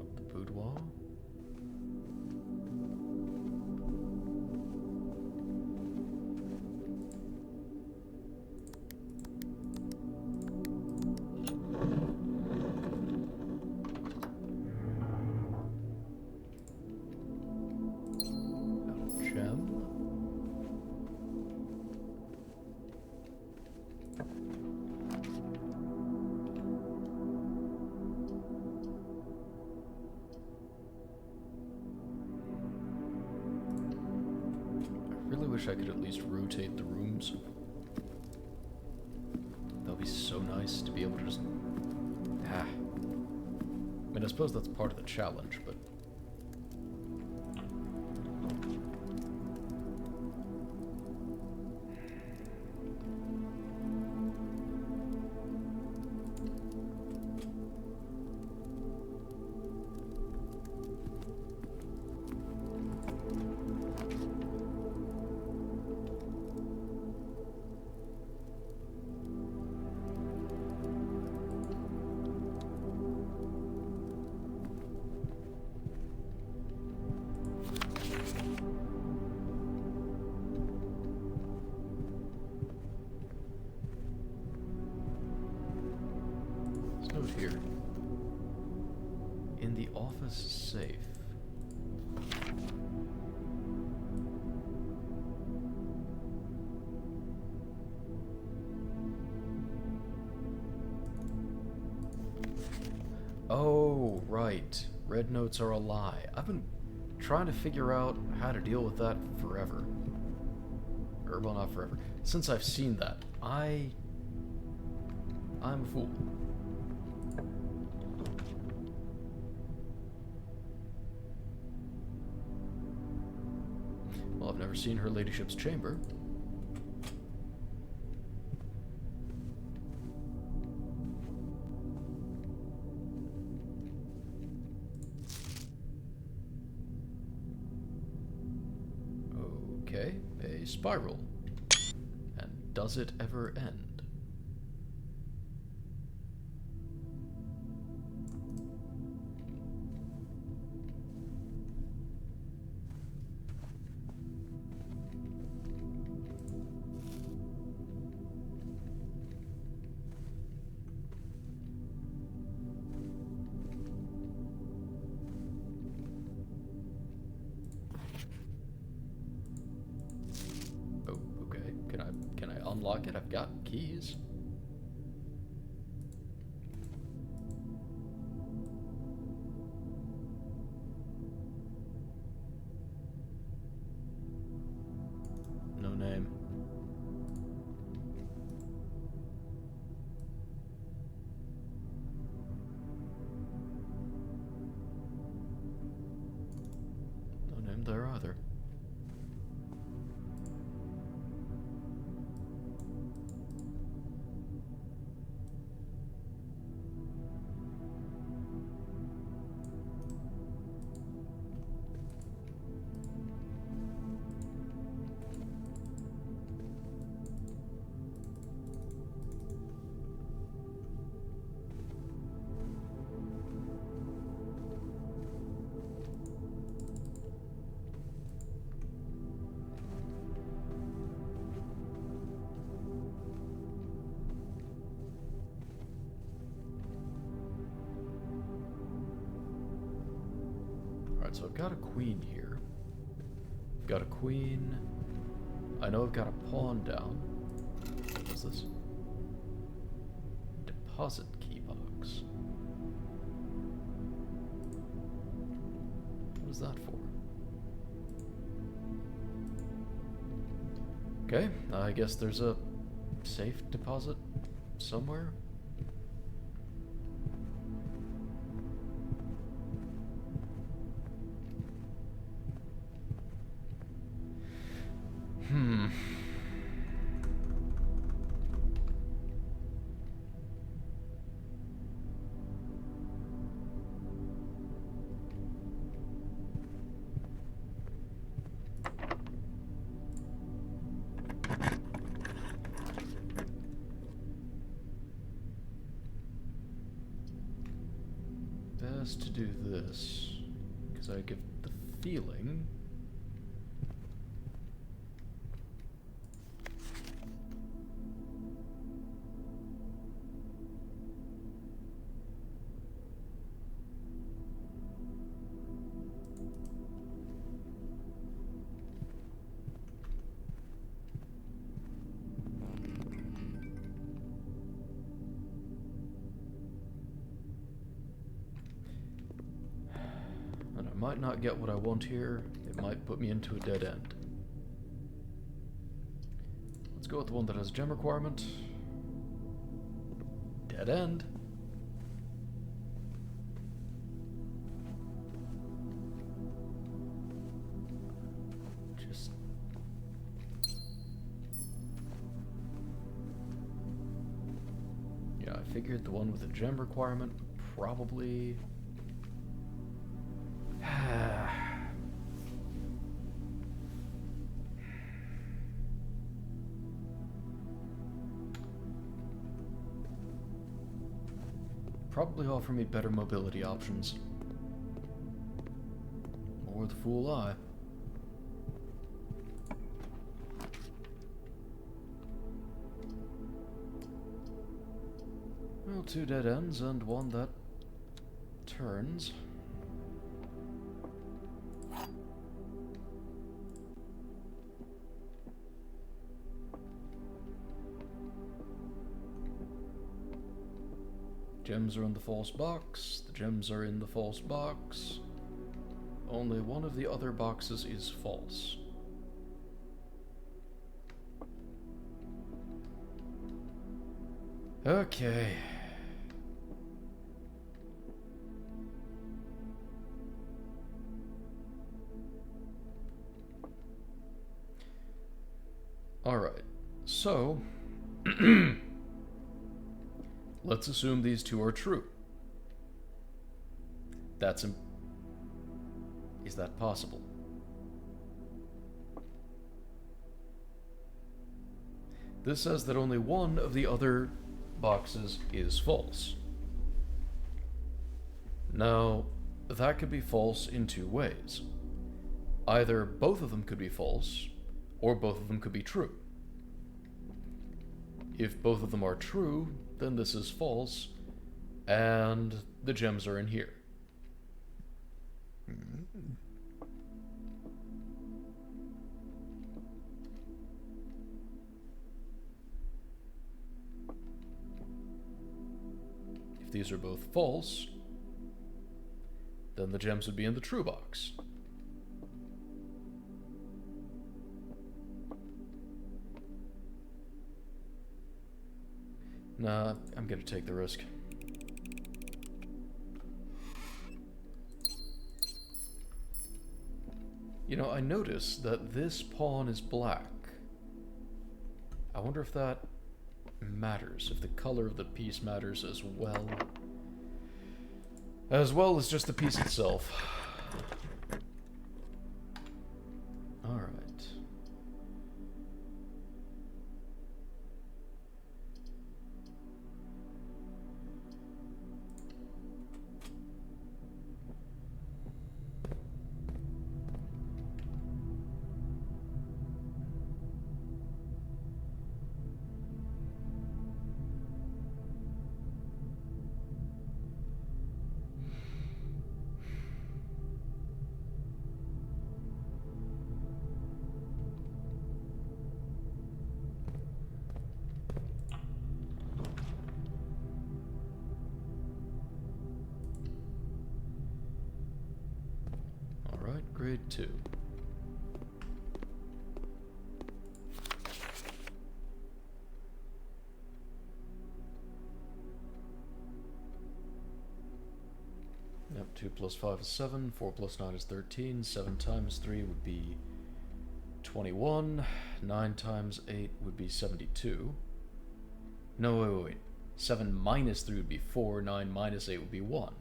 Open up the boudoir. Got a gem. I really wish I could at least rotate the rooms. That'd be so nice to be able to just... Ah. I mean, I suppose that's part of the challenge, but... There's a note here. In the office safe. Oh, right. Red notes are a lie. I've been trying to figure out how to deal with that forever. Or, well, not forever. Since I've seen that, I'm a fool. Well, I've never seen her ladyship's chamber. Okay, a spiral. And does it ever end? Oh, okay. Can I unlock it? I've got keys. No name. either. Alright, so I've got a queen here. I've got a queen. I know I've got a pawn down. What is this? Deposit key box. What is that for? Okay, I guess there's a safe deposit somewhere. Best to do this, because I get the feeling and I might not get what I want here. It might put me into a dead end. Let's go with the one that has gem requirement. Dead end. Just... yeah, I figured the one with the gem requirement probably... probably offer me better mobility options. Or the fool I. Well, 2 dead ends and one that turns. Gems are in the false box. The gems are in the false box. Only one of the other boxes is false. Okay. All right. So, let's assume these two are true. Is that possible? This says that only one of the other boxes is false. Now, that could be false in 2 ways. Either both of them could be false, or both of them could be true. If both of them are true, then this is false, and the gems are in here. If these are both false, then the gems would be in the true box. Nah, I'm gonna take the risk. You know, I noticed that this pawn is black. I wonder if that matters, if the color of the piece matters as well. As well as just the piece itself. Alright. Alright, grade 2. Yep, 2 plus 5 is 7, 4 plus 9 is 13, 7 times 3 would be 21, 9 times 8 would be 72. No, wait. 7 minus 3 would be 4, 9 minus 8 would be 1.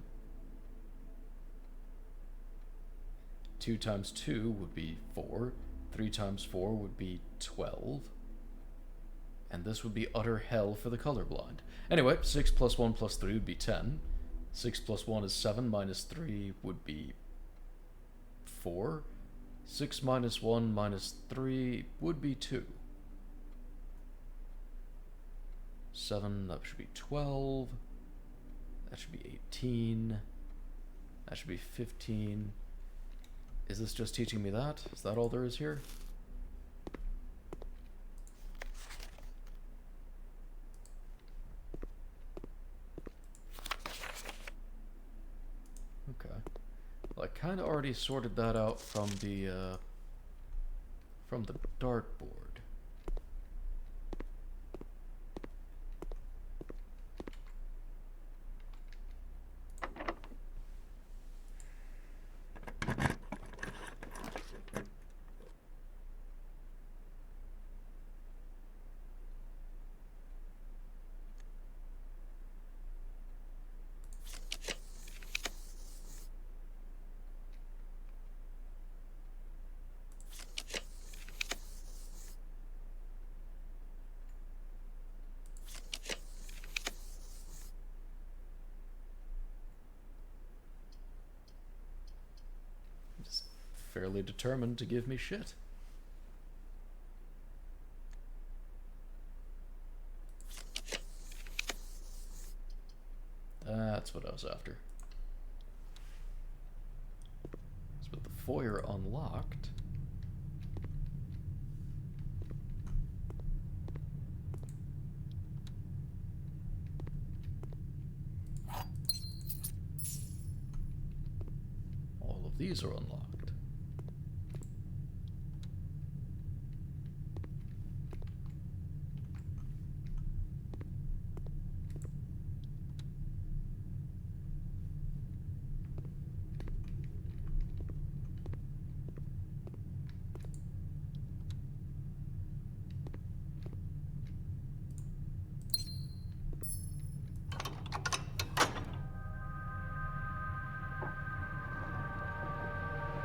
2 times 2 would be 4, 3 times 4 would be 12. And this would be utter hell for the colorblind. Anyway, 6 plus 1 plus 3 would be 10. 6 plus 1 is 7, minus 3 would be 4. 6 minus 1 minus 3 would be 2. 7, that should be 12. That should be 18. That should be 15. Is this just teaching me that? Is that all there is here? Okay. Well, I kind of already sorted that out from the dartboard. Fairly determined to give me shit. That's what I was after. So with the foyer unlocked, all of these are unlocked.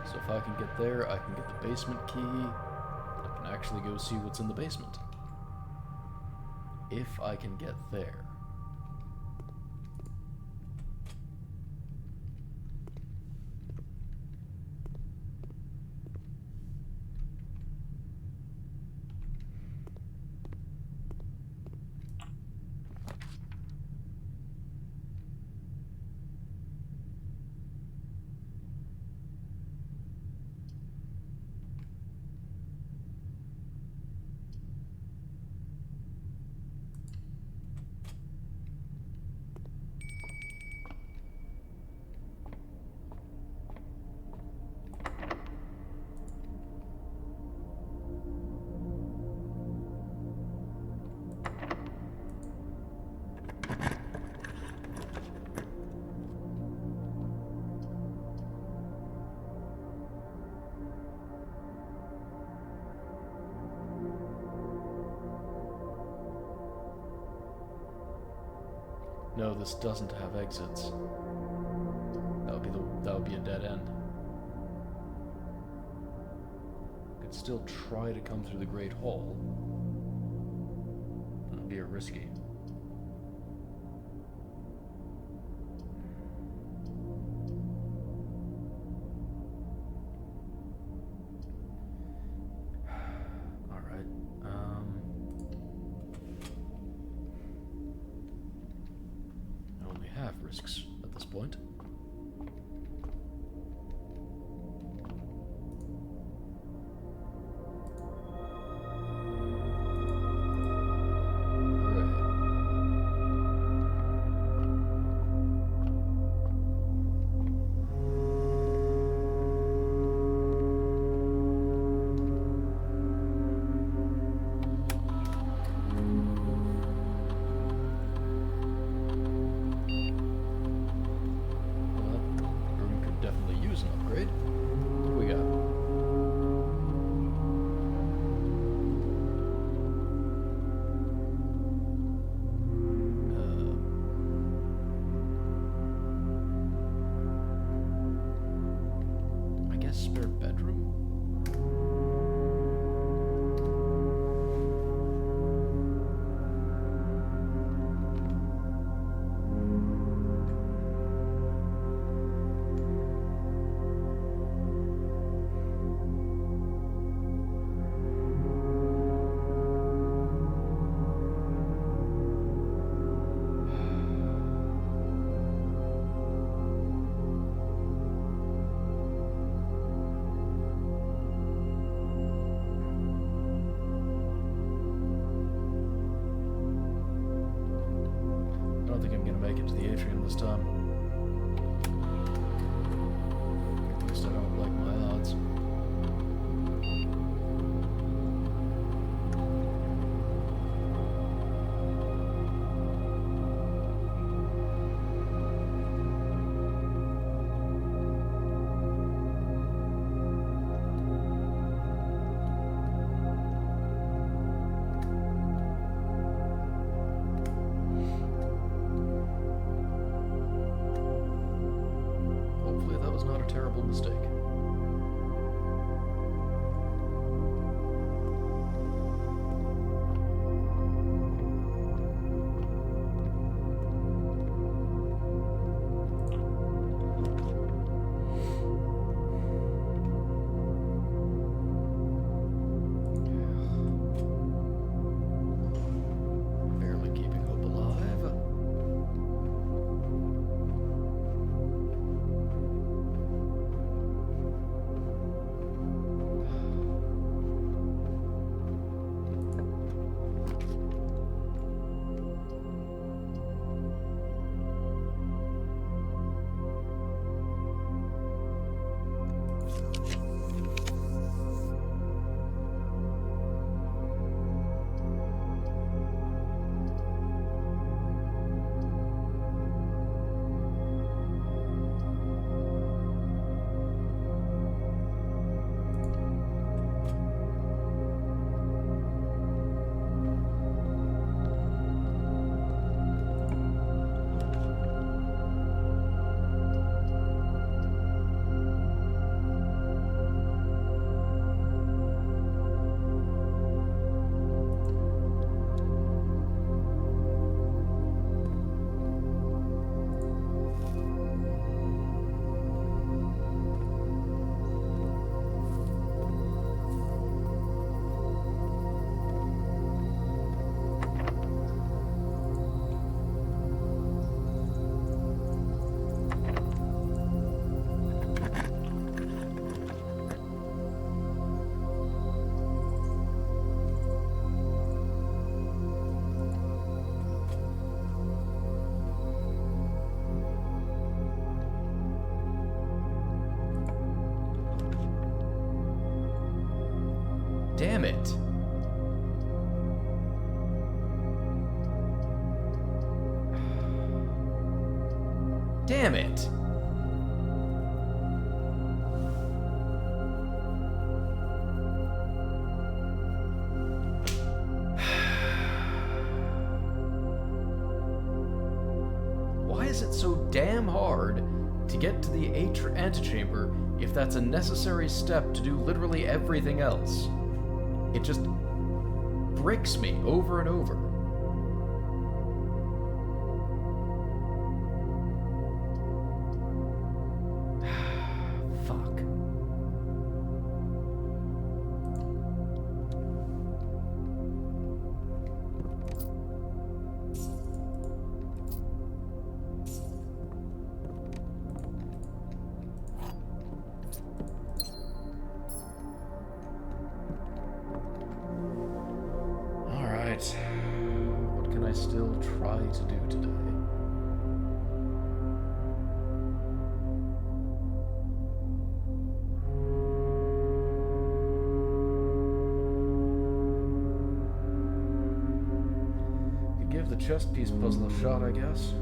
So if I can get there, I can get the basement key. I can actually go see what's in the basement. If I can get there. No, this doesn't have exits. That would be a dead end. Could still try to come through the Great Hall. That'd be risky. Risks at this point. Spare bedroom? I don't think I'm gonna make it to the atrium this time. At least I don't like my odds. Terrible mistake. Barely keeping hope alive. Damn it. Damn it. is it so damn hard to get to the antechamber if that's a necessary step to do literally everything else? It just bricks me over and over. Fuck. What can I still try to do today? Could give the chess piece puzzle a shot, I guess.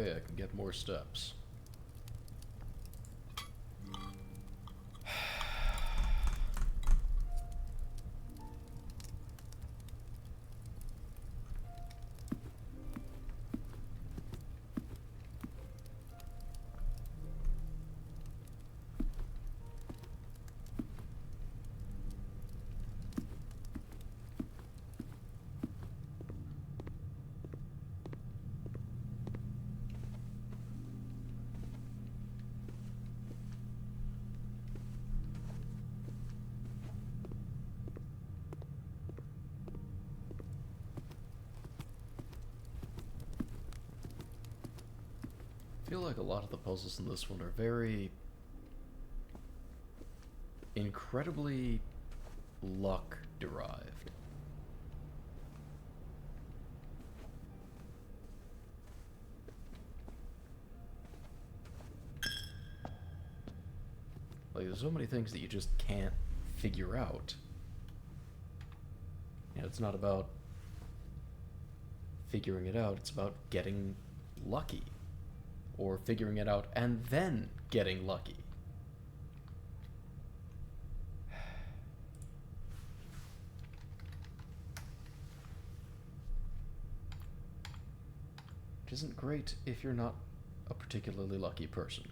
way I can get more steps. I feel like a lot of the puzzles in this one are very incredibly luck derived. Like, there's so many things that you just can't figure out. You know, it's not about figuring it out, it's about getting lucky. Or figuring it out and then getting lucky. Which isn't great if you're not a particularly lucky person.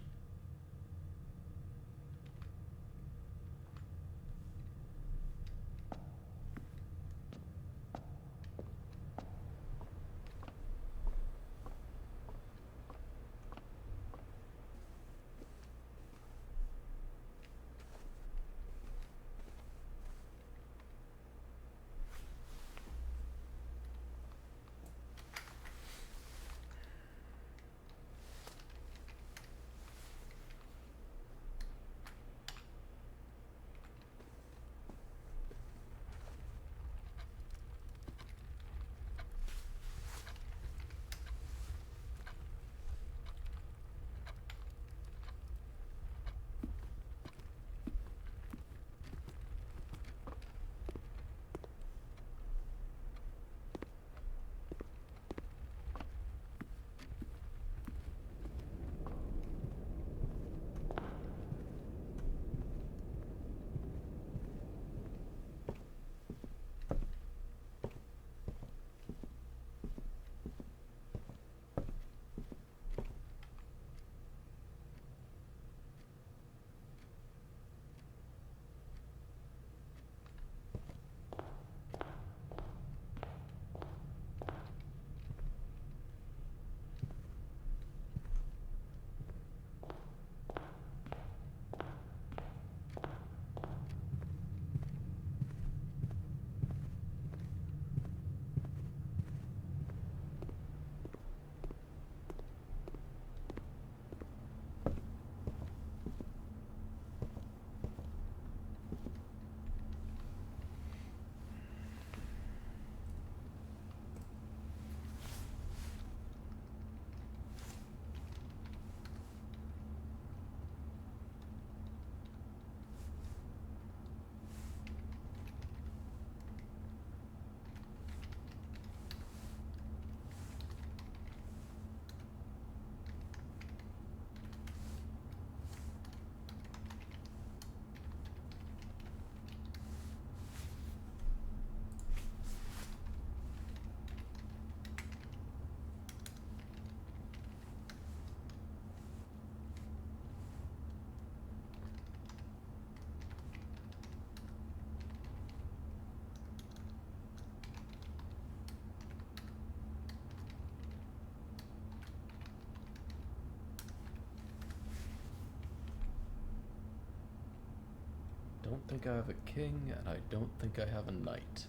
Don't think I have a king, and I don't think I have a knight.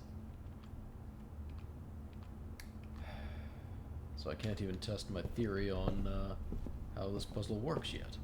So I can't even test my theory on how this puzzle works yet.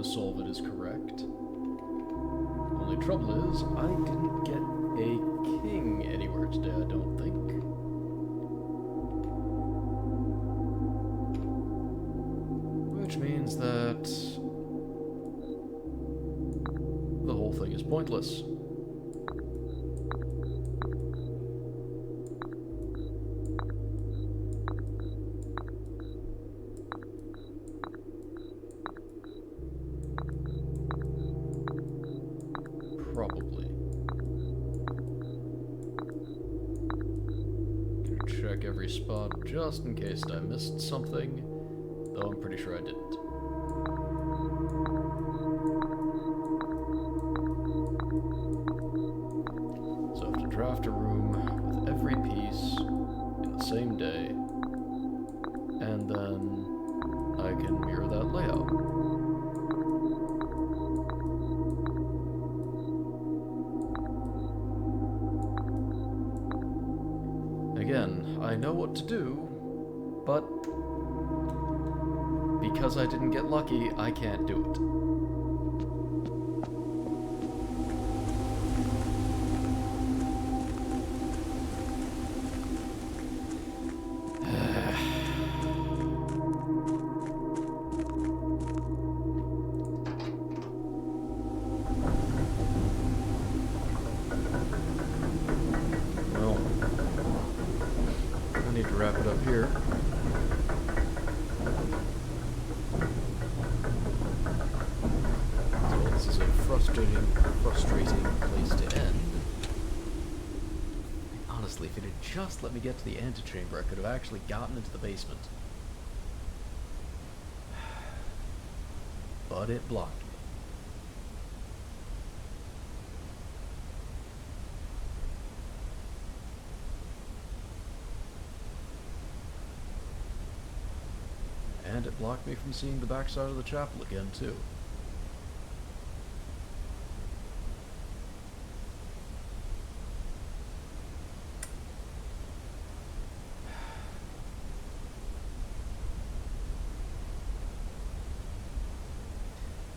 to solve it is correct. Only trouble is, I didn't get a king anywhere today, I don't think. Which means that the whole thing is pointless. Probably. Gonna check every spot just in case I missed something, though I'm pretty sure I didn't. So I have to draft a room with every piece in the same day, and then I can mirror that layout. Again, I know what to do, but because I didn't get lucky, I can't do it. Well, I need to wrap it up here. So this is a frustrating place to end. Honestly, if it had just let me get to the antechamber, I could have actually gotten into the basement. But it blocked me. And it blocked me from seeing the backside of the chapel again, too.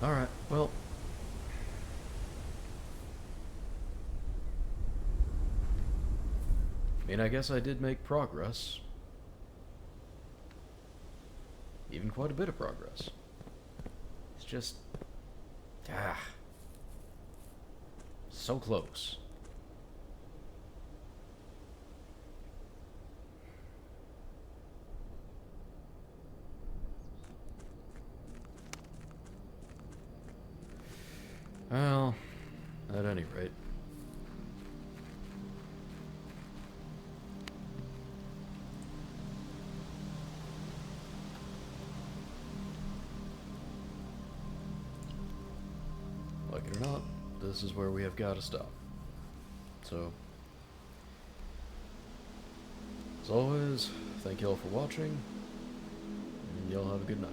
Alright, well. I mean, I guess I did make progress. Even quite a bit of progress. It's just... so close. Well, at any rate. Like it or not, this is where we have got to stop. So, as always, thank you all for watching, and y'all have a good night.